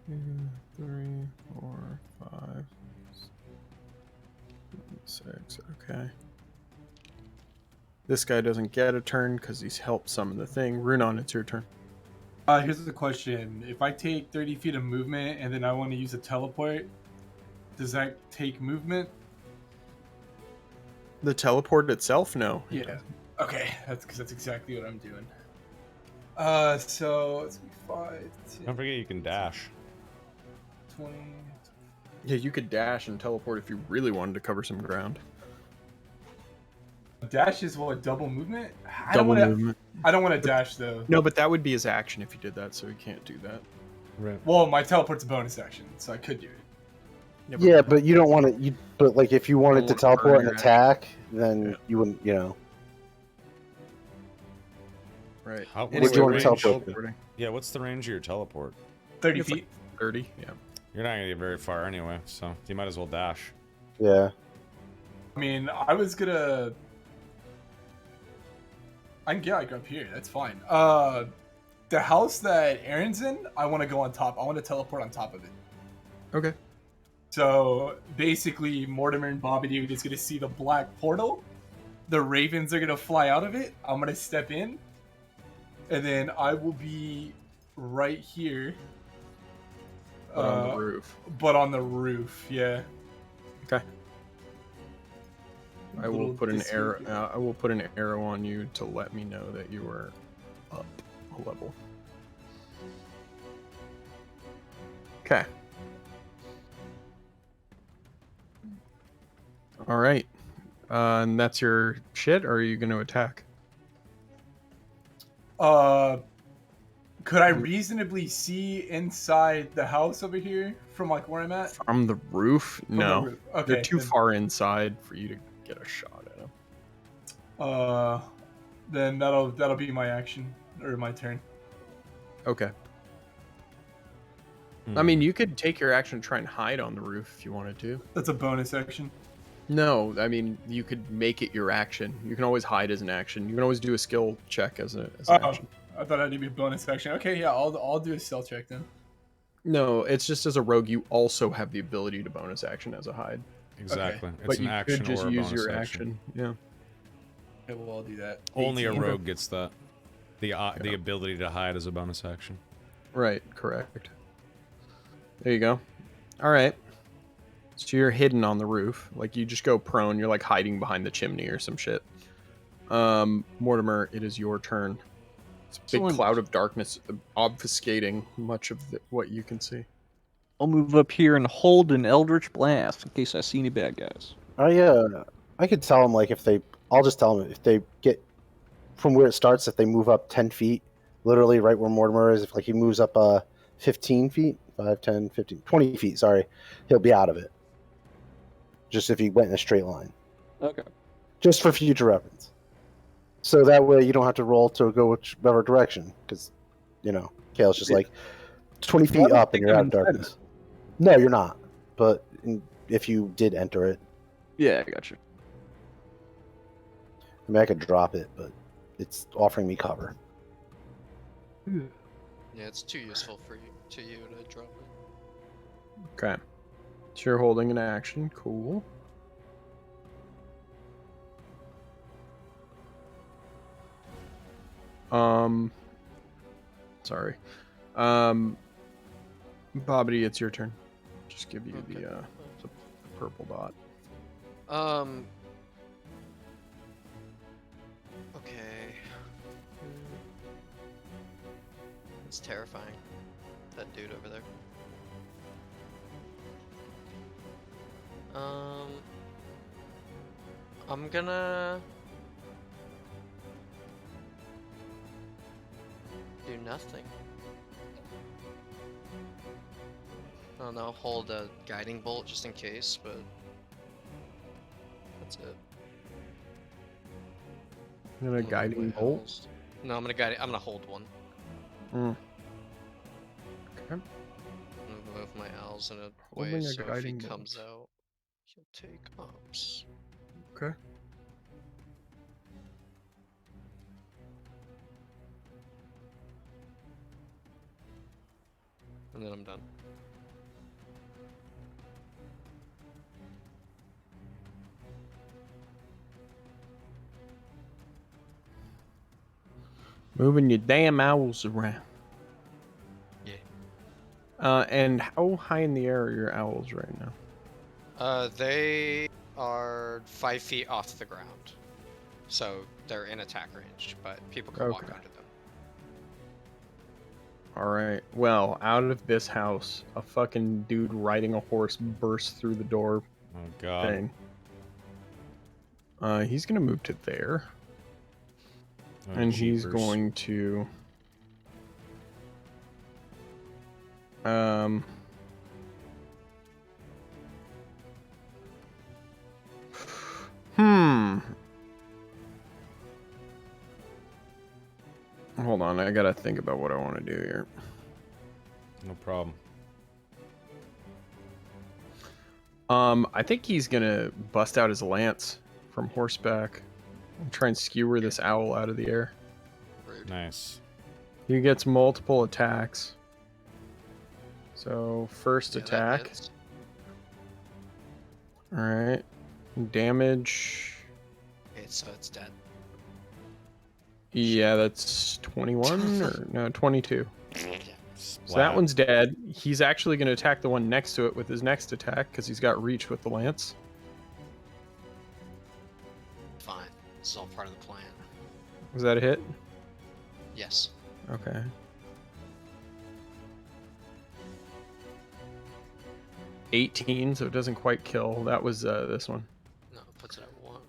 2, 3, 4, 5, 6. Okay. This guy doesn't get a turn because he's helped summon the thing. Runon, it's your turn. Here's the question: if I take 30 feet of movement and then I want to use a teleport, does that take movement? The teleport itself? No. it Yeah. doesn't. Okay, that's because that's exactly what I'm doing. So it's 5, 10, Don't forget you can dash. 20. Yeah, you could dash and teleport if you really wanted to cover some ground. Dash is what, double movement? Double movement. I don't want to dash though. No, but that would be his action if you did that, so he can't do that. Right. Well, my teleport's a bonus action, so I could do it. Yeah, but you don't want to. You but like if you wanted to Don't teleport burn and your attack, then Yeah. you wouldn't. You know. Right. How- Would you want to range? teleport? Yeah, what's the range of your teleport? 30 It's like feet. 30, yeah. You're not gonna get very far anyway, so you might as well dash. Yeah. I mean, I was gonna. I can get like up here. That's fine. The house that Aaron's in, I want to go on top. I want to teleport on top of it. Okay. So basically, Mortimer and Babadook is gonna see the black portal. The ravens are gonna fly out of it. I'm gonna step in, and then I will be right here. But on the roof. But on the roof, yeah. Okay. I will Little put an disc arrow. here. I will put an arrow on you to let me know that you are up a level. Okay. All right. And that's your shit, or are you going to attack? Could I reasonably see inside the house over here from like where I'm at? From the roof? From the No. roof. They're Okay. too far inside for you to get a shot at them. Then that'll be my action or my turn. Okay. Hmm. I mean, you could take your action to try and hide on the roof if you wanted to. That's a bonus action. No, I mean, you could make it your action. You can always hide as an action. You can always do a skill check as an action. I thought I'd be a bonus action. Okay, yeah, I'll do a stealth check then. No, it's just as a rogue, you also have the ability to bonus action as a hide. Exactly. It's But an you action could just or a use bonus your action. Yeah. Okay, well I'll do that. Only a 18. rogue gets that. The ability to hide as a bonus action. Right, correct. There you go. All right. So you're hidden on the roof. Like, you just go prone. You're, like, hiding behind the chimney or some shit. Mortimer, it is your turn. It's a big Excellent. cloud of darkness obfuscating much of what you can see. I'll move up here and hold an Eldritch Blast in case I see any bad guys. I could tell them, like, I'll just tell them if they get from where it starts, if they move up 10 feet, literally right where Mortimer is, if like he moves up 15 feet, 5, 10, 15, 20 feet, sorry, he'll be out of it. Just if he went in a straight line. Okay. Just for future reference. So that way you don't have to roll to go whichever direction, because, Kale's just like 20 Well, I feet don't up and think you're I'm out of inside of darkness. No, you're not. But if you did enter it, Yeah, I got you. I mean, I could drop it, but it's offering me cover. Yeah, it's too useful for you to drop it. Okay. So you're holding an action. Cool. Sorry. Bobbity, it's your turn. Just give you Okay. the purple dot. Okay. It's terrifying. That dude over there. I'm gonna do nothing. I don't know, hold a guiding bolt just in case, but that's it. I'm gonna I'm gonna guiding move my bolt. owls. No, I'm gonna hold one. Mm. Okay. I'm gonna move my owls in a Holding way a so if he guiding comes bolt. out, he'll take ups. Okay. And then I'm done. Moving your damn owls around. Yeah. And how high in the air are your owls right now? They are 5 feet off the ground. So they're in attack range, but people can walk Okay. under them. Alright. Well, out of this house, a fucking dude riding a horse bursts through the door Oh god. thing. He's gonna move to there. Oh, And he's jeepers. going to um hold on, I gotta think about what I want to do here. No problem. I think he's gonna bust out his lance from horseback and try and skewer this owl out of the air. Rude. Nice. He gets multiple attacks. So first Yeah, that attack. hits. Alright. Damage. Okay, so it's dead. Yeah, that's 21 or no, 22. Yeah. So that one's dead. He's actually going to attack the one next to it with his next attack because he's got reach with the lance. Fine. It's all part of the plan. Was that a hit? Yes. Okay. .18, so it doesn't quite kill. That was this one. No.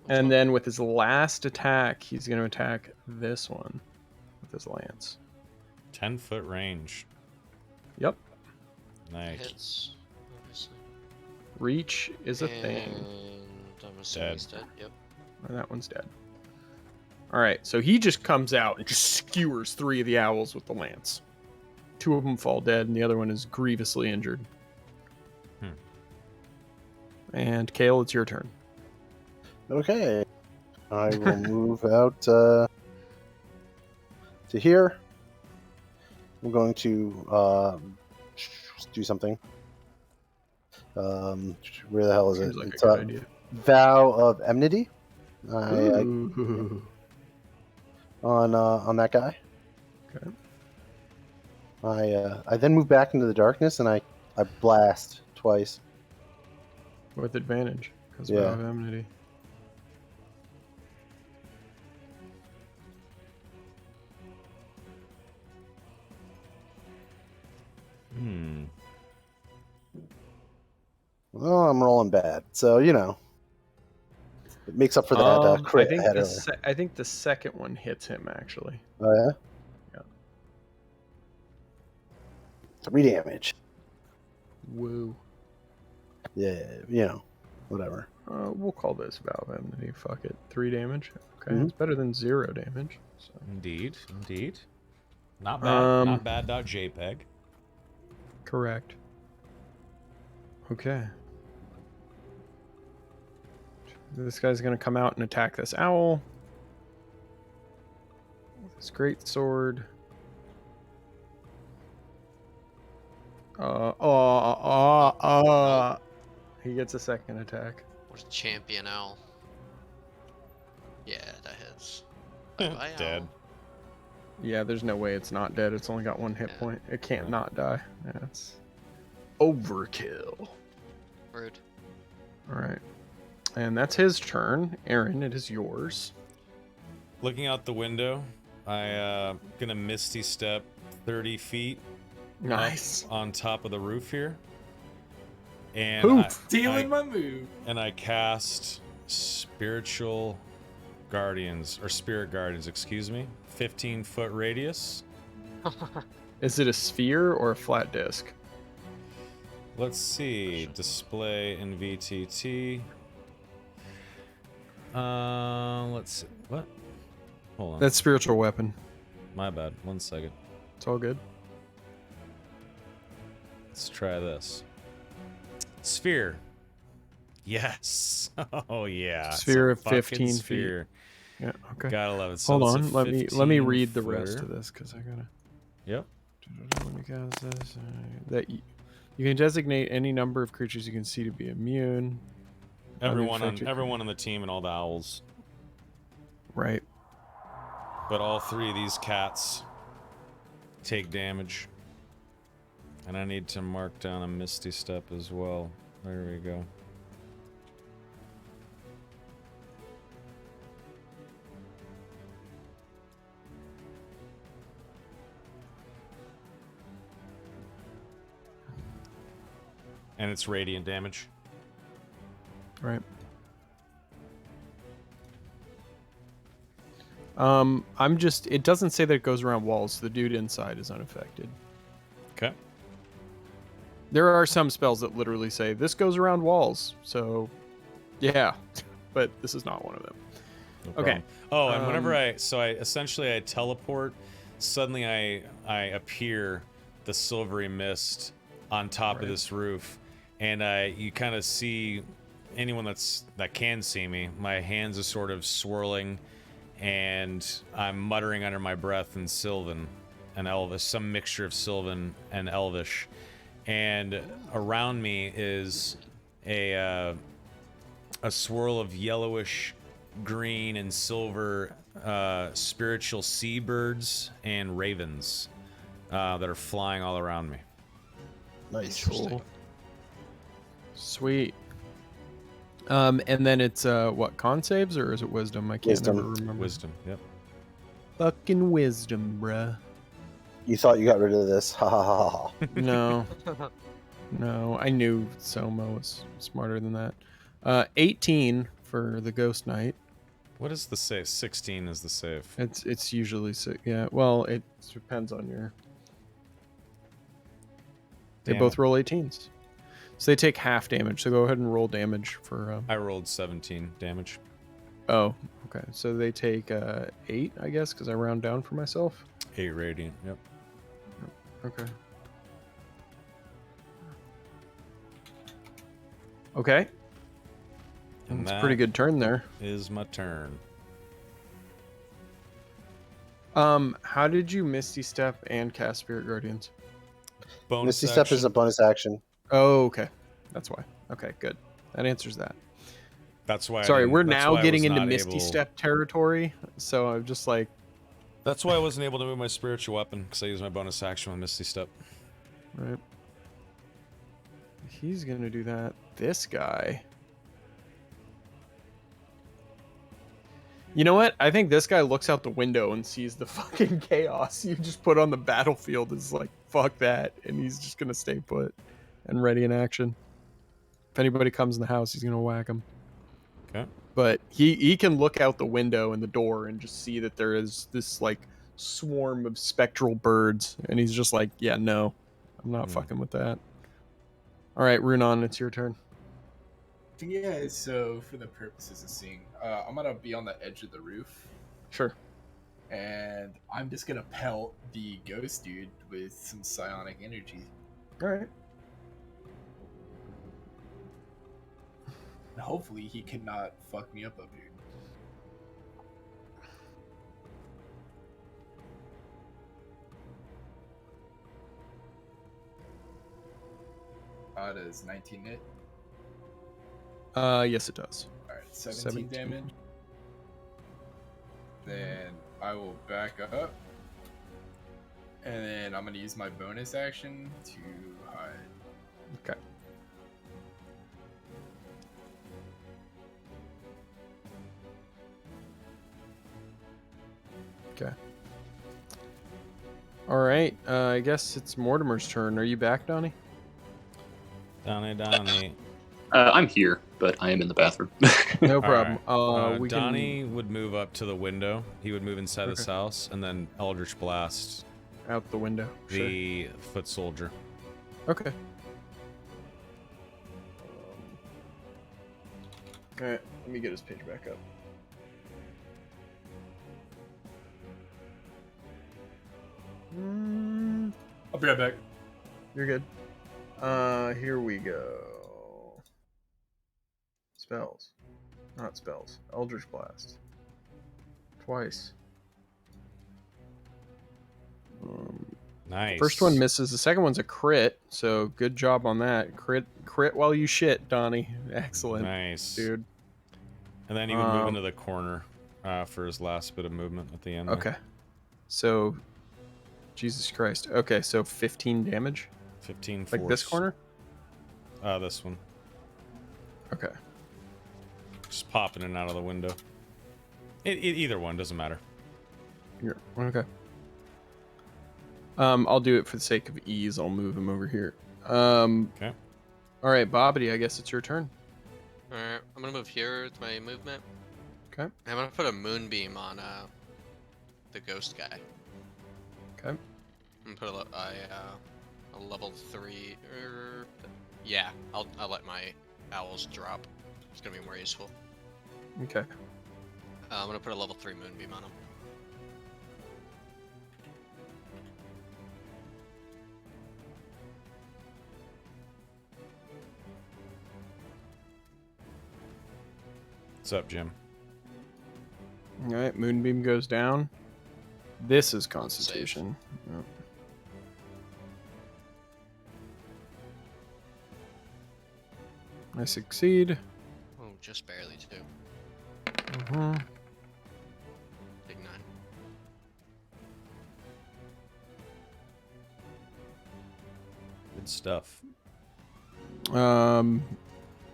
And then with his last attack, he's going to attack this one with his lance. 10-foot range. Yep. Nice. Hits, obviously. Reach is a thing. And I'm assuming he's dead. Yep. And that one's dead. All right, so he just comes out and just skewers 3 of the owls with the lance. 2 of them fall dead, and the other one is grievously injured. And Kale, it's your turn. Okay. I will move out to here. I'm going to do something. Where the hell is Seems it? like It's a good idea. Vow of Enmity. Ooh. On that guy. Okay. I then move back into the darkness and I blast twice. With advantage, because we Yeah. have enmity. Well, I'm rolling bad, so it makes up for that crit I had earlier. I think the second one hits him, actually. Oh yeah. Yeah. 3 damage. Woo. Yeah, whatever. We'll call this Vow of Enmity. Fuck it. 3 damage. Okay, Mhm. it's better than 0 damage. So. Indeed. Not bad. Not bad. JPEG. Correct. Okay. This guy's gonna come out and attack this owl with his great sword. He gets a second attack. What a champion owl. Yeah, that hits. Bye-bye, Dead. owl. Yeah, there's no way it's not dead. It's only got 1 hit Yeah. point. It can't not die. Yeah, it's overkill. Rude. All right. And that's his turn. Aaron, it is yours. Looking out the window, I gonna Misty Step 30 feet Nice. up on top of the roof here. And Poof. Stealing my move. and I cast Spiritual Guardians, or Spirit Guardians, excuse me. 15-foot radius. Is it a sphere or a flat disc? Let's see. Display in VTT. Let's see. What? Hold on. That's spiritual weapon. My bad. 1 second. It's all good. Let's try this. Sphere. Yes. Oh yeah. It's Sphere a of fucking 15 feet. sphere. Yeah. Okay. Gotta love it. So Hold it's a on. Let me read the 15 rest footer. of this because I gotta. Yep. Let me cast this. That you can designate any number of creatures you can see to be immune. Everyone Uninfected on the team and all the owls. Right. But all 3 of these cats take damage. And I need to mark down a Misty Step as well. There we go. And it's radiant damage. Right. It doesn't say that it goes around walls. The dude inside is unaffected. Okay. There are some spells that literally say this goes around walls. So, yeah, but this is not one of them. No Okay. problem. Oh, and whenever I essentially teleport, suddenly I appear the silvery mist on top of this roof, and you kind of see anyone that can see me. My hands are sort of swirling, and I'm muttering under my breath in Sylvan and Elvish, some mixture of Sylvan and Elvish, and around me is a swirl of yellowish green and silver spiritual seabirds and ravens that are flying all around me. Nice. Cool. Sweet. And then it's what, con saves or is it wisdom? I can't Wisdom. never remember. Wisdom, yep. Fucking wisdom, bruh. You thought you got rid of this? Ha ha ha ha. No. No, I knew Soma was smarter than that. 18 for the Ghost Knight. What is the save? 16 is the save. It's usually yeah. Well, it depends on your. They Damn both it. roll 18s, so they take half damage. So go ahead and roll damage for. I rolled 17 damage. Oh, okay. So they take 8, I guess, because I round down for myself. 8 radiant. Yep. Okay. Okay. And That's a pretty good turn there. Is my turn. How did you Misty Step and cast Spirit Guardians? Bonus Misty Step is a bonus action. Oh, okay. That's why. Okay, good. That answers that. That's why. Sorry, we're that's now why I getting was into not Misty able- Step territory, so I'm just like, That's why I wasn't able to move my spiritual weapon because I used my bonus action on Misty Step. right. He's gonna do that. This guy. You know what? I think this guy looks out the window and sees the fucking chaos you just put on the battlefield. Is like, fuck that, and he's just gonna stay put and ready in action. If anybody comes in the house, he's gonna whack him. Okay. But he can look out the window and the door and just see that there is this like swarm of spectral birds, and he's just like, yeah, no, I'm not fucking with that. All right, Runon, it's your turn. Yeah, so for the purposes of seeing, I'm gonna be on the edge of the roof, Sure. and I'm just gonna pelt the ghost dude with some psionic energy. All right. And hopefully he cannot fuck me up here. Does 19 hit? Yes, it does. Alright, 17 damage. Then I will back up. And then I'm going to use my bonus action to hide. Okay. Okay. All right. I guess it's Mortimer's turn. Are you back, Donnie? Donnie. I'm here, but I am in the bathroom. No All problem. right. We Donnie would move up to the window. He would move inside this Okay. house, and then Eldritch Blast can out the window. Sure. the foot soldier. Okay. All right. Let me get his page back up. I'll be right back. You're good. Here we go. Spells. Not spells. Eldritch Blast. Twice. Nice. First one misses. The second one's a crit, so good job on that. Crit while you shit, Donnie. Excellent, Nice, dude. And then he would move into the corner for his last bit of movement at the end. there. Okay. So, Jesus Christ. Okay, so 15 damage. 15 Like this force. corner? This one. Okay. Just popping in and out of the window. Either one doesn't matter. Here. Okay. I'll do it for the sake of ease. I'll move him over here. Okay. All right, Bobbity, I guess it's your turn. Alright, I'm gonna move here with my movement. Okay. I'm gonna put a moonbeam on the ghost guy. Okay. I'm gonna put a level 3. Yeah, I'll let my owls drop. It's gonna be more useful. Okay. I'm gonna put a level 3 moonbeam on him. What's up, Jim? All right, Moonbeam goes down. This is Constitution. Yep. I succeed. Oh, just barely too. Big 9. Good stuff.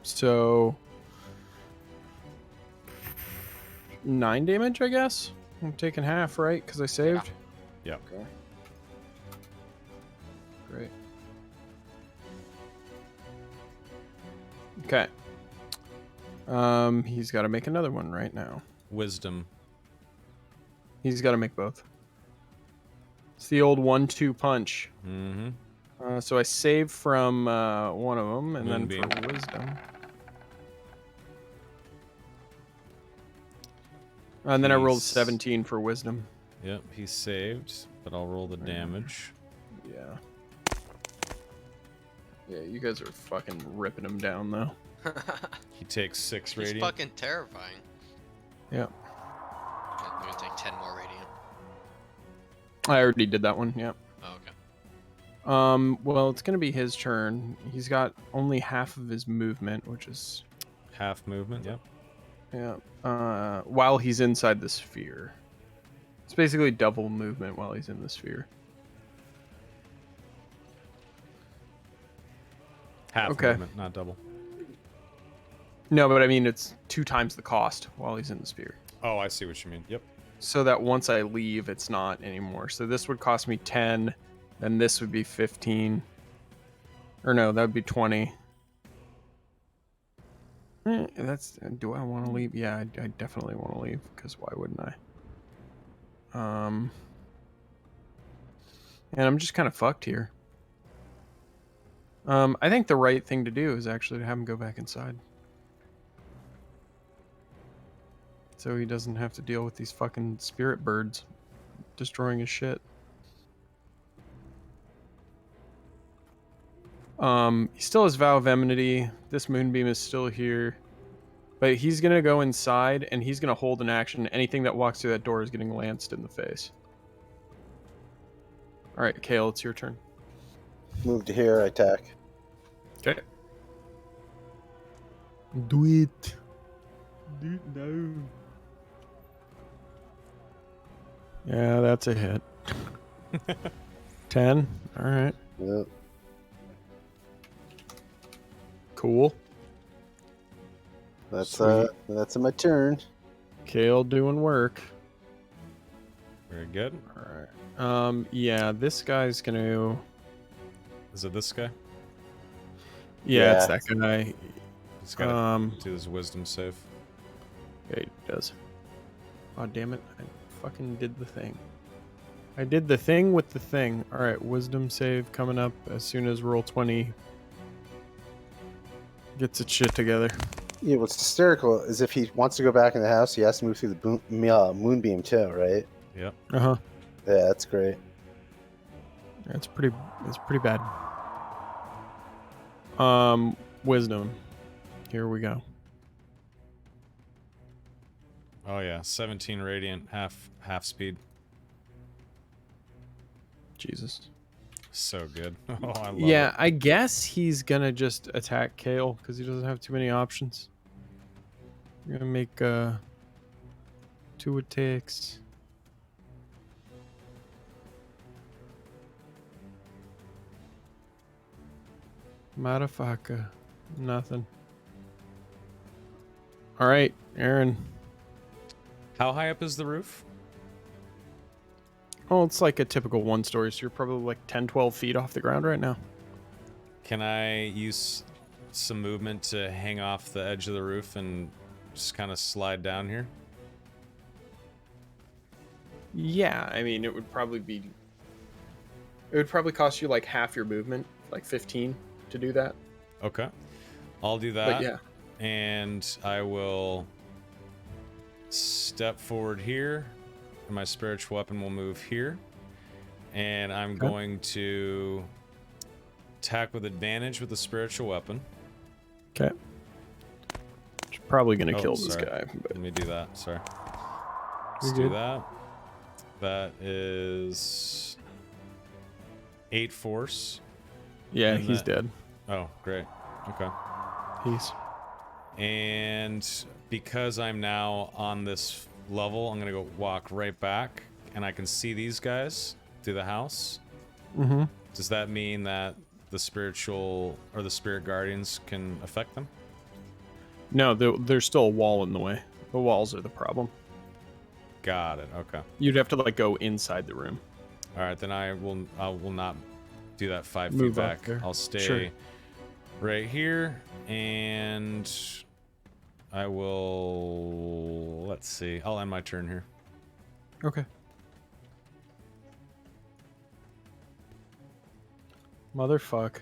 So 9 damage, I guess. I'm taking half, right? Because I saved. Yeah. Okay. Great. Okay. He's got to make another one right now. Wisdom. He's got to make both. It's the old 1-2 punch. Mm-hmm. So I save from one of them, and Moonbeam. then for wisdom. And then I rolled He's- 17 for wisdom. Yep, he's saved, but I'll roll the damage. Yeah. Yeah, you guys are fucking ripping him down, though. He takes 6 He's radiant. fucking terrifying. Yeah. I'm gonna take 10 more radiant. I already did that one, yeah. Oh, okay. Well, it's gonna be his turn. He's got only half of his movement, which is Half movement, yep. yeah. While he's inside the sphere. It's basically double movement while he's in the sphere. Half Okay. movement, not double. No, but I mean it's 2 times the cost while he's in the sphere. Oh, I see what you mean. Yep. So that once I leave, it's not anymore. So this would cost me 10, then this would be 15. Or no, that would be 20. Do I want to leave? Yeah, I definitely want to leave, because why wouldn't I? And I'm just kind of fucked here. I think the right thing to do is actually to have him go back inside. So he doesn't have to deal with these fucking spirit birds destroying his shit. He still has Vow of Enmity. This Moonbeam is still here. But he's going to go inside, and he's going to hold an action. Anything that walks through that door is getting lanced in the face. Alright, Kale, it's your turn. Move to here, attack. Okay. Do it. Do it now. Yeah, that's a hit. 10. Alright. Yep. Cool. That's Sweet. that's my turn. Kale doing work. Very good. Alright. Yeah, this guy's gonna... Is it this guy? Yeah, it's Yeah. that guy. He's got to do his wisdom save. Yeah, he does. Oh, damn it. I fucking did the thing. I did the thing with the thing. Alright, wisdom save coming up as soon as roll 20 gets its shit together. Yeah, what's hysterical is if he wants to go back in the house, he has to move through the moonbeam too, right? Yep. Uh-huh. Yeah, that's great. It's pretty bad. Wisdom. Here we go. Oh yeah, 17 radiant, half speed. Jesus. So good. Oh, I love Yeah, it. I guess he's gonna just attack Kale because he doesn't have too many options. I'm gonna make 2 attacks. Motherfucker. Nothing. Alright, Aaron. How high up is the roof? Oh, it's like a typical 1-story, so you're probably like 10, 12 feet off the ground right now. Can I use some movement to hang off the edge of the roof and just kind of slide down here? Yeah, I mean, it would probably cost you like half your movement, like 15 to do that. Okay. I'll do that. But yeah. And I will step forward here. And my spiritual weapon will move here. And I'm Okay. going to attack with advantage with the spiritual weapon. Okay. Probably gonna Oh, kill this sorry. guy. But Let me do that. Sorry. Let's You're do good. that. That is 8 force. yeah, And he's that- dead. Oh, great. Okay. He's And because I'm now on this level, I'm gonna go walk right back, and I can see these guys through the house. mm-hmm. Does that mean that the spiritual or the spirit guardians can affect them? No, there's still a wall in the way. The walls are the problem. Got it. Okay. You'd have to like go inside the room. All right, then I will not do that 5 feet Move up back. there. I'll stay Sure. right here, and I will. Let's see. I'll end my turn here. Okay. Motherfuck.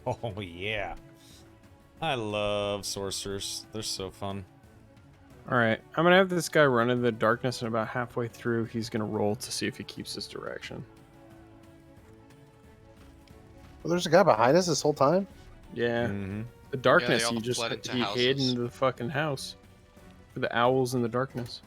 Oh yeah. I love sorcerers. They're so fun. All right, I'm gonna have this guy run into the darkness, and about halfway through, he's gonna roll to see if he keeps his direction. Well, there's a guy behind us this whole time. Yeah, Mm-hmm. the darkness. all He just fled into he hid houses. into the fucking house for the owls in the darkness.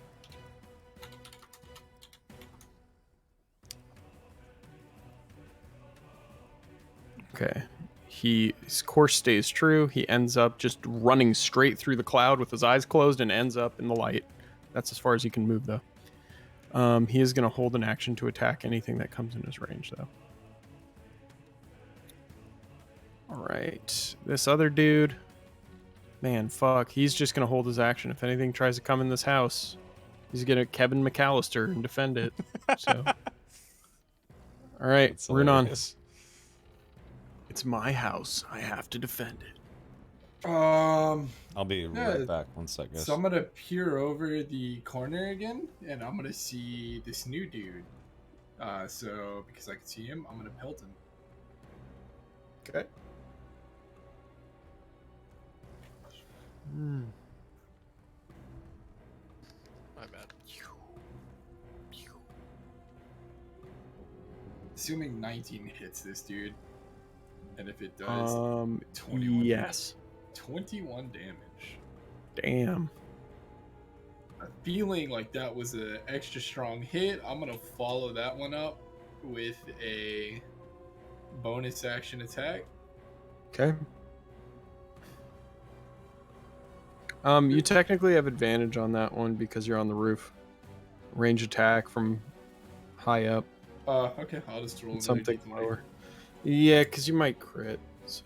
Okay, his course stays true. He ends up just running straight through the cloud with his eyes closed and ends up in the light. That's as far as he can move, though. He is going to hold an action to attack anything that comes in his range, though. All right, this other dude, man, fuck, he's just going to hold his action. If anything tries to come in this house, he's going to Kevin McAllister and defend it. So, all right, That's rune on. hilarious. It's my house. I have to defend it. I'll be Yeah, right back. One sec, guys. So I'm gonna peer over the corner again, and I'm gonna see this new dude. So because I can see him, I'm gonna pelt him. Okay. My bad. Assuming 19 hits this dude, and if it does, 21 yes. 21 damage. Damn. Feeling like that was an extra strong hit, I'm gonna follow that one up with a bonus action attack. Okay. You technically have advantage on that one because you're on the roof. Range attack from high up. Okay, I'll just roll another Something D20. lower. Yeah, because you might crit. So.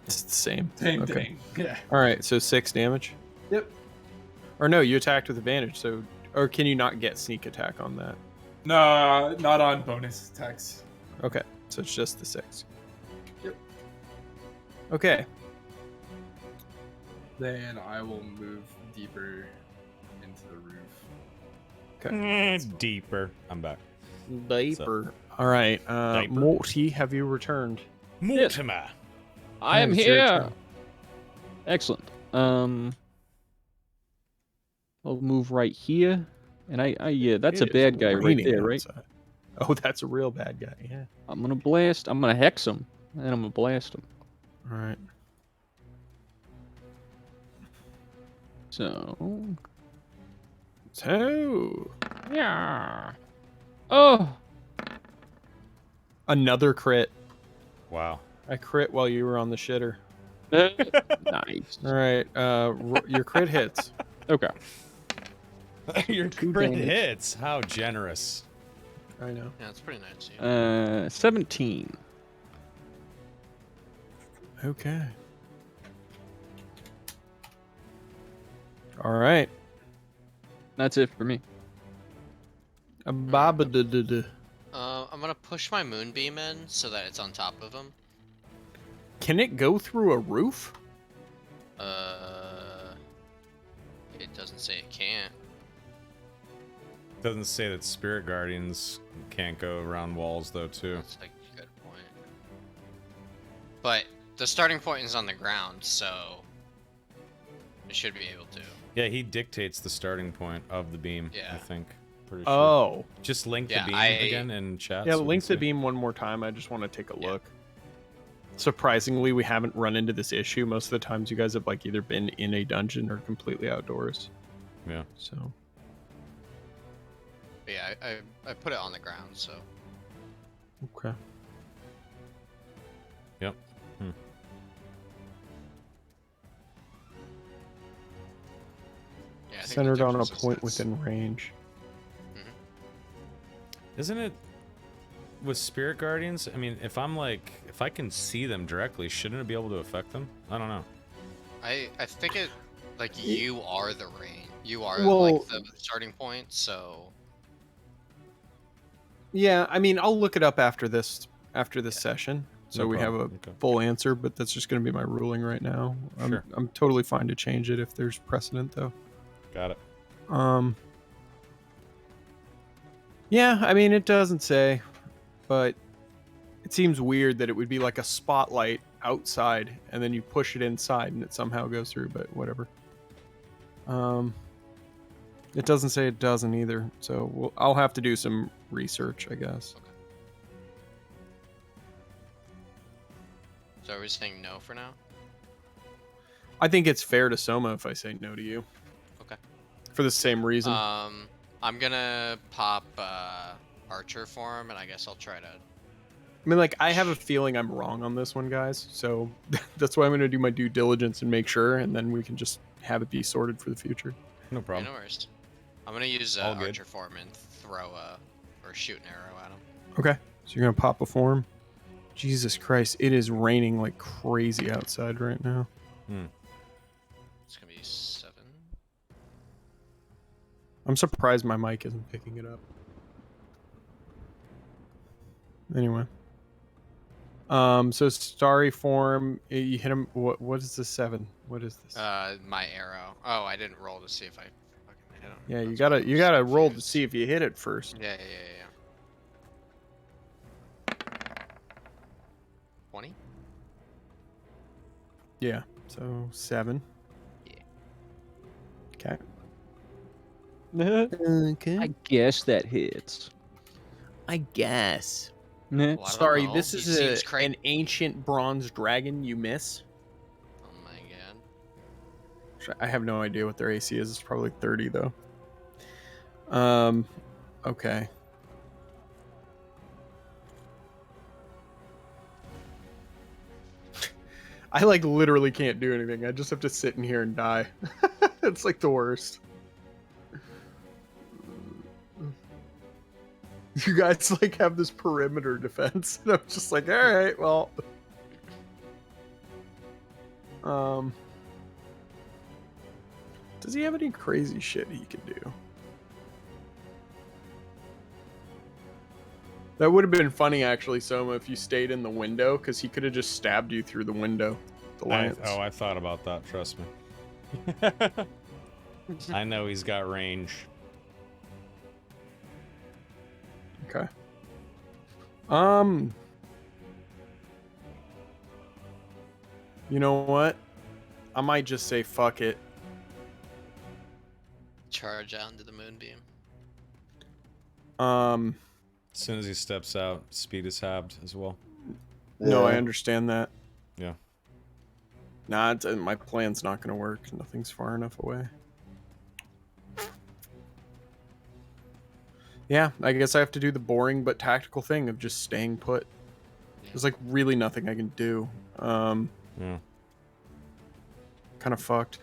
It's the same. Same Okay. thing. Yeah. All right, so 6 damage. Yep. Or no, you attacked with advantage. So, or can you not get sneak attack on that? No, not on bonus attacks. Okay, so it's just the 6. Yep. Okay. Then I will move deeper into the roof. Deeper. I'm back. Diaper. All right, Diaper? Morty, have you returned? Mortimer. I am It's your here. turn. Excellent. I'll move right here, and yeah, that's It a bad is guy right raining there, right? outside. Oh, that's a real bad guy. Yeah. I'm gonna blast. I'm gonna hex him, and I'm gonna blast him. All right. So So yeah. Oh, another crit. Wow. I crit while you were on the shitter. nice. All right. Your crit hits. Okay. Your Two crit damage. hits. How generous. I know. Yeah, it's pretty nice. Yeah. 17. Okay. All right. That's it for me. A I'm gonna push my moonbeam in so that it's on top of him. Can it go through a roof? It doesn't say it can't. Doesn't say that spirit guardians can't go around walls though too. That's like a good point. But the starting point is on the ground, so it should be able to. Yeah, he dictates the starting point of the beam. I Yeah. think. Pretty sure. Oh. Just link Yeah, the beam I- again in chat. Yeah, so we link can the see. beam one more time. I just want to take a Yeah. look. Surprisingly, we haven't run into this issue. Most of the times you guys have like either been in a dungeon or completely outdoors. Yeah. So But yeah, I put it on the ground, so. okay. Yep. Yeah, I think the Centered on a difference is point that's- within range. Isn't it with spirit guardians? I mean, if I can see them directly, shouldn't it be able to affect them? I don't know. I think it Like you are the rain. You are Well- like the starting point. So Yeah, I mean, I'll look it up after this session, so No we have a problem. Okay. full answer. But that's just going to be my ruling right now. Sure. I'm totally fine to change it if there's precedent, though. Got it. Yeah, I mean, it doesn't say, but it seems weird that it would be like a spotlight outside, and then you push it inside, and it somehow goes through. But whatever. It doesn't say it doesn't either, so I'll have to do some research, I guess. are we saying no for now? I think it's fair to Soma if I say no to you. Okay. For the same reason. I'm gonna pop Archer for him, and I guess I'll try to. I mean, like, I have a feeling I'm wrong on this one, guys. So that's why I'm going to do my due diligence and make sure, and then we can just have it be sorted for the future. No Yeah, problem. no worries. I'm gonna use All good. Archer for him and throw or shoot an arrow at him. Okay. So you're going to pop a form? Jesus Christ. It is raining like crazy outside right now. It's gonna be 7. I'm surprised my mic isn't picking it up. Anyway. So starry form, you hit him. What is the 7? What is this? My arrow. Oh, I didn't roll to see if I fucking hit him. Yeah, you That's why gotta I was roll to confused. see if you hit it first. Yeah. 20? Yeah. So 7. Yeah. Okay. I Okay. guess that hits. I guess. Nah. Well, I don't Sorry, know. this He is seems an ancient bronze dragon. You miss. Oh my god. I have no idea what their AC is. It's probably 30 though. Okay. I like literally can't do anything. I just have to sit in here and die. It's like the worst. You guys like have this perimeter defense, and I'm just like, all right, well. Does he have any crazy shit he can do? That would have been funny, actually, Soma, if you stayed in the window, because he could have just stabbed you through the window. The lance. I thought about that. Trust me. I know he's got range. Okay. You know what? I might just say fuck it. Charge out into the moonbeam. As soon as he steps out, speed is halved as well. No, I Yeah. understand that. Yeah. Nah, my plan's not gonna work. Nothing's far enough away. Yeah, I guess I have to do the boring but tactical thing of just staying put. There's like really nothing I can do. Yeah. Kind of fucked.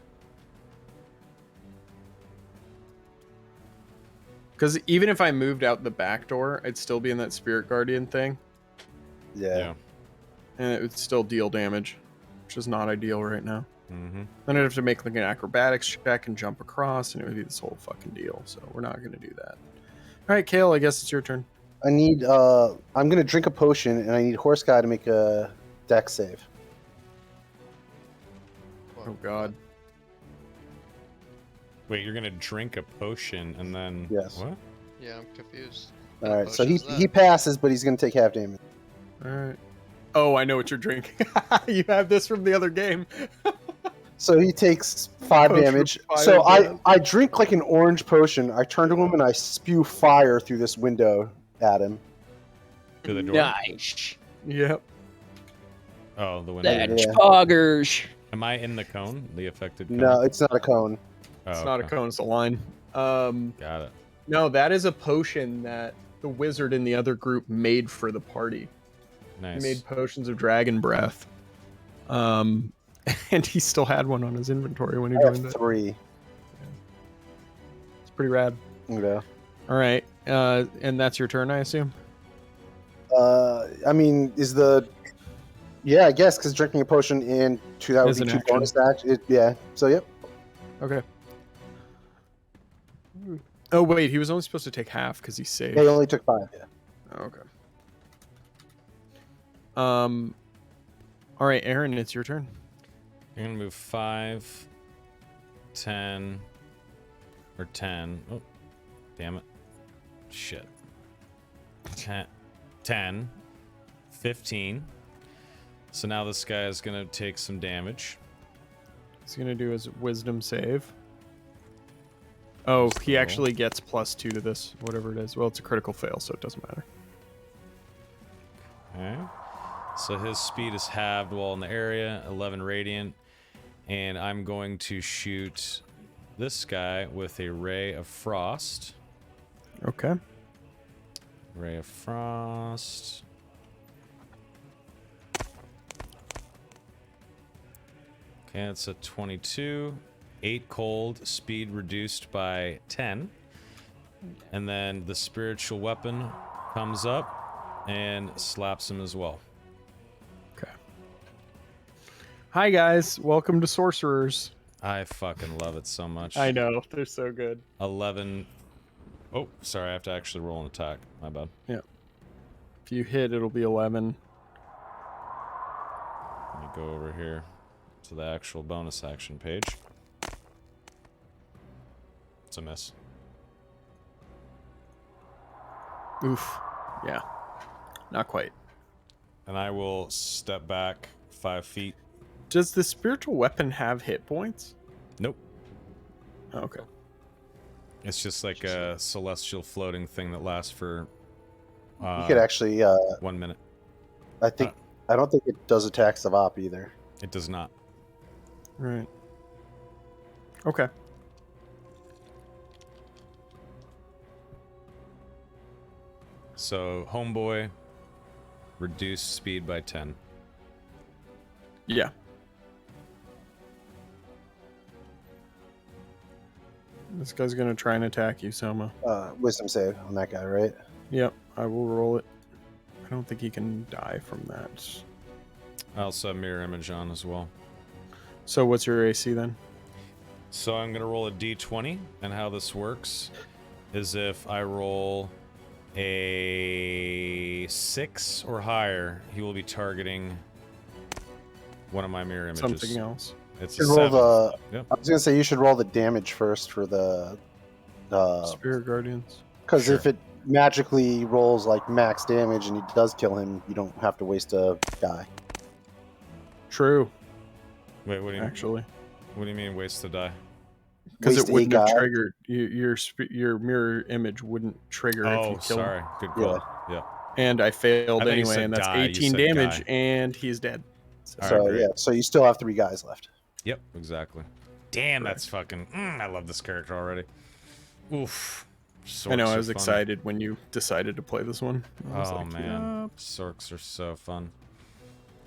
Because even if I moved out the back door, I'd still be in that Spirit Guardian thing, Yeah. and it would still deal damage, which is not ideal right now. Mm-hmm. Then I'd have to make like an acrobatics check and jump across, and it would be this whole fucking deal. So we're not going to do that. All right, Kale, I guess it's your turn. I need. I'm gonna drink a potion, and I need Horse Guy to make a dex save. Oh God. Wait, you're gonna drink a potion and then Yes. what? Yeah, I'm confused. All right, so he potion's that? he passes, but he's gonna take half damage. All right. Oh, I know what you're drinking. You have this from the other game. So he takes 5 Potion of damage. fire So damage. I drink like an orange potion. I turn to him and I spew fire through this window at him. To the door. Nice. Yep. Oh, the window. That- That's Yeah. poggers. Am I in the cone? The affected cone? No, it's not a cone. Oh, It's not a okay. cone, it's a line. Got it. No, that is a potion that the wizard in the other group made for the party. Nice. He made potions of dragon breath. And he still had one on his inventory when he I have joined it. 3. It's pretty rad. Okay. All right. And that's your turn, I assume? I mean, is the yeah, I guess because drinking a potion in 2 that would Is be an 2 action. bonus action. Yeah. So yep. Okay. Oh wait, he was only supposed to take half because he's safe. They only took 5. Yeah. Okay. All right, Aaron, it's your turn. You're gonna move 5, 10, or 10. Oh, damn it. Shit. 10, 15. So now this guy is gonna take some damage. He's gonna do his wisdom save. Oh, he roll. actually gets +2 to this, whatever it is. Well, it's a critical fail, so it doesn't matter. Okay. So his speed is halved while in the area, 11 radiant. And I'm going to shoot this guy with a ray of frost. Okay. Ray of frost. Okay, it's a 22. 8 cold, speed reduced by 10. And then the spiritual weapon comes up and slaps him as well. Okay. Hi guys, welcome to Sorcerers. I fucking love it so much. I know, they're so good. 11. Oh, sorry, I have to actually roll an attack. My bad. Yeah. If you hit, it'll be 11. Let me go over here to the actual bonus action page. It's a miss. Oof. Yeah. Not quite. And I will step back 5 feet. Does the spiritual weapon have hit points? Nope. Okay. It's just like a celestial floating thing that lasts for You could actually. 1 minute. I think. I don't think it does attacks of op either. It does not. Right. Okay. So, homeboy, reduce speed by 10. Yeah. This guy's gonna try and attack you, Soma. Wisdom save on that guy, right? Yep, I will roll it. I don't think he can die from that. I also have mirror image on as well. So what's your AC then? So I'm going to roll a d20, and how this works is if I roll a 6 or higher, he will be targeting one of my mirror images. Something else. It's You a should roll 7. the. Yep. I was gonna say you should roll the damage first for the. Spirit Guardians. Because Sure. if it magically rolls like max damage and he does kill him, you don't have to waste a die. True, Wait, what do you actually. What do you mean waste the die? Because Waste it a wouldn't have guy. triggered. Your mirror image wouldn't trigger if Oh, you kill him. sorry. Good call. Yeah. And I failed I thought you anyway, said and that's die. You 18 said damage, guy. and he's dead. All So right, great. yeah, so you still have 3 guys left. Yep, exactly. Damn, that's fucking. I love this character already. Oof. I know, Sorks I are was fun. excited when you decided to play this one. I was Oh like, man, "Yup." Sorks are so fun.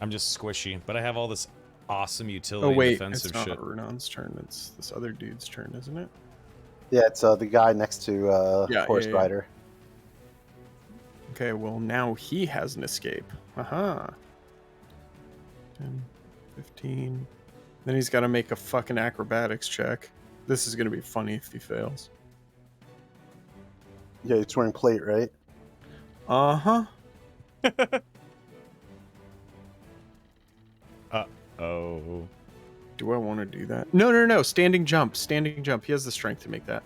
I'm just squishy, but I have all this awesome Oh utility wait, defensive it's not shit. Runon's turn. It's this other dude's turn, isn't it? Yeah, it's the guy next to Horse yeah. Rider. Okay, well now he has an escape. Aha. 10, 15. Then he's got to make a fucking acrobatics check. This is going to be funny if he fails. Yeah, it's wearing plate, right? Uh-huh. Oh. Do I want to do that? No. Standing jump. Standing jump. He has the strength to make that.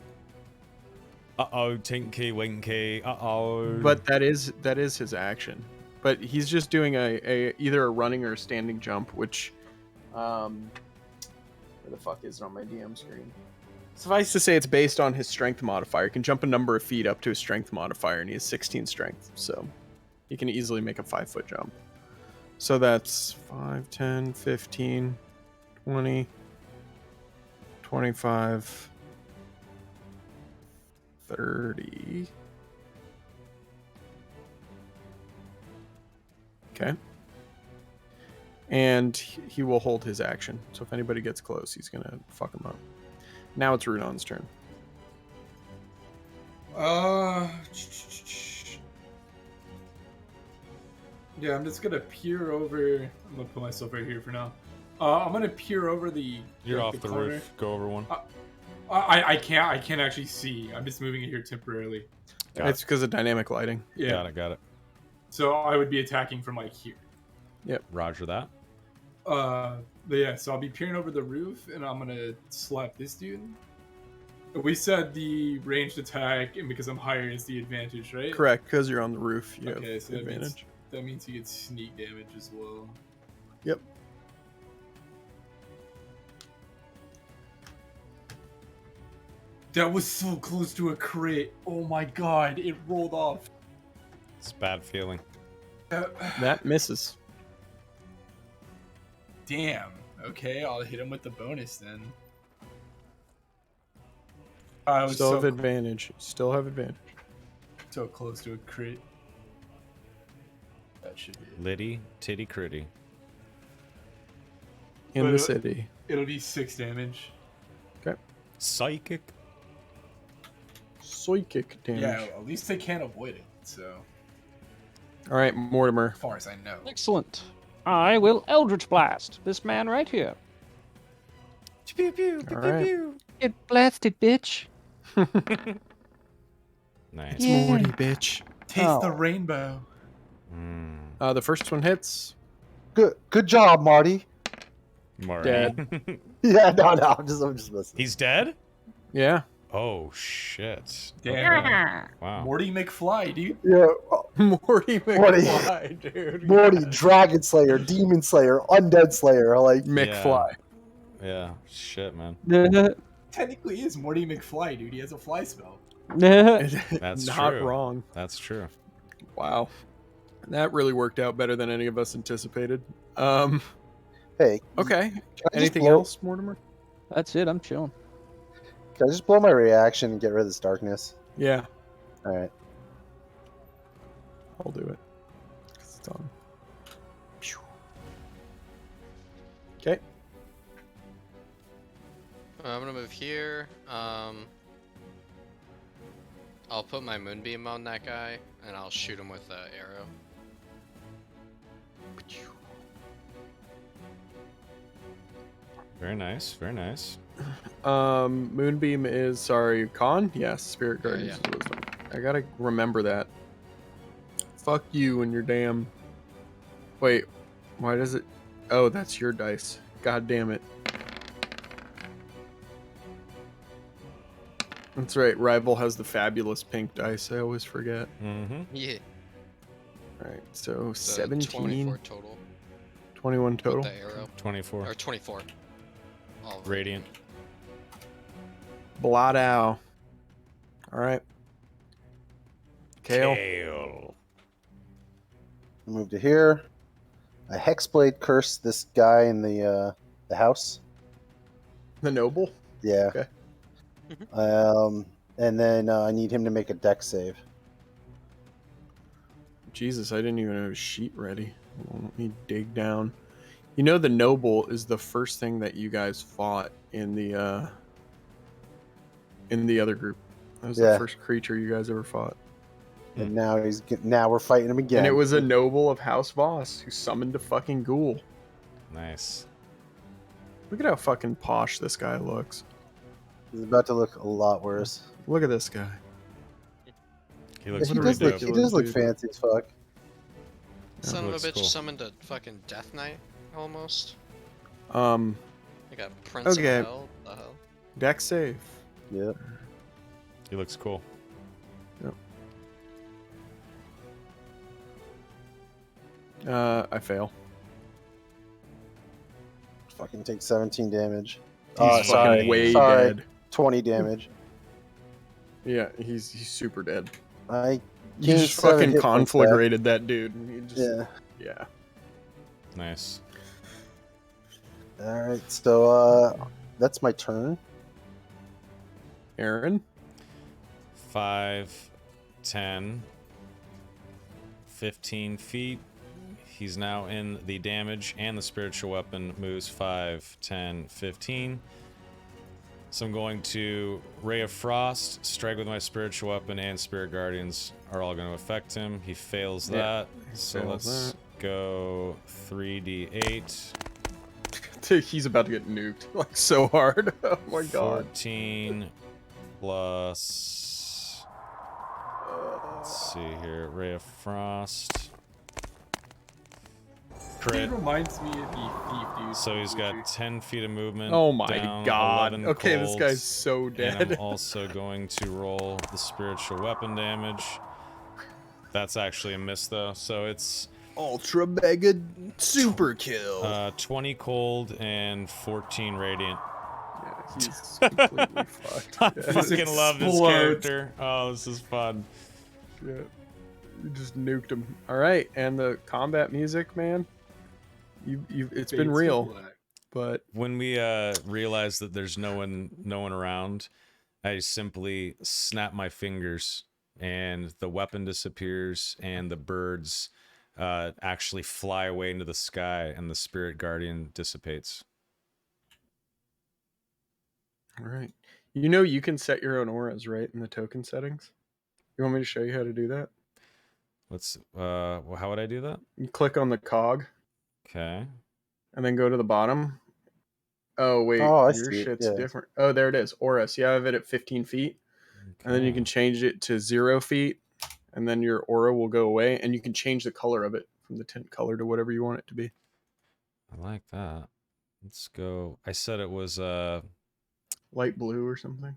Uh-oh, tinky winky. Uh-oh. But that is his action. But he's just doing a either a running or a standing jump, which where the fuck is it on my DM screen? Suffice to say, it's based on his strength modifier. He can jump a number of feet up to his strength modifier, and he has 16 strength, so he can easily make a 5-foot jump. So that's 5, 10, 15, 20, 25, 30. Okay. And he will hold his action. So if anybody gets close, he's going to fuck him up. Now it's Runon's turn. Yeah, I'm just gonna peer over. I'm gonna put myself right here for now. I'm gonna peer over the. You're like, off the corner. roof. Go over one. I can't actually see. I'm just moving it here temporarily. Got It's because of dynamic lighting. Yeah. Got it. So I would be attacking from like here. Roger that. But yeah, so I'll be peering over the roof, and I'm gonna slap this dude. We said the ranged attack, and because I'm higher, is the advantage, right? Correct, because you're on the roof. You Okay, have so advantage. that means you get sneak damage as well. Yep. That was so close to a crit. Oh my god, it rolled off. It's a bad feeling. That misses. Damn. Okay, I'll hit him with the bonus then. I was Still so, have advantage. Still have advantage. so close to a crit. That should be it. Liddy, titty, critty. In But the city. It'll be 6 damage. Psychic. Psychic damage. Yeah, at least they can't avoid it, so All right, Mortimer. as far as I know. Excellent. I will Eldritch Blast this man right here. Pew, pew, All right. Get blasted, bitch. Nice. It's Morty, bitch. Taste the Oh. rainbow. The first one hits. Good job, Marty. Marty. Dead. Yeah, no, I'm just listening. He's dead? Yeah. Oh, shit. Damn. Wow. Morty McFly, dude. Yeah, Morty Morty. McFly, dude. Morty, Yes. Dragon Slayer, Demon Slayer, Undead Slayer, like McFly. Yeah, shit, man. Technically, he is Morty McFly, dude. He has a fly spell. That's not true. wrong. That's true. Wow. That really worked out better than any of us anticipated. Hey, Okay. can I just Anything blow- else, Mortimer? That's it. I'm chilling. Can I just blow my reaction and get rid of this darkness? Yeah, All right. I'll do it. 'Cause it's on. Okay. I'm gonna move here. I'll put my moonbeam on that guy, and I'll shoot him with an arrow. Very nice. Very nice. Moonbeam is Con? Yes, Spirit Yeah, Guardians is Wisdom. I gotta remember that. Fuck you and your damn. Wait, why does it? Oh, that's your dice. God damn it. That's right. Rival has the fabulous pink dice. I always forget. Mm-hmm. Yeah. All right, so So 17, 24 total. 21 With total. the arrow. 24. Or 24. All Radiant. Blot owl. All right. Kale. Kale. I move to here. I Hexblade curse this guy in the house. The noble. Yeah. Okay. And then I need him to make a deck save. Jesus, I didn't even have a sheet ready. Let me dig down. You know, the noble is the first thing that you guys fought in the other group. That was Yeah. the first creature you guys ever fought. And now we're fighting him again. And it was a noble of House Voss who summoned a fucking ghoul. Nice. Look at how fucking posh this guy looks. He's about to look a lot worse. Look at this guy. He looks He pretty does look, dope. he does look dude. fancy as fuck. Son of a looks bitch cool. summoned a fucking Death Knight, almost. Um, Like a Prince Okay. of Hell. What the hell? deck save. Yeah. He looks cool. I fail. Fucking take 17 damage. He's sorry. fucking way Sorry. dead. 20 damage. Yeah, he's super dead. I You gained just 7 fucking hit points back. conflagrated that dude. And you just, Yeah. Yeah. Nice. All right. So that's my turn. Aaron? 5, 10, 15 feet. He's now in the damage, and the spiritual weapon moves 5, 10, 15. So I'm going to Ray of Frost, strike with my spiritual weapon, and Spirit Guardians are all going to affect him. He fails Yeah, that. he So fails let's go 3d8. He's about to get nuked like so hard. Oh my god. 14 plus. Let's see here. Ray of Frost. It Crit. reminds me of the thief, dude. So from he's Gucci. got 10 feet of movement. Oh my down god. 11 Okay, this colds, guy's so And I'm dead. also going to roll the spiritual weapon damage. That's actually a miss though. So it's Ultra mega super kill. 20 cold and 14 radiant. Yeah, he's completely fucked. I Yeah. fucking love this explodes. character. Oh, this is fun. Yeah. You just nuked him. All right, and the combat music, man. It's been Fades to real, black. but When we realize that there's no one around, I simply snap my fingers and the weapon disappears and the birds actually fly away into the sky and the spirit guardian dissipates. all right. You know you can set your own auras, right, in the token settings. You want me to show you how to do that? Let's well, how would I do that? You click on the cog Okay. and then go to the bottom. Oh wait, Oh, I your see it, shit's yeah. different. Oh, there it is. Aura. See, I have it at 15 feet. And then you can Okay. change it to 0 feet, and then your aura will go away, and you can change the color of it from the tint color to whatever you want it to be. I like that. Let's go. I said it was Light blue or something.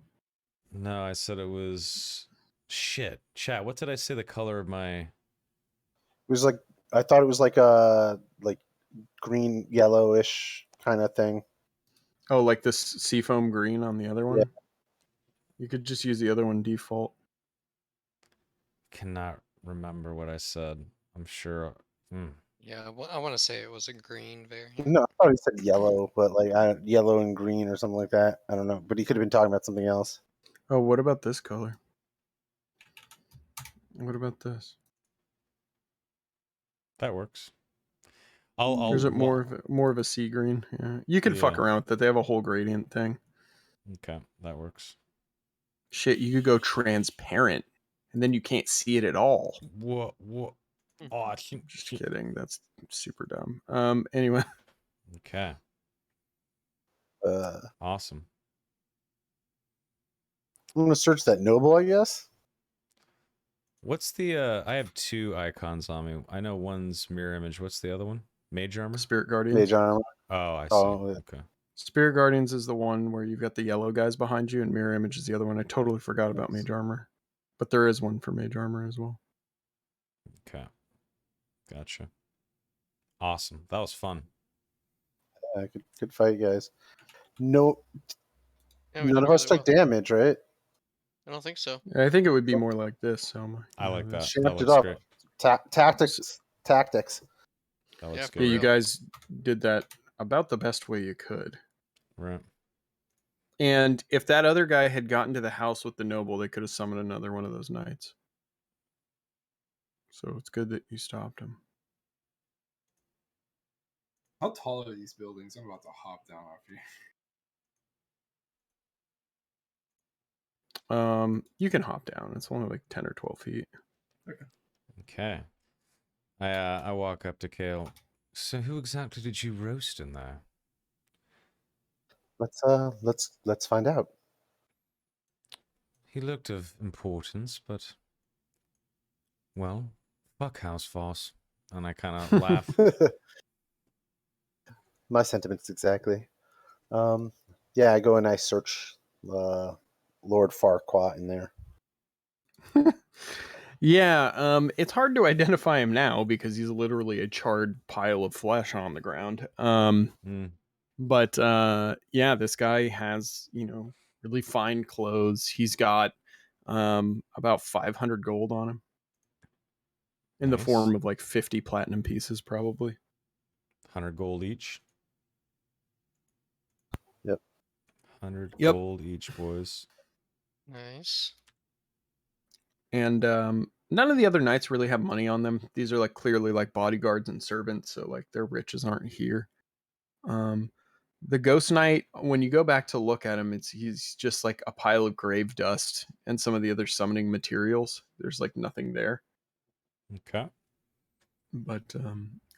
no, I said it was shit. Chat, what did I say the color of my It was like I thought it was like a green yellowish kind of thing. Oh, like this seafoam green on the other one? Yeah. You could just use the other one default. cannot remember what I said. I'm sure. Yeah, I want to say it was a green variant. No, I thought he said yellow, but like yellow and green or something like that. I don't know, but he could have been talking about something else. Oh, what about this color? What about this? That works. Or is it more of a sea green? Yeah. You can fuck Yeah. around with it. They have a whole gradient thing. Okay, that works. Shit, you could go transparent, and then you can't see it at all. What? Oh, I think. Just kidding. That's super dumb. Anyway. Okay. Awesome. I'm gonna search that noble, I guess. What's the? I have two icons on me. I know one's mirror image. What's the other one? Mage armor. Spirit Guardians. Mage armor. Oh, I see. Oh, yeah. Okay. Spirit Guardians is the one where you've got the yellow guys behind you, and Mirror Image is the other one. I totally forgot about Mage Armor. But there is one for Mage Armor as well. Okay. Gotcha. Awesome. That was fun. Yeah, good fight, guys. No, Yeah, we none did of us really took damage, right? I don't think so. I think it would be more like this. So I like that. Shamped That it looks up. great. Tactics. That looks Yeah, good. Yeah, you real. guys did that about the best way you could. Right. And if that other guy had gotten to the house with the noble, they could have summoned another one of those knights. So it's good that you stopped him. How tall are these buildings? I'm about to hop down off here. You can hop down. It's only like 10 or 12 feet. Okay. I walk up to Kale. So who exactly did you roast in there? Let's find out. He looked of importance, but well, fuck House Voss. And I kind of laugh. My sentiments exactly. Yeah, I go and I search Lord Farquaad in there. Yeah, it's hard to identify him now because he's literally a charred pile of flesh on the ground. But yeah, this guy has, really fine clothes. He's got about 500 gold on him. In the Nice. form of like 50 platinum pieces, probably. 100 gold each. Yep. 100 Yep. gold each, boys. Nice. And none of the other knights really have money on them. These are like clearly like bodyguards and servants, so like their riches aren't here. The ghost knight, when you go back to look at him, he's just like a pile of grave dust and some of the other summoning materials. There's like nothing there. Okay. But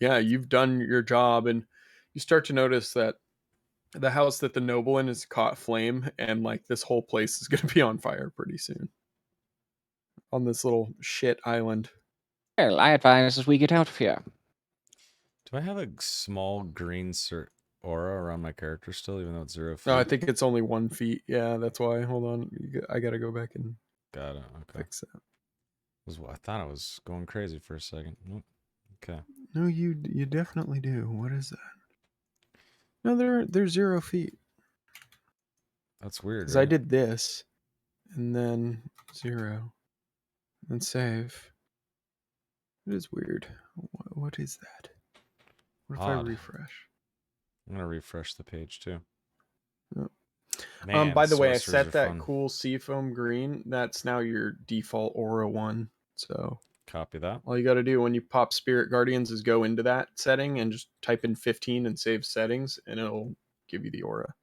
yeah, you've done your job, and you start to notice that The house that the noble in is caught flame, and like this whole place is gonna be on fire pretty soon. On this little shit island. Well, I advise we get out of here. Do I have a small green aura around my character still, even though it's 0 feet? No, I think it's only 1 feet. Yeah, that's why. Hold on, I gotta go back and Got it. Okay. fix that. I thought I was going crazy for a second. Nope. Okay. No, you definitely do. What is that? No, they're 0 feet. That's weird. Because Right? I did this, and then 0, and save. It is weird. What is that? What if I Odd. refresh? I'm gonna refresh the page too. Oh. Man, By the way, I sorcerers set are that fun. cool seafoam green. That's now your default aura 1. So Copy that. all you got to do when you pop Spirit Guardians is go into that setting and just type in 15 and save settings, and it'll give you the aura.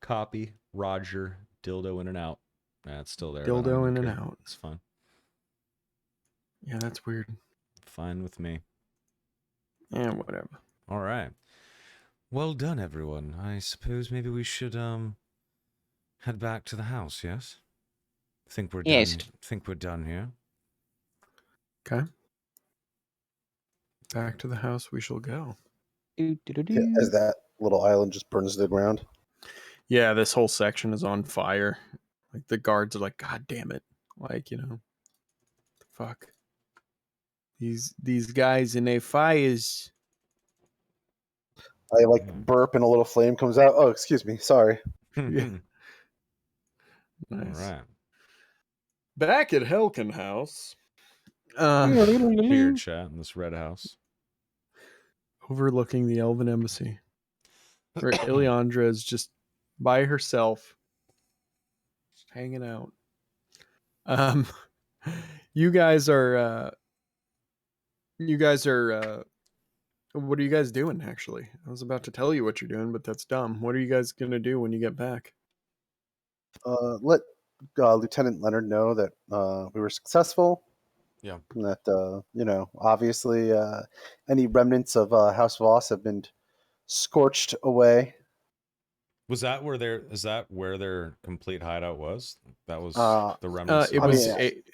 Copy. Roger. Dildo in and out. Nah, it's still there. but I don't Dildo even in and care. out. It's fine. Yeah, that's weird. Fine with me. Yeah, whatever. All right. Well done, everyone. I suppose maybe we should head back to the house. Yes. Think we're Yes. done. Think we're done here. Okay. Back to the house we shall go. As that little island just burns to the ground. Yeah, this whole section is on fire. Like the guards are like, God damn it. Like, fuck. These guys in their fires. I burp and a little flame comes out. Oh, excuse me. Sorry. Yeah. All Nice. right. Back at Helkin House. Here, chat, in this red house. Overlooking the Elven Embassy. Where Ileandra is just by herself. Just hanging out. You guys are what are you guys doing actually? I was about to tell you what you're doing, but that's dumb. What are you guys gonna do when you get back? Let Lieutenant Leonard know that we were successful. Yeah. And that obviously any remnants of House Voss have been scorched away. Is that where their complete hideout was? That was the remnants.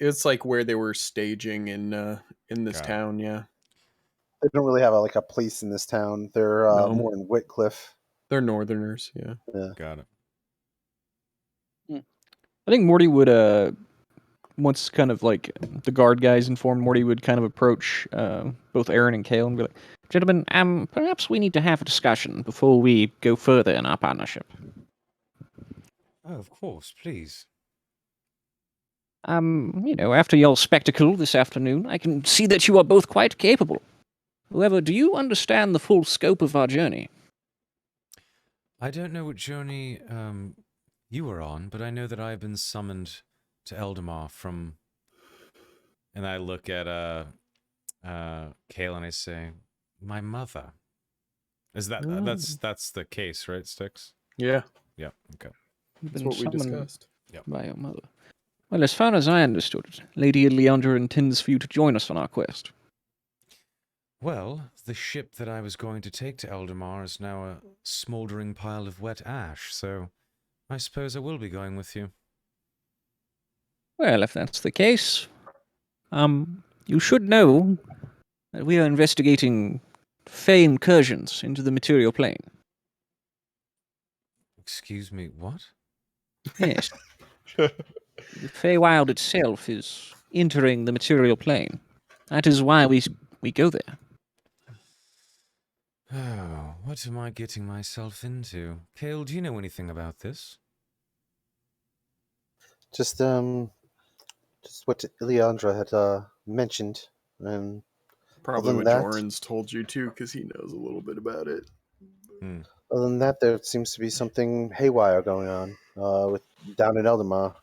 It's like where they were staging in this Got it. town. Yeah, They don't really have a police in this town. They're No. more in Whitcliffe. they're Northerners. Yeah. Got it. I think Morty would, once kind of like the guard guys informed, Morty would kind of approach both Aaron and Kale and be like, "Gentlemen, perhaps we need to have a discussion before we go further in our partnership." Oh, of course, please. After your spectacle this afternoon, I can see that you are both quite capable. However, do you understand the full scope of our journey? I don't know what journey you were on, but I know that I've been summoned to Eldamar from. And I look at Kale and I say, "My mother." Is that that's the case, right, Styx? Yeah. Yeah. Okay. You've That's been what we summoned discussed. by your mother. Well, as far as I understood it, Lady Leandra intends for you to join us on our quest. Well, the ship that I was going to take to Eldamar is now a smoldering pile of wet ash, so I suppose I will be going with you. Well, if that's the case, you should know that we are investigating Fey incursions into the material plane. Excuse me, what? Yes. The Feywild itself is entering the material plane. That is why we go there. Oh, what am I getting myself into? Kale, do you know anything about this? Just what Ileandra had mentioned, and Probably Other what than that- Joran's told you too, because he knows a little bit about it. other than that, there seems to be something haywire going on with down in Eldamar.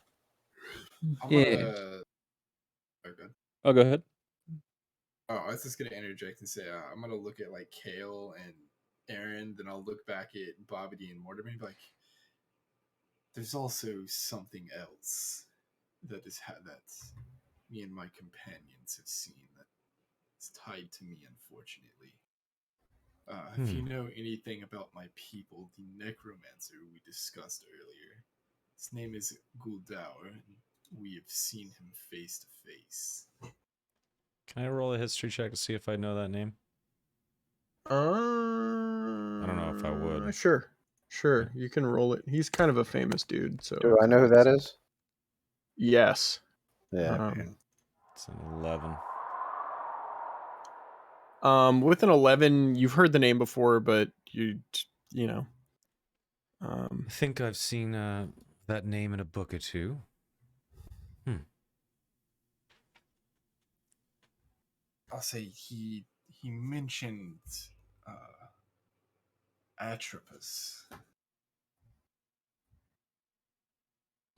I'm Yeah. gonna. Okay. Oh, go ahead. Oh, I was just gonna interject and say I'm gonna look at Kale and Aaron, then I'll look back at Bobbity and Mortimer and be like, "There's also something else that that's me and my companions have seen that is tied to me, unfortunately." If you know anything about my people, the necromancer we discussed earlier, his name is Guldaur, and we have seen him face to face. Can I roll a history check to see if I know that name? I don't know if I would. Sure. You can roll it. He's kind of a famous dude. So Do I know who that is? yes. Yeah. It's an 11. With an 11, you've heard the name before, but you know. I think I've seen that name in a book or two. I'll say he mentioned Atropos.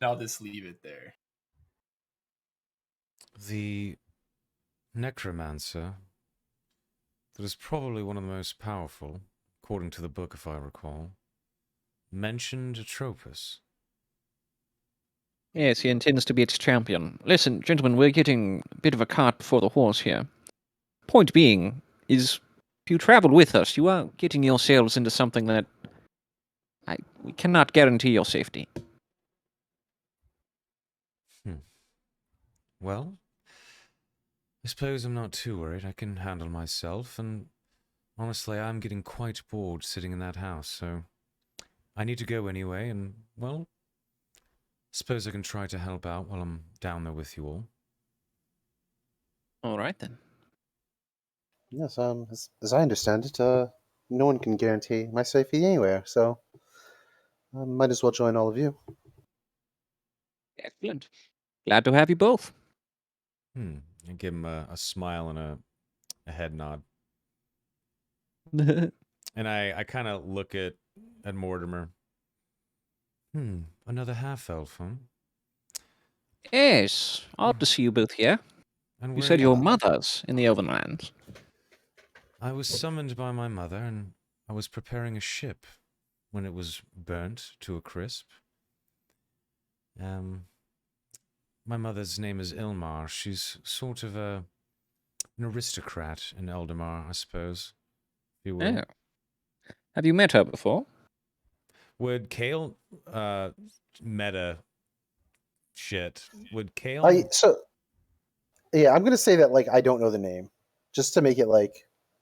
I'll just leave it there. The necromancer that is probably one of the most powerful, according to the book if I recall, mentioned Atropos. Yes, he intends to be its champion. Listen, gentlemen, we're getting a bit of a cart before the horse here. Point being is, if you travel with us, you are getting yourselves into something that we cannot guarantee your safety. Well, I suppose I'm not too worried. I can handle myself, and honestly, I'm getting quite bored sitting in that house, so I need to go anyway, and, well, suppose I can try to help out while I'm down there with you all. All right, then. Yes. As I understand it, no one can guarantee my safety anywhere, so I might as well join all of you. Excellent. Glad to have you both. I give him a smile and a head nod. And I kind of look at Mortimer. Another half-elf, huh? Yes, odd to see you both here. And You where said are your you? mother's in the Elvenlands. I was summoned by my mother, and I was preparing a ship when it was burnt to a crisp. My mother's name is Ilmar. She's sort of an aristocrat in Eldamar, I suppose, if you will. Oh. Have you met her before? Would Kale, meta shit, would Kale... Yeah, I'm gonna say that like I don't know the name, just to make it like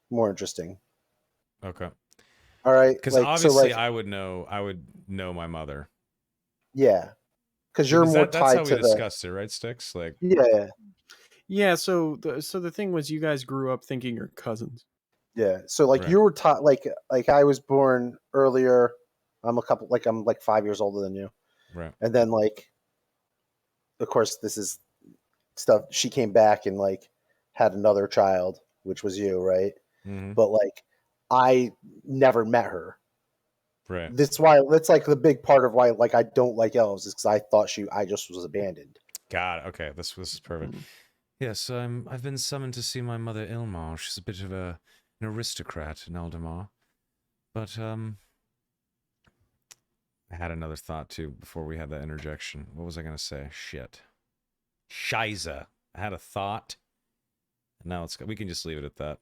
more interesting. Okay. All right, Because like obviously I would know my mother. Yeah, because you're more that's how tied we to the discussed it, right, Styx? Like, Yeah, so the thing was, you guys grew up thinking you're cousins. yeah. So like Right. you were taught like I was born earlier. I'm like 5 years older than you, right. and then like, of course, this is stuff. She came back and like had another child, which was you, right? Mm-hmm. But like, I never met her. Right. That's like the big part of why like I don't like elves is because I thought I just was abandoned. Got it. Okay, this is perfect. Yes, I've been summoned to see my mother Ilmar. She's a bit of an aristocrat in Eldamar. But I had another thought too before we had that interjection. What was I gonna say? Shit. Shiza. I had a thought. And now we can just leave it at that.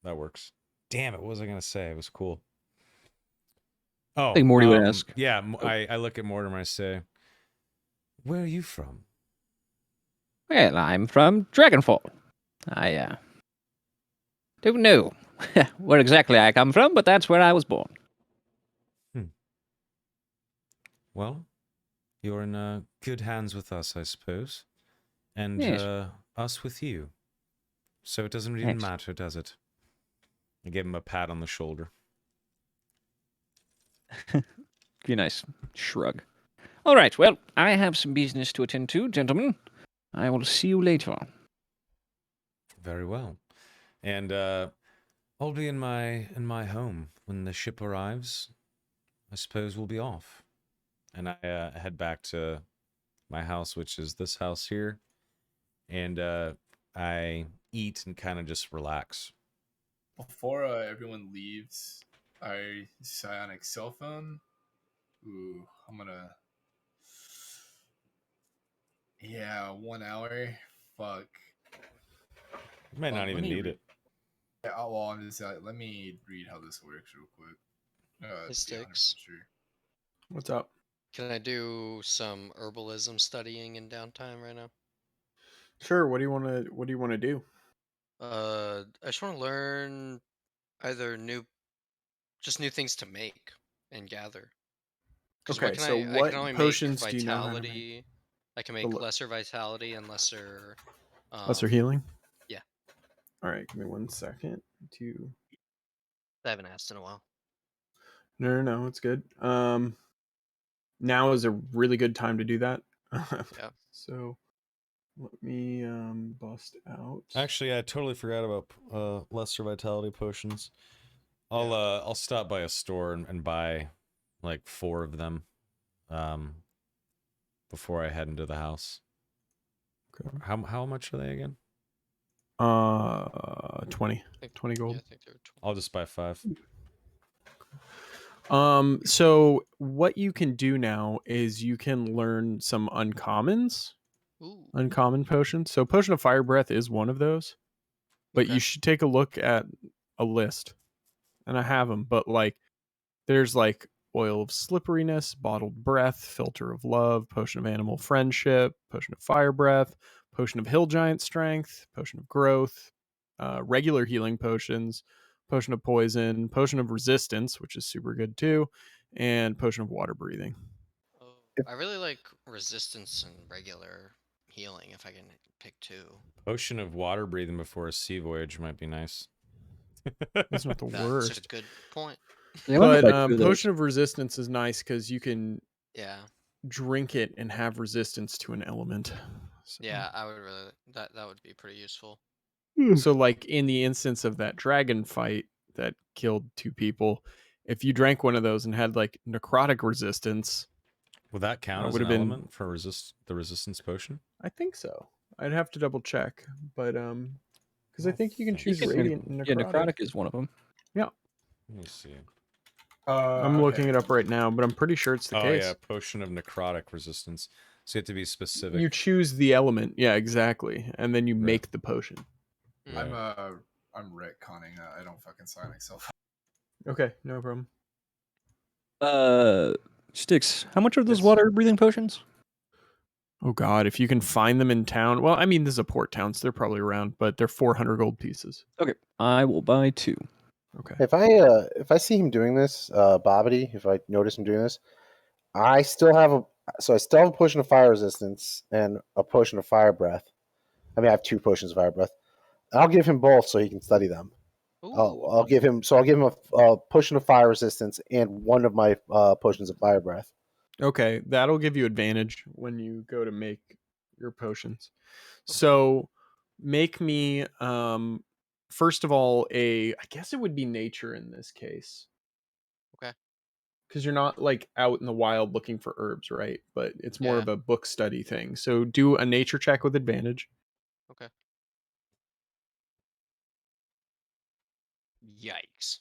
That works. Damn it, what was I gonna say? It was cool. Oh, I think Morty would ask. Yeah, I look at Mortimer and I say, where are you from? Well, I'm from Dragonfall. I don't know where exactly I come from, but that's where I was born. Well, you're in good hands with us, I suppose. And Yes. us with you. So it doesn't even matter, does it? I give him a pat on the shoulder. Be nice. Shrug. All right, well, I have some business to attend to, gentlemen. I will see you later. Very well. And I'll be in my home when the ship arrives. I suppose we'll be off. And I head back to my house, which is this house here. And I eat and kind of just relax. Before everyone leaves, I psionic cell phone. Ooh, I'm gonna. Yeah, 1 hour. Fuck. You might not even need it. Yeah, well, I'm just let me read how this works real quick. Hey, To be 100% Sticks. sure. What's up? Can I do some herbalism studying in downtime right now? Sure. What do you want to do? I just want to learn either new things to make and gather. Because Okay, so I what can only make potions do you know how to make? vitality. I can The make lesser vitality and lesser. lesser healing. yeah. All right, give me 1 second to. I haven't asked in a while. No, it's good. Now is a really good time to do that. Yeah. So let me bust out. Actually, I totally forgot about lesser vitality potions. I'll stop by a store and buy like 4 of them before I head into the house. Okay. How much are they again? 20 gold. Yeah, I think they were 20. I'll just buy 5. So what you can do now is you can learn some uncommons. Ooh. Uncommon potions. So potion of fire breath is one of those. But Okay. you should take a look at a list. And I have them, but like there's like oil of slipperiness, bottled breath, filter of love, potion of animal friendship, potion of fire breath, potion of hill giant strength, potion of growth, regular healing potions, potion of poison, potion of resistance, which is super good too, and potion of water breathing. Oh, I really like resistance and regular healing if I can pick 2. Potion of water breathing before a sea voyage might be nice. That's not the That's worst. a good point. Yeah, let me But buy 2 of those. potion of resistance is nice because you can Yeah. drink it and have resistance to an element. So. Yeah, I would really that would be pretty useful. So, like in the instance of that dragon fight that killed 2 people, if you drank one of those and had like necrotic resistance, Would that count as would an have been. element for the resistance potion? I think so. I'd have to double check, but because I think you can think choose You can- radiant and necrotic. Yeah, necrotic is one of them. Yeah, Let me see. I'm looking it up right now, but I'm pretty sure it's the Oh case. yeah, potion of necrotic resistance. So you have to be specific. You choose the element, yeah, exactly, and then you Right. make the potion. Mm. Right. I'm retconning. I don't fucking sign myself. Okay, no problem. Sticks. How much are those Yes. water breathing potions? Oh God, if you can find them in town. Well, I mean, this is a port town, so they're probably around, but they're 400 gold pieces. Okay, I will buy 2. Okay. If I see him doing this, Bobbity, if I notice him doing this, I still have a potion of fire resistance and a potion of fire breath. I mean, I have 2 potions of fire breath. I'll give him both so he can study them. Ooh. I'll give him a potion of fire resistance and one of my potions of fire breath. Okay, that'll give you advantage when you go to make your potions. So make me first of all I guess it would be nature in this case. Okay. Cuz you're not like out in the wild looking for herbs, right? But it's more Yeah. of a book study thing. So do a nature check with advantage. Okay. Yikes.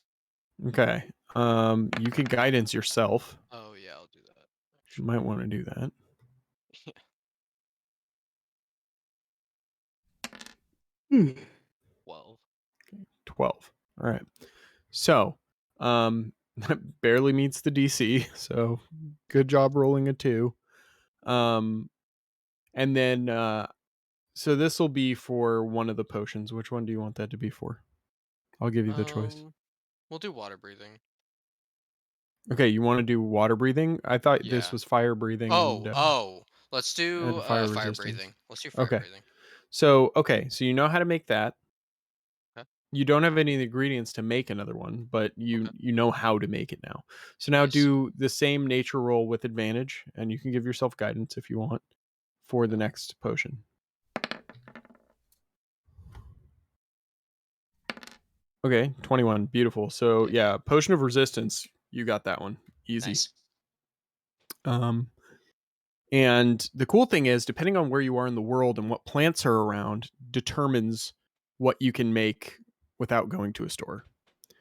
Okay. You can guidance yourself. Oh yeah, I'll do that. You might want to do that. 12. 12. All right. So, that barely meets the DC. So, good job rolling a 2. And then so this will be for one of the potions. Which one do you want that to be for? I'll give you the choice. We'll do water breathing. Okay, you want to do water breathing? I thought this Yeah. was fire breathing Oh, let's do and fire fire resistance. breathing. Let's do fire Okay. breathing. So, so you know how to make that. Okay. You don't have any of the ingredients to make another one, but you know how to make it now. So now Nice. do the same nature roll with advantage, and you can give yourself guidance if you want for the next potion. Okay, 21. Beautiful. So yeah, potion of resistance. You got that one. Easy. Nice. And the cool thing is, depending on where you are in the world and what plants are around, determines what you can make without going to a store.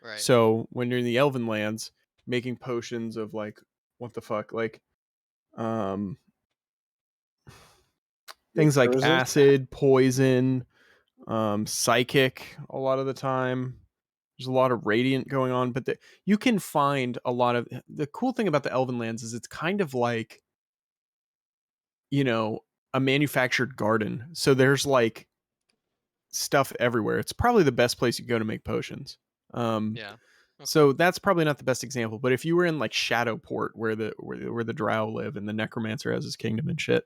Right. So when you're in the Elven lands, making potions of like what the fuck, like things like Curses? acid, poison, psychic a lot of the time. There's a lot of radiant going on, but you can find a lot of the cool thing about the Elven lands is it's kind of like, you know, a manufactured garden. So there's like stuff everywhere. It's probably the best place you go to make potions. Yeah. So that's probably not the best example, but if you were in like Shadowport where the Drow live and the Necromancer has his kingdom and shit,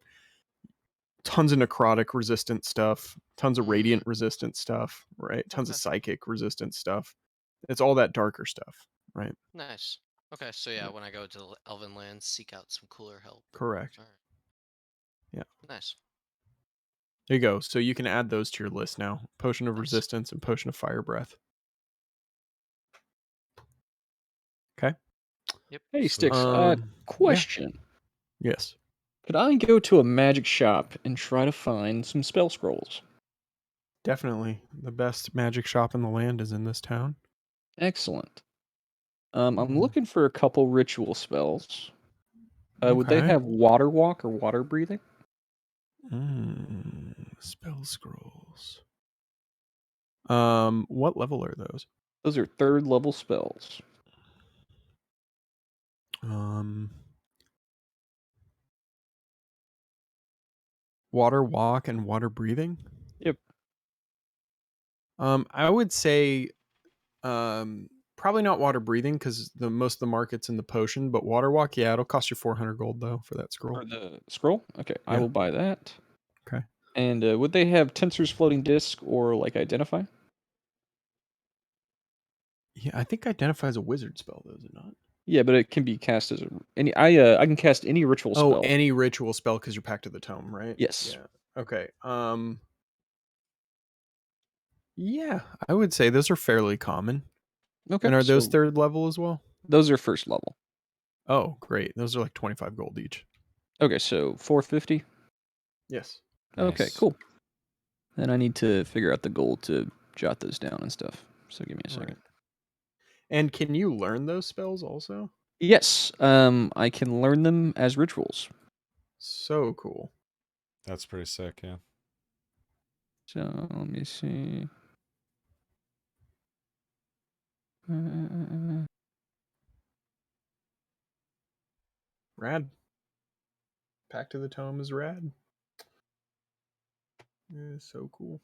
tons of necrotic resistant stuff, tons of radiant resistant stuff, right? Tons of psychic resistant stuff. It's all that darker stuff, right? Nice. Okay, so yeah, when I go to the Elven lands, seek out some cooler help. Correct. All right. Yeah. Nice. There you go. So you can add those to your list now. Potion of Nice. Resistance and Potion of Fire Breath. Okay. Yep. Hey, Sticks. Yeah. Question. Yes. Could I go to a magic shop and try to find some spell scrolls? Definitely. The best magic shop in the land is in this town. Excellent. I'm looking for a couple ritual spells. Would they Okay. have water walk or water breathing? Spell scrolls. What level are those? Those are 3rd level spells. Water walk and water breathing? Yep. I would say probably not water breathing because most of the market's in the potion, but water walk, yeah, it'll cost you 400 gold though for that scroll. For the scroll? Okay, I Yeah. will buy that. Okay. And would they have Tensor's floating disc or like identify? Yeah, I think identify as a wizard spell, though, is it not? Yeah, but it can be cast as any. I can cast any ritual spell. Oh, any ritual spell because you're packed to the tome, right? Yes. Yeah. Okay. Yeah, I would say those are fairly common. Okay. And are those so 3rd level as well? those are 1st level. Oh, great. Those are like 25 gold each. Okay, so 450. Yes. Okay, Nice. cool. Then I need to figure out the goal to jot those down and stuff. So give me a second. Right. And can you learn those spells also? Yes, I can learn them as rituals. So cool. That's pretty sick, yeah. So let me see. Rad. Packed to the tome is rad. Yeah, so cool.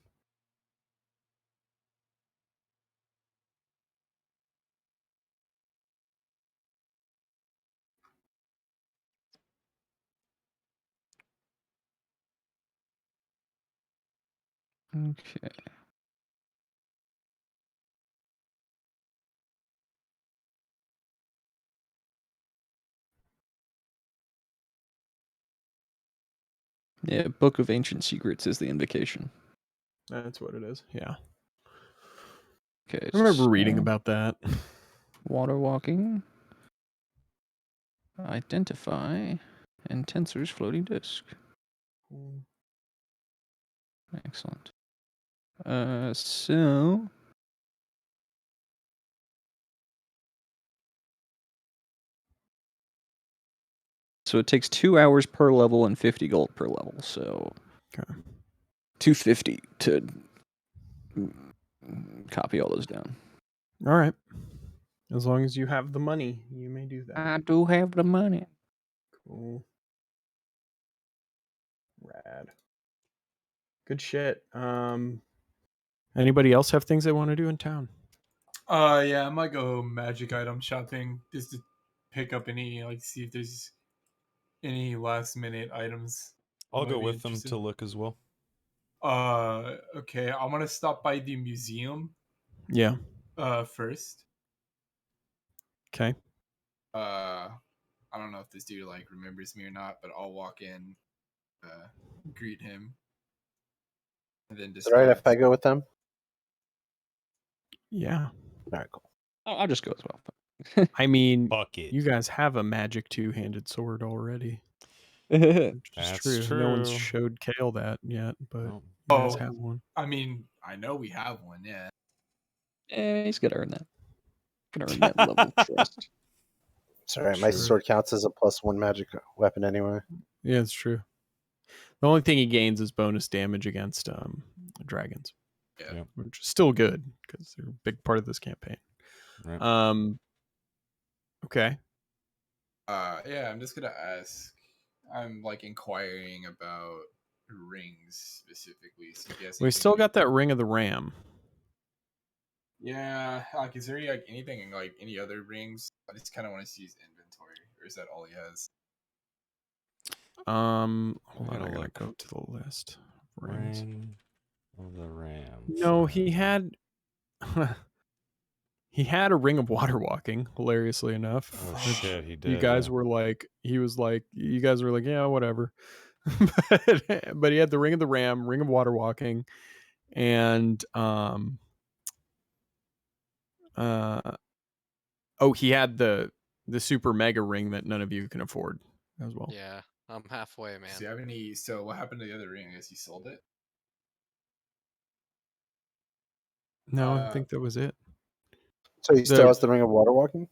Okay. Yeah, Book of Ancient Secrets is the invocation. That's what it is. Yeah. Okay. I remember reading so about that. water walking, identify, and Tensor's floating disk. Excellent. So it takes 2 hours per level and 50 gold per level. So Okay. 250 to copy all those down. All right. As long as you have the money, you may do that. I do have the money. Cool. Rad. Good shit. Anybody else have things they want to do in town? Yeah, I might go magic item shopping just to pick up any, like, see if there's any last minute items. I'll might go be with them interested. to look as well. Okay, I want to stop by the museum. Yeah. First. Okay. I don't know if this dude like remembers me or not, but I'll walk in, greet him, and then Is it all right if I go with them? Yeah. All right, cool. I'll just go as well. I mean, Bucket. you guys have a magic two-handed sword already. Which is That's true. No one's true. showed Kale that yet, but Oh, you guys Oh. have one. I mean, I know we have one, yeah. He's gonna earn that. Gonna earn that level of trust. It's all right. My Sure. sword counts as a +1 magic weapon anyway. Yeah, it's true. The only thing he gains is bonus damage against dragons. Yeah. Yep. which is still good because they're a big part of this campaign. Right. Okay. Yeah, I'm just gonna ask. I'm like inquiring about rings specifically. So you guys We still got that Ring of the Ram. Yeah, like is there like anything in like any other rings? I just kind of want to see his inventory, or is that all he has? Hold on, gotta I gotta look. go to the list. Rings. Ring of the Ram. No, he had he had a Ring of Water Walking, hilariously enough. Oh Fuck. shit, he did. You guys yeah. were like, you guys were like, yeah, whatever. But he had the Ring of the Ram, Ring of Water Walking, and he had the super mega ring that none of you can afford as well. Yeah, I'm halfway, man. Do you have any? So what happened to the other ring? I guess he sold it. No, I think that was it. So he still has the Ring of Water Walking?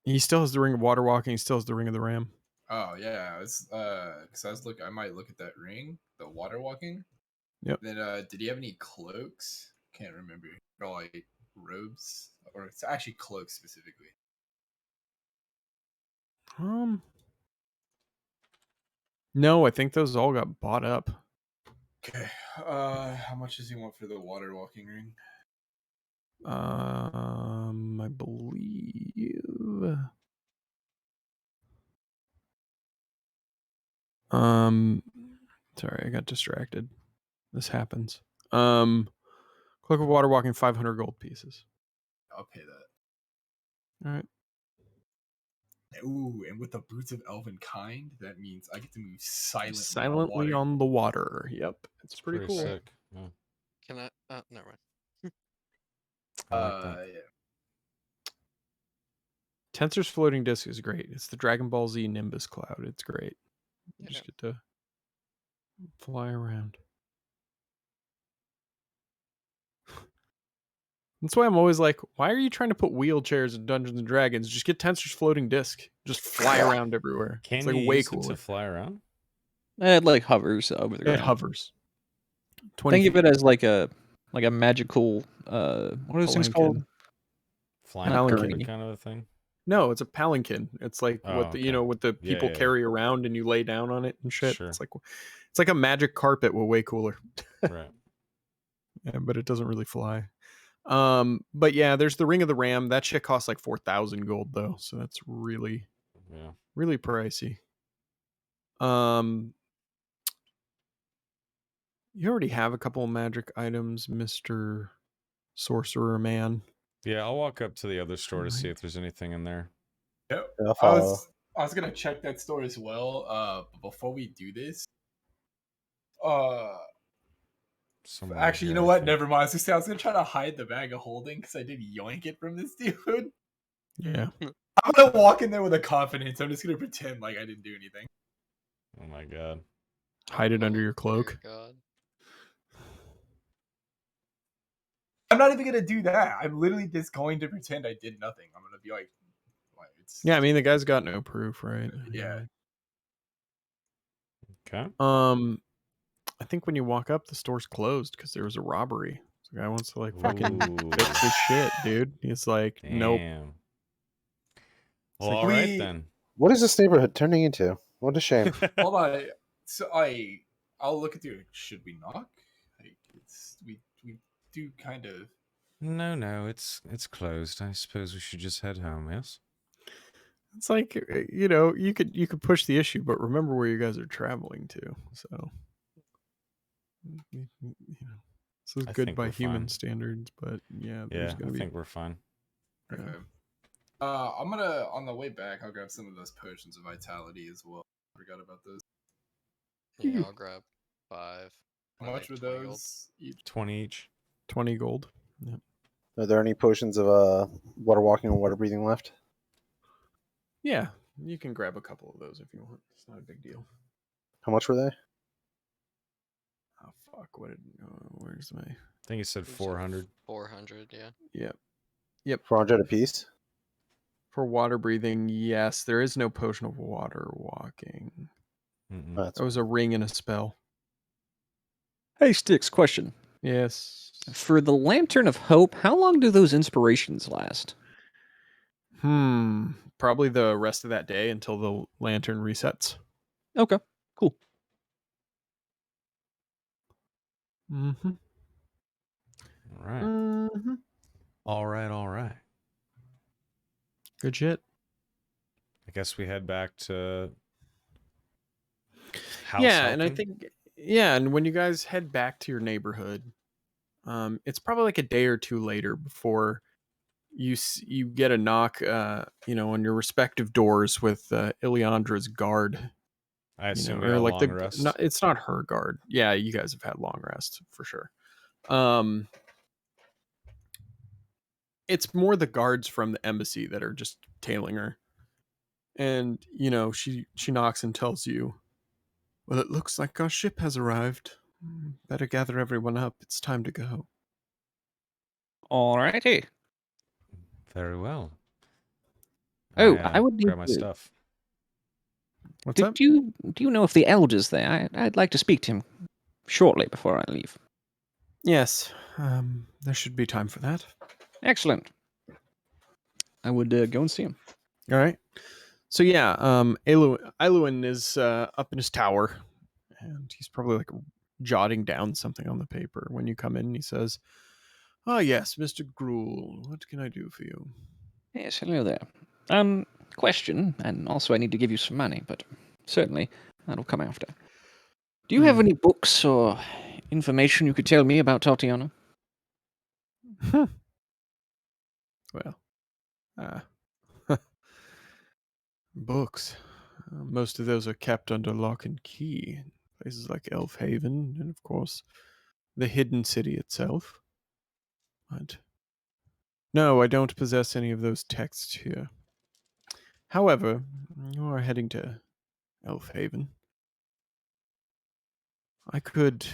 He still has the Ring of Water Walking, he still has the Ring of the Ram. Oh yeah, it's because I might look at that ring, the water walking. Yep. Then did he have any cloaks? Can't remember. Or like robes, or it's actually cloaks specifically. No, I think those all got bought up. Okay. How much does he want for the water walking ring? I believe. Sorry, I got distracted. This happens. Cloak of Water Walking, 500 gold pieces. I'll pay that. All right. Ooh, and with the boots of elven kind, that means I get to move silently, Silently on the water. Yep, it's pretty cool. Sick. Yeah. Can I? Never mind. I like that. Yeah. Tensor's floating disc is great. It's the Dragon Ball Z Nimbus cloud. It's great. You Yeah. just get to fly around. That's why I'm always like, why are you trying to put wheelchairs in Dungeons and Dragons? Just get Tensor's floating disc. Just fly around everywhere. Can it's like you way use it cooler. to fly around? It like hovers over the ground. It hovers. 20 Think of feet. it as like a magical what are those things called? Palanquin. Flying Not carpet gurney. kind of a thing? No, it's a palanquin. It's like Oh, what the okay. what the Yeah, people yeah, yeah. carry around and you lay down on it and shit. Sure. It's like a magic carpet, but way cooler. Right. Yeah, but it doesn't really fly. But yeah, there's the Ring of the Ram. That shit costs like 4,000 gold though, so that's really pricey. You already have a couple of magic items, Mr. Sorcerer Man. Yeah, I'll walk up to the other store to see if there's anything in there. Yep. I'll I follow. was gonna check that store as well. But before we do this, Somewhere actually, you here, know I what? think. Never mind. I was gonna try to hide the bag of holding because I did yoink it from this dude. Yeah. I'm gonna walk in there with a confidence. I'm just gonna pretend like I didn't do anything. Oh my god. Hide it under Oh, your cloak. dear God. I'm not even gonna do that. I'm literally just going to pretend I did nothing. I'm gonna be like it's Yeah, I mean the guy's got no proof, right? yeah. Okay. I think when you walk up, the store's closed because there was a robbery. The guy wants to like fucking Ooh. fix his shit, dude. He's like, nope. Damn. It's Well, like, all right then. What is this neighborhood turning into? What a shame. Hold on. So I'll look at you. Should we knock? Like we do kind of. No, it's closed. I suppose we should just head home. Yes. It's like you could push the issue, but remember where you guys are traveling to. So this is I good think by we're human fine. standards, but yeah, there's Yeah, gonna I be. think we're fine. Yeah. Okay. I'm gonna on the way back. I'll grab some of those potions of vitality as well. Forgot about those. Yeah, I'll grab 5. How much were 20 gold. those? 20 each. 20 gold. Yeah. Are there any potions of water walking and water breathing left? Yeah, you can grab a couple of those if you want. It's not a big deal. How much were they? Oh fuck! Where's my? I think he said It was like 400. 400, yeah. Yep. 400 apiece? For water breathing, yes. There is no potion of water walking. Mm-mm. That's That was a ring and a spell. Hey, Sticks, question. Yes. For the Lantern of Hope, how long do those inspirations last? Probably the rest of that day until the lantern resets. Okay, cool. Mm-hmm. All right. Mm-hmm. All right. All right. Good shit. I guess we head back to House And I Helkin. think and when you guys head back to your neighborhood, it's probably like a day or two later before you get a knock, on your respective doors with Ilyandra's guard. I assume we or got like long rest. it's not her guard. Yeah, you guys have had long rest for sure. It's more the guards from the embassy that are just tailing her. And, she knocks and tells you, "Well, it looks like our ship has arrived. Better gather everyone up. It's time to go." Alrighty. Very well. Oh, I would need grab my to- stuff. What's up? Do you know if the elder's there? I'd like to speak to him shortly before I leave. Yes, there should be time for that. Excellent. I would go and see him. All right. So yeah, Iluin is up in his tower, and he's probably like jotting down something on the paper when you come in. And he says, "Ah, yes, Mr. Gruel, what can I do for you?" Yes, hello there. Question, and also I need to give you some money, but certainly that'll come after. Do you have any books or information you could tell me about Tatiana? Well, books. Most of those are kept under lock and key. Places like Elfhaven, and of course, the Hidden City itself. But no, I don't possess any of those texts here. However, you are heading to Elfhaven. I could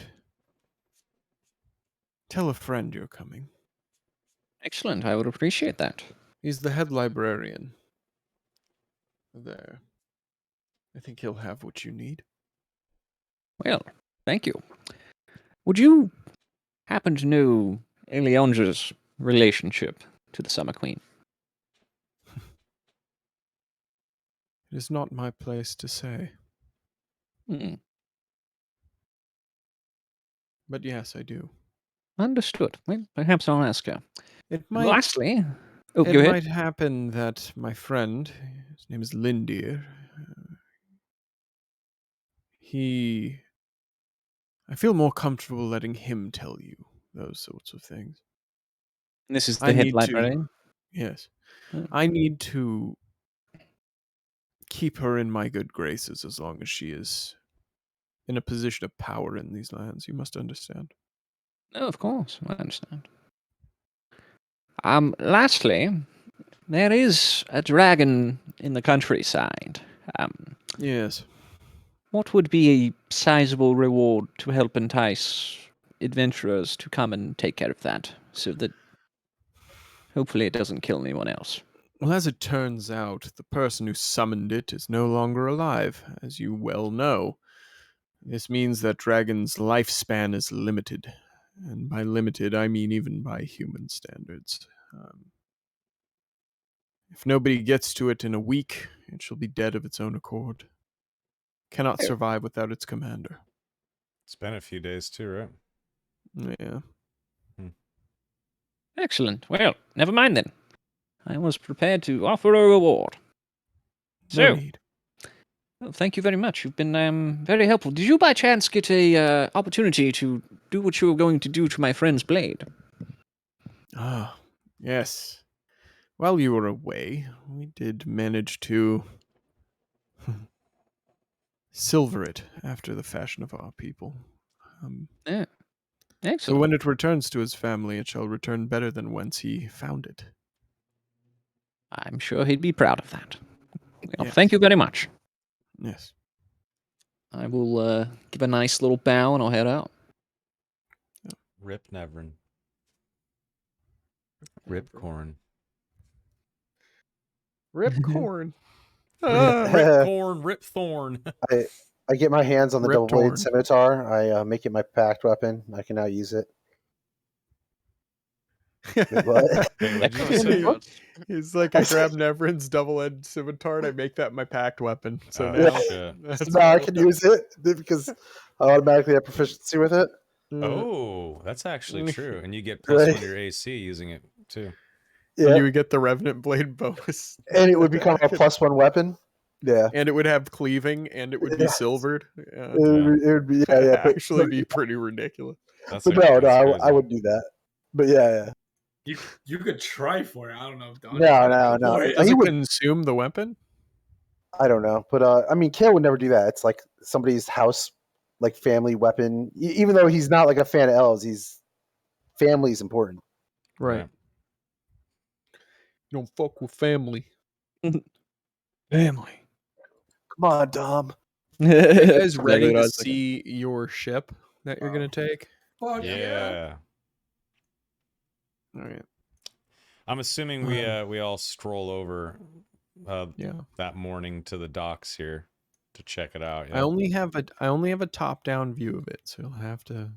tell a friend you're coming. Excellent, I would appreciate that. He's the head librarian there. I think he'll have what you need. Well, thank you. Would you happen to know Eleondra's relationship to the Summer Queen? It is not my place to say. But yes, I do. Understood. Well, perhaps I'll ask her. It might. Lastly, go It ahead. might happen that my friend, his name is Lindir, I feel more comfortable letting him tell you those sorts of things. This is the I head need to- librarian. Yes. Oh. I need to keep her in my good graces as long as she is in a position of power in these lands. You must understand. No, of course, I understand. Lastly, there is a dragon in the countryside. Yes. What would be a sizable reward to help entice adventurers to come and take care of that, so that hopefully it doesn't kill anyone else? Well, as it turns out, the person who summoned it is no longer alive, as you well know. This means that dragon's lifespan is limited. And by limited, I mean even by human standards. If nobody gets to it in a week, it shall be dead of its own accord. Cannot survive without its commander. It's been a few days too, right? Yeah. Excellent. Well, never mind then. I was prepared to offer a reward. No So, need. well, thank you very much. You've been very helpful. Did you by chance get a opportunity to do what you were going to do to my friend's blade? Ah, yes. While you were away, we did manage to silver it after the fashion of our people. Yeah. Excellent. So when it returns to his family, it shall return better than whence he found it. I'm sure he'd be proud of that. Well, Yes. thank you very much. Yes. I will give a nice little bow and I'll head out. Rip Nevern. Rip Corn. Rip corn. Rip Corn, Rip Thorn. I get my hands on the Rip double blade torn. scimitar. I make it my packed weapon. I can now use it. What? Wait, what did you Oh just my say? God. He's like, I grab Neverin's double-edged scimitar and I make that my packed weapon. So Oh, now shit. that's So now I what can use it because I automatically have proficiency with it. Oh, that's actually true. And you get Right. +1 to your AC using it too. And Yeah, you would get the Revenant Blade bonus. and it would become a +1 weapon. Yeah, And it would have cleaving and it would be Yeah. silvered. Yeah. it would be yeah. But, Actually be pretty ridiculous. That's but actually no, that's I crazy. would do that. But yeah. You could try for it. I don't know if Don. No. Boy, Does He it would- consume the weapon? I don't know, but I mean, Kale would never do that. It's like somebody's house, like family weapon. Even though he's not like a fan of elves, he's family's important. Right. You don't fuck with family. Family. Come on, Dom. Are you guys Yeah, ready dude, I to was thinking- see your ship that you're going to take? fuck Yeah. All right. I'm assuming we all stroll over Yeah. that morning to the docks here to check it out. I only have a top-down view of it, so you'll have to.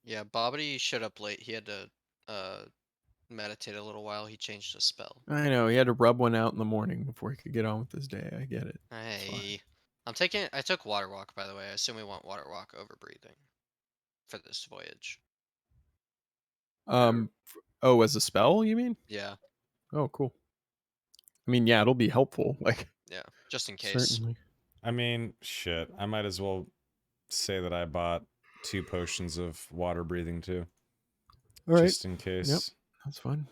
Yeah, Bobbity showed up late. He had to meditate a little while. He changed his spell. I know he had to rub one out in the morning before he could get on with his day. I get it. Hey, I took water walk, by the way. I assume we want water walk over breathing for this voyage. Oh, as a spell, you mean? Yeah, Oh, cool. I mean, yeah, it'll be helpful. Like, yeah, just in case. certainly. I mean, shit. I might as well say that I bought 2 potions of water breathing too. All right, Just in case. that's fine.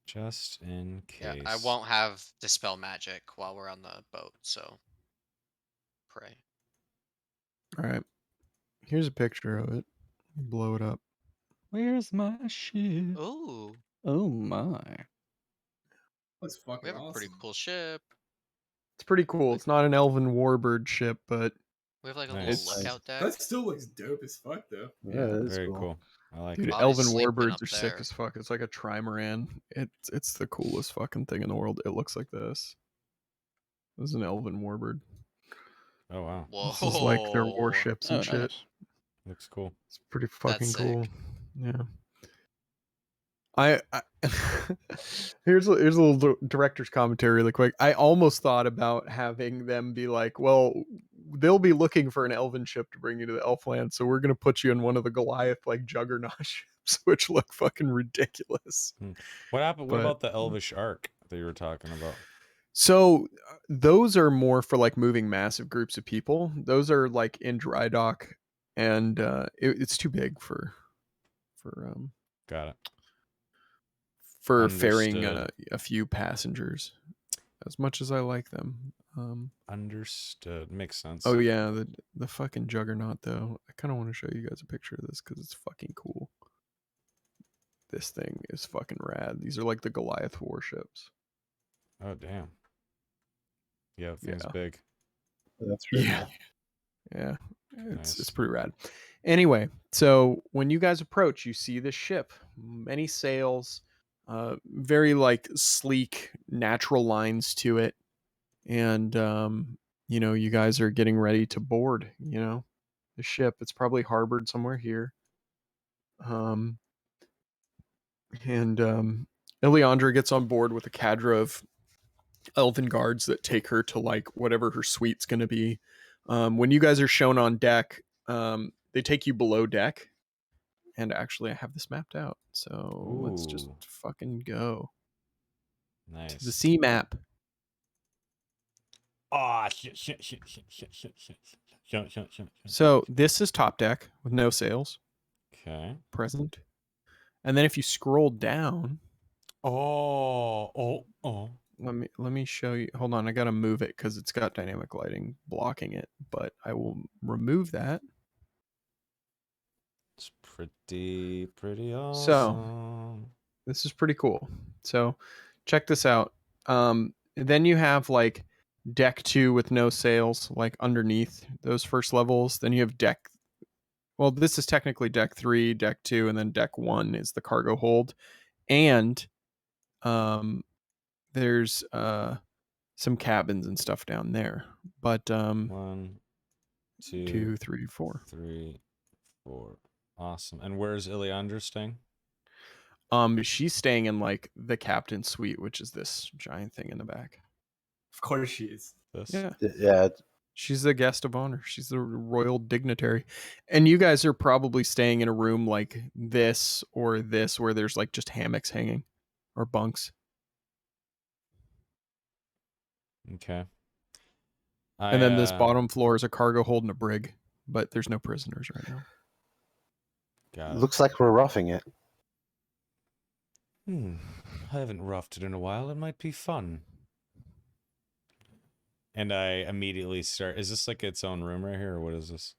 Just in case. Yeah, I won't have dispel magic while we're on the boat, so pray. All right. Here's a picture of it. Blow it up. Where's my ship? Ooh, Oh my. That's we fucking have a awesome. pretty cool ship. It's pretty cool. It's not an Elven Warbird ship, but We have like a Nice. little lookout deck. That still looks dope as fuck, though. Yeah, that is Very cool. I like dude, it. Bobby's Elven sleeping Warbirds up are sick there. as fuck. It's like a trimaran. It's the coolest fucking thing in the world. It looks like this. This is an Elven Warbird. Oh wow. Whoa, This is like their warships and Oh, shit. nice. Looks cool. It's pretty fucking sick. cool. Yeah. I here's a little director's commentary really quick. I almost thought about having them be like, well, they'll be looking for an elven ship to bring you to the Elfland, so we're gonna put you in one of the Goliath like juggernaut ships, which look fucking ridiculous. What happened? What But- about the Elvish Ark that you were talking about? So those are more for like moving massive groups of people. Those are like in dry dock, and it's too big for Got it. ferrying Understood. a few passengers. As much as I like them. Understood. Makes sense. Oh yeah, the fucking juggernaut though. I kind of want to show you guys a picture of this because it's fucking cool. This thing is fucking rad. These are like the Goliath warships. Oh damn. Yeah, thing's Yeah. big. That's right. Yeah, it's Nice. pretty rad. Anyway, so when you guys approach, you see this ship, many sails, very like sleek, natural lines to it, and you guys are getting ready to board. The ship. It's probably harbored somewhere here. And Ileandra gets on board with a cadre of elven guards that take her to like whatever her suite's going to be. When you guys are shown on deck, they take you below deck. And actually, I have this mapped out. So let's just Ooh. fucking go Nice. to the sea map. Ah, shit. So this is top deck with no sails Okay. present. And then if you scroll down, Oh. let me show you. Hold on, I gotta move it because it's got dynamic lighting blocking it. But I will remove that. It's pretty awesome. So this is pretty cool. So check this out. Then you have like deck 2 with no sails, like underneath those first levels. Then you have deck. Well, this is technically deck 3, deck 2, and then deck 1 is the cargo hold. And there's some cabins and stuff down there. But 1, 2, 2, 3, 4. 3, 4. Awesome. And where's Ileandra staying? She's staying in like the captain's suite, which is this giant thing in the back. Of course she is. This. Yeah. Yeah. She's the guest of honor. She's the royal dignitary. And you guys are probably staying in a room like this or this where there's like just hammocks hanging or bunks. Okay. And then this bottom floor is a cargo hold and a brig, but there's no prisoners right now. Got it. Looks like we're roughing it. I haven't roughed it in a while. It might be fun. And I immediately start. Is this like its own room right here, or what is this?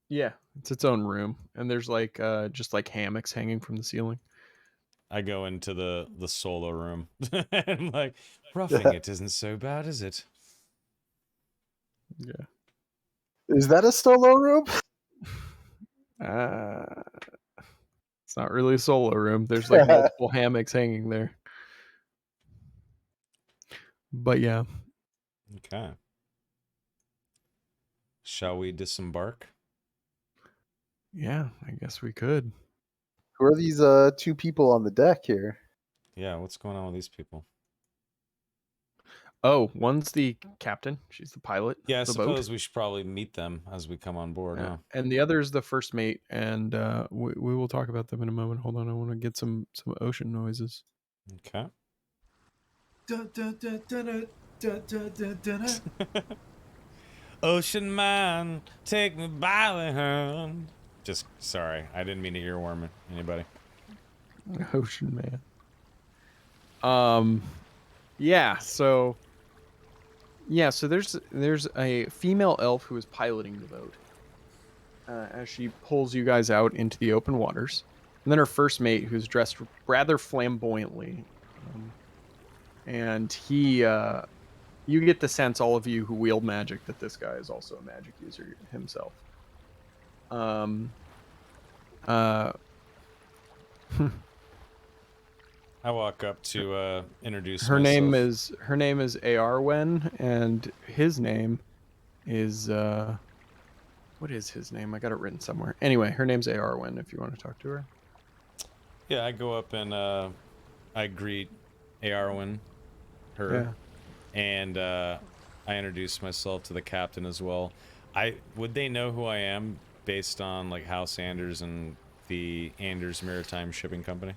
Yeah, it's its own room, and there's like just like hammocks hanging from the ceiling. I go into the solo room. I'm like, roughing it isn't so bad, is it? Yeah. Is that a solo room? It's not really a solo room. There's like multiple hammocks hanging there. But yeah. Okay. Shall we disembark? Yeah, I guess we could. Who are these two people on the deck here? Yeah, what's going on with these people? Oh, one's the captain. She's the pilot. Yeah, I of the suppose boat. we should probably meet them as we come on board, huh? And the other is the first mate, and we will talk about them in a moment. Hold on, I want to get some ocean noises. Okay. Ocean man, take me by the hand. Just sorry, I didn't mean to earworm anybody. Ocean man. Yeah. So there's a female elf who is piloting the boat as she pulls you guys out into the open waters, and then her first mate, who's dressed rather flamboyantly, and he. You get the sense, all of you who wield magic, that this guy is also a magic user himself. I walk up to introduce her myself. name is Arwen, and his name is what is his name? I got it written somewhere. Anyway, her name's Arwen. If you want to talk to her. Yeah, I go up and I greet Arwen, her. Yeah. And I introduce myself to the captain as well. Would they know who I am based on like House Anders and the Anders Maritime Shipping Company?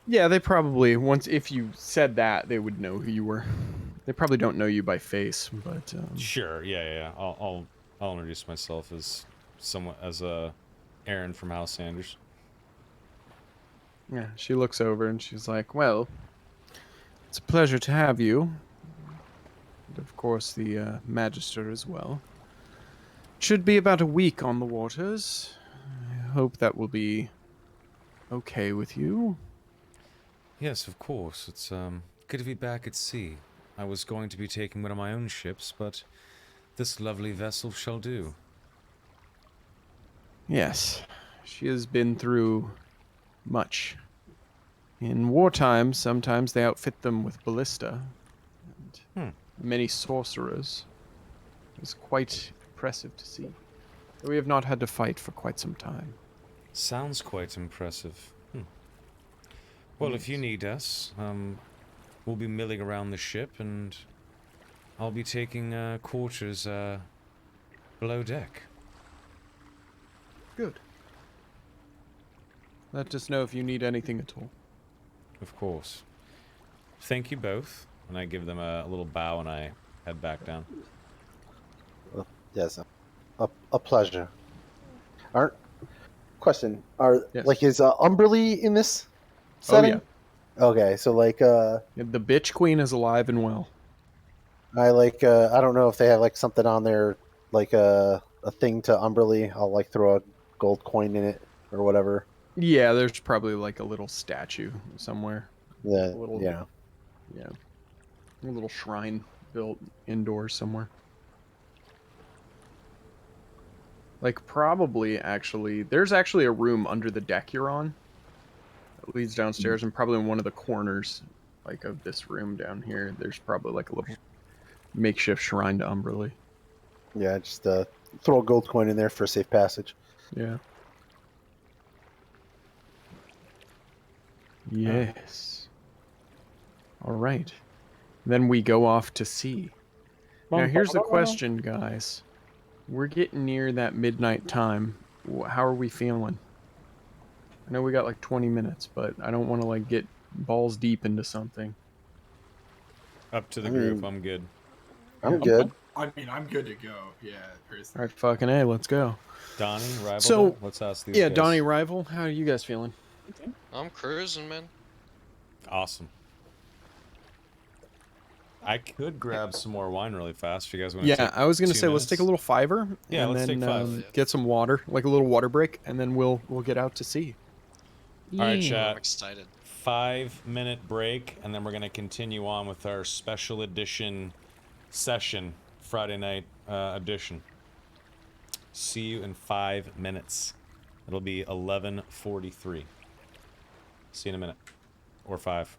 Yeah, they probably if you said that, they would know who you were. They probably don't know you by face, but Sure, yeah. I'll introduce myself as Aaron from House Anders. yeah, she looks over and she's like, "Well, it's a pleasure to have you. And of course, the Magister as well. Should be about a week on the waters. I hope that will be okay with you." Yes, of course. It's good to be back at sea. I was going to be taking one of my own ships, but this lovely vessel shall do. Yes, she has been through much. In wartime, sometimes they outfit them with ballista and many sorcerers. It's quite impressive to see. We have not had to fight for quite some time. Sounds quite impressive. Well, if you need us, we'll be milling around the ship, and I'll be taking quarters below deck. Good. Let us know if you need anything at all. Of course. Thank you both. And I give them a little bow, and I head back down. Yes, a pleasure. Question: Yes. like is Umberly in this setting? Oh Okay, so like yeah. The bitch queen is alive and well. I don't know if they have like something on there, like a thing to Umberly. I'll like throw a gold coin in it or whatever. Yeah, there's probably like a little statue somewhere. Yeah, A little, yeah. Yeah. A little shrine built indoors somewhere. Like probably actually, there's actually a room under the deck you're on that leads downstairs, and probably in one of the corners, like of this room down here, there's probably like a little makeshift shrine to Umberly. Yeah, just throw a gold coin in there for safe passage. Yeah. Yes. All right. Then we go off to sea. Now, here's the question, guys. We're getting near that midnight time. How are we feeling? I know we got like 20 minutes, but I don't want to like get balls deep into something. Up to the I group. mean- I'm good. I'm good. I mean, I'm good to go. Yeah, All personally. right, fucking A, let's go. Donnie, rival. So, let's ask these Yeah, guys. Donnie Rival, how are you guys feeling? I'm cruising, man. Awesome. I could grab some more wine really fast if you guys want to Yeah, take I was gonna 2 say let's take a minutes. little fiver. Yeah, and let's then, take 5. get some water, like a little water break, and then we'll get out to sea. All right, I'm chat. excited. 5-minute break, and then we're going to continue on with our special edition session, Friday night edition. See you in 5 minutes. It'll be 11:43. See you in a minute. Or 5.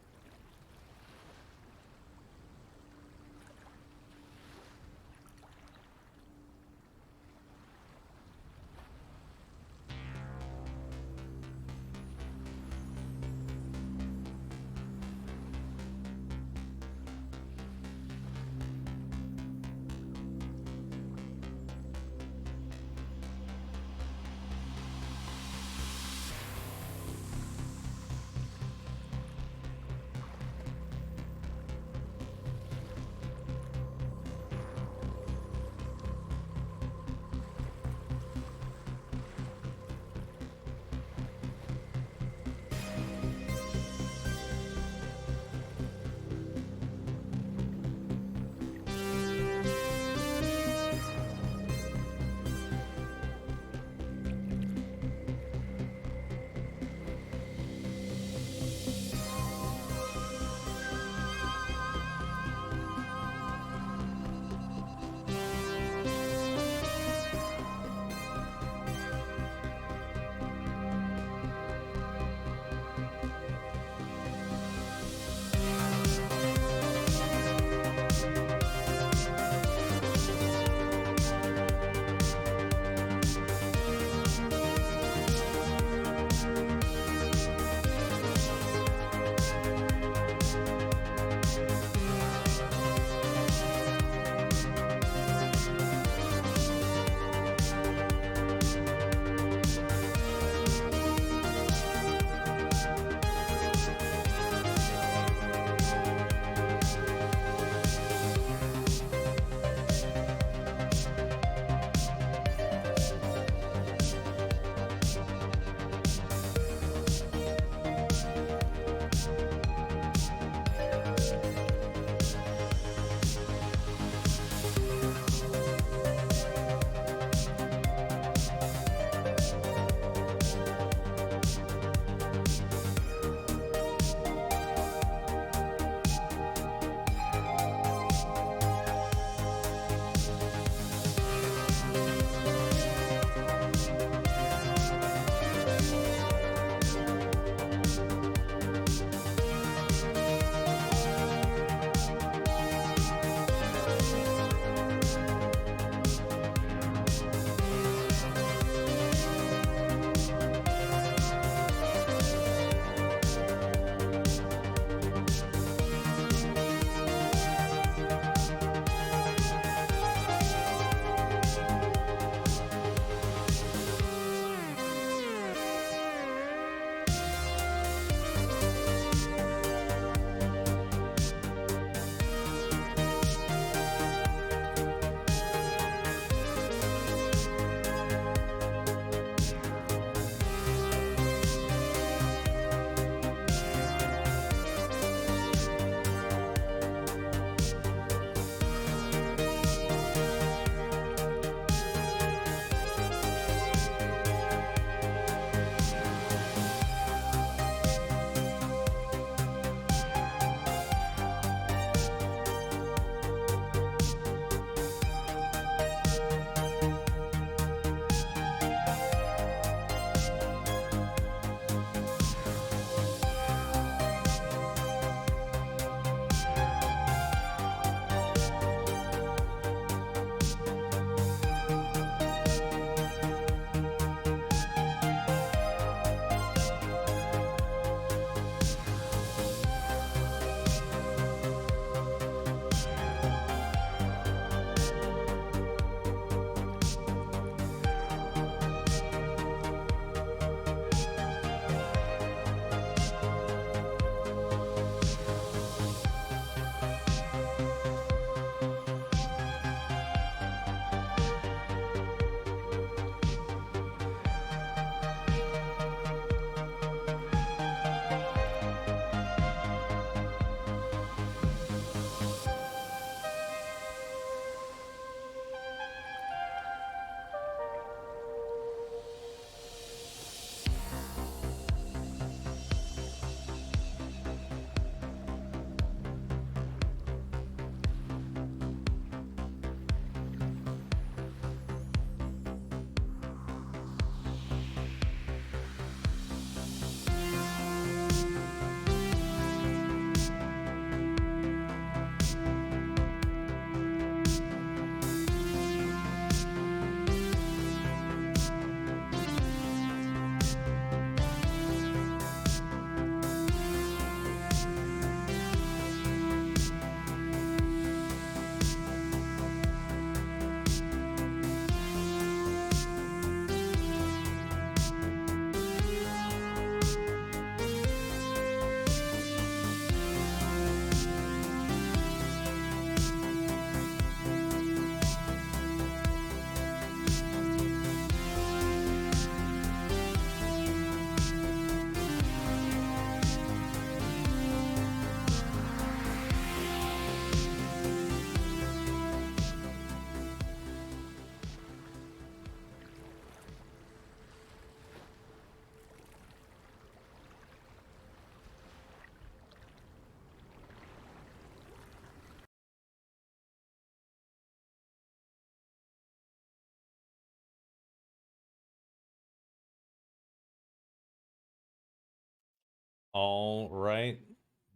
All right,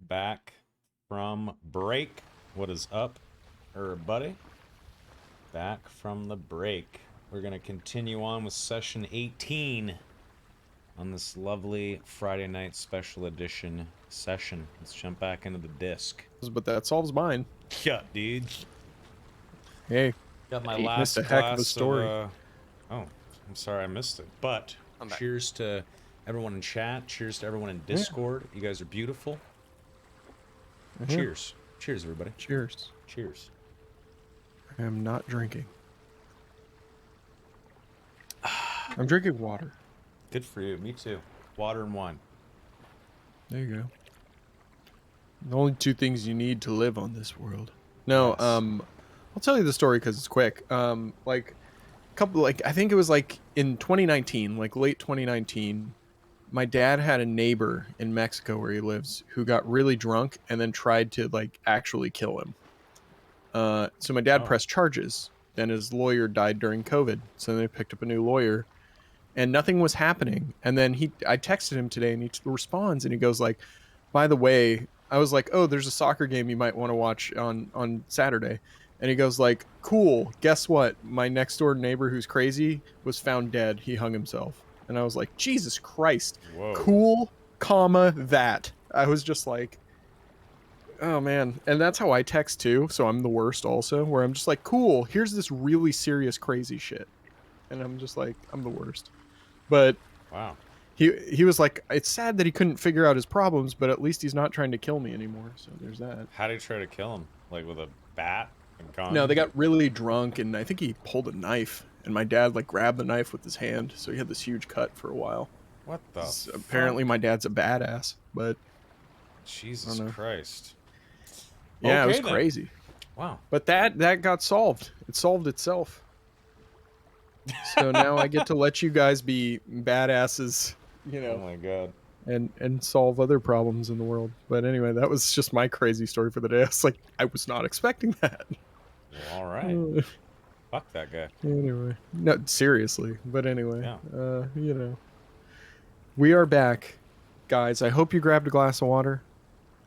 back from break. What is up, everybody? Back from the break. We're going to continue on with session 18 on this lovely Friday night special edition session. Let's jump back into the disc. But that solves mine. Yeah, dude. Hey, Got my you last missed a heck of a glass story. oh, I'm sorry I missed it. But I'm back. cheers to everyone in chat. Cheers to everyone in Discord. You guys are beautiful. Yeah. Cheers. Cheers, everybody. Cheers. Cheers. I am not drinking. I'm drinking water. Good for you. Me too. Water and wine. There you go. The only two things you need to live on this world. No, Yes. I'll tell you the story because it's quick. I think it was like in 2019, like late 2019, my dad had a neighbor in Mexico where he lives who got really drunk and then tried to like actually kill him. So my dad Oh. pressed charges. Then his lawyer died during COVID, so they picked up a new lawyer, and nothing was happening. And then I texted him today, and he responds, and he goes like, "By the way," I was like, "Oh, there's a soccer game you might want to watch on Saturday," and he goes like, "Cool. Guess what? My next door neighbor who's crazy was found dead. He hung himself." And I was like, "Jesus Christ." Whoa. Cool, comma, that. I was just like, oh man. And that's how I text too, so I'm the worst also, where I'm just like, cool, here's this really serious crazy shit. And I'm just like, I'm the worst. But Wow. he was like, it's sad that he couldn't figure out his problems, but at least he's not trying to kill me anymore. So there's that. How did he try to kill him? Like with a bat and gun? No, they got really drunk, and I think he pulled a knife, and my dad like grabbed the knife with his hand, so he had this huge cut for a while. What the? Apparently fuck? my dad's a badass, but Jesus know. Christ. yeah, it was Okay, then. crazy. Wow. But that got solved. It solved itself. So now I get to let you guys be badasses, you Oh know, my god. and solve other problems in the world. But anyway, that was just my crazy story for the day. I was like, I was not expecting that. Well, all right. Fuck that guy. Anyway, no, seriously. But anyway, Yeah. you know, we are back, guys. I hope you grabbed a glass of water.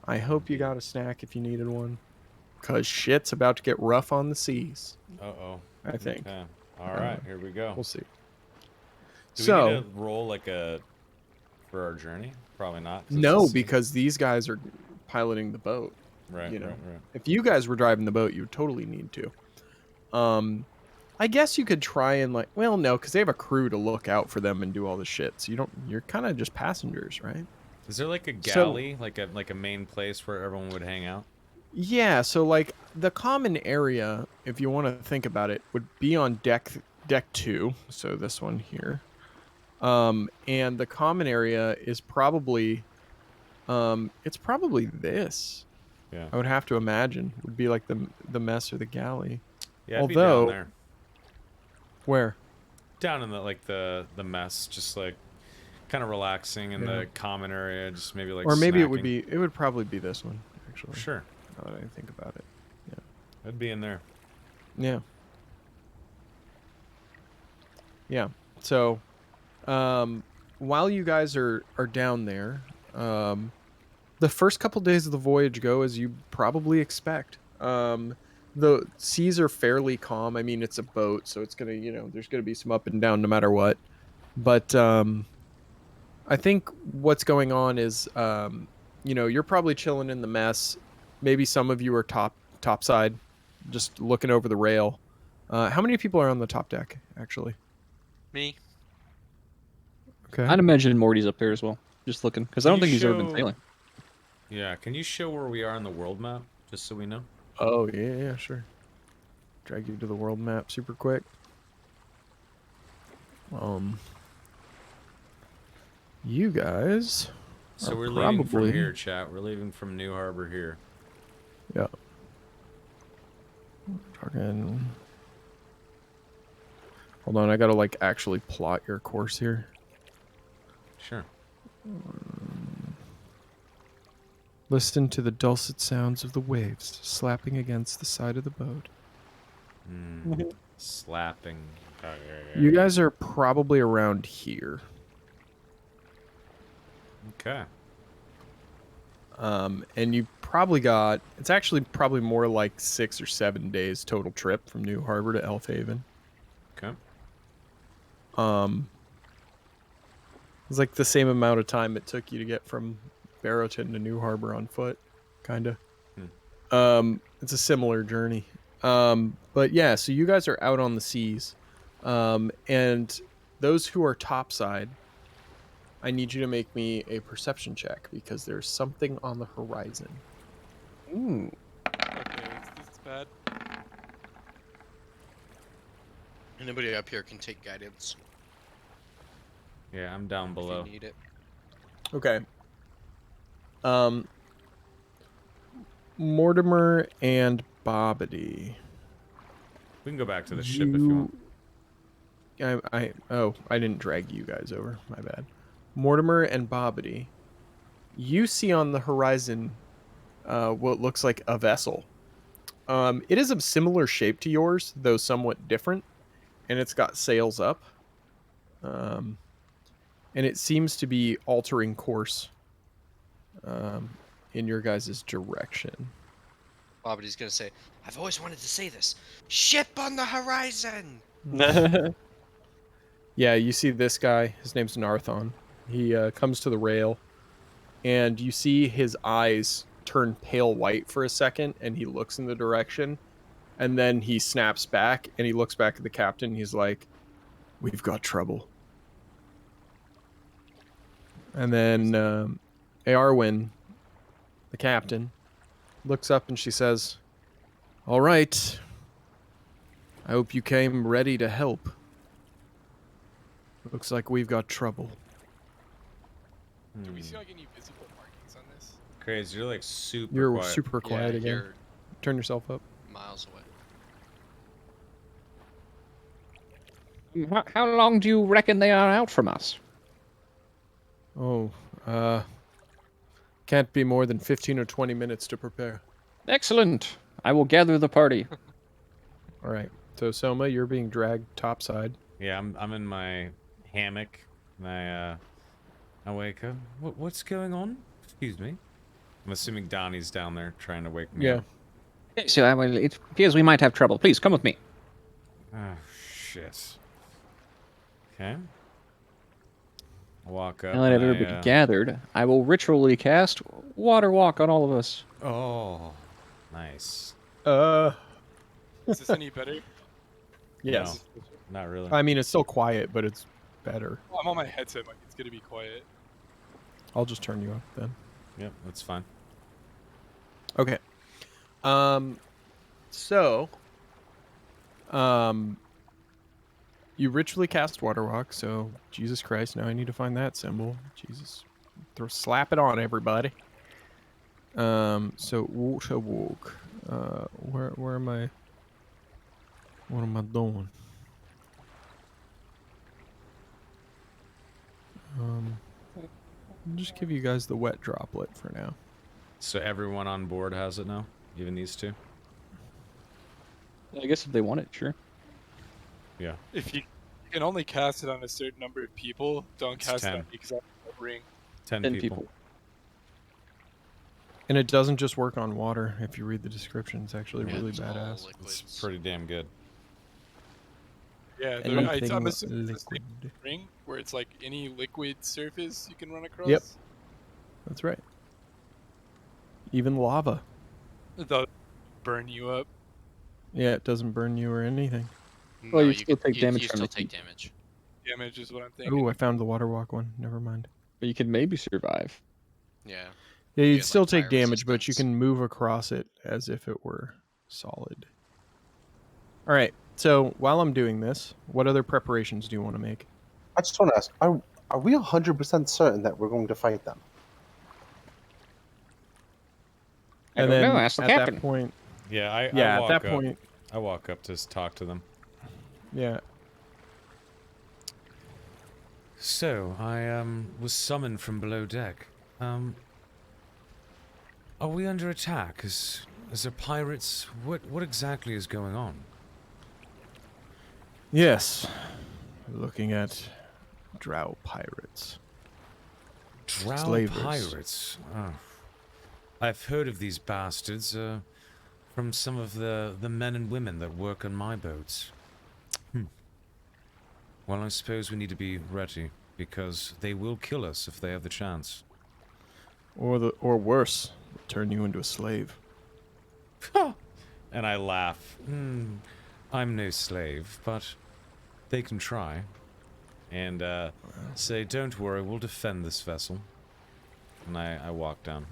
I hope you got a snack if you needed one, cause shit's about to get rough on the seas. Uh-oh. I think. Okay. All right, here we go. We'll see. Do so we need to roll like a for our journey? Probably not. 'cause it's no, the sea. because these guys are piloting the boat. right, you know. right. If you guys were driving the boat, you would totally need to. I guess you could try and like, well, no, because they have a crew to look out for them and do all this shit. So you're kind of just passengers, right? Is there like a So- galley, like a main place where everyone would hang out? Yeah. So like the common area, if you want to think about it, would be on deck 2. So this one here. And the common area is probably, it's probably this. Yeah. I would have to imagine would be like the mess or the galley. Yeah, I'd be Although- down there. Where? Down in the mess, just like kind of relaxing in Yeah. the common area, just maybe like Or maybe it would snacking. be. It would probably be this one, actually. Sure. Now that I think about it. I'd be in there. Yeah. Yeah. So, while you guys are down there, the first couple days of the voyage go as you probably expect. The seas are fairly calm. I mean, it's a boat, so it's gonna, there's gonna be some up and down no matter what. But I think what's going on is, you're probably chilling in the mess. Maybe some of you are topside, just looking over the rail. How many people are on the top deck, actually? Me. Okay. I'd imagine Morty's up there as well, just looking, because I don't Can think you he's ever been show- sailing. Yeah, can you show where we are on the world map, just so we know? Oh, yeah, sure. Drag you to the world map super quick. You guys So are we're leaving from probably- here, chat. We're leaving from New Harbor here. Yeah. Talking. Hold on, I gotta like actually plot your course here. Sure. Listen to the dulcet sounds of the waves slapping against the side of the boat. Slapping. Oh, You guys are probably around here. Okay. And you probably got, it's actually probably more like 6 or 7 days total trip from New Harbor to Elfhaven. Okay. It's like the same amount of time it took you to get from Barrowton to New Harbor on foot, kind of. It's a similar journey. But yeah, so you guys are out on the seas. And those who are topside, I need you to make me a perception check because there's something on the horizon. Ooh. Okay, this is bad. Anybody up here can take guidance Yeah, I'm down if below. you need it. Okay. Mortimer and Bobbity. We can go back to the ship if you want. I didn't drag you guys over. My bad. Mortimer and Bobbity. You see on the horizon what looks like a vessel. It is of similar shape to yours, though somewhat different, and it's got sails up. And it seems to be altering course in your guys' direction. Bobbity's gonna say, "I've always wanted to say this. Ship on the horizon." Yeah, you see this guy. His name's Narthon. He comes to the rail, and you see his eyes turn pale white for a second, and he looks in the direction, and then he snaps back, and he looks back at the captain. He's like, "We've got trouble." And then Earwyn, the captain, looks up and she says, "All right. I hope you came ready to help. Looks like we've got trouble." Do we see like any visible markings on this? Crazy, you're like super You're quiet. super quiet Yeah, again. you're Turn yourself up. miles away. How long do you reckon they are out from us? Oh, can't be more than 15 or 20 minutes to prepare. Excellent. I will gather the party. All right. So Soma, you're being dragged topside. Yeah, I'm in my hammock. I wake up. What's going on? Excuse me. I'm assuming Donnie's down there trying to wake me up. So it appears we might have trouble. Please come with me. Oh shit. Okay. I walk up. Now that and everybody gathered, I will ritually cast Water Walk on all of us. Oh, nice. Is this any better? Yes. No, not really. I mean, it's still quiet, but it's better. Oh, I'm on my headset, like it's gonna be quiet. I'll just turn you up then. Yep, that's fine. Okay. So, you ritually cast Water Walk, so Jesus Christ, now I need to find that symbol. Jesus. Slap it on, everybody. So Water Walk. Where am I? What am I doing? I'll just give you guys the wet droplet for now. So everyone on board has it now, even these two. I guess if they want it, sure. Yeah. If you can only cast it on a certain number of people, don't It's cast it 10. on me because I'm ring. 10 10 people. people. And it doesn't just work on water. If you read the description, it's actually Yeah, really It's all badass. liquids. It's pretty damn good. Yeah, Anything I'm assuming it's the liquid. same ring where it's like any liquid surface you can run across. Yep. That's right. Even lava. They'll burn you up. Yeah, it doesn't burn you or anything. Well, you No, still take damage You from still the take heat. damage. Damage is what I'm thinking. Oh, I found the water walk one. Never mind. But you could maybe survive. Yeah. Yeah, You you'd get, still like, take fire damage, but you resistance. can move across it as if it were solid. All right. So while I'm doing this, what other preparations do you want to make? I just want to ask: Are we 100% certain that we're going to fight them? I And don't then know. Ask the at captain. that point, Yeah, I yeah, walk at that up. point, I walk up to talk to them. yeah. So, I was summoned from below deck. Are we under attack? Is there pirates? What exactly is going on? Yes. Looking at drow pirates. Drow Slavers. pirates. Oh. I've heard of these bastards from some of the men and women that work on my boats. Well, I suppose we need to be ready, because they will kill us if they have the chance. Or worse, turn you into a slave. And I laugh. I'm no slave, but they can try. And say, don't worry, we'll defend this vessel. And I walk down.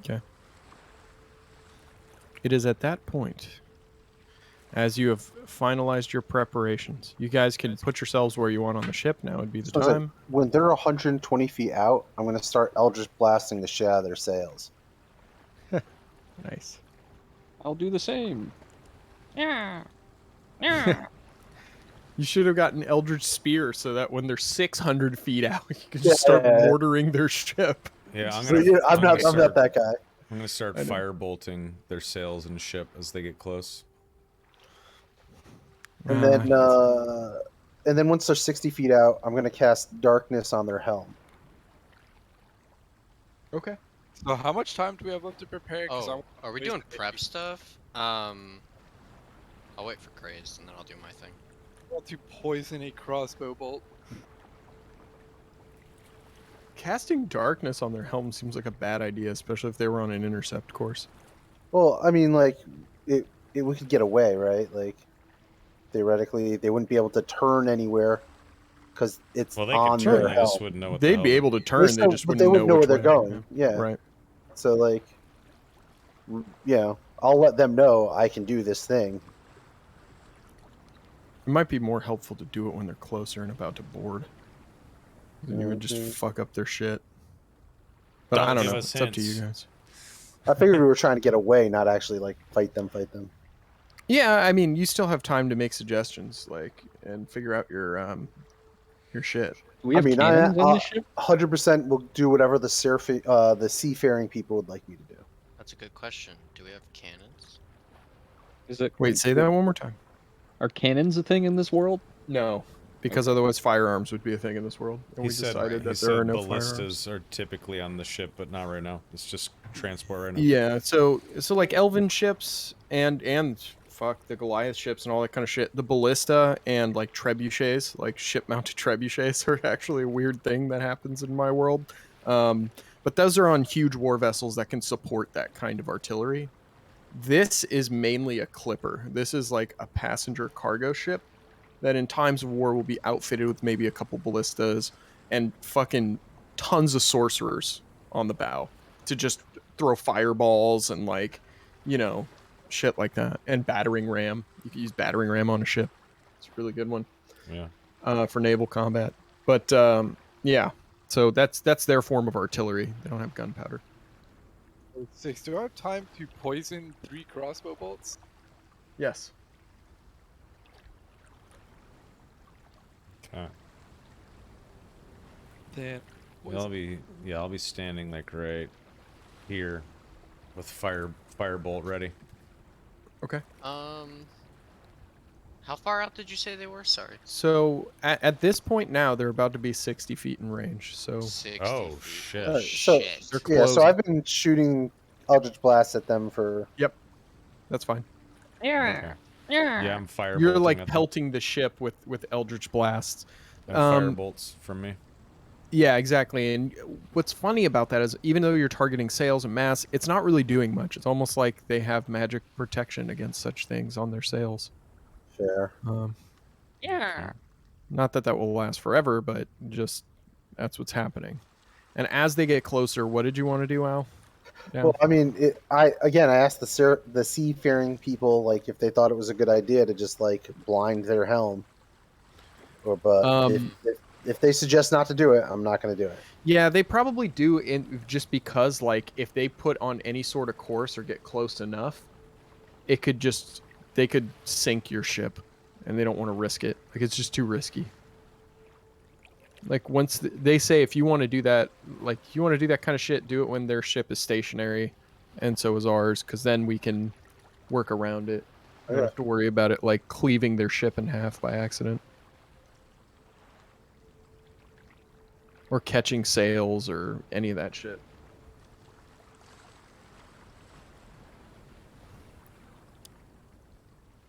Okay. It is at that point, as you have finalized your preparations, you guys can put yourselves where you want on the ship. Now would be the So it's like, time. when they're 120 feet out, I'm going to start Eldritch blasting the shit out of their sails. Nice. I'll do the same. Yeah. Yeah. You should have gotten Eldritch Spear so that when they're 600 feet out, you can Yeah. just start mortaring their ship. Yeah, I'm So, gonna. yeah, I'm not start, that guy. I'm gonna start I know. firebolting their sails and ship as they get close. And Ah, then once they're 60 feet out, I'm going to cast darkness on their helm. okay. So how much time do we have left to prepare? 'Cause Oh, are we waste doing the prep baby. stuff? I'll wait for crazed and then I'll do my thing. I want to poison a crossbow bolt. Casting darkness on their helm seems like a bad idea, especially if they were on an intercept course. Well, I mean, like, we could get away, right? Like, theoretically, they wouldn't be able to turn anywhere because it's Well, they on could turn. their They helm. just wouldn't know what. They'd the be hell able to They turn, they still- just but wouldn't they know wouldn't know which where way. they're going. Yeah. Right. So, like, I'll let them know I can do this thing. It might be more helpful to do it when they're closer and about to board. Then you would just Mhm. fuck up their shit. But Don't I don't give know. us It's up to you hints. guys. I figured we were trying to get away, not actually like fight them. Yeah, I mean, you still have time to make suggestions, like, and figure out your shit. Do we have cannons on the ship? 100% will do whatever the seafaring people would like me to do. That's a good question. Do we have cannons? Is it? Wait, say that one more time. Are cannons a thing in this world? No, because otherwise firearms would be a thing in this world. And He we said, decided he that said there are no ballistas firearms. are typically on the ship, but not right now. It's just transport right now. Yeah, so like elven ships and fuck the Goliath ships and all that kind of shit. The ballista and like trebuchets, like ship mounted trebuchets, are actually a weird thing that happens in my world. But those are on huge war vessels that can support that kind of artillery. This is mainly a clipper. This is like a passenger cargo ship that in times of war will be outfitted with maybe a couple ballistas and fucking tons of sorcerers on the bow to just throw fireballs and like, shit like that. And battering ram. You can use battering ram on a ship. It's a really good one. Yeah. For naval combat. But yeah. So that's their form of artillery. They don't have gunpowder. 6. Do I have time to poison 3 crossbow bolts? Yes. Okay. Then I'll be standing like right here with firebolt ready. Okay. How far out did you say they were? Sorry. So at this point now, they're about to be 60 feet in range. So 60 Oh feet. shit. Alright, so Shit. they're yeah, close. so I've been shooting Eldritch blasts at them for. That's fine. Okay. Yeah, I'm firebolting. You're like at them. pelting the ship with eldritch blasts. And firebolts from me. Yeah, exactly. And what's funny about that is even though you're targeting sails and masts, it's not really doing much. It's almost like they have magic protection against such things on their sails. Fair. Yeah. Not that will last forever, but just that's what's happening. And as they get closer, what did you want to do, Al? Yeah. Well, I mean, I asked the seafaring people like if they thought it was a good idea to just like blind their helm, but if they suggest not to do it, I'm not going to do it. Yeah, they probably do, just because like if they put on any sort of course or get close enough, they could sink your ship, and they don't want to risk it. Like it's just too risky. Like once they say if you want to do that, like you want to do that kind of shit, do it when their ship is stationary, and so is ours, because then we can work around it. We don't have to worry about it like cleaving their ship in half by accident. Or catching sails or any of that shit.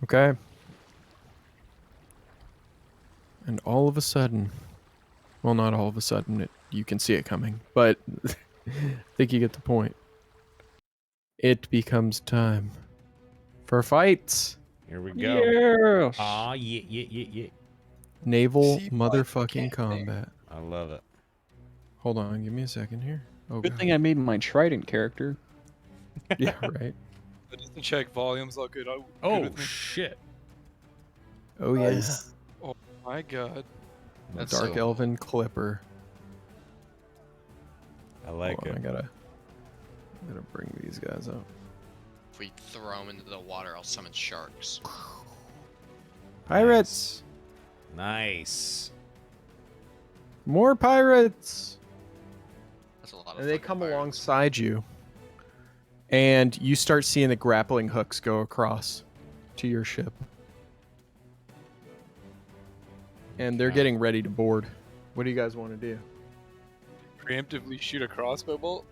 Okay. And all of a sudden, well, not all of a sudden, you can see it coming, but I think you get the point. It becomes time for fights. Here we go. Yes. Aw, yeah. Naval See, motherfucking can't combat. I love it. Hold on, give me a second here. Oh, Good God. thing I made my Trident character. Yeah, right. I didn't check volumes. All good. Good Oh, with me. shit. Oh, yeah. Nice. Oh my god. A That's Dark so- Elven Clipper. I like Hold on, it. I gotta bring these guys up. If we throw them into the water, I'll summon sharks. Pirates! Nice. More pirates! That's a lot of And they fucking come pirates. alongside you. And you start seeing the grappling hooks go across to your ship. And they're Okay. getting ready to board. What do you guys want to do? Preemptively shoot a crossbow bolt.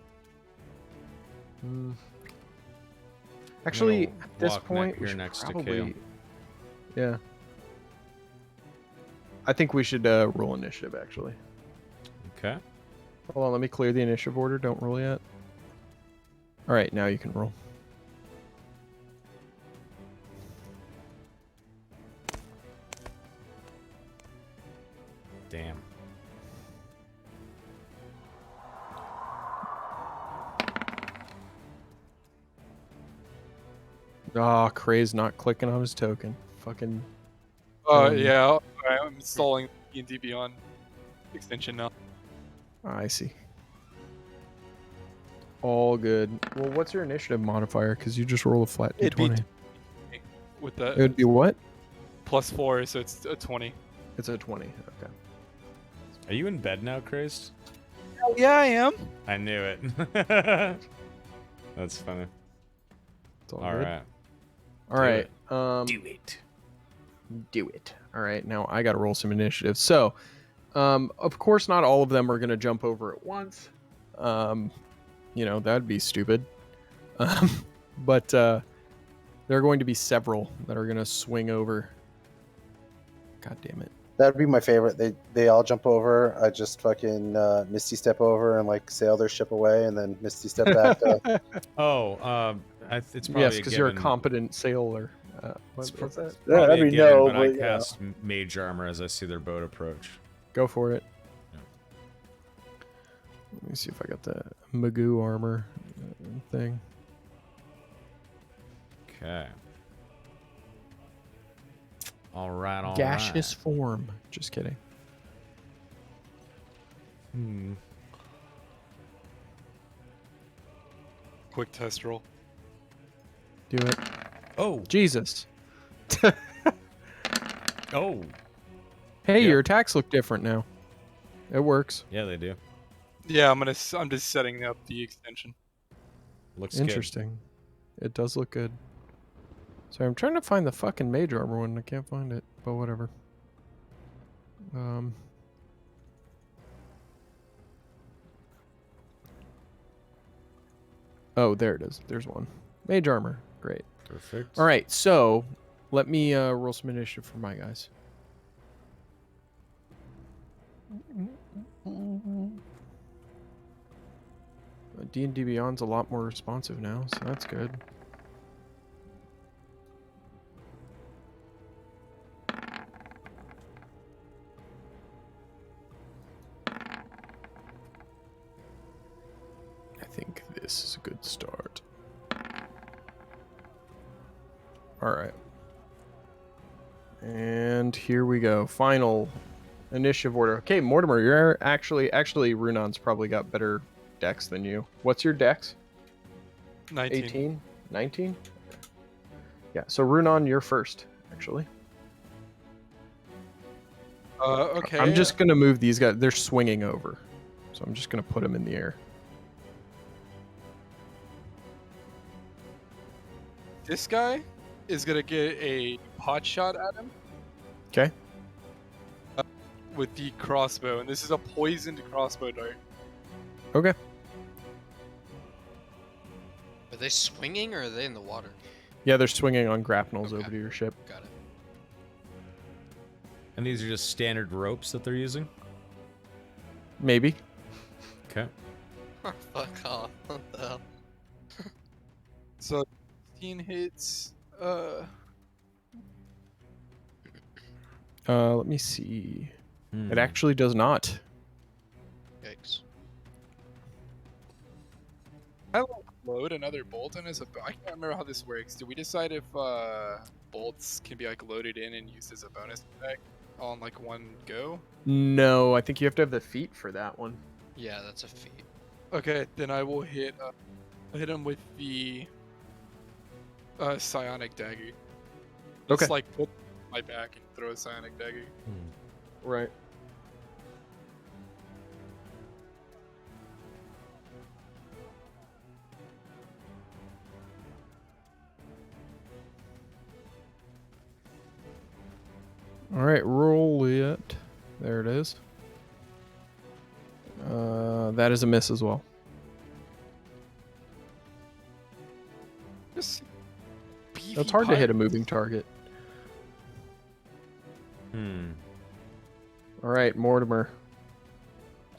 Actually, gonna at this walk point, here we should next to probably... Kale. Yeah. I think we should roll initiative, actually. Okay. Hold on, let me clear the initiative order. Don't roll yet. All right, now you can roll. Damn. Ah, Cray's not clicking on his token. Fucking... Yeah. I'm installing D&D Beyond extension now. I see. All good. Well, what's your initiative modifier? Because you just roll a flat It'd be d20. With the It would be what? +4, so it's a 20. It's a 20. Okay. Are you in bed now, Crazed? Hell yeah, I am. I knew it. That's funny. It's all All good. right. All right. Do it. Do it. All right. Now I got to roll some initiative. So, of course, not all of them are going to jump over at once. You know, that'd be stupid. But there are going to be several that are going to swing over. God damn it. That'd be my favorite. They all jump over. I just fucking Misty step over and like sail their ship away, and then Misty step back. Oh, it's probably Yes, because you're a given- complaint sailor. It's What's that? Yeah, probably I a mean, given, no, but I but, yeah. cast mage armor as I see their boat approach. Go for it. Yeah. Let me see if I got the Magoo armor thing. Okay. All right. All Gaseous form. Just kidding. right. Quick test roll. Do it. Oh. Jesus. Oh. Hey, Yeah. your attacks look different now. It works. Yeah, they do. Yeah, I'm just setting up the extension. Looks good. Interesting. It does look good. Sorry, I'm trying to find the fucking mage armor one. I can't find it, but whatever. Oh, there it is. There's one. Mage armor. Great. Perfect. All right, so let me roll some initiative for my guys. D&D Beyond's a lot more responsive now, so that's good. I think this is a good start. All right. And here we go. Final initiative order. Okay, Mortimer, you're actually Runon's probably got better dex than you. What's your dex? 19. 18? 19? Yeah, so Runon, you're first, actually. Okay. I'm just going to move these guys. They're swinging over. So I'm just going to put them in the air. This guy is gonna get a pot shot at him Okay. with the crossbow, and this is a poisoned crossbow dart. Okay. Are they swinging or are they in the water? Yeah, they're swinging on grapnels Okay. over to your ship. Got it. And these are just standard ropes that they're using? Maybe. Okay. Fuck off. What the hell? So 16 hits. Let me see. Hmm. It actually does not. Yikes. I like load another bolt in as a. I can't remember how this works. Do we decide if bolts can be like loaded in and used as a bonus attack all in like one go? No, I think you have to have the feet for that one. Yeah, that's a feat. Okay, then I will hit. I'll hit him with the psionic dagger. Just Okay. like put my back and throw a psionic dagger. Right. All right, roll it. There it is. That is a miss as well. Just beefy It's hard to hit a pirate. moving target. Hmm. All right, Mortimer.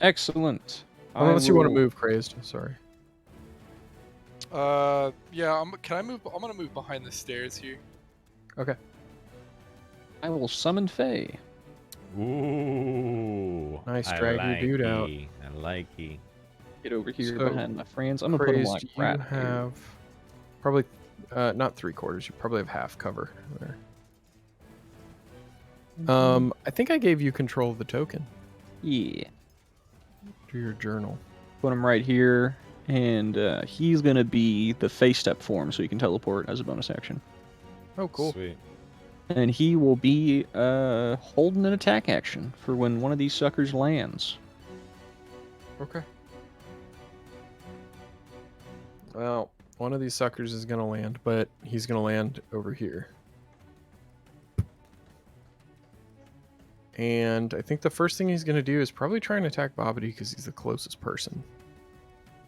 Excellent. Unless you want to will- move, Crazed. Sorry. Yeah. Can I move? I'm gonna move behind the stairs here. Okay. I will summon Faye. Ooh. Nice, I drag your dude out. likey. I likey. Get over here So, behind my friends. I'm gonna put them Crazed, like you right here. have probably not 3/4. You probably have half cover there. I think I gave you control of the token Yeah. to your journal. Put him right here, and he's gonna be the face step form, so he can teleport as a bonus action. Oh, cool. Sweet. And he will be holding an attack action for when one of these suckers lands. Okay. Well, one of these suckers is gonna land, but he's gonna land over here. And I think the first thing he's gonna do is probably try and attack Bobbity because he's the closest person.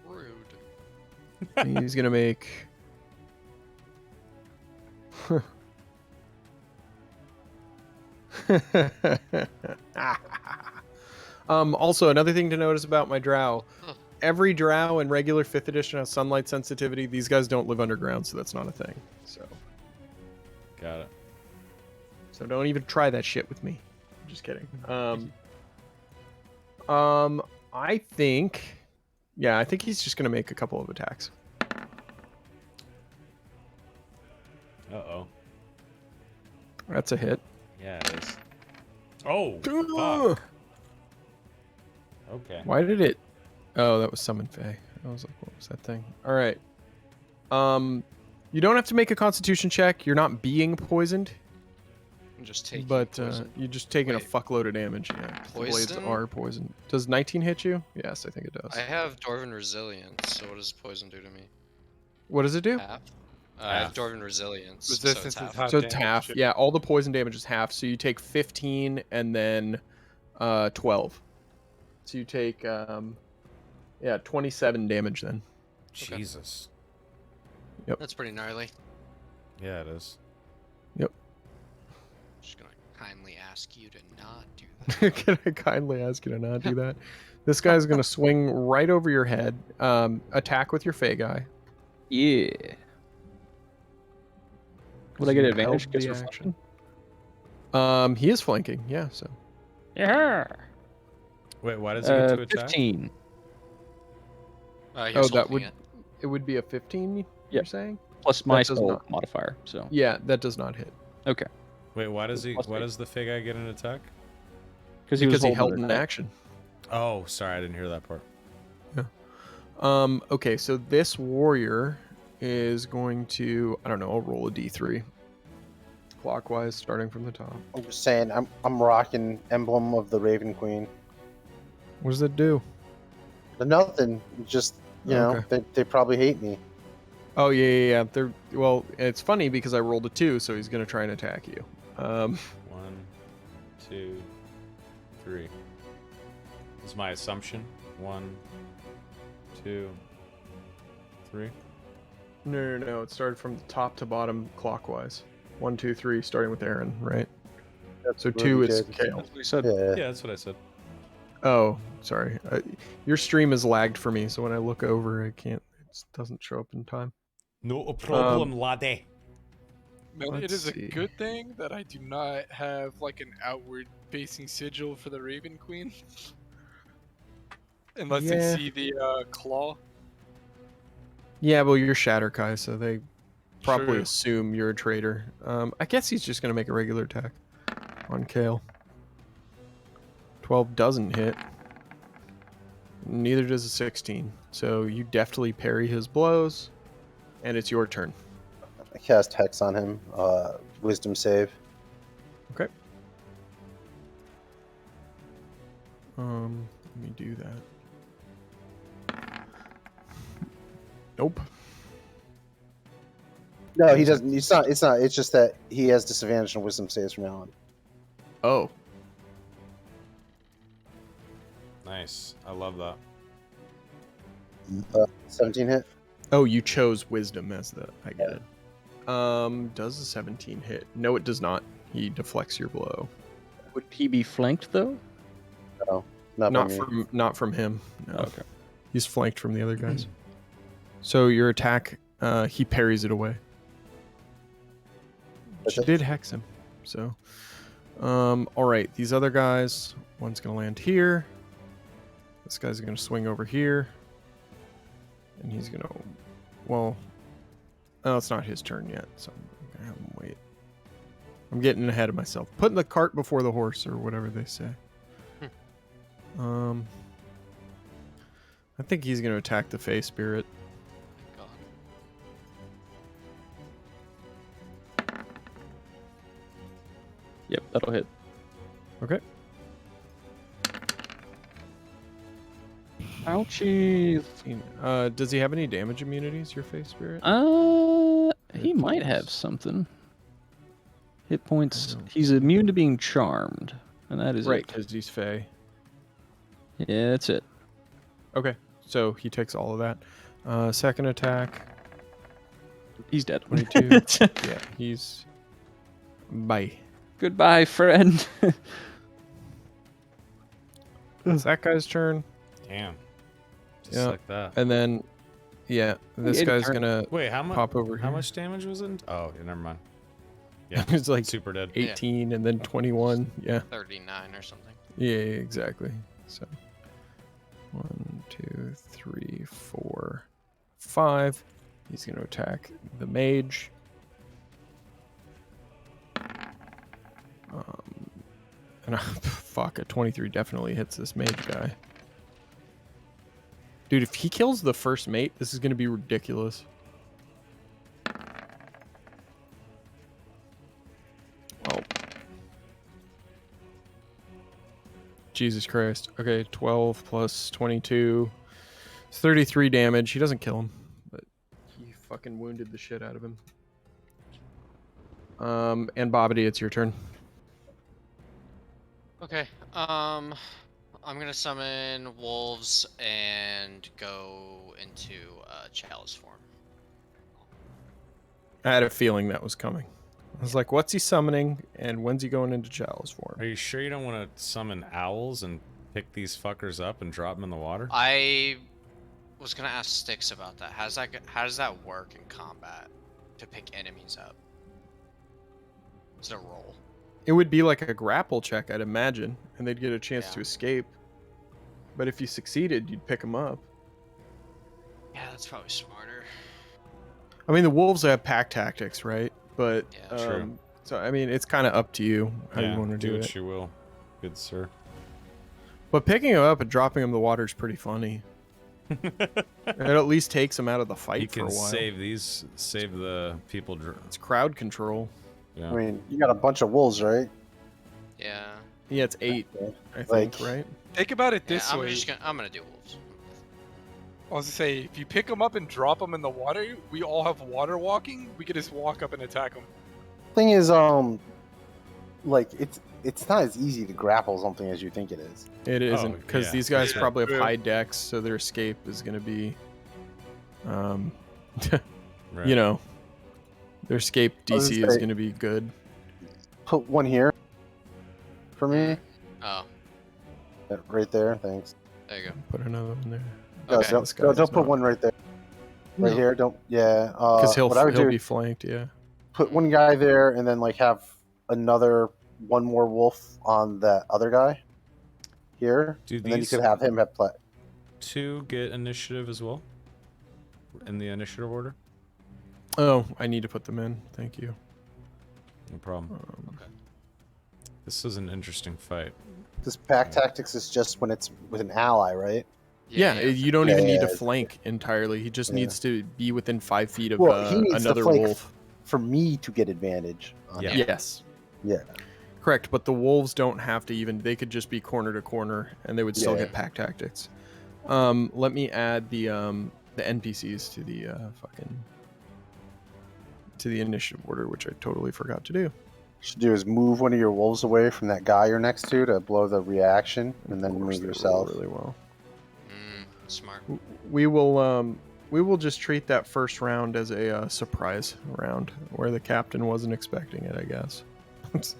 Rude. And he's gonna make. Also, another thing to notice about my drow. Huh. Every drow in regular 5th edition has sunlight sensitivity. These guys don't live underground, so that's not a thing. Got it. So don't even try that shit with me. I'm just kidding. I think, yeah, I think he's just gonna make a couple of attacks. Uh-oh. That's a hit. Yeah, it is. Oh, Ugh. fuck. Okay. Why did it? Oh, that was Summon Fae. I was like, what was that thing? All right. You don't have to make a Constitution check. You're not being poisoned, I'm just taking but poison. you're just taking a Wait. fuckload of damage. Yeah, the blades Poison? are poison. Does 19 hit you? Yes, I think it does. I have Dwarven Resilience, so what does poison do to me? What does it do? Half? I have Half. Dwarven Resilience, Resistance so is it's half. half. So it's damage, half. should Yeah, all the poison damage is half. So you take 15 and then 12. So you take 27 damage then. Jesus. That's pretty gnarly. Yeah, it is. Just gonna kindly ask you to not do that. Can I kindly ask you to not do that? This guy's gonna swing right over your head. Attack with your Fey guy. Yeah. Would I You get held advantage because the we're action. flanking? He is flanking. Yeah. So Yeah. Wait, why does he get to attack? 15. He Oh, was that holding would- it would be a 15. You're Yep. saying? Plus my That does spell not- modifier. So Yeah, that does not hit okay, Wait, why does he? Plus Why eight. does the fig guy get an attack? because he was because he holding held an an action. Oh, sorry, I didn't hear that part. Okay, so this warrior is going to, I don't know, I'll roll a d3. Clockwise, starting from the top. I'm just saying, I'm rocking emblem of the Raven Queen. What does it do? Nothing. Just Okay. they probably hate me. Oh, yeah. Well, it's funny because I rolled a 2, so he's going to try and attack you. 1, 2, 3. Is my assumption 1, 2, 3? No. It started from the top to bottom clockwise. 1, 2, 3, starting with Aaron, right? So what 2 you is did. Kale. That's what he said. Yeah. Yeah, that's what I said. Oh, sorry. Your stream is lagged for me, so when I look over, I can't. It doesn't show up in time. No problem, laddie. Man, it Let's is a see. good thing that I do not have like an outward-facing sigil for the Raven Queen, unless they Yeah. see the claw. Yeah, well, you're Shatterkai, so they probably True. assume you're a traitor. I guess he's just gonna make a regular attack on Kale. 12 doesn't hit. Neither does a 16. So you deftly parry his blows, and it's your turn. I cast Hex on him. Wisdom save. Okay. Let me do that. Nope. No, he doesn't. It's not. It's not. It's just that he has disadvantage on Wisdom saves from now on. Oh. Nice. I love that. 17 hit. Oh, you chose wisdom as the. I get it. Does a 17 hit? No, it does not. He deflects your blow. Would he be flanked though? No, not by me. Not from him. No. Okay. He's flanked from the other guys. So your attack, he parries it away. Which Okay. did hex him. So, all right. These other guys. One's gonna land here. This guy's gonna swing over here, and he's gonna. Well, oh, it's not his turn yet, so I'm gonna have him wait. I'm getting ahead of myself. Putting the cart before the horse, or whatever they say. I think he's gonna attack the Fey Spirit. God. Yep, that'll hit. Okay. Ouchie. Does he have any damage immunities, your Fey Spirit? He Hit might points. have something. Hit points. I don't- He's immune to being charmed, and that is Right, it. because he's Fey. Yeah, that's it. Okay, so he takes all of that. Second attack, He's dead. 22. Yeah, he's... Bye. Goodbye, friend. It's that guy's turn. Damn. Just Yeah. like that. And then, yeah, this Yeah, guy's turn. gonna Wait, how much? pop over How here. much damage was it? Oh, yeah, never mind. Yeah, It's like super dead. 18 and then 21. Yeah. 39 or something. Yeah, exactly. So 1, 2, 3, 4, 5. He's going to attack the mage. And fuck, a 23 definitely hits this mage guy. Dude, if he kills the first mate, this is going to be ridiculous. Oh. Jesus Christ. Okay, 12 plus 22. It's 33 damage. He doesn't kill him, but he fucking wounded the shit out of him. And Bobbity, it's your turn. Okay. I'm gonna summon wolves and go into chalice form. I had a feeling that was coming. I was like, what's he summoning, and when's he going into chalice form? Are you sure you don't want to summon owls and pick these fuckers up and drop them in the water? I was gonna ask Styx about that. How does that work in combat to pick enemies up? Is it a roll? It would be like a grapple check, I'd imagine, and they'd get a chance Yeah. to escape. But if you succeeded, you'd pick them up. Yeah, that's probably smarter. I mean, the wolves have pack tactics, right? But Yeah, true. So I mean, it's kind of up to you how Yeah, you want to do what it. you will. Good sir. But picking them up and dropping them in the water is pretty funny. It at least takes them out of the fight You for a can while. save the people. It's crowd control. Yeah. I mean, you got a bunch of wolves, right? Yeah. Yeah, it's 8, I think, Like- right? Think about it Yeah, this way. I'm gonna do wolves. I was gonna say, if you pick them up and drop them in the water, we all have water walking. We could just walk up and attack them. Thing is, like it's not as easy to grapple something as you think it is. It isn't, because yeah. these guys Yeah, probably have true. high decks, so their escape is going to be Right. you know, their escape I was DC gonna is say- going to be good. Put one here for me. Oh, Right there. Thanks. there you go. Put another one there. No, Okay. This guy don't does put not. one right there. Right No. here. Don't. Yeah. Because What I would he'll do be is flanked. Yeah. put one guy there, and then like have one more wolf on that other guy here, Do and then you these could have him have play. 2 get initiative as well? In the initiative order? Oh, I need to put them in. Thank you. No problem. This is an interesting fight. This pack tactics is just when it's with an ally, right? Yeah, you don't Yeah, even need yeah, to flank entirely. He just Yeah. needs to be within 5 feet of Well, he needs to another flank wolf. for me to get advantage. On Yeah. him. Yes. Yeah. Correct, but the wolves don't have to even. They could just be corner to corner, and they would still Yeah. get pack tactics. Let me add the NPCs to the to the initiative order, which I totally forgot to do. Should do is move one of your wolves away from that guy you're next to blow the reaction, and then Of course move they roll yourself. really well. Smart. We will just treat that first round as a surprise round where the captain wasn't expecting it, I guess. Because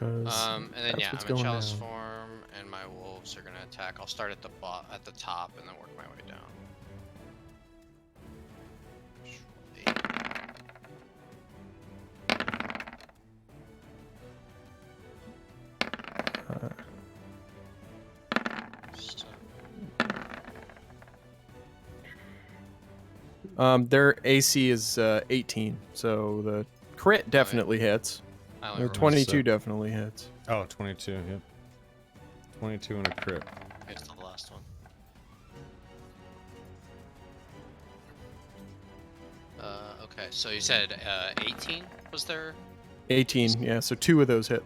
And then that's yeah, what's I'm in going chalice down. form, and my wolves are gonna attack. I'll start at the top, and then work my way down. Their AC is 18, so the crit definitely hits. I only The rolled 22 so- definitely hits. Oh, 22, yep. 22 and a crit. It's the last one. Okay, so you said 18 was there? 18, yeah, so 2 of those hit.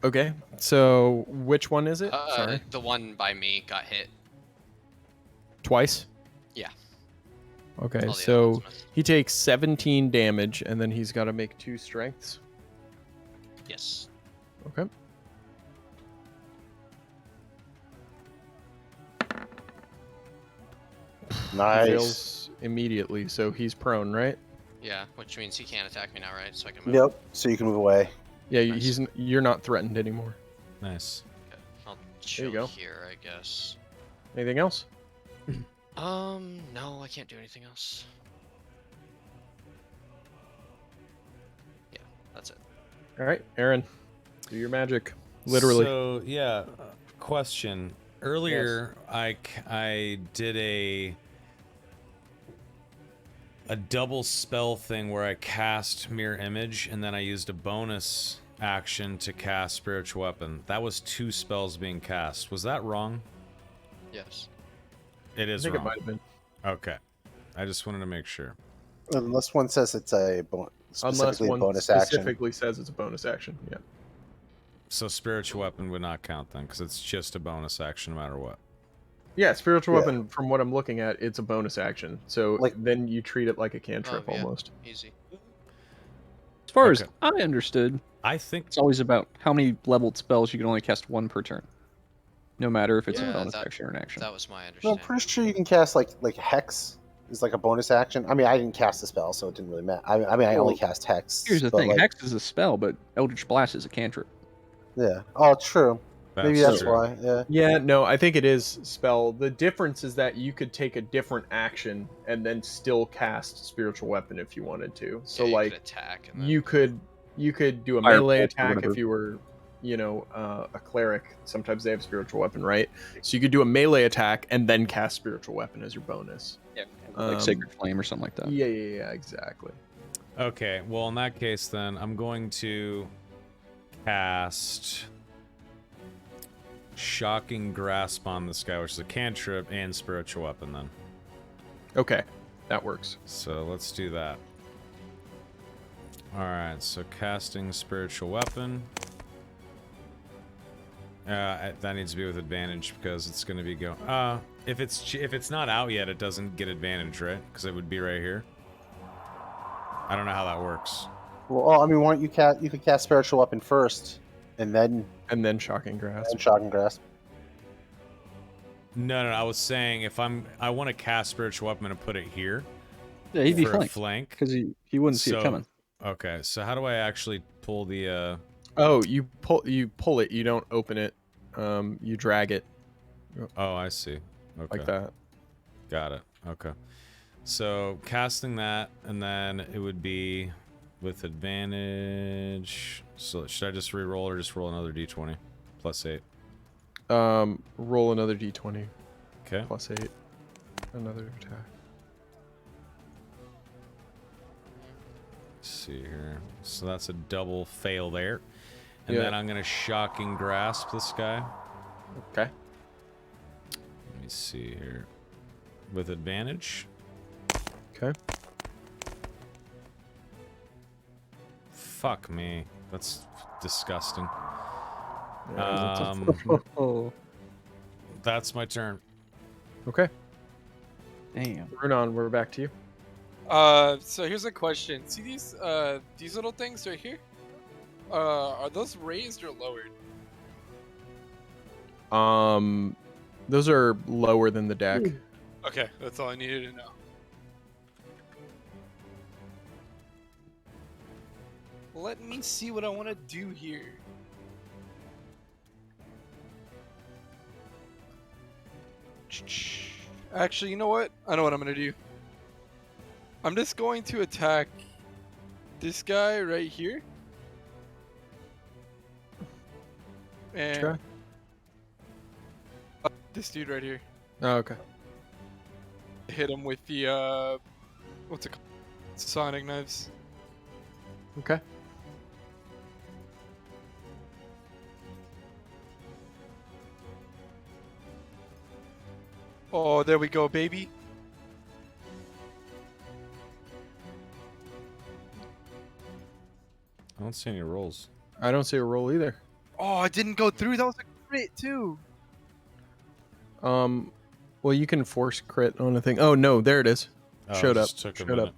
Okay, so which one is it? Sorry. The one by me got hit. Twice? Yeah. Okay, All the other so ones missed. he takes 17 damage, and then he's got to make 2 strengths. Yes. Okay. He Nice. fails immediately, so he's prone, right? Yeah, which means he can't attack me now, right? So I can move. Yep. So you can move away. Yeah, Nice. you're not threatened anymore. Nice. Okay. I'll There chill you go. here, I guess. Anything else? No, I can't do anything else. Yeah, that's it. All right, Aaron, do your magic. Literally. So, yeah, question. Earlier, I did a double spell thing where I cast Mirror Image, and then I used a bonus action to cast Spiritual Weapon. That was 2 spells being cast. Was that wrong? Yes. It I is think it wrong. might have been. Okay. I just wanted to make sure. Unless one says it's a Unless specifically one bonus action. specifically says it's a bonus action. Yeah. So Spiritual Weapon would not count then, because it's just a bonus action no matter what. Yeah, spiritual Yeah. weapon. From what I'm looking at, it's a bonus action. So then you treat it like a cantrip yeah. almost. Easy. As far as Okay. I understood, I think it's always about how many leveled spells you can only cast 1 per turn. No matter if it's Yeah, a bonus that- action or an action. That was my No, I'm understanding. pretty sure you can cast like Hex is like a bonus action. I mean, I didn't cast the spell, so it didn't really matter. I mean, I only Well, cast Hex. Here's the but, thing: like, Hex is a spell, but Eldritch Blast is a cantrip. Yeah. Oh, true. Maybe that's true. why. Yeah. Yeah, no, I think it is spell. The difference is that you could take a different action and then still cast spiritual weapon if you wanted to. So Yeah, you could like attack and then... you could do a Firebolt melee or attack whatever. if you were, a cleric. Sometimes they have spiritual weapon, right? So you could do a melee attack and then cast spiritual weapon as your bonus. Yeah, like Um, Sacred Flame or something like that. Yeah, exactly. Okay, well in that case then I'm going to cast Shocking Grasp on this guy, which is a cantrip and Spiritual Weapon then. Okay, that works. So let's do that. Alright, so casting Spiritual Weapon. That needs to be with advantage because it's going to be going. If it's not out yet, it doesn't get advantage, right? Because it would be right here. I don't know how that works. Well, I mean, why don't you cast? You could cast spiritual weapon first, and then Shocking grasp. shocking grasp. No, I was saying if I want to cast spiritual weapon and put it here Yeah, he'd be for a flanked flank. because he wouldn't see it coming. Okay, so how do I actually pull the? Oh, you pull it. You don't open it. You drag it Oh, I see. Okay, like that. got it. Okay, so casting that, and then it would be with advantage. So should I just re-roll or just roll another d20 plus 8? Roll another d20 Okay. plus 8. Another attack. Let's see here. So that's a double fail there. And Yeah. then I'm gonna shocking grasp this guy. Okay. Let me see here. With advantage. Okay. Fuck me. That's disgusting. Yeah, that's Um, Oh, That's my turn. Okay. damn. Runon, we're back to you. So here's a question. See these little things right here? Are those raised or lowered? Those are lower than the deck. Okay, that's all I needed to know. Let me see what I want to do here. Actually, you know what? I know what I'm gonna do. I'm just going to attack this guy right here. And Okay. this dude right here. Oh, okay. Hit him with the what's it called? Sonic knives. Okay. Oh, there we go, baby. I don't see any rolls. I don't see a roll either. Oh, it didn't go through. That was a crit too. Well, you can force crit on a thing. Oh no, there it is. Oh, Showed it up. just took a Showed minute. up.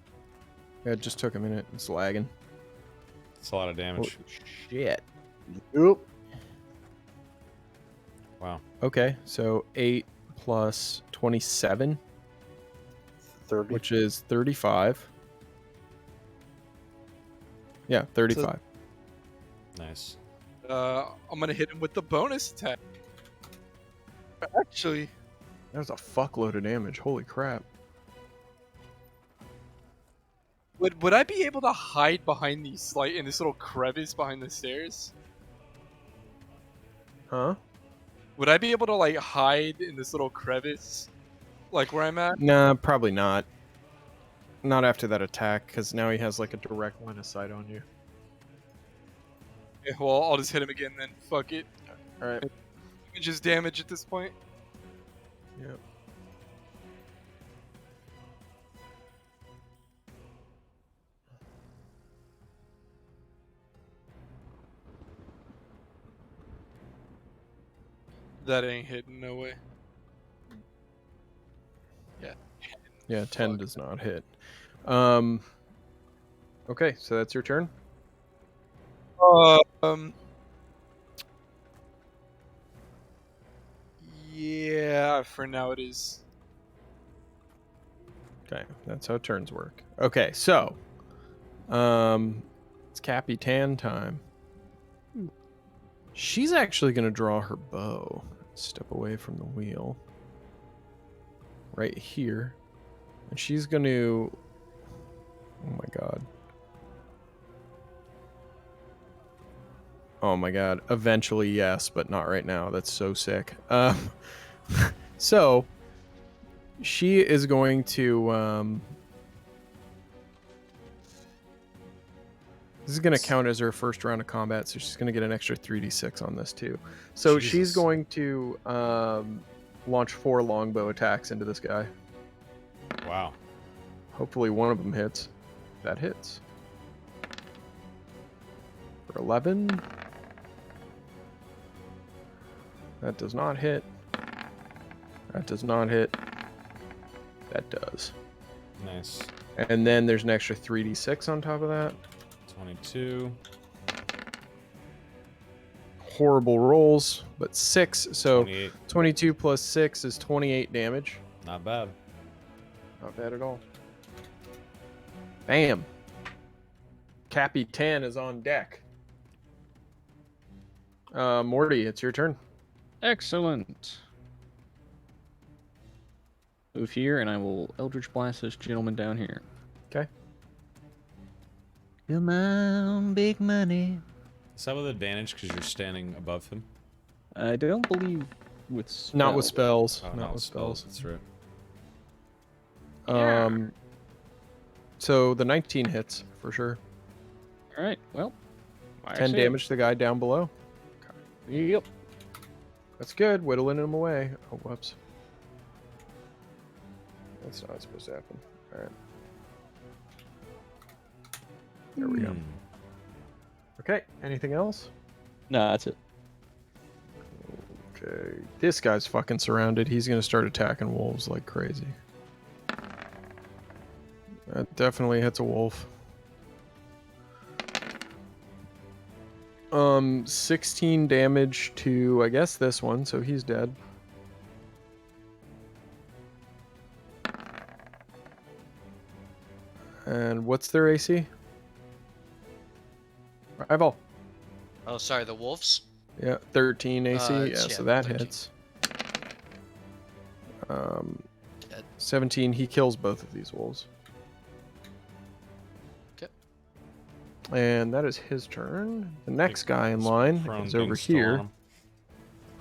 Yeah, it just took a minute. It's lagging. It's a lot of damage. Shit. Oop. Wow. Okay, so 8 plus 27, 30. which is 35. Yeah, 35. Nice. I'm gonna hit him with the bonus attack. Actually, That was a fuckload of damage. Holy crap. would I be able to hide behind these in this little crevice behind the stairs? Huh? Would I be able to like hide in this little crevice, like where I'm at? Nah, probably not. Not after that attack, because now he has like a direct line of sight on you. Yeah, well, I'll just hit him again then. Fuck it. Alright. Just damage at this point. Yep. That ain't hitting, no way. Yeah, 10 Fuck. does not hit. Okay, so that's your turn. Yeah, for now it is. Okay, that's how turns work. Okay, so it's Capitan time. She's actually gonna draw her bow. Step away from the wheel. Right here. And she's gonna oh my god. Oh my god. Eventually, yes, but not right now. That's so sick. So she is going to this is going to count as her first round of combat, so she's going to get an extra 3d6 on this too. So she's Jesus. going to launch 4 longbow attacks into this guy. Wow. Hopefully one of them hits. That hits. For 11. That does not hit. That does not hit. That does. Nice. And then there's an extra 3d6 on top of that. 22. Horrible rolls, but 6. So 28. 22 plus 6 is 28 damage. Not bad. Not bad at all. Bam. Cappy 10 is on deck. Morty, it's your turn. Excellent. Move here, and I will Eldritch Blast this gentleman down here. Okay. Come on, big money. Is that with advantage because you're standing above him? I don't believe with spells. Not with spells. Oh, Not with spells. That's right. So the 19 hits for sure. All right. Well, 10 damage to the guy down below. Yep. That's good. Whittling him away. Oh, whoops. That's not supposed to happen. All right. There we go. Okay. Anything else? No, that's it. Okay. This guy's fucking surrounded. He's going to start attacking wolves like crazy. That definitely hits a wolf. 16 damage to, I guess, this one, so he's dead. And what's their AC? Rival. Oh, sorry, the wolves? Yeah, 13 AC. Yeah, yeah, so that 13. hits. Dead. 17. He kills both of these wolves. Okay. And that is his turn. The next guy in line Prone is being over still on here. him.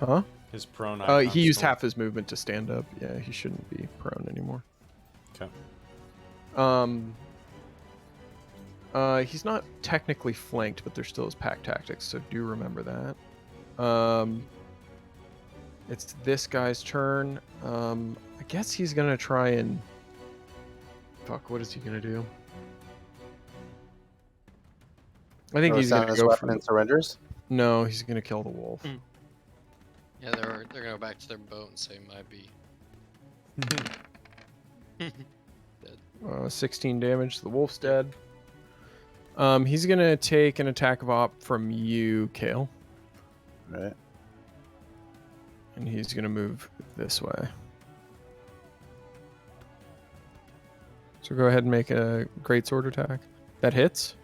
Huh? His prone. He icon's used still- half his movement to stand up. Yeah, he shouldn't be prone anymore. Okay. He's not technically flanked, but there still is pack tactics, so do remember that. It's this guy's turn. I guess he's gonna try and... Fuck, what is he gonna do? I think he's gonna his go weapon for... and surrenders. No, he's gonna kill the wolf. Yeah, they're gonna go back to their boat and say might be. 16 damage. The wolf's dead. He's gonna take an attack of op from you, Kale. Right. And he's gonna move this way. So go ahead and make a great sword attack. That hits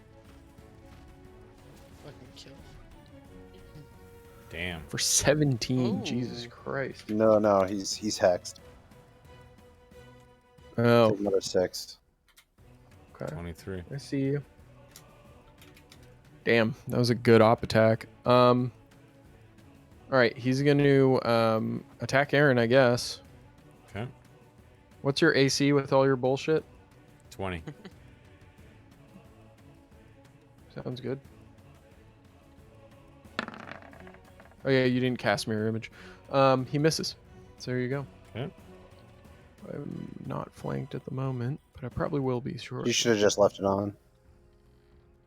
Fucking kill. Damn. for 17. Ooh. Jesus Christ. No, he's hexed. Oh, Take another 6. okay. 23. I see you. Damn, that was a good op attack. All right, he's going to attack Aaron, I guess. Okay. What's your AC with all your bullshit? 20. Sounds good. Oh yeah, you didn't cast mirror image. He misses. So there you go. Okay. I'm not flanked at the moment, but I probably will be short. You should have just left it on.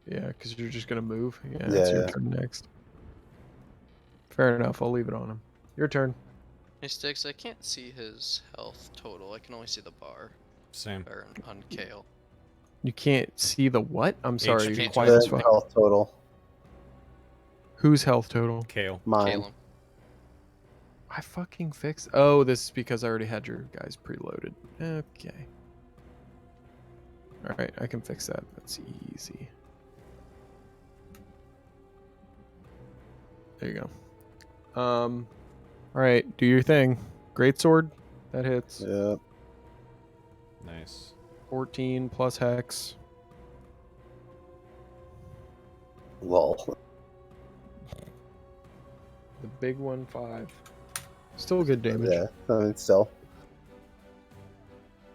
Yeah, because you're just gonna move. Yeah, Yeah, it's your yeah. turn next. Fair enough. I'll leave it on him. Your turn. Hey Sticks, I can't see his health total. I can only see the bar. Same. Or on Kale. You can't see the what? I'm sorry. HP You're total. quiet as The fuck. health total. Whose health total? Kale. Mine. Kale. I fucking fixed. Oh, this is because I already had your guys preloaded. Okay. All right, I can fix that. That's easy. There you go. All right, do your thing. Great sword. That hits. Yep. Nice. 14 plus hex. Lol. The big one, 5. Still good damage. Yeah. I mean, still.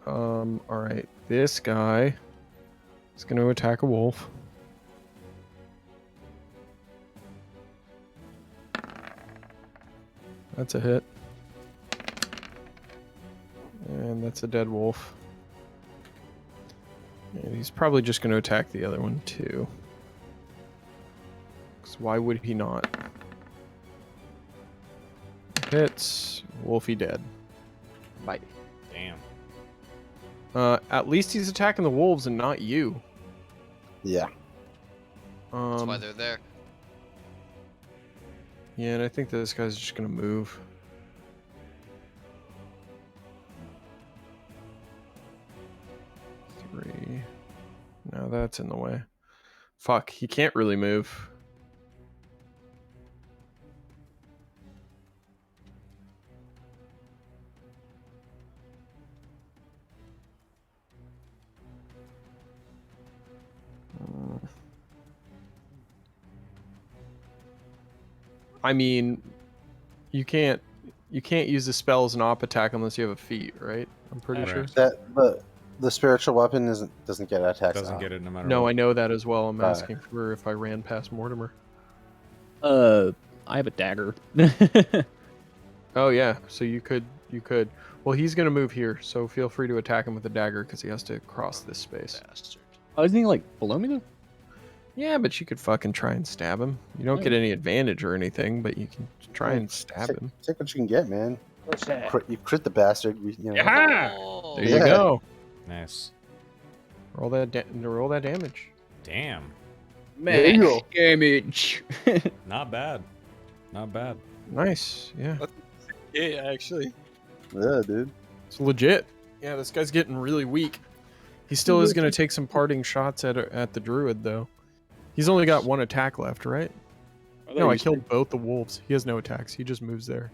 All right, this guy is going to attack a wolf. That's a hit. And that's a dead wolf. And he's probably just going to attack the other one too. 'Cause why would he not? Hits. Wolfie dead. Bye. Damn. At least he's attacking the wolves and not you. Yeah. That's why they're there. Yeah, and I think this guy's just gonna move. Three. No, that's in the way. Fuck, he can't really move. I mean, you can't use the spell as an op attack unless you have a feat, right? I'm pretty Right. sure. That the spiritual weapon doesn't get attacks. Doesn't get it no matter No, what. I know that as well. I'm Right. asking for if I ran past Mortimer. I have a dagger. Oh yeah, so you could. Well, he's gonna move here, so feel free to attack him with a dagger because he has to cross this space. Bastard. Oh, isn't he like below me though? Yeah, but you could fucking try and stab him. You don't get any advantage or anything, but you can try and stab him. Take what you can get, man. You crit the bastard. You know. Oh, There you Yeah. go. Nice. Roll that damage. Damn. There you go. Damage. Not bad. Not bad. Nice. Yeah, Yeah, actually. Yeah, dude. it's legit. Yeah, this guy's getting really weak. He still is gonna take some parting shots at the druid though. He's only got one attack left, right? No, I killed both the wolves. He has no attacks. He just moves there.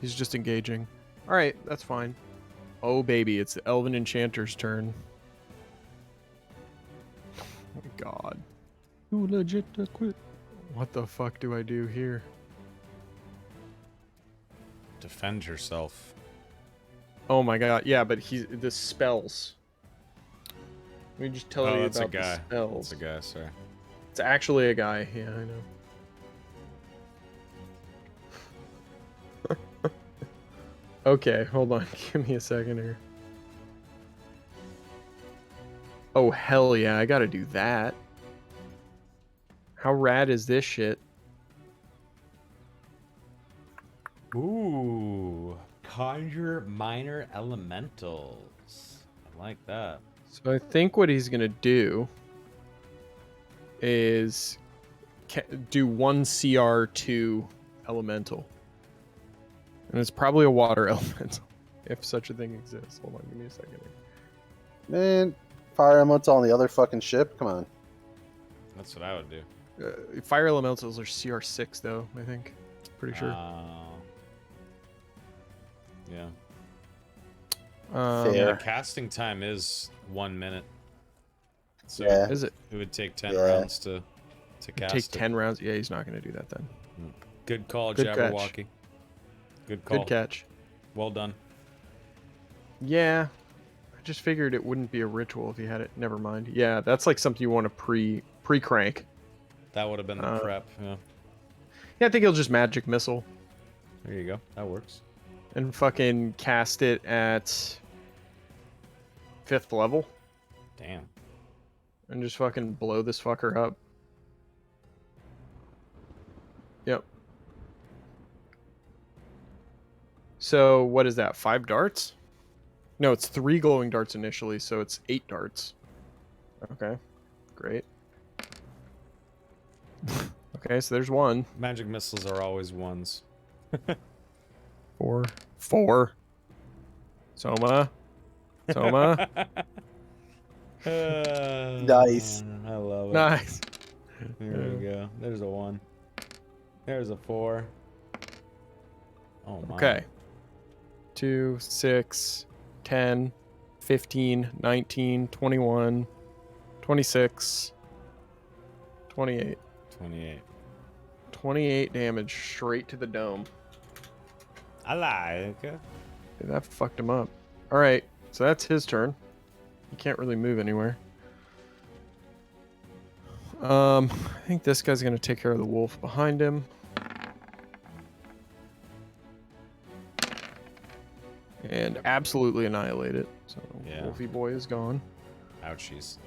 He's just engaging. All right, that's fine. Oh baby, it's the Elven Enchanter's turn. Oh my God. You legit quit. What the fuck do I do here? Defend yourself. Oh my God, yeah, but the spells. Let me just tell Oh, you that's a about the guy. spells. That's a guy, sorry. It's actually a guy. Yeah, I know. Okay, hold on. Give me a second here. Oh, hell yeah. I gotta do that. How rad is this shit? Ooh. Conjure minor elementals. I like that. So I think what he's gonna do is do one CR2 elemental. And it's probably a water elemental, if such a thing exists. Hold on, give me a second here. Man, fire elemental on the other fucking ship. Come on. That's what I would do. Fire elementals are CR6 though, I think. Pretty sure. Yeah. Fair. Yeah, the casting time is 1 minute. So Yeah. Is it? it would take 10 Yeah. rounds to cast Take it. 10 rounds? Yeah, he's not going to do that then. Good call, Good catch. Jabberwocky. Good call. Good catch. Well done. Yeah. I just figured it wouldn't be a ritual if you had it. Never mind. Yeah, that's like something you want to pre-crank. That would have been the prep. Yeah. Yeah, I think he'll just magic missile There you go. That works. and fucking cast it at 5th level Damn. and just fucking blow this fucker up. Yep. So what is that? 5 darts? No, it's 3 glowing darts initially, so it's 8 darts. Okay, great. Okay, so there's 1. Magic missiles are always ones. 4. Soma. Nice. I love it. Nice. There we go. There's a 1. There's a 4. Oh my. Okay. 2, 6, 10, 15, 19, 21, 26, 28. 28. 28 damage straight to the dome. I like it. Dude, that fucked him up. Alright, so that's his turn. He can't really move anywhere. I think this guy's gonna take care of the wolf behind him. And absolutely annihilate it. So Yeah. Wolfie boy is gone. Ouchies.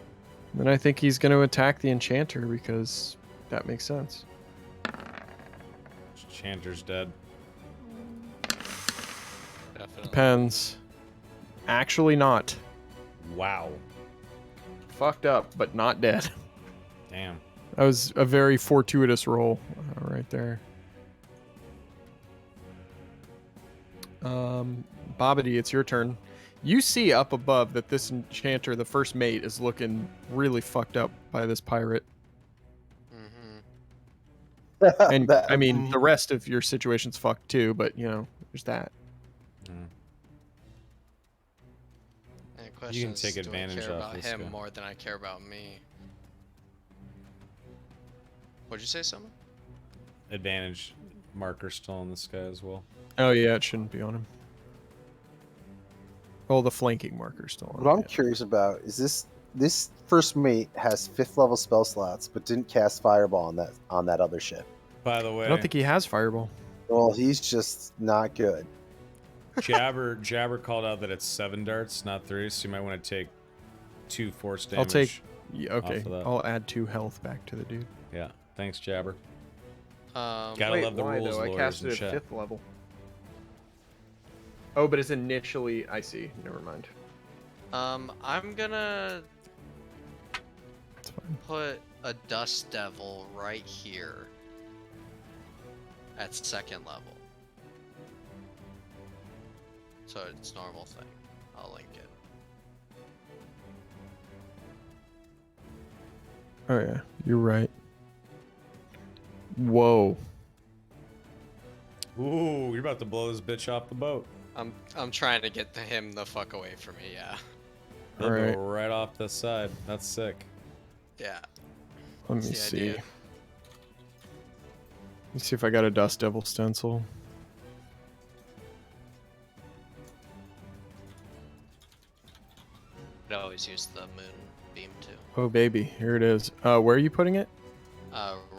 Then I think he's gonna attack the enchanter because that makes sense. Chanter's dead. definitely. Depends. Actually not. Wow. Fucked up, but not dead. Damn. That was a very fortuitous roll right there. Bobbity, it's your turn. You see up above that this enchanter, the first mate, is looking really fucked up by this pirate. Mm-hmm. And I mean, the rest of your situation's fucked too, but you know, there's that. And the question is, take do I advantage care of about this him guy. more than I care about me? What'd you say, someone? Advantage marker still on this guy as well. Oh yeah, it shouldn't be on him. Oh, the flanking marker's still on. What I'm yeah. curious about is this first mate has 5th level spell slots, but didn't cast Fireball on that other ship. By the way, I don't think he has fireball. Well, he's just not good. Jabber called out that it's 7 darts, not 3, so you might want to take 2 force damage. I'll take. Yeah, okay, off of that. I'll add 2 health back to the dude. Yeah, thanks, Jabber. Gotta Wait, love the why, rules though? I lawyers cast in it chat. at 5th level. Oh, but it's initially. I see. Never mind. I'm gonna It's fine. put a Dust Devil right here at 2nd level. So it's normal thing. I'll link it. Oh yeah, you're right. Whoa. Ooh, you're about to blow this bitch off the boat. I'm trying to get him the fuck away from me, yeah. They'll Alright. go right off the side. That's sick. Yeah. Let me That's the see. idea. Let's see if I got a Dust Devil stencil. Could always use the moon beam too. Oh baby, here it is. Where are you putting it?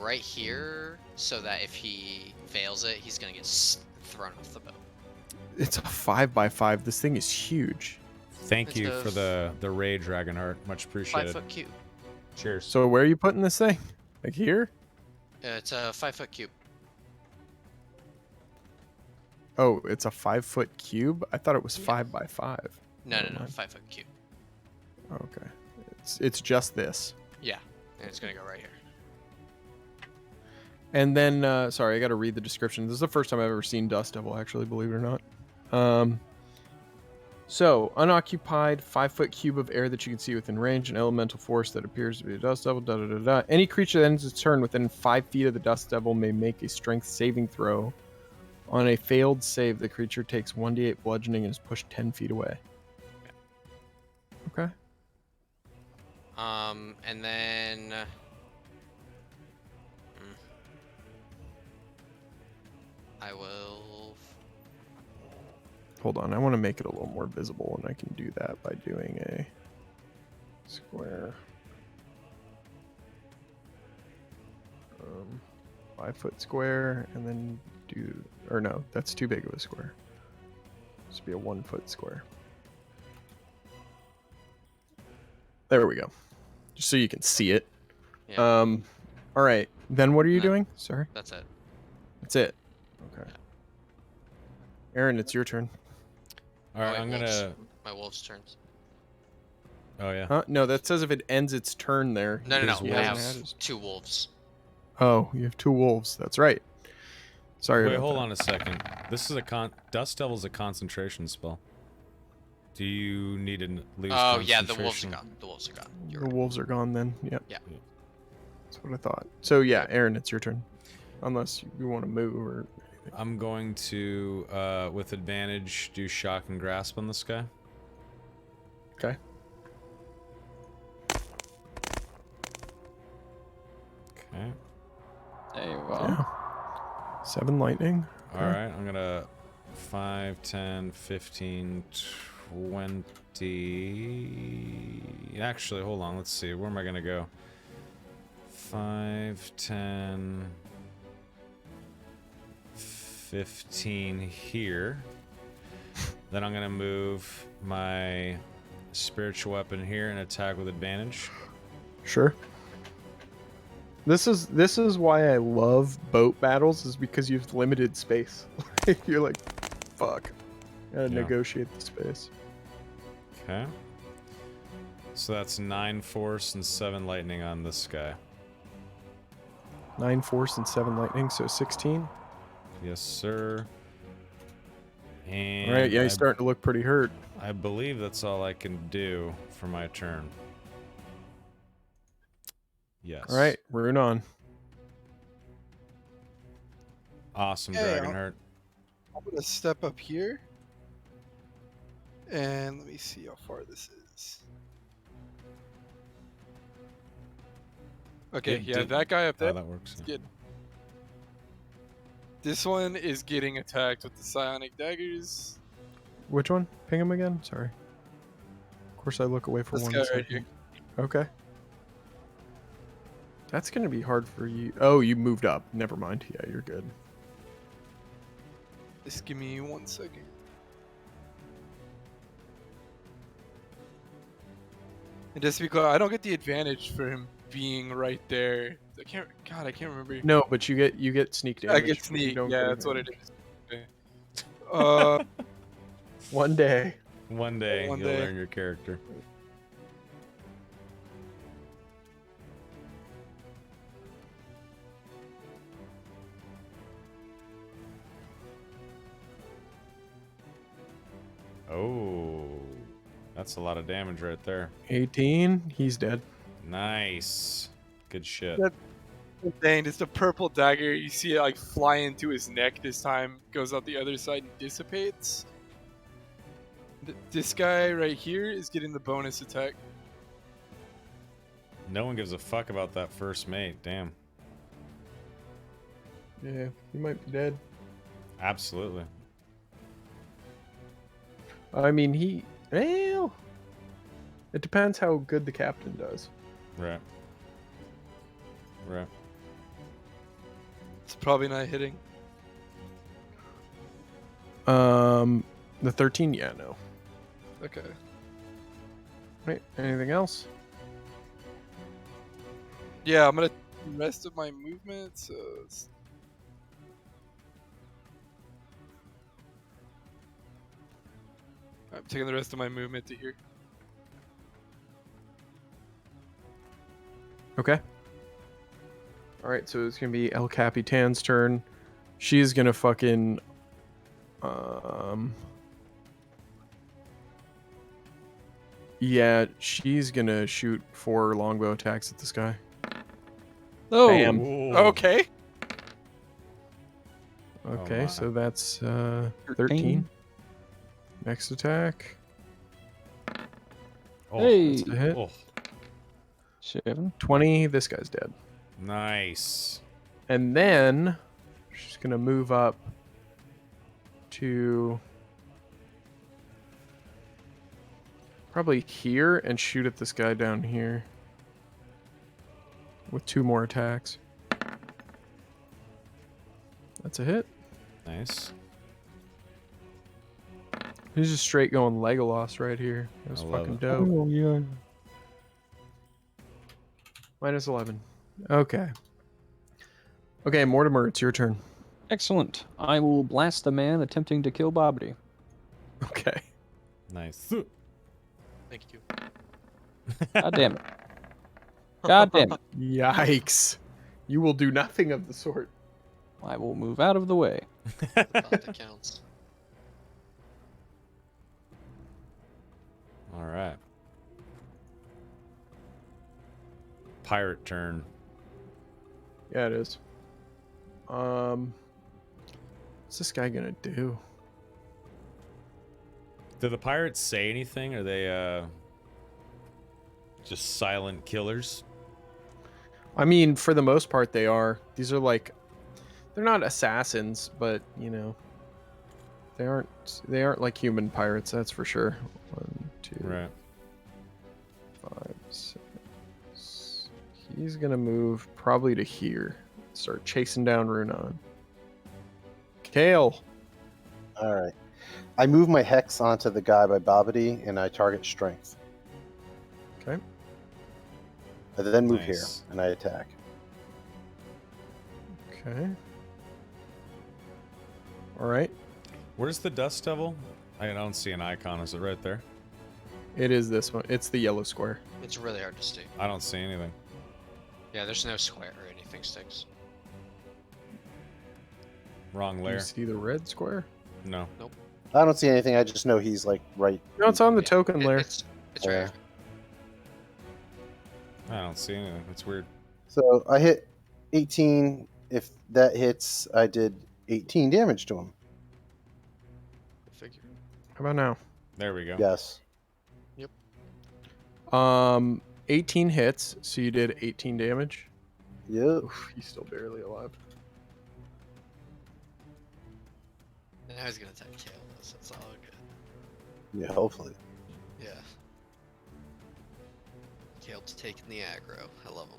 Right here, so that if he fails it, he's gonna get thrown off the boat. It's a 5x5. This thing is huge. Thank It's you a for the raid, Dragonheart. Much appreciated. 5-foot cube. Cheers. So where are you putting this thing? Like here? It's a 5-foot cube. Oh, it's a 5-foot cube? I thought it was Yeah. 5x5. No, Never no, mind. 5-foot cube. Okay. It's just this. Yeah, and it's gonna go right here. And then, sorry, I got to read the description. This is the first time I've ever seen Dust Devil, actually, believe it or not. So, unoccupied 5-foot cube of air that you can see within range, an elemental force that appears to be a Dust Devil. Da da da da. Any creature that ends its turn within 5 feet of the Dust Devil may make a Strength saving throw. On a failed save, the creature takes 1d8 bludgeoning and is pushed 10 feet away. Okay. And then I will. Hold on, I want to make it a little more visible, and I can do that by doing a square. 5-foot square, and then do, or no, that's too big of a square. This would be a 1-foot square. There we go. Just so you can see it. Yeah, All right. Then what are you Uh, doing? Sorry. that's it. That's it. Okay. Aaron, it's your turn. All right, wait, I'm wolves. gonna. My wolves' turns. Oh yeah. Huh? No, that says if it ends its turn there. No, no, no. his Wolves. I wolves have matters. 2 wolves. Oh, you have 2 wolves. That's right. Sorry. Wait, about hold that. on a second. This is a Dust Devil's a concentration spell. Do you need to lose? Oh yeah, the wolves are concentration? gone. The wolves are gone. You're The right. wolves are gone then. Yep. Yeah. That's what I thought. So yeah, Aaron, it's your turn. Unless you want to move or I'm going to, with advantage, do shock and grasp on this guy. okay. Okay. There you go. Yeah. 7 lightning. All right, I'm gonna 5, 10, 15, 20. Actually, hold on. Let's see. Where am I gonna go? 5, 10, 15 here. Then I'm gonna move my spiritual weapon here and attack with advantage. Sure. This is why I love boat battles, is because you have limited space. You're like, fuck. Gotta Yeah. negotiate the space. Okay. So that's 9 force and 7 lightning on this guy. 9 force and 7 lightning, so 16. Yes, sir. And All right, yeah, he's starting to look pretty hurt. I believe that's all I can do for my turn. Yes. All right, rune on. Awesome, Okay, Dragonheart. I'm gonna step up here, and let me see how far this is. Okay, yeah, that guy up there. Oh, that works. is Yeah. good. This one is getting attacked with the psionic daggers. Which one? Ping him again? Sorry. Of course, I look away for This one guy second. right here. Okay. That's going to be hard for you. Oh, you moved up. Never mind. Yeah, you're good. Just give me 1 second. And just because I don't get the advantage for him being right there. I can't remember. No, but you get sneak damage. I get but you sneak. don't Yeah, get that's what it advantage. is. Okay. One day. One day One you'll day. learn your character. Oh, that's a lot of damage right there. 18. He's dead. Nice. Good shit. That- Dang, it's the purple dagger. You see it like fly into his neck this time, goes out the other side and dissipates. This guy right here is getting the bonus attack. No one gives a fuck about that first mate. Damn. Yeah, he might be dead. Absolutely. I mean, well, it depends how good the captain does. Right. Right. It's probably not hitting. The 13, yeah, no. Okay. Right, anything else? Yeah, I'm gonna the rest of my movement. So I'm taking the rest of my movement to here. Okay. All right, so it's gonna be El Capitan's turn. She's gonna fucking yeah, she's gonna shoot 4 longbow attacks at this guy. Oh, Bam. Ooh. Okay. Okay, my. so that's 13. Next attack. Oh, Hey. That's a hit. oh, 7. 20. This guy's dead. nice. And then she's gonna move up to probably here and shoot at this guy down here with 2 more attacks. That's a hit. Nice. He's just straight going Legolas right here. That was I love fucking it. dope. Oh, yeah. Minus 11. Okay. Okay, Mortimer, it's your turn. Excellent. I will blast the man attempting to kill Bobbity. Okay. Nice. Thank you. God damn it. God damn it. Yikes. You will do nothing of the sort. I will move out of the way. The thought that counts. All right. Pirate turn. Yeah, it is. What's this guy gonna do? Do the pirates say anything? Are they just silent killers? I mean, for the most part, they are. These are like, they're not assassins, but you know, they aren't like human pirates. That's for sure. 1, 2, Right. 5, 6. He's gonna move probably to here. Start chasing down Runon. Kale. All right. I move my hex onto the guy by Bobbity, and I target strength. Okay. I then move Nice. here, and I attack. Okay. All right. Where's the Dust Devil? I don't see an icon. Is it right there? It is this one. It's the yellow square. It's really hard to see. I don't see anything. Yeah, there's no square or anything sticks. Wrong Do you layer. see the red square? No. I don't see anything. I just know he's like right. No, it's on the Yeah, token layer. It's right. I don't see anything. That's weird. So I hit 18. If that hits, I did 18 damage to him. Figure. How about now? There we go. Yes. 18 hits, so you did 18 damage. Yep. Oof, he's still barely alive. And now he's gonna attack Kalos. That's all good. Yeah. Hopefully. Yeah. Kale's taking the aggro. I love him.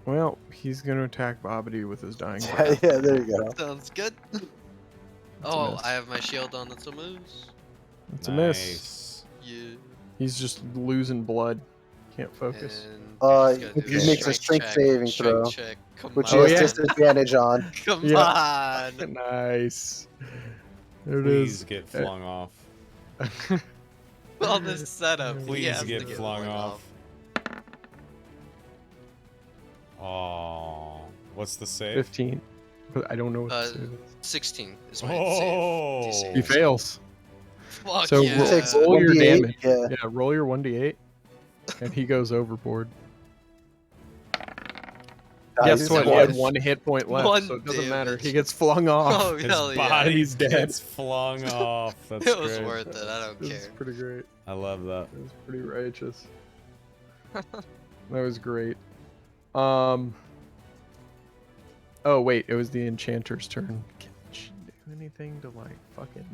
Well, he's gonna attack Bobbity with his dying Yeah, breath. there you go. Sounds good. a Oh, miss. I have my shield on. That's a moose. It's a miss. Nice. Yeah. He's just losing blood. Can't focus. And He he's gonna do makes a strength check, saving strength throw, check. Come which on. he has disadvantage on. Come Yeah. on. Nice. There it Please is. get flung off. All this setup. he Please has to get flung off. Oh, what's the save? 15. But I don't know what Uh, this is. 16 is my Oh. save. He fails. Fuck So yeah. He takes roll your 1d8, damage. Yeah. Yeah, roll your 1d8. And he goes overboard. Guess He's what? He alive. had 1 hit point left, One so it doesn't matter. damage. He gets flung off. Oh, His hell yeah. body He's dead. gets flung off. That's It was great. worth it. I don't This is care. pretty great. I love that. That was pretty righteous. That was great. Oh wait, it was the enchanter's turn. Can she do anything to like fucking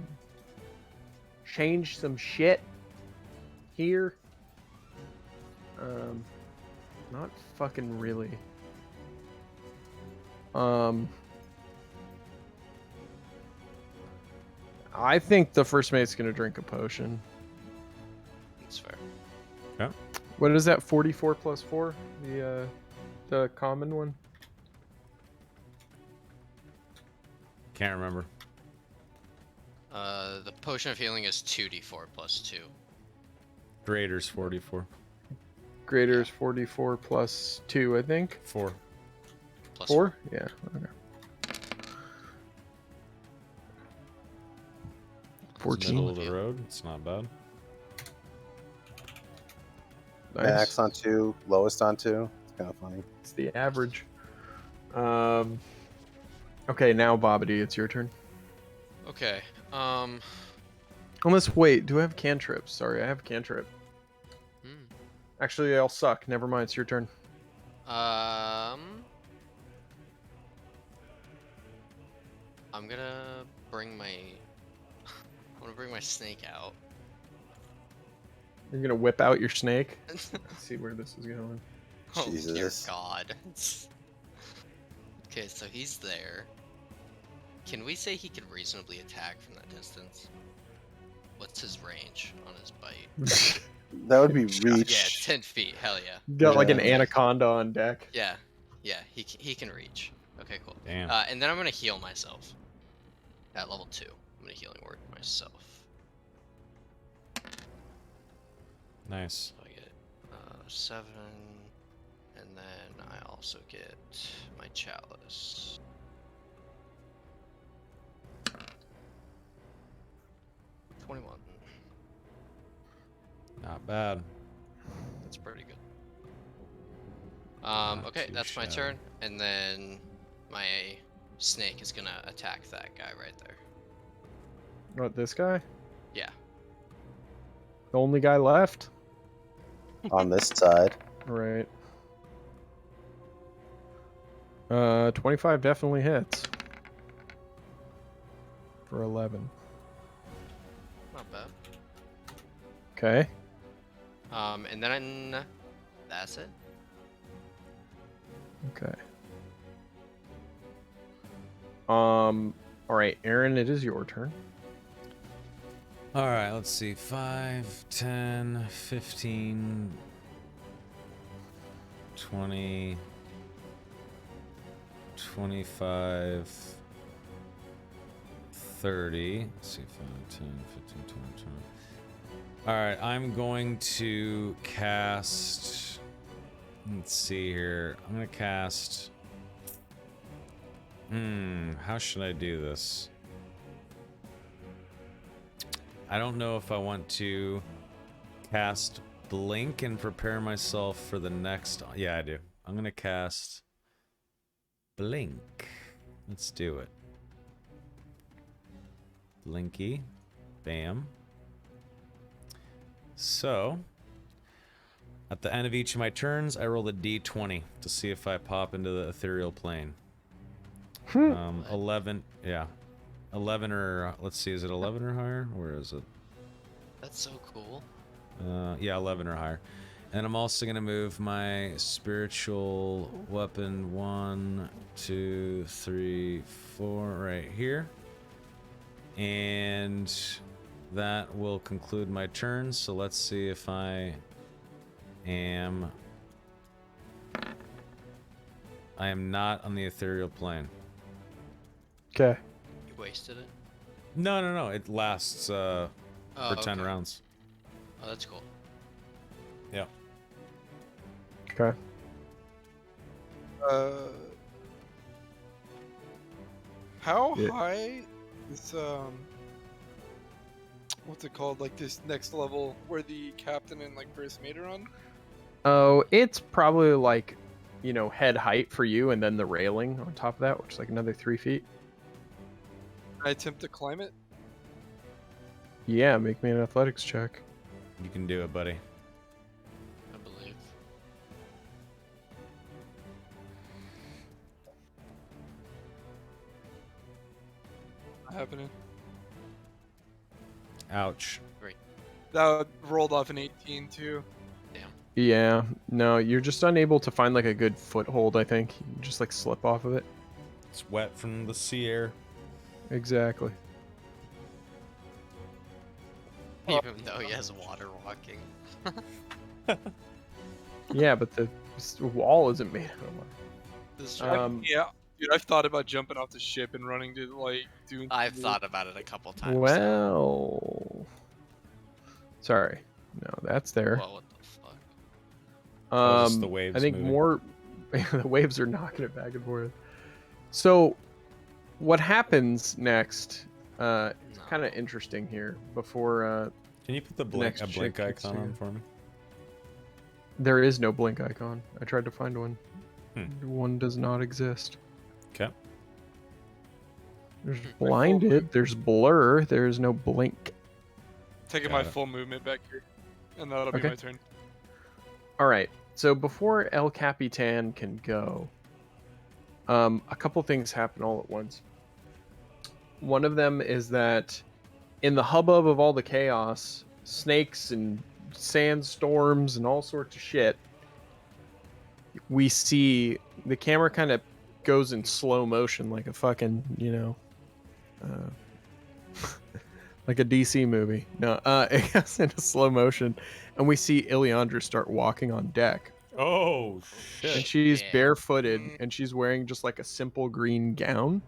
change some shit here? Not fucking really. I think the first mate's gonna drink a potion. That's fair. What is that? 44 plus 4? The common one? Can't remember. The potion of healing is 2d4 plus 2. Graders 44. Greater is 44 plus 2, I think. 4. Plus 4? Yeah. Okay. It's 14. middle of the road. It's not bad. Nice. Max on 2, lowest on 2. It's kind of funny. It's the average. Okay, now Bobbity, it's your turn. Okay. Unless, wait, do I have cantrips? Sorry, I have cantrip. Hmm. Actually, I'll suck. Never mind, it's your turn. I'm gonna bring my. I'm gonna bring my snake out. You're gonna whip out your snake. Let's see where this is going. Oh dear Jesus. God. Okay, so he's there. Can we say he could reasonably attack from that distance? What's his range on his bite? That would be Yeah, reach. 10 feet. Hell yeah. Got like an Yeah. anaconda on deck. Yeah, he can reach. Okay, cool. Damn. And then I'm gonna heal myself. At level 2, I'm gonna healing word myself. Nice. So I get 7, and then I also get my chalice. $21. Not bad. That's pretty good. Not Okay, too that's my shabby. turn, and then my snake is gonna attack that guy right there. What, this guy? Yeah. The only guy left? On this side. Right. 25 definitely hits. For 11. Not bad. Okay. And then that's it. Okay. Alright, Aaron, it is your turn. All right, let's see. 5, 10, 15, 20, 25, 30. Let's see. 5, 10, 15, 20, 20. All right, I'm going to cast. Let's see here. I'm gonna cast. How should I do this? I don't know if I want to cast Blink and prepare myself for the next. Yeah, I do. I'm gonna cast Blink. Let's do it. Blinky. Bam. So, at the end of each of my turns, I roll a d20 to see if I pop into the ethereal plane. 11, yeah. 11 or, let's see, is it 11 or higher? Where is it? That's so cool. Yeah, 11 or higher. And I'm also going to move my spiritual weapon 1, 2, 3, 4 right here. And that will conclude my turn. So let's see if I am not on the ethereal plane. Okay. You wasted it. No. It lasts for 10 okay. rounds. Oh, that's cool. Yeah. Okay. How Yeah. high is what's it called? Like this next level where the captain and like first mate are on? Oh, it's probably like, head height for you, and then the railing on top of that, which is like another 3 feet. I attempt to climb it. Yeah, make me an athletics check. You can do it, buddy. I believe. Not happening. Ouch. That rolled off an 18 too. Yeah, no, you're just unable to find like a good foothold, I think. You just like slip off of it. It's wet from the sea air. Exactly. Even though he has water walking. Yeah, but the wall isn't made out of water. This is true. Yeah, dude, I've thought about jumping off the ship and running to like do. I've thought about it a couple times. Well, sorry, no, that's there. Well, what the fuck? Oh, just the waves I think moving. more. The waves are knocking it back and forth. So, what happens next? It's kind of interesting here. Before Can you put the next blink chick kicks icon on in. for me? there is no blink icon. I tried to find one. Hmm. One does not exist. Okay. There's blinded. There's blur. There is no blink. Taking Got my it. full movement back here, and that'll be Okay. my turn. All right. So before El Capitan can go, a couple things happen all at once. One of them is that in the hubbub of all the chaos, snakes and sandstorms and all sorts of shit, we see the camera kind of goes in slow motion like a fucking, like a DC movie. No, it goes into slow motion, and we see Ileandra start walking on deck. Oh And shit! she's Yeah. barefooted, and she's wearing just like a simple green gown.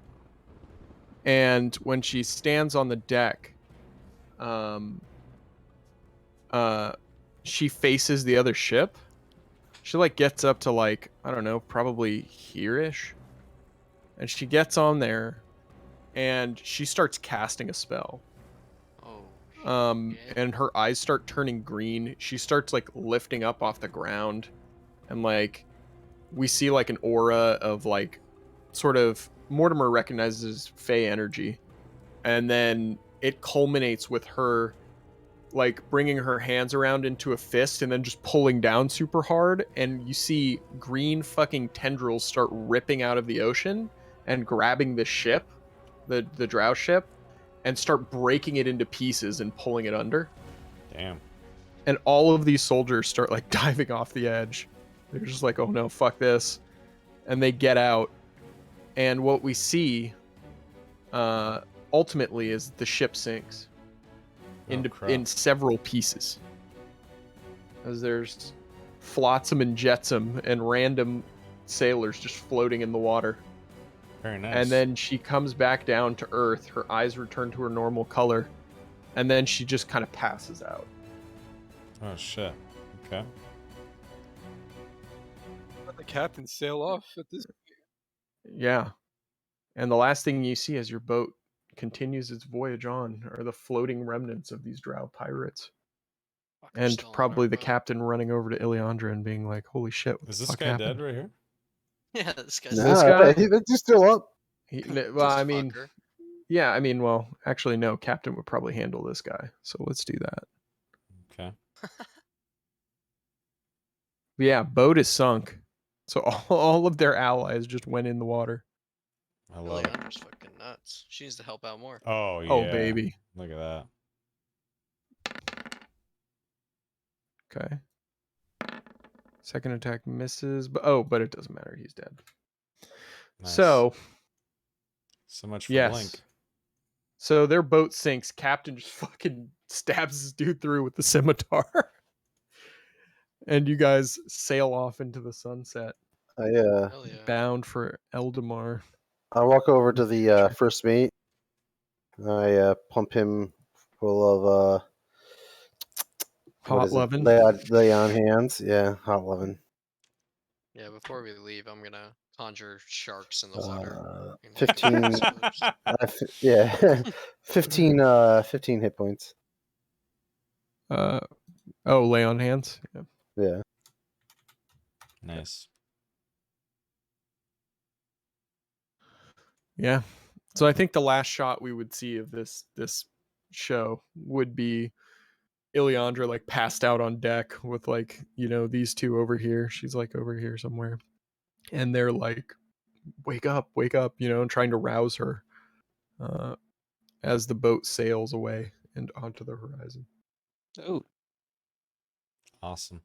And when she stands on the deck, she faces the other ship. She like gets up to like, I don't know, probably here-ish. And she gets on there, and she starts casting a spell. Oh. And her eyes start turning green. She starts like lifting up off the ground, and like we see like an aura of like sort of Mortimer recognizes Fey energy, and then it culminates with her like bringing her hands around into a fist and then just pulling down super hard, and you see green fucking tendrils start ripping out of the ocean and grabbing the ship, the drow ship, and start breaking it into pieces and pulling it under. Damn. And all of these soldiers start like diving off the edge. They're just like, oh no, fuck this. And they get out. And what we see ultimately is the ship sinks in several pieces. As there's flotsam and jetsam and random sailors just floating in the water. Very nice. And then she comes back down to Earth. Her eyes return to her normal color. And then she just kind of passes out. Oh shit. Okay. Let the captain sail off at this. Yeah. And the last thing you see as your boat continues its voyage on are the floating remnants of these drow pirates. Fucker's And still on our probably the boat. captain running over to Ileandra and being like, holy shit, what Is the this fuck guy happened? dead right here? Yeah, this guy's This guy? He's still up. Well, This I mean, fucker. yeah, I mean, well, actually, no, captain would probably handle this guy. So let's do that. Okay. But yeah, boat is sunk. So all of their allies just went in the water. I love it. Leandra's fucking nuts. She needs to help out more. Oh yeah. Oh, baby. Look at that. Okay. Second attack misses, but it doesn't matter. He's dead. Nice. So much for yes. Blink. So their boat sinks. Captain just fucking stabs this dude through with the scimitar. And you guys sail off into the sunset, I Hell yeah. bound for Eldamar. I walk over to the first mate. I pump him full of what Hot is lovin'. it? Lay on hands. Yeah, hot loving. Yeah, before we leave, I'm gonna conjure sharks in the water. 15. Sailors. Yeah, 15. 15 hit points. Lay on hands. Yeah. Yeah. Nice. Yeah. So I think the last shot we would see of this show would be Ileandra like passed out on deck with like, these two over here. She's like over here somewhere. And they're like, wake up, and trying to rouse her as the boat sails away and onto the horizon. Oh, Awesome.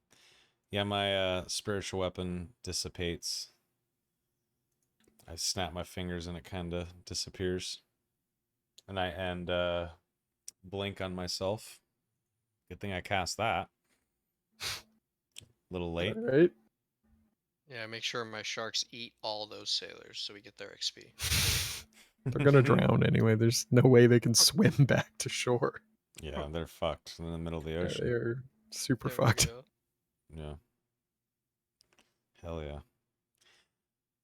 Yeah, my spiritual weapon dissipates. I snap my fingers and it kind of disappears. And I blink on myself. Good thing I cast that. A little late. All right. Yeah, make sure my sharks eat all those sailors so we get their XP. They're going to drown anyway. There's no way they can swim back to shore. Yeah, they're fucked in the middle of the Yeah, ocean. they're super There we fucked. go. Yeah. Hell yeah.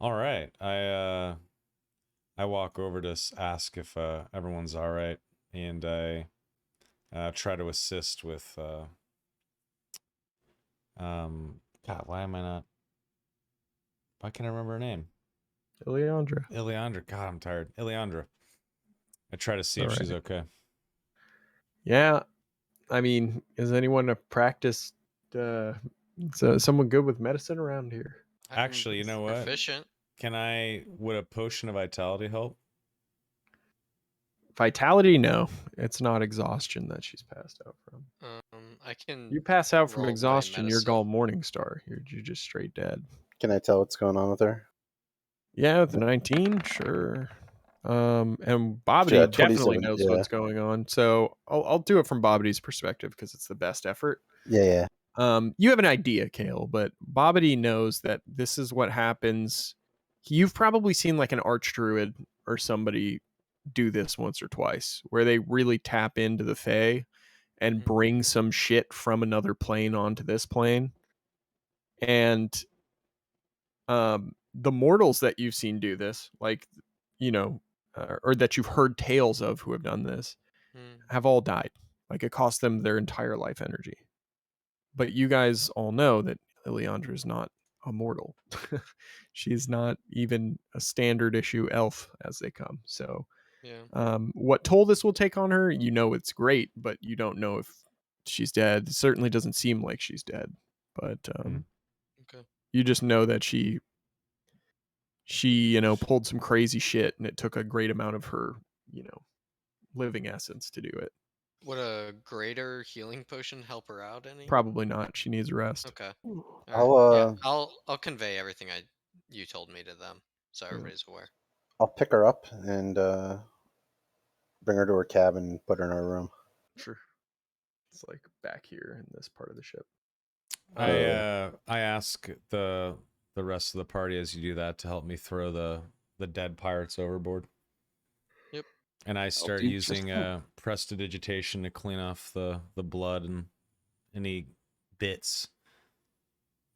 All right. I walk over to ask if everyone's all right, and I try to assist with God, why am I not? Why can't I remember her name? Ileandra. God, I'm tired. Ileandra. I try to see if All she's right. okay. Yeah. I mean, is anyone a practiced someone good with medicine around here? I'm Actually, you know what? Proficient. Would a potion of vitality help? Vitality, no. It's not exhaustion that she's passed out from. I can. You pass out from roleplay exhaustion, you're medicine. gone Morningstar. You're just straight dead. Can I tell what's going on with her? Yeah, with the 19, sure. And Bobbity Yeah, definitely 27, knows yeah. what's going on. So I'll do it from Bobbity's perspective because it's the best effort. Yeah. You have an idea, Kale, but Bobbity knows that this is what happens. You've probably seen like an archdruid or somebody do this once or twice, where they really tap into the Fae and bring some shit from another plane onto this plane. And the mortals that you've seen do this, like, or that you've heard tales of who have done this, have all died. Like, it cost them their entire life energy. But you guys all know that Ileandra is not a mortal. She's not even a standard issue elf as they come. So Yeah. what toll this will take on her, it's great, but you don't know if she's dead. It certainly doesn't seem like she's dead. But Okay. you just know that she pulled some crazy shit, and it took a great amount of her, living essence to do it. Would a greater healing potion help her out any? Probably not. She needs rest. Okay. I'll I'll convey everything you told me to them, so everybody's aware. I'll pick her up and bring her to her cabin and put her in her room. Sure. It's like back here in this part of the ship. I ask the rest of the party as you do that to help me throw the dead pirates overboard. Yep. And I start do just using prestidigitation to clean off the blood and any bits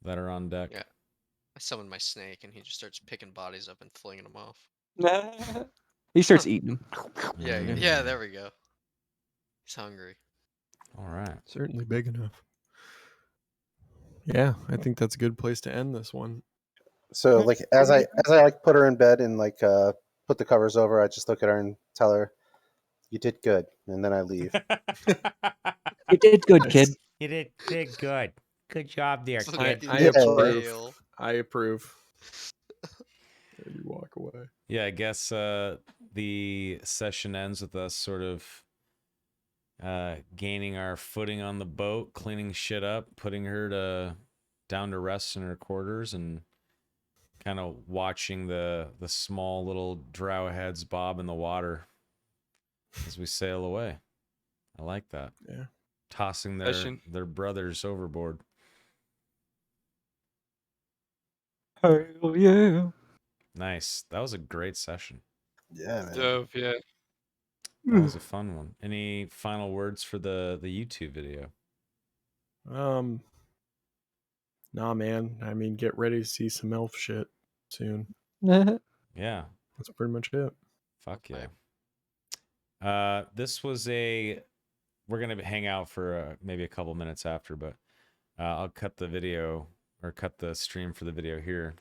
that are on deck. Yeah. I summon my snake, and he just starts picking bodies up and flinging them off. He starts eating them. Yeah, Mm. yeah, there we go. He's hungry. All right. Certainly big enough. Yeah, I think that's a good place to end this one. So like as I like put her in bed and like put the covers over, I just look at her and tell her, "You did good," and then I leave. You did good, kid. You did good. Good job there, Look kid. at I Yeah. approve. tail. I approve. And you walk away. Yeah, I guess the session ends with us sort of gaining our footing on the boat, cleaning shit up, putting her down to rest in her quarters, and kind of watching the small little drow heads bob in the water as we sail away. I like that. Yeah. Tossing Session. their brothers overboard. Hell yeah. Nice. That was a great session. Yeah, man. Dope, yeah. That was a fun one. Any final words for the YouTube video? Nah, man. I mean, get ready to see some elf shit soon. Yeah. That's pretty much it. Fuck yeah. This was we're gonna hang out for maybe a couple minutes after, but I'll cut the video or cut the stream for the video here.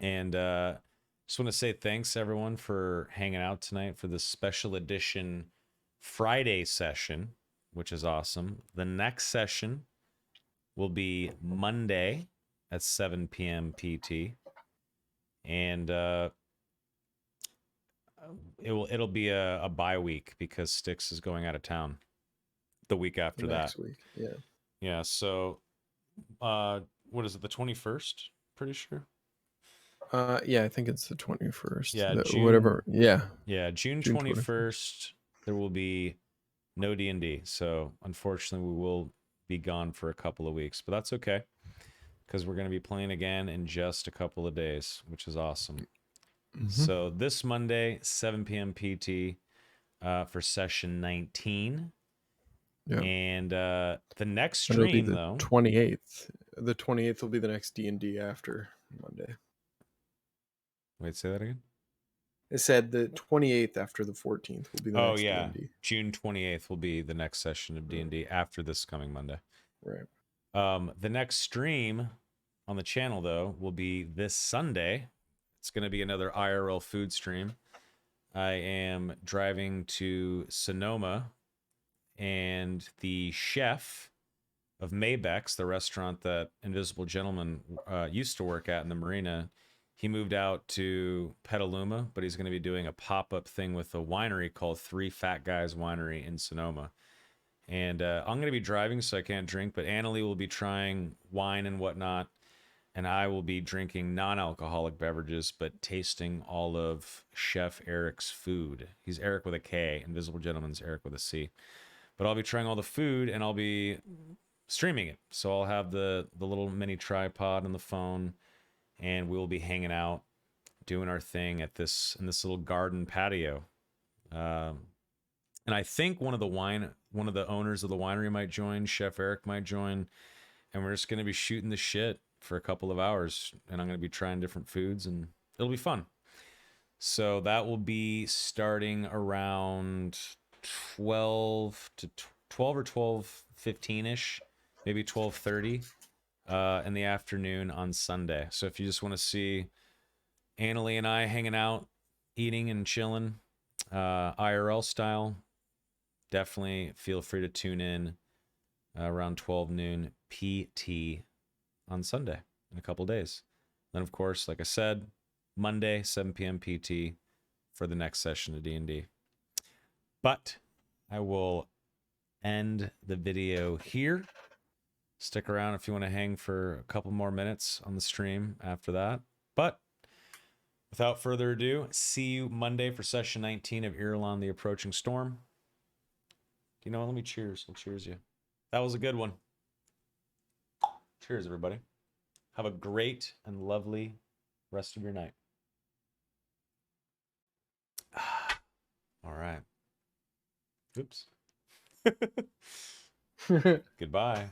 And just want to say thanks everyone for hanging out tonight for this special edition Friday session, which is awesome. The next session will be Monday at 7 p.m. PT. And it'll be a bye week because Styx is going out of town the week after Next that. week. Yeah. Yeah, so what is it, the 21st? Pretty sure. Yeah, I think it's the 21st. Yeah, whatever. Yeah. Yeah, June June 21st there will be no D&D. So unfortunately we will be gone for a couple of weeks, but that's okay because we're going to be playing again in just a couple of days, which is awesome. Mhm. So this Monday, 7 p.m. PT for session 19. Yeah. And the next It'll be stream, the though. 28th. The 28th will be the next D&D after Monday. Wait, say that again? I said the 28th after the 14th will be the next yeah. D&D. June 28th will be the next session of D&D after this coming Monday. Right. The next stream on the channel, though, will be this Sunday. It's going to be another IRL food stream. I am driving to Sonoma, and the chef of Maybex, the restaurant that Invisible Gentleman used to work at in the marina, he moved out to Petaluma, but he's going to be doing a pop-up thing with a winery called Three Fat Guys Winery in Sonoma. And I'm going to be driving, so I can't drink, but Annalie will be trying wine and whatnot, and I will be drinking non-alcoholic beverages, but tasting all of Chef Eric's food. He's Eric with a K. Invisible Gentleman's Eric with a C. But I'll be trying all the food, and I'll be streaming it. So I'll have the little mini tripod and the phone, and we'll be hanging out, doing our thing in this little garden patio. And I think one of the owners of the winery might join. Chef Eric might join, and we're just going to be shooting the shit for a couple of hours, and I'm going to be trying different foods, and it'll be fun. So that will be starting around 12 or 12:15ish, maybe 12:30 in the afternoon on Sunday. So if you just want to see Annalie and I hanging out, eating and chilling, IRL style, definitely feel free to tune in around 12 noon PT on Sunday in a couple days. Then, of course, like I said, Monday, 7 p.m. PT for the next session of D&D. But I will end the video here. Stick around if you want to hang for a couple more minutes on the stream after that. But without further ado, see you Monday for session 19 of Irilon, the Approaching Storm. You know what? Let me cheers. I'll cheers you. That was a good one. Cheers, everybody. Have a great and lovely rest of your night. All right. Oops. Goodbye.